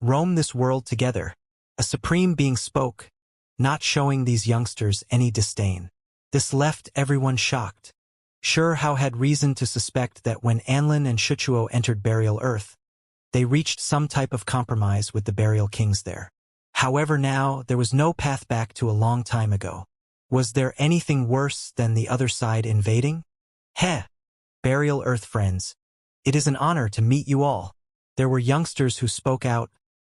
roam this world together. A supreme being spoke, not showing these youngsters any disdain. This left everyone shocked. Shi Hao had reason to suspect that when Anlin and Shichuo entered burial earth, they reached some type of compromise with the burial kings there. However, now there was no path back to a long time ago. Was there anything worse than the other side invading? Heh! Burial earth friends. It is an honor to meet you all. There were youngsters who spoke out,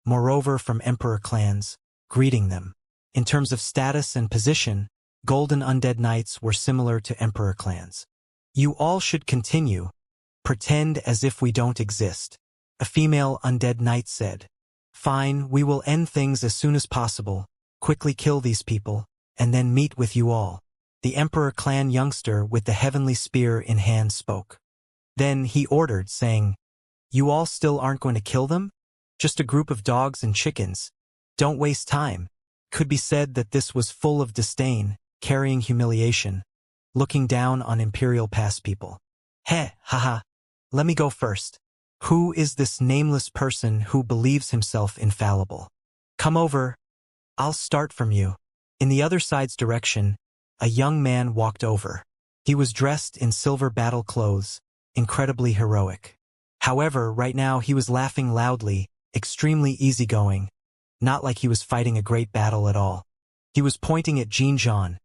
moreover from emperor clans, greeting them. In terms of status and position, golden undead knights were similar to emperor clans. You all should continue. Pretend as if we don't exist. A female undead knight said. Fine, we will end things as soon as possible, quickly kill these people, and then meet with you all. The Emperor clan youngster with the heavenly spear in hand spoke. Then he ordered, saying, "You all still aren't going to kill them? Just a group of dogs and chickens. Don't waste time." Could be said that this was full of disdain, carrying humiliation, looking down on Imperial Pass people. Heh, haha. Let me go first. Who is this nameless person who believes himself infallible? Come over. I'll start from you. In the other side's direction, a young man walked over. He was dressed in silver battle clothes, incredibly heroic. However, right now he was laughing loudly, extremely easygoing, not like he was fighting a great battle at all. He was pointing at Jinzhan,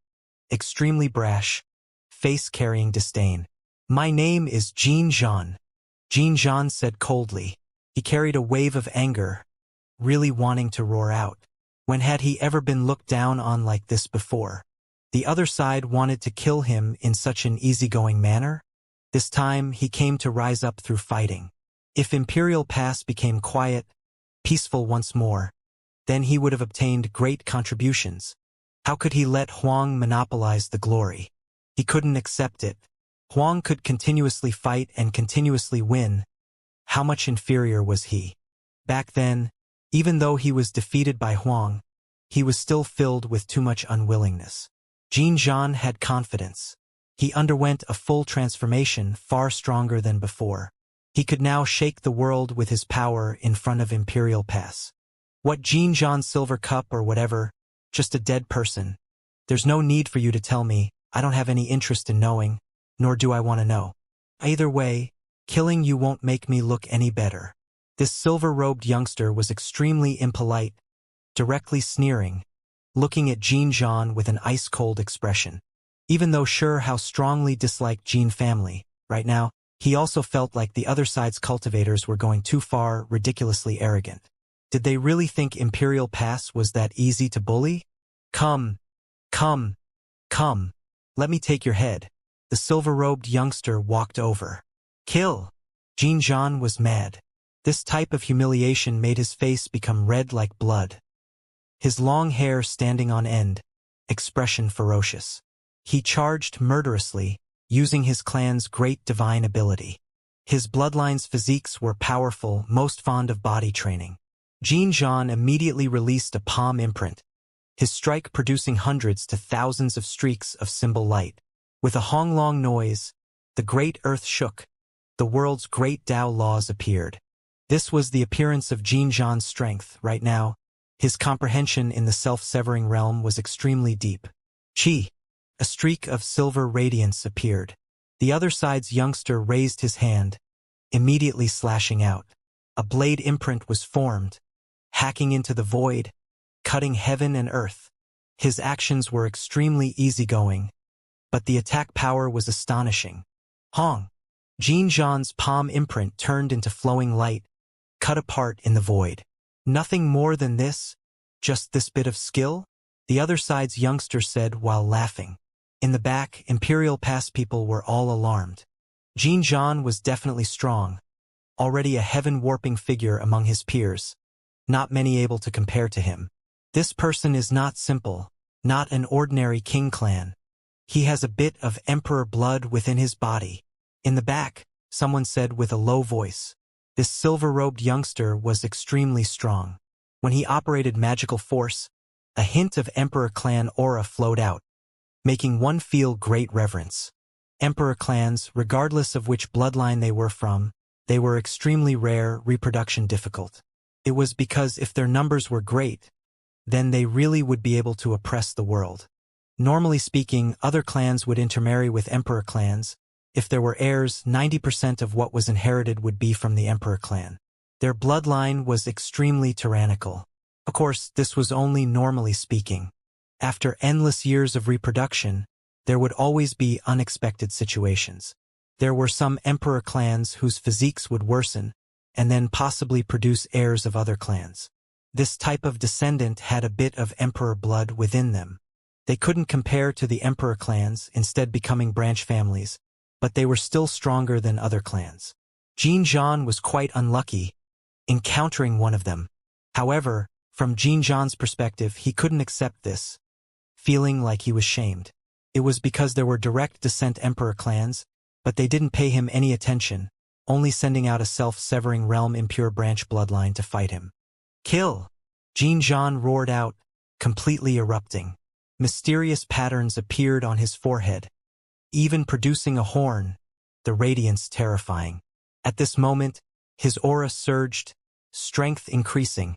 extremely brash, face carrying disdain. "My name is Jinzhan," Jinzhan said coldly. He carried a wave of anger, really wanting to roar out. When had he ever been looked down on like this before? The other side wanted to kill him in such an easygoing manner? This time he came to rise up through fighting. If Imperial Pass became quiet, peaceful once more, then he would have obtained great contributions. How could he let Huang monopolize the glory? He couldn't accept it. Huang could continuously fight and continuously win. How much inferior was he? Back then, even though he was defeated by Huang, he was still filled with too much unwillingness. Jinzhan had confidence. He underwent a full transformation far stronger than before. He could now shake the world with his power in front of Imperial Pass. What Jinzhan Silver Cup or whatever, just a dead person. There's no need for you to tell me, I don't have any interest in knowing, nor do I want to know. Either way, killing you won't make me look any better. This silver-robed youngster was extremely impolite, directly sneering, looking at Jinzhan with an ice-cold expression. Even though sure how strongly disliked Jin family, right now, he also felt like the other side's cultivators were going too far, ridiculously arrogant. Did they really think Imperial Pass was that easy to bully? Come. Let me take your head. The silver-robed youngster walked over. Kill! Jinzhan was mad. This type of humiliation made his face become red like blood. His long hair standing on end, expression ferocious. He charged murderously, using his clan's great divine ability. His bloodline's physiques were powerful, most fond of body training. Jinzhan immediately released a palm imprint, his strike producing hundreds to thousands of streaks of symbol light. With a honglong noise, the great earth shook. The world's great Tao laws appeared. This was the appearance of Jinzhan's strength right now. His comprehension in the self-severing realm was extremely deep. Chi! A streak of silver radiance appeared. The other side's youngster raised his hand, immediately slashing out. A blade imprint was formed, hacking into the void, cutting heaven and earth. His actions were extremely easygoing, but the attack power was astonishing. Hong! Jinzhan's palm imprint turned into flowing light, cut apart in the void. Nothing more than this? Just this bit of skill? The other side's youngster said while laughing. In the back, Imperial Pass people were all alarmed. Jinzhan was definitely strong, already a heaven-warping figure among his peers. Not many able to compare to him. This person is not simple, not an ordinary king clan. He has a bit of emperor blood within his body. In the back, someone said with a low voice. This silver-robed youngster was extremely strong. When he operated magical force, a hint of Emperor clan aura flowed out, making one feel great reverence. Emperor clans, regardless of which bloodline they were from, they were extremely rare, reproduction difficult. It was because if their numbers were great, then they really would be able to oppress the world. Normally speaking, other clans would intermarry with Emperor clans. If there were heirs, 90% of what was inherited would be from the Emperor clan. Their bloodline was extremely tyrannical. Of course, this was only normally speaking. After endless years of reproduction, there would always be unexpected situations. There were some Emperor clans whose physiques would worsen, and then possibly produce heirs of other clans. This type of descendant had a bit of Emperor blood within them. They couldn't compare to the Emperor clans, instead becoming branch families, but they were still stronger than other clans. Jinzhan was quite unlucky, encountering one of them. However, from Jin Zhan's perspective, he couldn't accept this, feeling like he was shamed. It was because there were direct descent emperor clans, but they didn't pay him any attention, only sending out a self-severing realm impure branch bloodline to fight him. Kill! Jin Zhan roared out, completely erupting. Mysterious patterns appeared on his forehead, even producing a horn, the radiance terrifying. At this moment, his aura surged, strength increasing,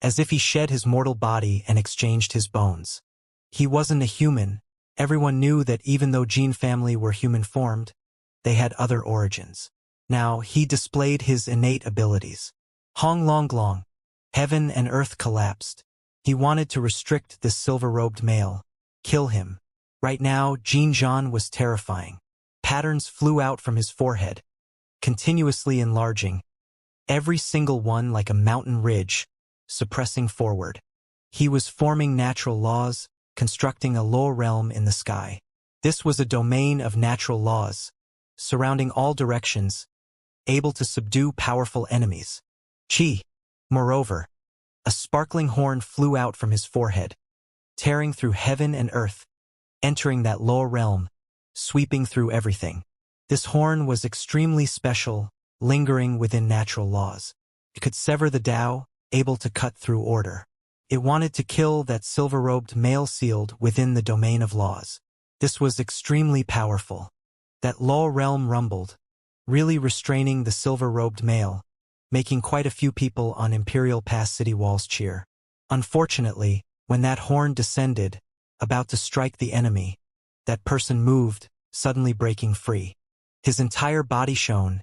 as if he shed his mortal body and exchanged his bones. He wasn't a human. Everyone knew that even though Jin family were human-formed, they had other origins. Now, he displayed his innate abilities. Hong Long Long. Heaven and earth collapsed. He wanted to restrict this silver-robed male, kill him. Right now, Jin Zhan was terrifying. Patterns flew out from his forehead, continuously enlarging, every single one like a mountain ridge, suppressing forward. He was forming natural laws, constructing a lower realm in the sky. This was a domain of natural laws, surrounding all directions, able to subdue powerful enemies. Chi. Moreover, a sparkling horn flew out from his forehead, tearing through heaven and earth, entering that lower realm, sweeping through everything. This horn was extremely special, lingering within natural laws. It could sever the Tao, able to cut through order. It wanted to kill that silver-robed male sealed within the domain of laws. This was extremely powerful. That lower realm rumbled, really restraining the silver-robed male, making quite a few people on Imperial Pass city walls cheer. Unfortunately, when that horn descended, about to strike the enemy, that person moved, suddenly breaking free. His entire body shone,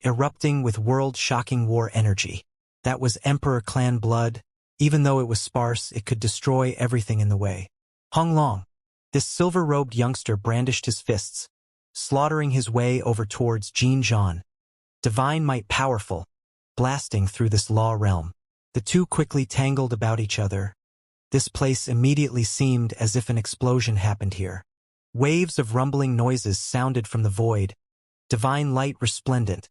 erupting with world-shocking war energy. That was Emperor clan blood. Even though it was sparse, it could destroy everything in the way. Hong Long. This silver-robed youngster brandished his fists, slaughtering his way over towards Jin Zhan. Divine might powerful, blasting through this law realm. The two quickly tangled about each other. This place immediately seemed as if an explosion happened here. Waves of rumbling noises sounded from the void, divine light resplendent,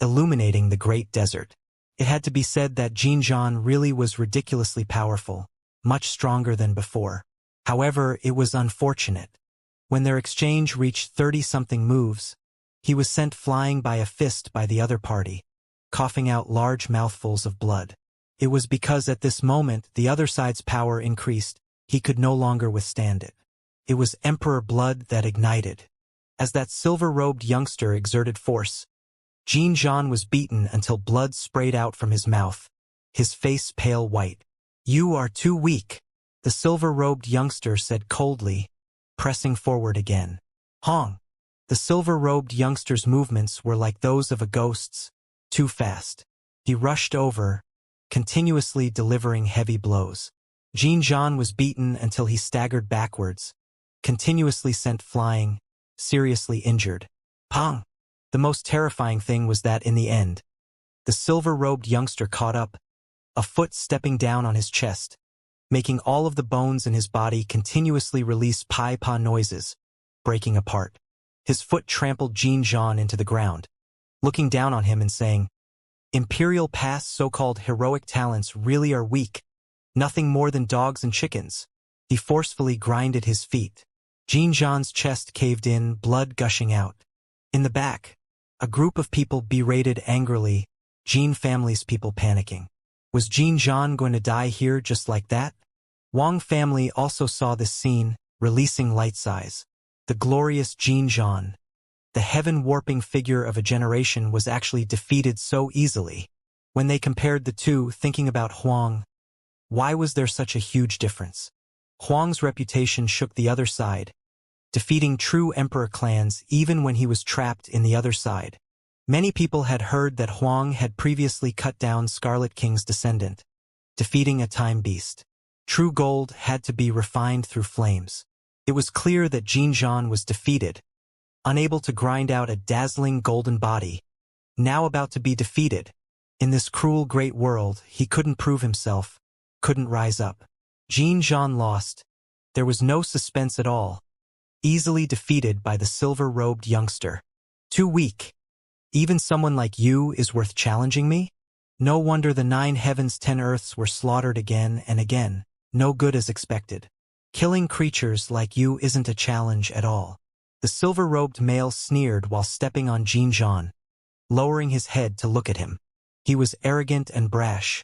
illuminating the great desert. It had to be said that Jin Zhan really was ridiculously powerful, much stronger than before. However, it was unfortunate. When their exchange reached 30-something moves, he was sent flying by a fist by the other party, coughing out large mouthfuls of blood. It was because at this moment the other side's power increased, he could no longer withstand it. It was Emperor blood that ignited. As that silver-robed youngster exerted force, Jin Zhan was beaten until blood sprayed out from his mouth, his face pale white. "You are too weak," the silver-robed youngster said coldly, pressing forward again. Hong. The silver-robed youngster's movements were like those of a ghost's, too fast. He rushed over, continuously delivering heavy blows. Jin Zhan was beaten until he staggered backwards, continuously sent flying, seriously injured. Pong! The most terrifying thing was that in the end, the silver-robed youngster caught up, a foot stepping down on his chest, making all of the bones in his body continuously release pi-pa noises, breaking apart. His foot trampled Jin Zhan into the ground, looking down on him and saying, "Imperial Pass so-called heroic talents really are weak, nothing more than dogs and chickens." He forcefully grinded his feet. Jin Zhan's chest caved in, blood gushing out. In the back, a group of people berated angrily, Jin family's people panicking. Was Jin Zhan going to die here just like that? Wang family also saw this scene, releasing light sighs. The glorious Jin Zhan, the heaven-warping figure of a generation, was actually defeated so easily. When they compared the two, thinking about Huang, why was there such a huge difference? Huang's reputation shook the other side, defeating true emperor clans even when he was trapped in the other side. Many people had heard that Huang had previously cut down Scarlet King's descendant, defeating a time beast. True gold had to be refined through flames. It was clear that Jin Zhan was defeated, unable to grind out a dazzling golden body, now about to be defeated. In this cruel great world, he couldn't prove himself, couldn't rise up. Jin Zhan lost. There was no suspense at all. Easily defeated by the silver-robed youngster. Too weak. Even someone like you is worth challenging me? No wonder the 9 heavens 10 earths were slaughtered again and again. No good as expected. Killing creatures like you isn't a challenge at all. The silver-robed male sneered while stepping on Jean Jean, lowering his head to look at him. He was arrogant and brash,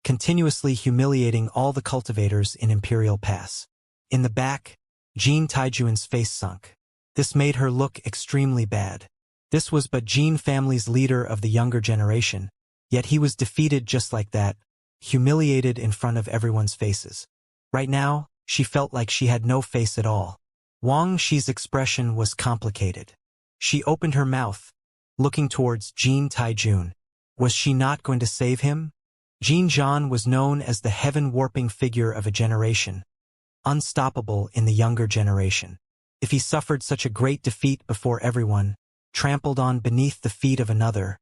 continuously humiliating all the cultivators in Imperial Pass. In the back, Jean Taijuan's face sunk. This made her look extremely bad. This was but Jean family's leader of the younger generation, yet he was defeated just like that, humiliated in front of everyone's faces. Right now, she felt like she had no face at all. Wang Shi's expression was complicated. She opened her mouth, looking towards Jean Taijun. Was she not going to save him? Jean Jean was known as the heaven-warping figure of a generation, unstoppable in the younger generation. If he suffered such a great defeat before everyone, trampled on beneath the feet of another,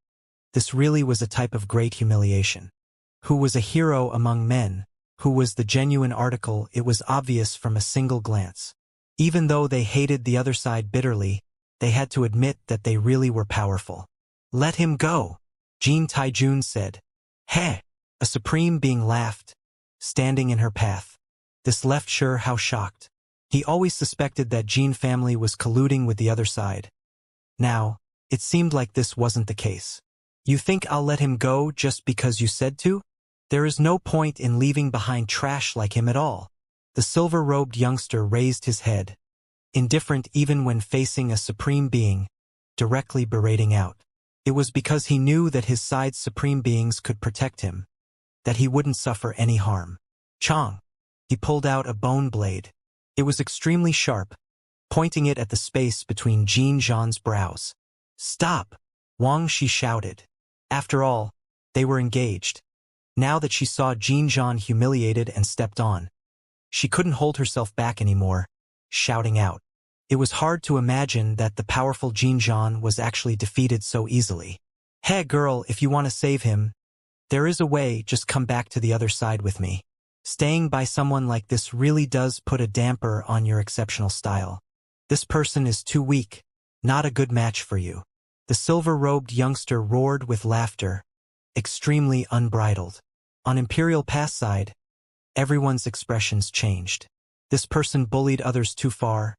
this really was a type of great humiliation. Who was a hero among men? Who was the genuine article? It was obvious from a single glance. Even though they hated the other side bitterly, they had to admit that they really were powerful. Let him go, Jean Taijun said. Heh! A supreme being laughed, standing in her path. This left Sure Hao shocked. He always suspected that Jean family was colluding with the other side. Now, it seemed like this wasn't the case. You think I'll let him go just because you said to? There is no point in leaving behind trash like him at all. The silver-robed youngster raised his head, indifferent even when facing a supreme being, directly berating out. It was because he knew that his side's supreme beings could protect him, that he wouldn't suffer any harm. Chong! He pulled out a bone blade. It was extremely sharp, pointing it at the space between Jean Jean's brows. Stop! Wang Shi shouted. After all, they were engaged. Now that she saw Jean Jean humiliated and stepped on, she couldn't hold herself back anymore, shouting out. It was hard to imagine that the powerful Jean Jean was actually defeated so easily. Hey girl, if you want to save him, there is a way, just come back to the other side with me. Staying by someone like this really does put a damper on your exceptional style. This person is too weak, not a good match for you. The silver-robed youngster roared with laughter, extremely unbridled. On Imperial Pass side, everyone's expressions changed. This person bullied others too far,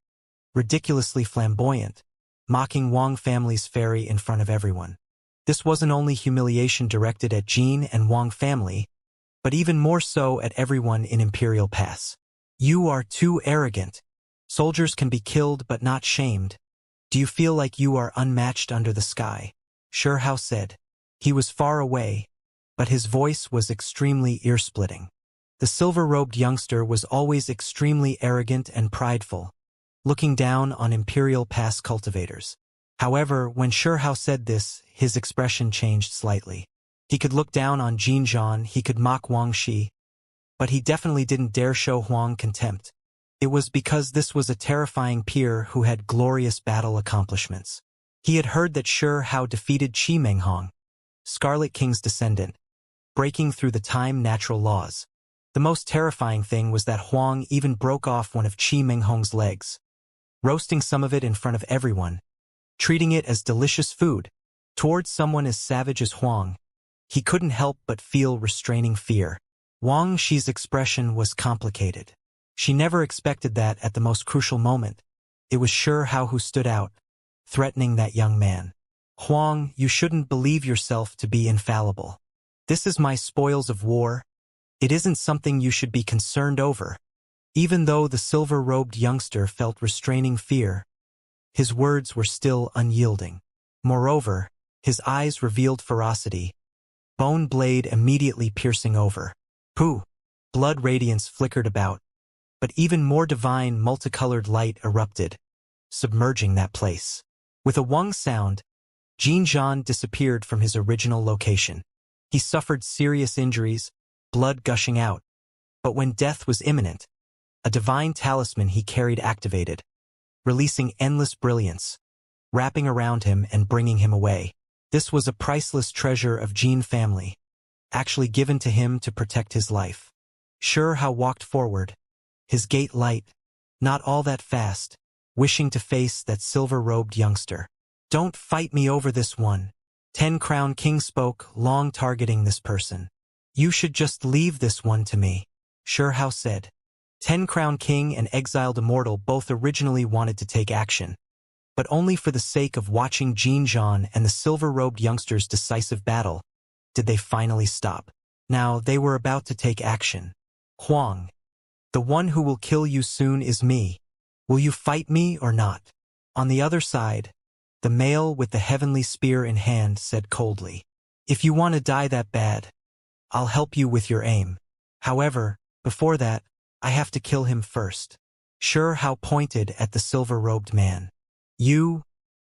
ridiculously flamboyant, mocking Wang family's fairy in front of everyone. This wasn't only humiliation directed at Jean and Wang family, but even more so at everyone in Imperial Pass. You are too arrogant. Soldiers can be killed but not shamed. Do you feel like you are unmatched under the sky? Sure Hao said. He was far away, but his voice was extremely ear-splitting. The silver-robed youngster was always extremely arrogant and prideful, looking down on Imperial Pass cultivators. However, when Sure Hao said this, his expression changed slightly. He could look down on Jean Jean, he could mock Wang Shi, but he definitely didn't dare show Huang contempt. It was because this was a terrifying peer who had glorious battle accomplishments. He had heard that Sure Hao defeated Qi Menghong, Scarlet King's descendant, breaking through the time-natural laws. The most terrifying thing was that Huang even broke off one of Qi Menghong's legs, roasting some of it in front of everyone, treating it as delicious food. Towards someone as savage as Huang, he couldn't help but feel restraining fear. Wang Shi's expression was complicated. She never expected that at the most crucial moment. It was Sure Hao who stood out, threatening that young man. Huang, you shouldn't believe yourself to be infallible. This is my spoils of war. It isn't something you should be concerned over. Even though the silver-robed youngster felt restraining fear, his words were still unyielding. Moreover, his eyes revealed ferocity, bone blade immediately piercing over. Pooh! Blood radiance flickered about, but even more divine multicolored light erupted, submerging that place. With a Wang sound, Jean Jean disappeared from his original location. He suffered serious injuries, blood gushing out, but when death was imminent, a divine talisman he carried activated, releasing endless brilliance, wrapping around him and bringing him away. This was a priceless treasure of Jean family, actually given to him to protect his life. Sure Hao walked forward, his gait light, not all that fast, wishing to face that silver-robed youngster. Don't fight me over this one. Ten Crown King spoke, long targeting this person. You should just leave this one to me, Xianxia said. Ten Crown King and exiled Immortal both originally wanted to take action, but only for the sake of watching Jin Zhan and the silver-robed youngster's decisive battle did they finally stop. Now they were about to take action. Huang, the one who will kill you soon is me. Will you fight me or not? On the other side, the male with the heavenly spear in hand said coldly, if you want to die that bad, I'll help you with your aim. However, before that, I have to kill him first. Xianxia pointed at the silver-robed man. Do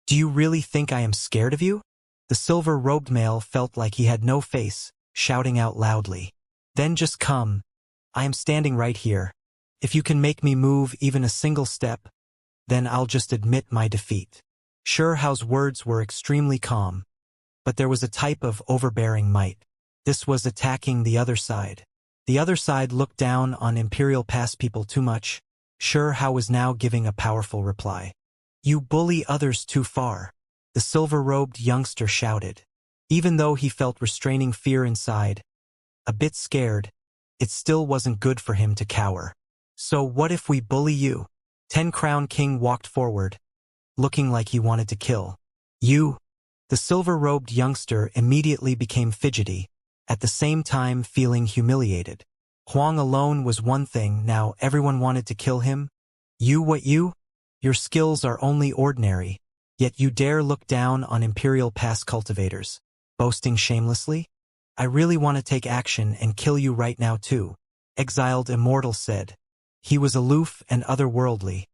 you really think I am scared of you? The silver-robed male felt like he had no face, shouting out loudly. Then just come. I am standing right here. If you can make me move even a single step, then I'll just admit my defeat. Xianxia's words were extremely calm, but there was a type of overbearing might. This was attacking the other side. The other side looked down on Imperial Pass people too much. Xianxia was now giving a powerful reply. You bully others too far, the silver-robed youngster shouted. Even though he felt restraining fear inside, a bit scared, it still wasn't good for him to cower. So what if we bully you? Ten Crown King walked forward, looking like he wanted to kill. You? The silver-robed youngster immediately became fidgety, at the same time feeling humiliated. Huang alone was one thing, now everyone wanted to kill him. You? Your skills are only ordinary, yet you dare look down on Imperial Pass cultivators, boasting shamelessly? I really want to take action and kill you right now too, exiled Immortal said. He was aloof and otherworldly,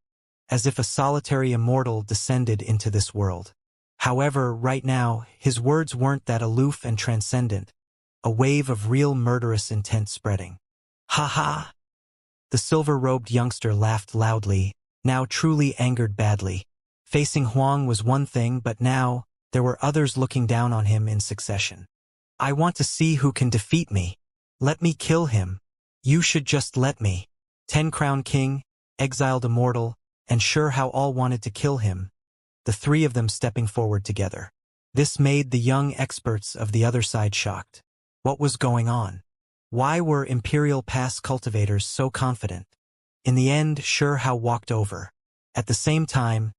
as if a solitary immortal descended into this world. However, right now, his words weren't that aloof and transcendent, a wave of real murderous intent spreading. Ha ha! The silver-robed youngster laughed loudly, now truly angered badly. Facing Huang was one thing, but now, there were others looking down on him in succession. I want to see who can defeat me. Let me kill him. You should just let me. Ten Crown King, exiled Immortal, and Xianxia all wanted to kill him, the three of them stepping forward together. This made the young experts of the other side shocked. What was going on? Why were Imperial Pass cultivators so confident? In the end, Xianxia walked over. At the same time,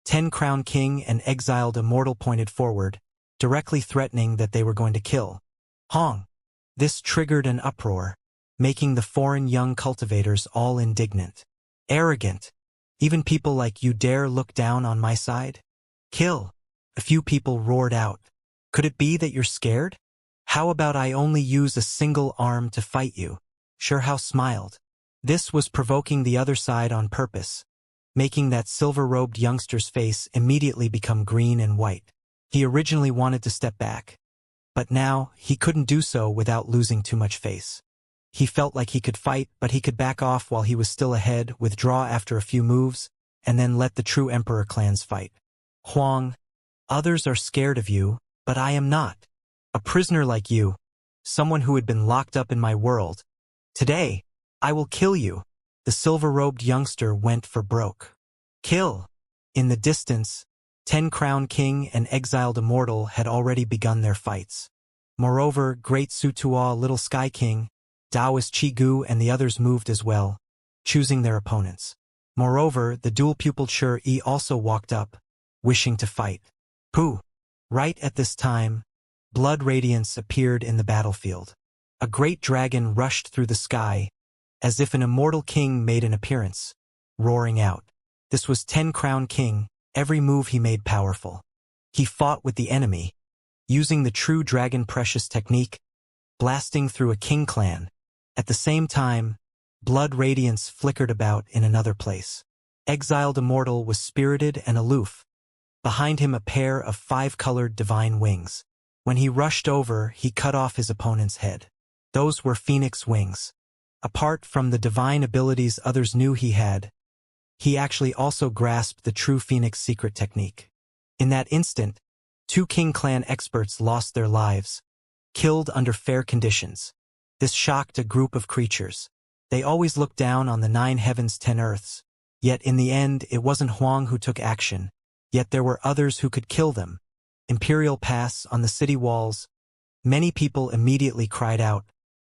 Ten Crown King and exiled Immortal pointed forward, directly threatening that they were going to kill Hong. This triggered an uproar, making the foreign young cultivators all indignant. Arrogant. Even people like you dare look down on my side? Kill. A few people roared out. Could it be that you're scared? How about I only use a single arm to fight you? Xianxia smiled. This was provoking the other side on purpose, making that silver-robed youngster's face immediately become green and white. He originally wanted to step back, but now he couldn't do so without losing too much face. He felt like he could fight, but he could back off while he was still ahead, withdraw after a few moves, and then let the true Emperor clans fight. Huang, others are scared of you, but I am not. A prisoner like you, someone who had been locked up in my world. Today, I will kill you. The silver-robed youngster went for broke. Kill. In the distance, Ten Crown King and exiled Immortal had already begun their fights. Moreover, Great Sutua, Little Sky King, Taoist Chi-Gu and the others moved as well, choosing their opponents. Moreover, the dual-pupiled Shi also walked up, wishing to fight. Pooh! Right at this time, blood radiance appeared in the battlefield. A great dragon rushed through the sky, as if an immortal king made an appearance, roaring out. This was Ten Crown King, every move he made powerful. He fought with the enemy, using the true dragon precious technique, blasting through a king clan. At the same time, blood radiance flickered about in another place. Exiled Immortal was spirited and aloof. Behind him a pair of 5-colored divine wings. When he rushed over, he cut off his opponent's head. Those were phoenix wings. Apart from the divine abilities others knew he had, he actually also grasped the true phoenix secret technique. In that instant, 2 King Clan experts lost their lives, killed under fair conditions. This shocked a group of creatures. They always looked down on the 9 heavens 10 earths. Yet in the end, it wasn't Huang who took action. Yet there were others who could kill them. Imperial Pass on the city walls, many people immediately cried out,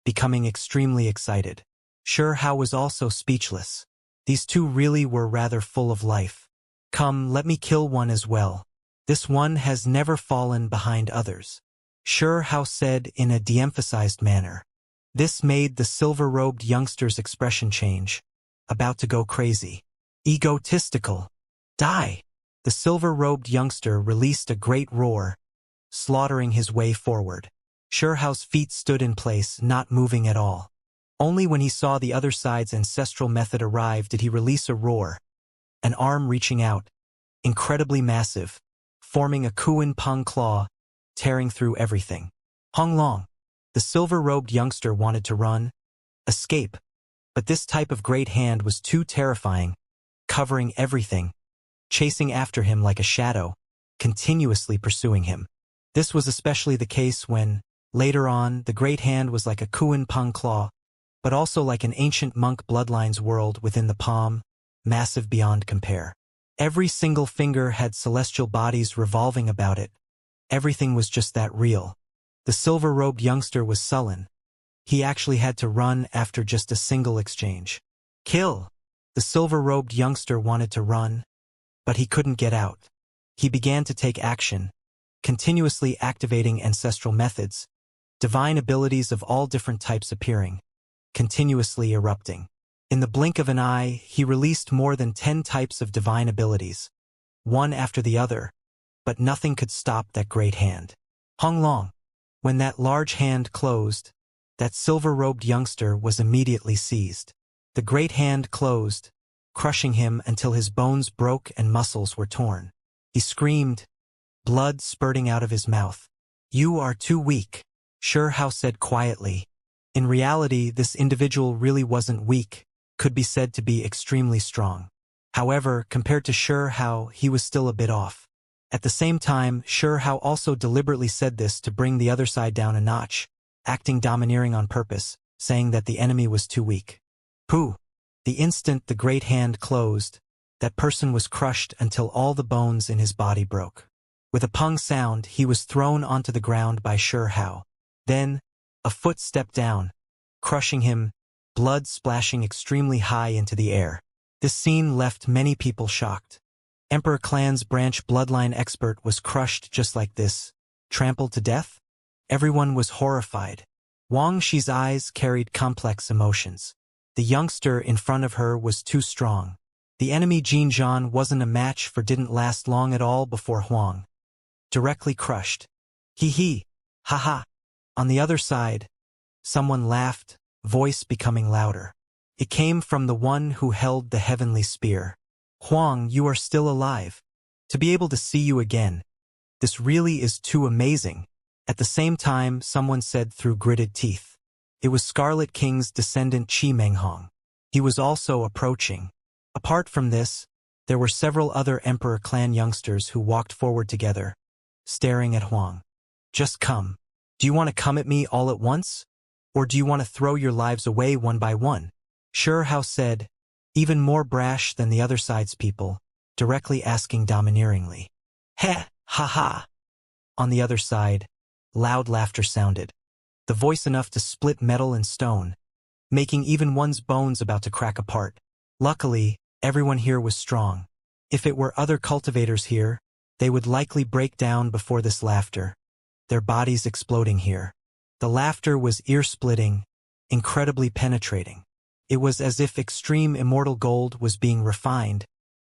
becoming extremely excited. Sure Hao was also speechless. These two really were rather full of life. Come, let me kill one as well. This one has never fallen behind others. Sure Hao said in a de-emphasized manner. This made the silver-robed youngster's expression change, about to go crazy. Egotistical. Die! The silver-robed youngster released a great roar, slaughtering his way forward. Sure Hao's feet stood in place, not moving at all. Only when he saw the other side's ancestral method arrive did he release a roar, an arm reaching out, incredibly massive, forming a Kuan Peng claw, tearing through everything. Hong Long. The silver-robed youngster wanted to run, escape, but this type of great hand was too terrifying, covering everything, chasing after him like a shadow, continuously pursuing him. This was especially the case when, later on, the great hand was like a Kuan Peng claw, but also like an ancient monk bloodline's world within the palm, massive beyond compare. Every single finger had celestial bodies revolving about it. Everything was just that real. The silver-robed youngster was sullen. He actually had to run after just a single exchange. Kill! The silver-robed youngster wanted to run, but he couldn't get out. He began to take action, continuously activating ancestral methods, divine abilities of all different types appearing, continuously erupting. In the blink of an eye, he released more than 10 types of divine abilities, one after the other, but nothing could stop that great hand. Hong Long. When that large hand closed, that silver-robed youngster was immediately seized. The great hand closed, crushing him until his bones broke and muscles were torn. He screamed, blood spurting out of his mouth. You are too weak, Sure Hao said quietly. In reality, this individual really wasn't weak, could be said to be extremely strong. However, compared to Sure Hao, he was still a bit off. At the same time, Sure Hao also deliberately said this to bring the other side down a notch, acting domineering on purpose, saying that the enemy was too weak. Pooh! The instant the great hand closed, that person was crushed until all the bones in his body broke. With a pung sound, he was thrown onto the ground by Sure Hao. Then, a foot stepped down, crushing him, blood splashing extremely high into the air. This scene left many people shocked. Emperor Clan's branch bloodline expert was crushed just like this, trampled to death? Everyone was horrified. Wang Shi's eyes carried complex emotions. The youngster in front of her was too strong. The enemy Jin Zhan wasn't a match for didn't last long at all before Huang. Directly crushed. Hee, ha. On the other side, someone laughed, voice becoming louder. It came from the one who held the heavenly spear. Huang, you are still alive. To be able to see you again. This really is too amazing. At the same time, someone said through gritted teeth. It was Scarlet King's descendant Qi Menghong. He was also approaching. Apart from this, there were several other Emperor Clan youngsters who walked forward together, staring at Huang. Just come. Do you want to come at me all at once? Or do you want to throw your lives away one by one? Sure Hao said, even more brash than the other side's people, directly asking domineeringly. Heh, ha. On the other side, loud laughter sounded, the voice enough to split metal and stone, making even one's bones about to crack apart. Luckily, everyone here was strong. If it were other cultivators here, they would likely break down before this laughter, their bodies exploding here. The laughter was ear-splitting, incredibly penetrating. It was as if extreme immortal gold was being refined,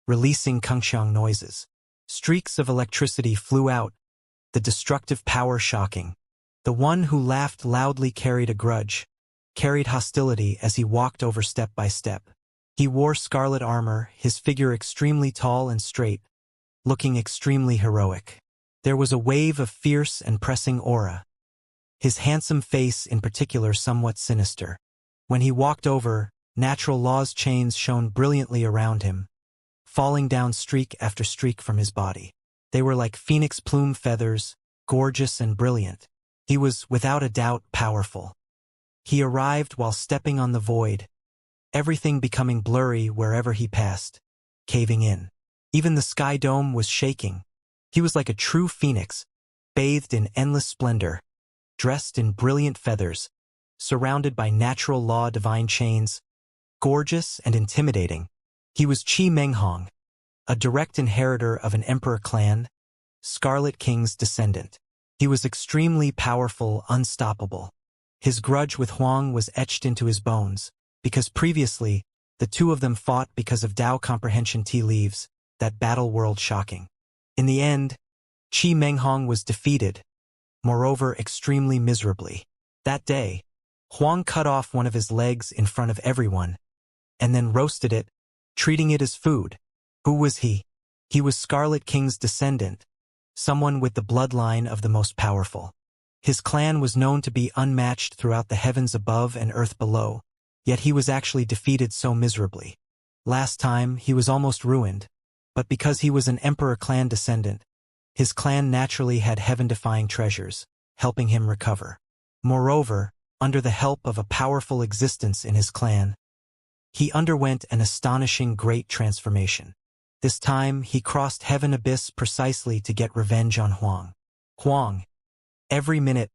releasing kungxiang noises. Streaks of electricity flew out, the destructive power shocking. The one who laughed loudly carried a grudge, carried hostility as he walked over step by step. He wore scarlet armor, his figure extremely tall and straight, looking extremely heroic. There was a wave of fierce and pressing aura. His handsome face in particular somewhat sinister. When he walked over, natural law's chains shone brilliantly around him, falling down streak after streak from his body. They were like phoenix plume feathers, gorgeous and brilliant. He was, without a doubt, powerful. He arrived while stepping on the void, everything becoming blurry wherever he passed, caving in. Even the sky dome was shaking. He was like a true phoenix, bathed in endless splendor, dressed in brilliant feathers, surrounded by natural law divine chains, gorgeous and intimidating. He was Qi Menghong, a direct inheritor of an emperor clan, Scarlet King's descendant. He was extremely powerful, unstoppable. His grudge with Huang was etched into his bones, because previously, the two of them fought because of Dao comprehension tea leaves, that battle world shocking. In the end, Qi Menghong was defeated, moreover extremely miserably. That day, Huang cut off one of his legs in front of everyone, and then roasted it, treating it as food. Who was he? He was Scarlet King's descendant, someone with the bloodline of the most powerful. His clan was known to be unmatched throughout the heavens above and earth below, yet he was actually defeated so miserably. Last time, he was almost ruined, but because he was an emperor clan descendant, his clan naturally had heaven-defying treasures, helping him recover. Moreover, under the help of a powerful existence in his clan, he underwent an astonishing great transformation. This time, he crossed heaven abyss precisely to get revenge on Huang. Huang, every minute,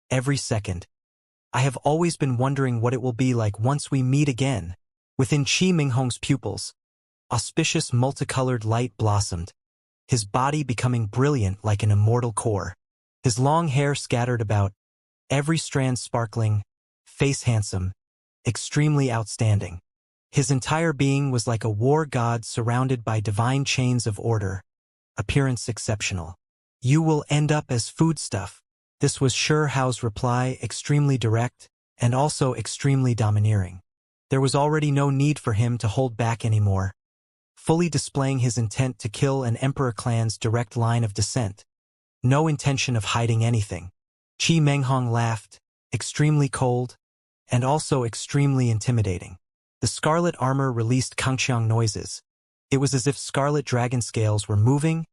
every second, I have always been wondering what it will be like once we meet again. Within Qi Menghong's pupils, auspicious multicolored light blossomed, his body becoming brilliant like an immortal core. His long hair scattered about, every strand sparkling, face handsome, extremely outstanding. His entire being was like a war god surrounded by divine chains of order, appearance exceptional. You will end up as foodstuff. This was Shi Hao's reply, extremely direct, and also extremely domineering. There was already no need for him to hold back anymore, fully displaying his intent to kill an emperor clan's direct line of descent. No intention of hiding anything. Qi Menghong laughed, extremely cold, and also extremely intimidating. The scarlet armor released Kangxiang noises. It was as if scarlet dragon scales were moving,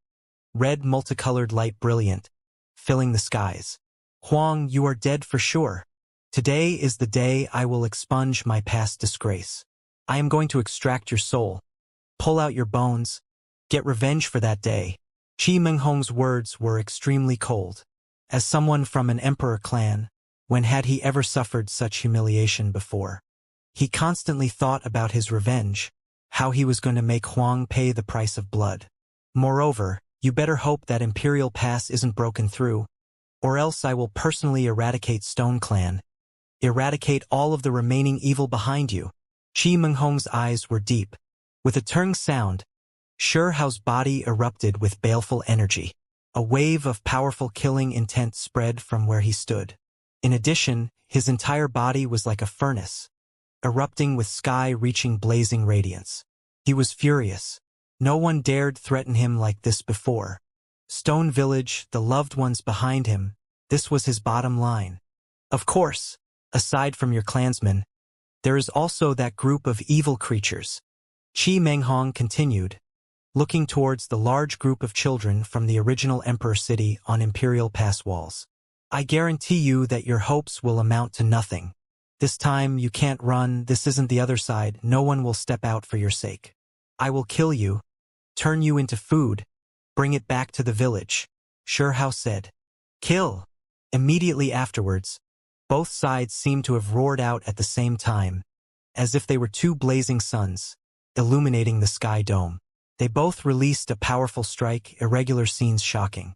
red multicolored light brilliant, filling the skies. Huang, you are dead for sure. Today is the day I will expunge my past disgrace. I am going to extract your soul, pull out your bones, get revenge for that day. Qi Menghong's words were extremely cold. As someone from an emperor clan, when had he ever suffered such humiliation before? He constantly thought about his revenge, how he was going to make Huang pay the price of blood. Moreover, you better hope that Imperial Pass isn't broken through, or else I will personally eradicate Stone Clan, eradicate all of the remaining evil behind you. Qi Menghong's eyes were deep. With a tung sound, Shi Hao's body erupted with baleful energy. A wave of powerful killing intent spread from where he stood. In addition, his entire body was like a furnace, erupting with sky-reaching blazing radiance. He was furious. No one dared threaten him like this before. Stone Village, the loved ones behind him, this was his bottom line. Of course, aside from your clansmen, there is also that group of evil creatures. Qi Menghong continued, looking towards the large group of children from the original Emperor City on Imperial Pass walls. I guarantee you that your hopes will amount to nothing. This time you can't run, this isn't the other side, no one will step out for your sake. I will kill you, turn you into food, bring it back to the village, Shi Hao said. Kill! Immediately afterwards, both sides seemed to have roared out at the same time, as if they were two blazing suns, illuminating the sky dome. They both released a powerful strike, irregular scenes shocking.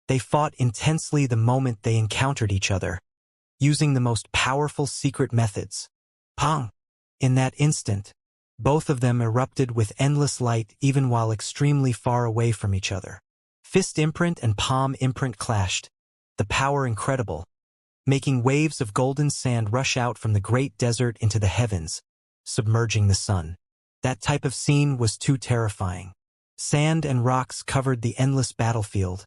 They fought intensely the moment they encountered each other, using the most powerful secret methods. Pong! In that instant, both of them erupted with endless light even while extremely far away from each other. Fist imprint and palm imprint clashed, the power incredible, making waves of golden sand rush out from the great desert into the heavens, submerging the sun. That type of scene was too terrifying. Sand and rocks covered the endless battlefield,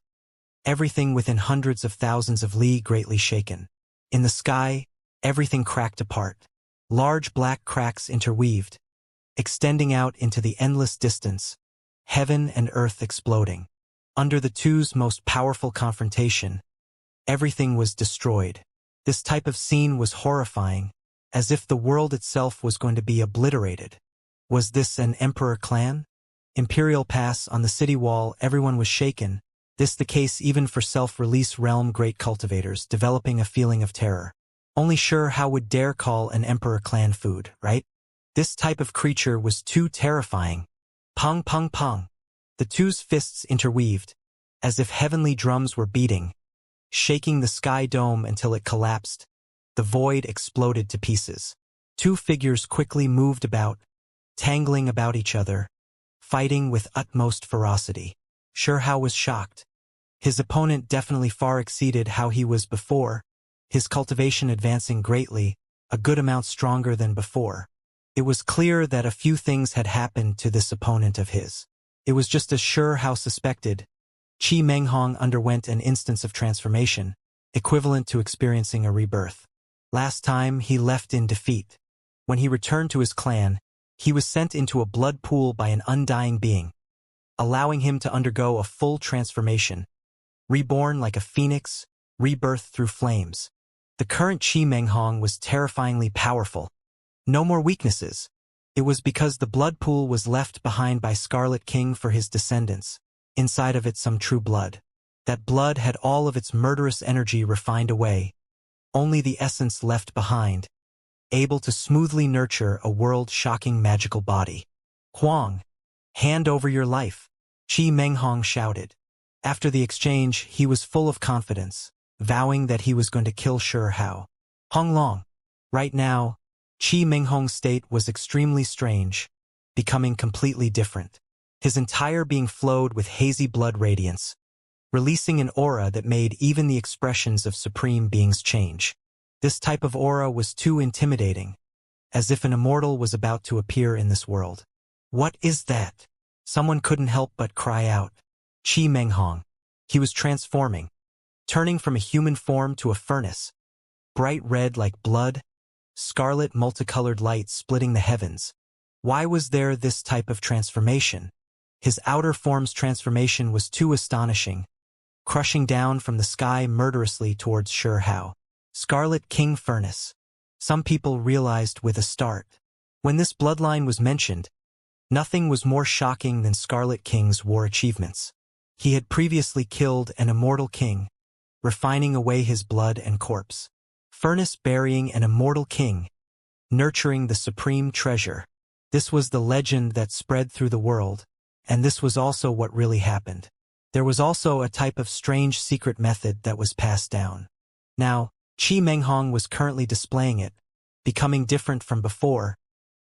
everything within hundreds of thousands of li greatly shaken. In the sky, everything cracked apart. Large black cracks interweaved, extending out into the endless distance, heaven and earth exploding. Under the two's most powerful confrontation, everything was destroyed. This type of scene was horrifying, as if the world itself was going to be obliterated. Was this an emperor clan? Imperial Pass on the city wall, everyone was shaken. This the case even for self-release realm great cultivators, developing a feeling of terror. Only sure how would dare call an emperor clan food, right? This type of creature was too terrifying. Pong pong pong. The two's fists interweaved, as if heavenly drums were beating, shaking the sky dome until it collapsed. The void exploded to pieces. Two figures quickly moved about, tangling about each other, fighting with utmost ferocity. Sure Hao was shocked. His opponent definitely far exceeded how he was before, his cultivation advancing greatly, a good amount stronger than before. It was clear that a few things had happened to this opponent of his. It was just as Sure Hao suspected. Qi Menghong underwent an instance of transformation, equivalent to experiencing a rebirth. Last time, he left in defeat. When he returned to his clan, he was sent into a blood pool by an undying being, allowing him to undergo a full transformation, reborn like a phoenix, rebirth through flames. The current Qi Menghong was terrifyingly powerful. No more weaknesses. It was because the blood pool was left behind by Scarlet King for his descendants. Inside of it some true blood. That blood had all of its murderous energy refined away. Only the essence left behind, able to smoothly nurture a world-shocking magical body. Huang, hand over your life, Qi Menghong shouted. After the exchange, he was full of confidence, vowing that he was going to kill Sure Hao. Hong Long. Right now, Qi Menghong's state was extremely strange, becoming completely different. His entire being flowed with hazy blood radiance, releasing an aura that made even the expressions of supreme beings change. This type of aura was too intimidating, as if an immortal was about to appear in this world. What is that? Someone couldn't help but cry out. Qi Menghong. He was transforming, turning from a human form to a furnace, bright red like blood, scarlet multicolored light splitting the heavens. Why was there this type of transformation? His outer form's transformation was too astonishing, crushing down from the sky murderously towards Sure Hao. Scarlet King Furnace. Some people realized with a start. When this bloodline was mentioned, nothing was more shocking than Scarlet King's war achievements. He had previously killed an immortal king, refining away his blood and corpse. Furnace burying an immortal king, nurturing the supreme treasure. This was the legend that spread through the world, and this was also what really happened. There was also a type of strange secret method that was passed down. Now, Qi Menghong was currently displaying it, becoming different from before,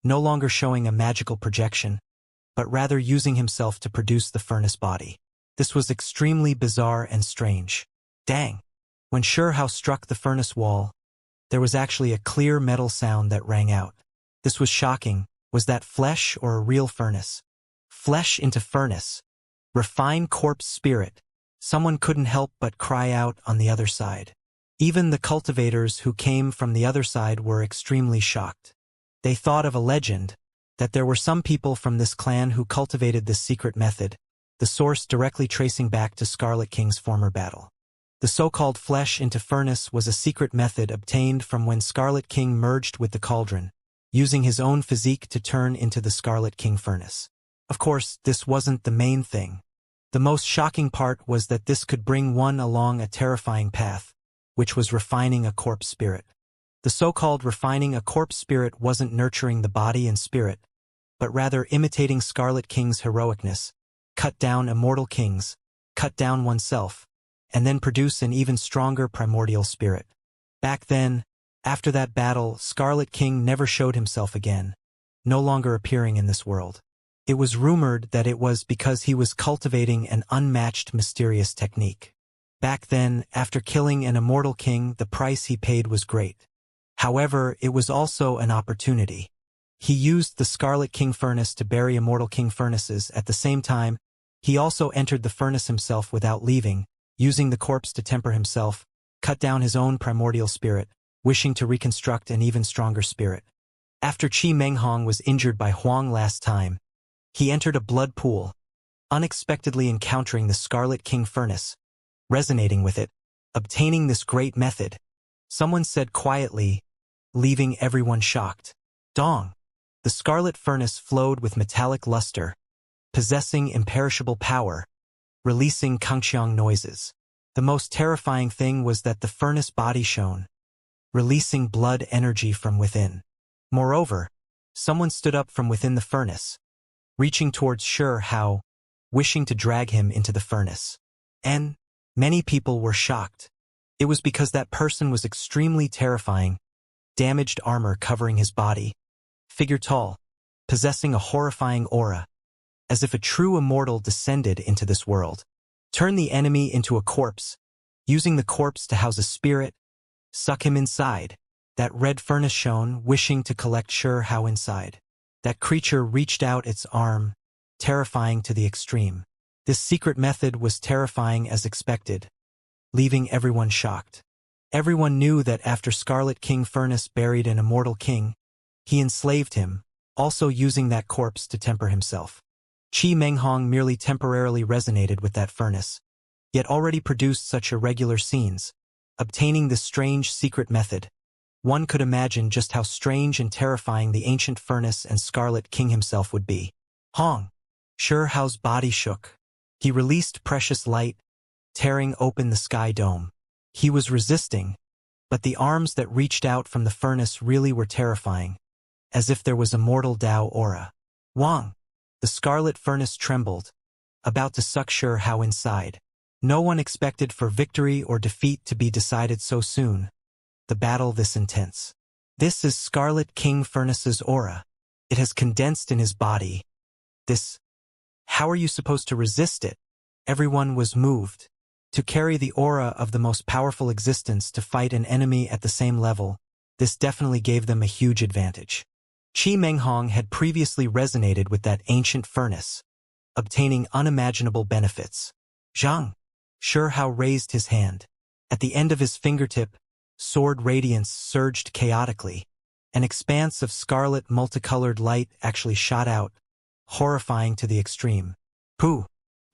no longer showing a magical projection, but rather using himself to produce the furnace body. This was extremely bizarre and strange. Dang! When Sure Hao struck the furnace wall, there was actually a clear metal sound that rang out. This was shocking. Was that flesh or a real furnace? Flesh into furnace. Refined corpse spirit. Someone couldn't help but cry out on the other side. Even the cultivators who came from the other side were extremely shocked. They thought of a legend, that there were some people from this clan who cultivated this secret method, the source directly tracing back to Scarlet King's former battle. The so-called flesh into furnace was a secret method obtained from when Scarlet King merged with the cauldron, using his own physique to turn into the Scarlet King furnace. Of course, this wasn't the main thing. The most shocking part was that this could bring one along a terrifying path, which was refining a corpse spirit. The so-called refining a corpse spirit wasn't nurturing the body and spirit, but rather imitating Scarlet King's heroicness, cut down immortal kings, cut down oneself, and then produce an even stronger primordial spirit. Back then, after that battle, Scarlet King never showed himself again, no longer appearing in this world. It was rumored that it was because he was cultivating an unmatched mysterious technique. Back then, after killing an immortal king, the price he paid was great. However, it was also an opportunity. He used the Scarlet King furnace to bury immortal king furnaces. At the same time, he also entered the furnace himself without leaving, using the corpse to temper himself, cut down his own primordial spirit, wishing to reconstruct an even stronger spirit. After Qi Menghong was injured by Huang last time, he entered a blood pool, unexpectedly encountering the Scarlet King furnace, resonating with it, obtaining this great method. Someone said quietly, leaving everyone shocked. Dong! The scarlet furnace flowed with metallic luster, possessing imperishable power, releasing Kangxiang noises. The most terrifying thing was that the furnace body shone, releasing blood energy from within. Moreover, someone stood up from within the furnace, reaching towards Shi Hao, wishing to drag him into the furnace. And many people were shocked. It was because that person was extremely terrifying, damaged armor covering his body, figure tall, possessing a horrifying aura, as if a true immortal descended into this world. Turn the enemy into a corpse, using the corpse to house a spirit, suck him inside. That red furnace shone, wishing to collect Shi Hao inside. That creature reached out its arm, terrifying to the extreme. This secret method was terrifying as expected, leaving everyone shocked. Everyone knew that after Scarlet King Furnace buried an immortal king, he enslaved him, also using that corpse to temper himself. Qi Menghong merely temporarily resonated with that furnace, yet already produced such irregular scenes, obtaining this strange secret method. One could imagine just how strange and terrifying the ancient furnace and Scarlet King himself would be. Hong! Shi Hao's body shook. He released precious light, tearing open the sky dome. He was resisting, but the arms that reached out from the furnace really were terrifying, as if there was a mortal Dao aura. Wang! The scarlet furnace trembled, about to suck Shi Hao inside. No one expected for victory or defeat to be decided so soon. The battle this intense. This is Scarlet King Furnace's aura. It has condensed in his body. How are you supposed to resist it? Everyone was moved. To carry the aura of the most powerful existence to fight an enemy at the same level, this definitely gave them a huge advantage. Qi Menghong had previously resonated with that ancient furnace, obtaining unimaginable benefits. Zhang! Shi Hao raised his hand. At the end of his fingertip, sword radiance surged chaotically. An expanse of scarlet multicolored light actually shot out, horrifying to the extreme. Pooh!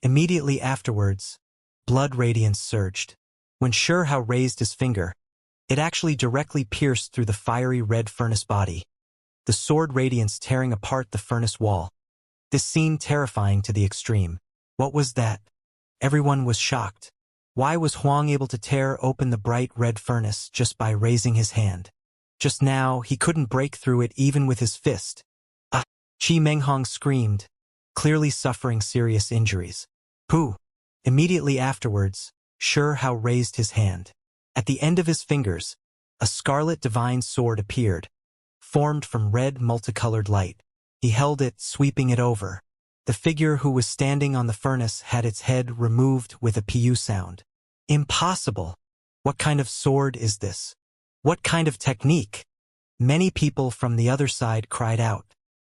Immediately afterwards, blood radiance surged. When Shi Hao raised his finger, it actually directly pierced through the fiery red furnace body, the sword radiance tearing apart the furnace wall. This scene terrifying to the extreme. What was that? Everyone was shocked. Why was Huang able to tear open the bright red furnace just by raising his hand? Just now, he couldn't break through it even with his fist. Ah! Qi Menghong screamed, clearly suffering serious injuries. Pooh! Immediately afterwards, Shi Hao raised his hand. At the end of his fingers, a scarlet divine sword appeared, formed from red multicolored light. He held it, sweeping it over. The figure who was standing on the furnace had its head removed with a pu sound. Impossible! What kind of sword is this? What kind of technique? Many people from the other side cried out.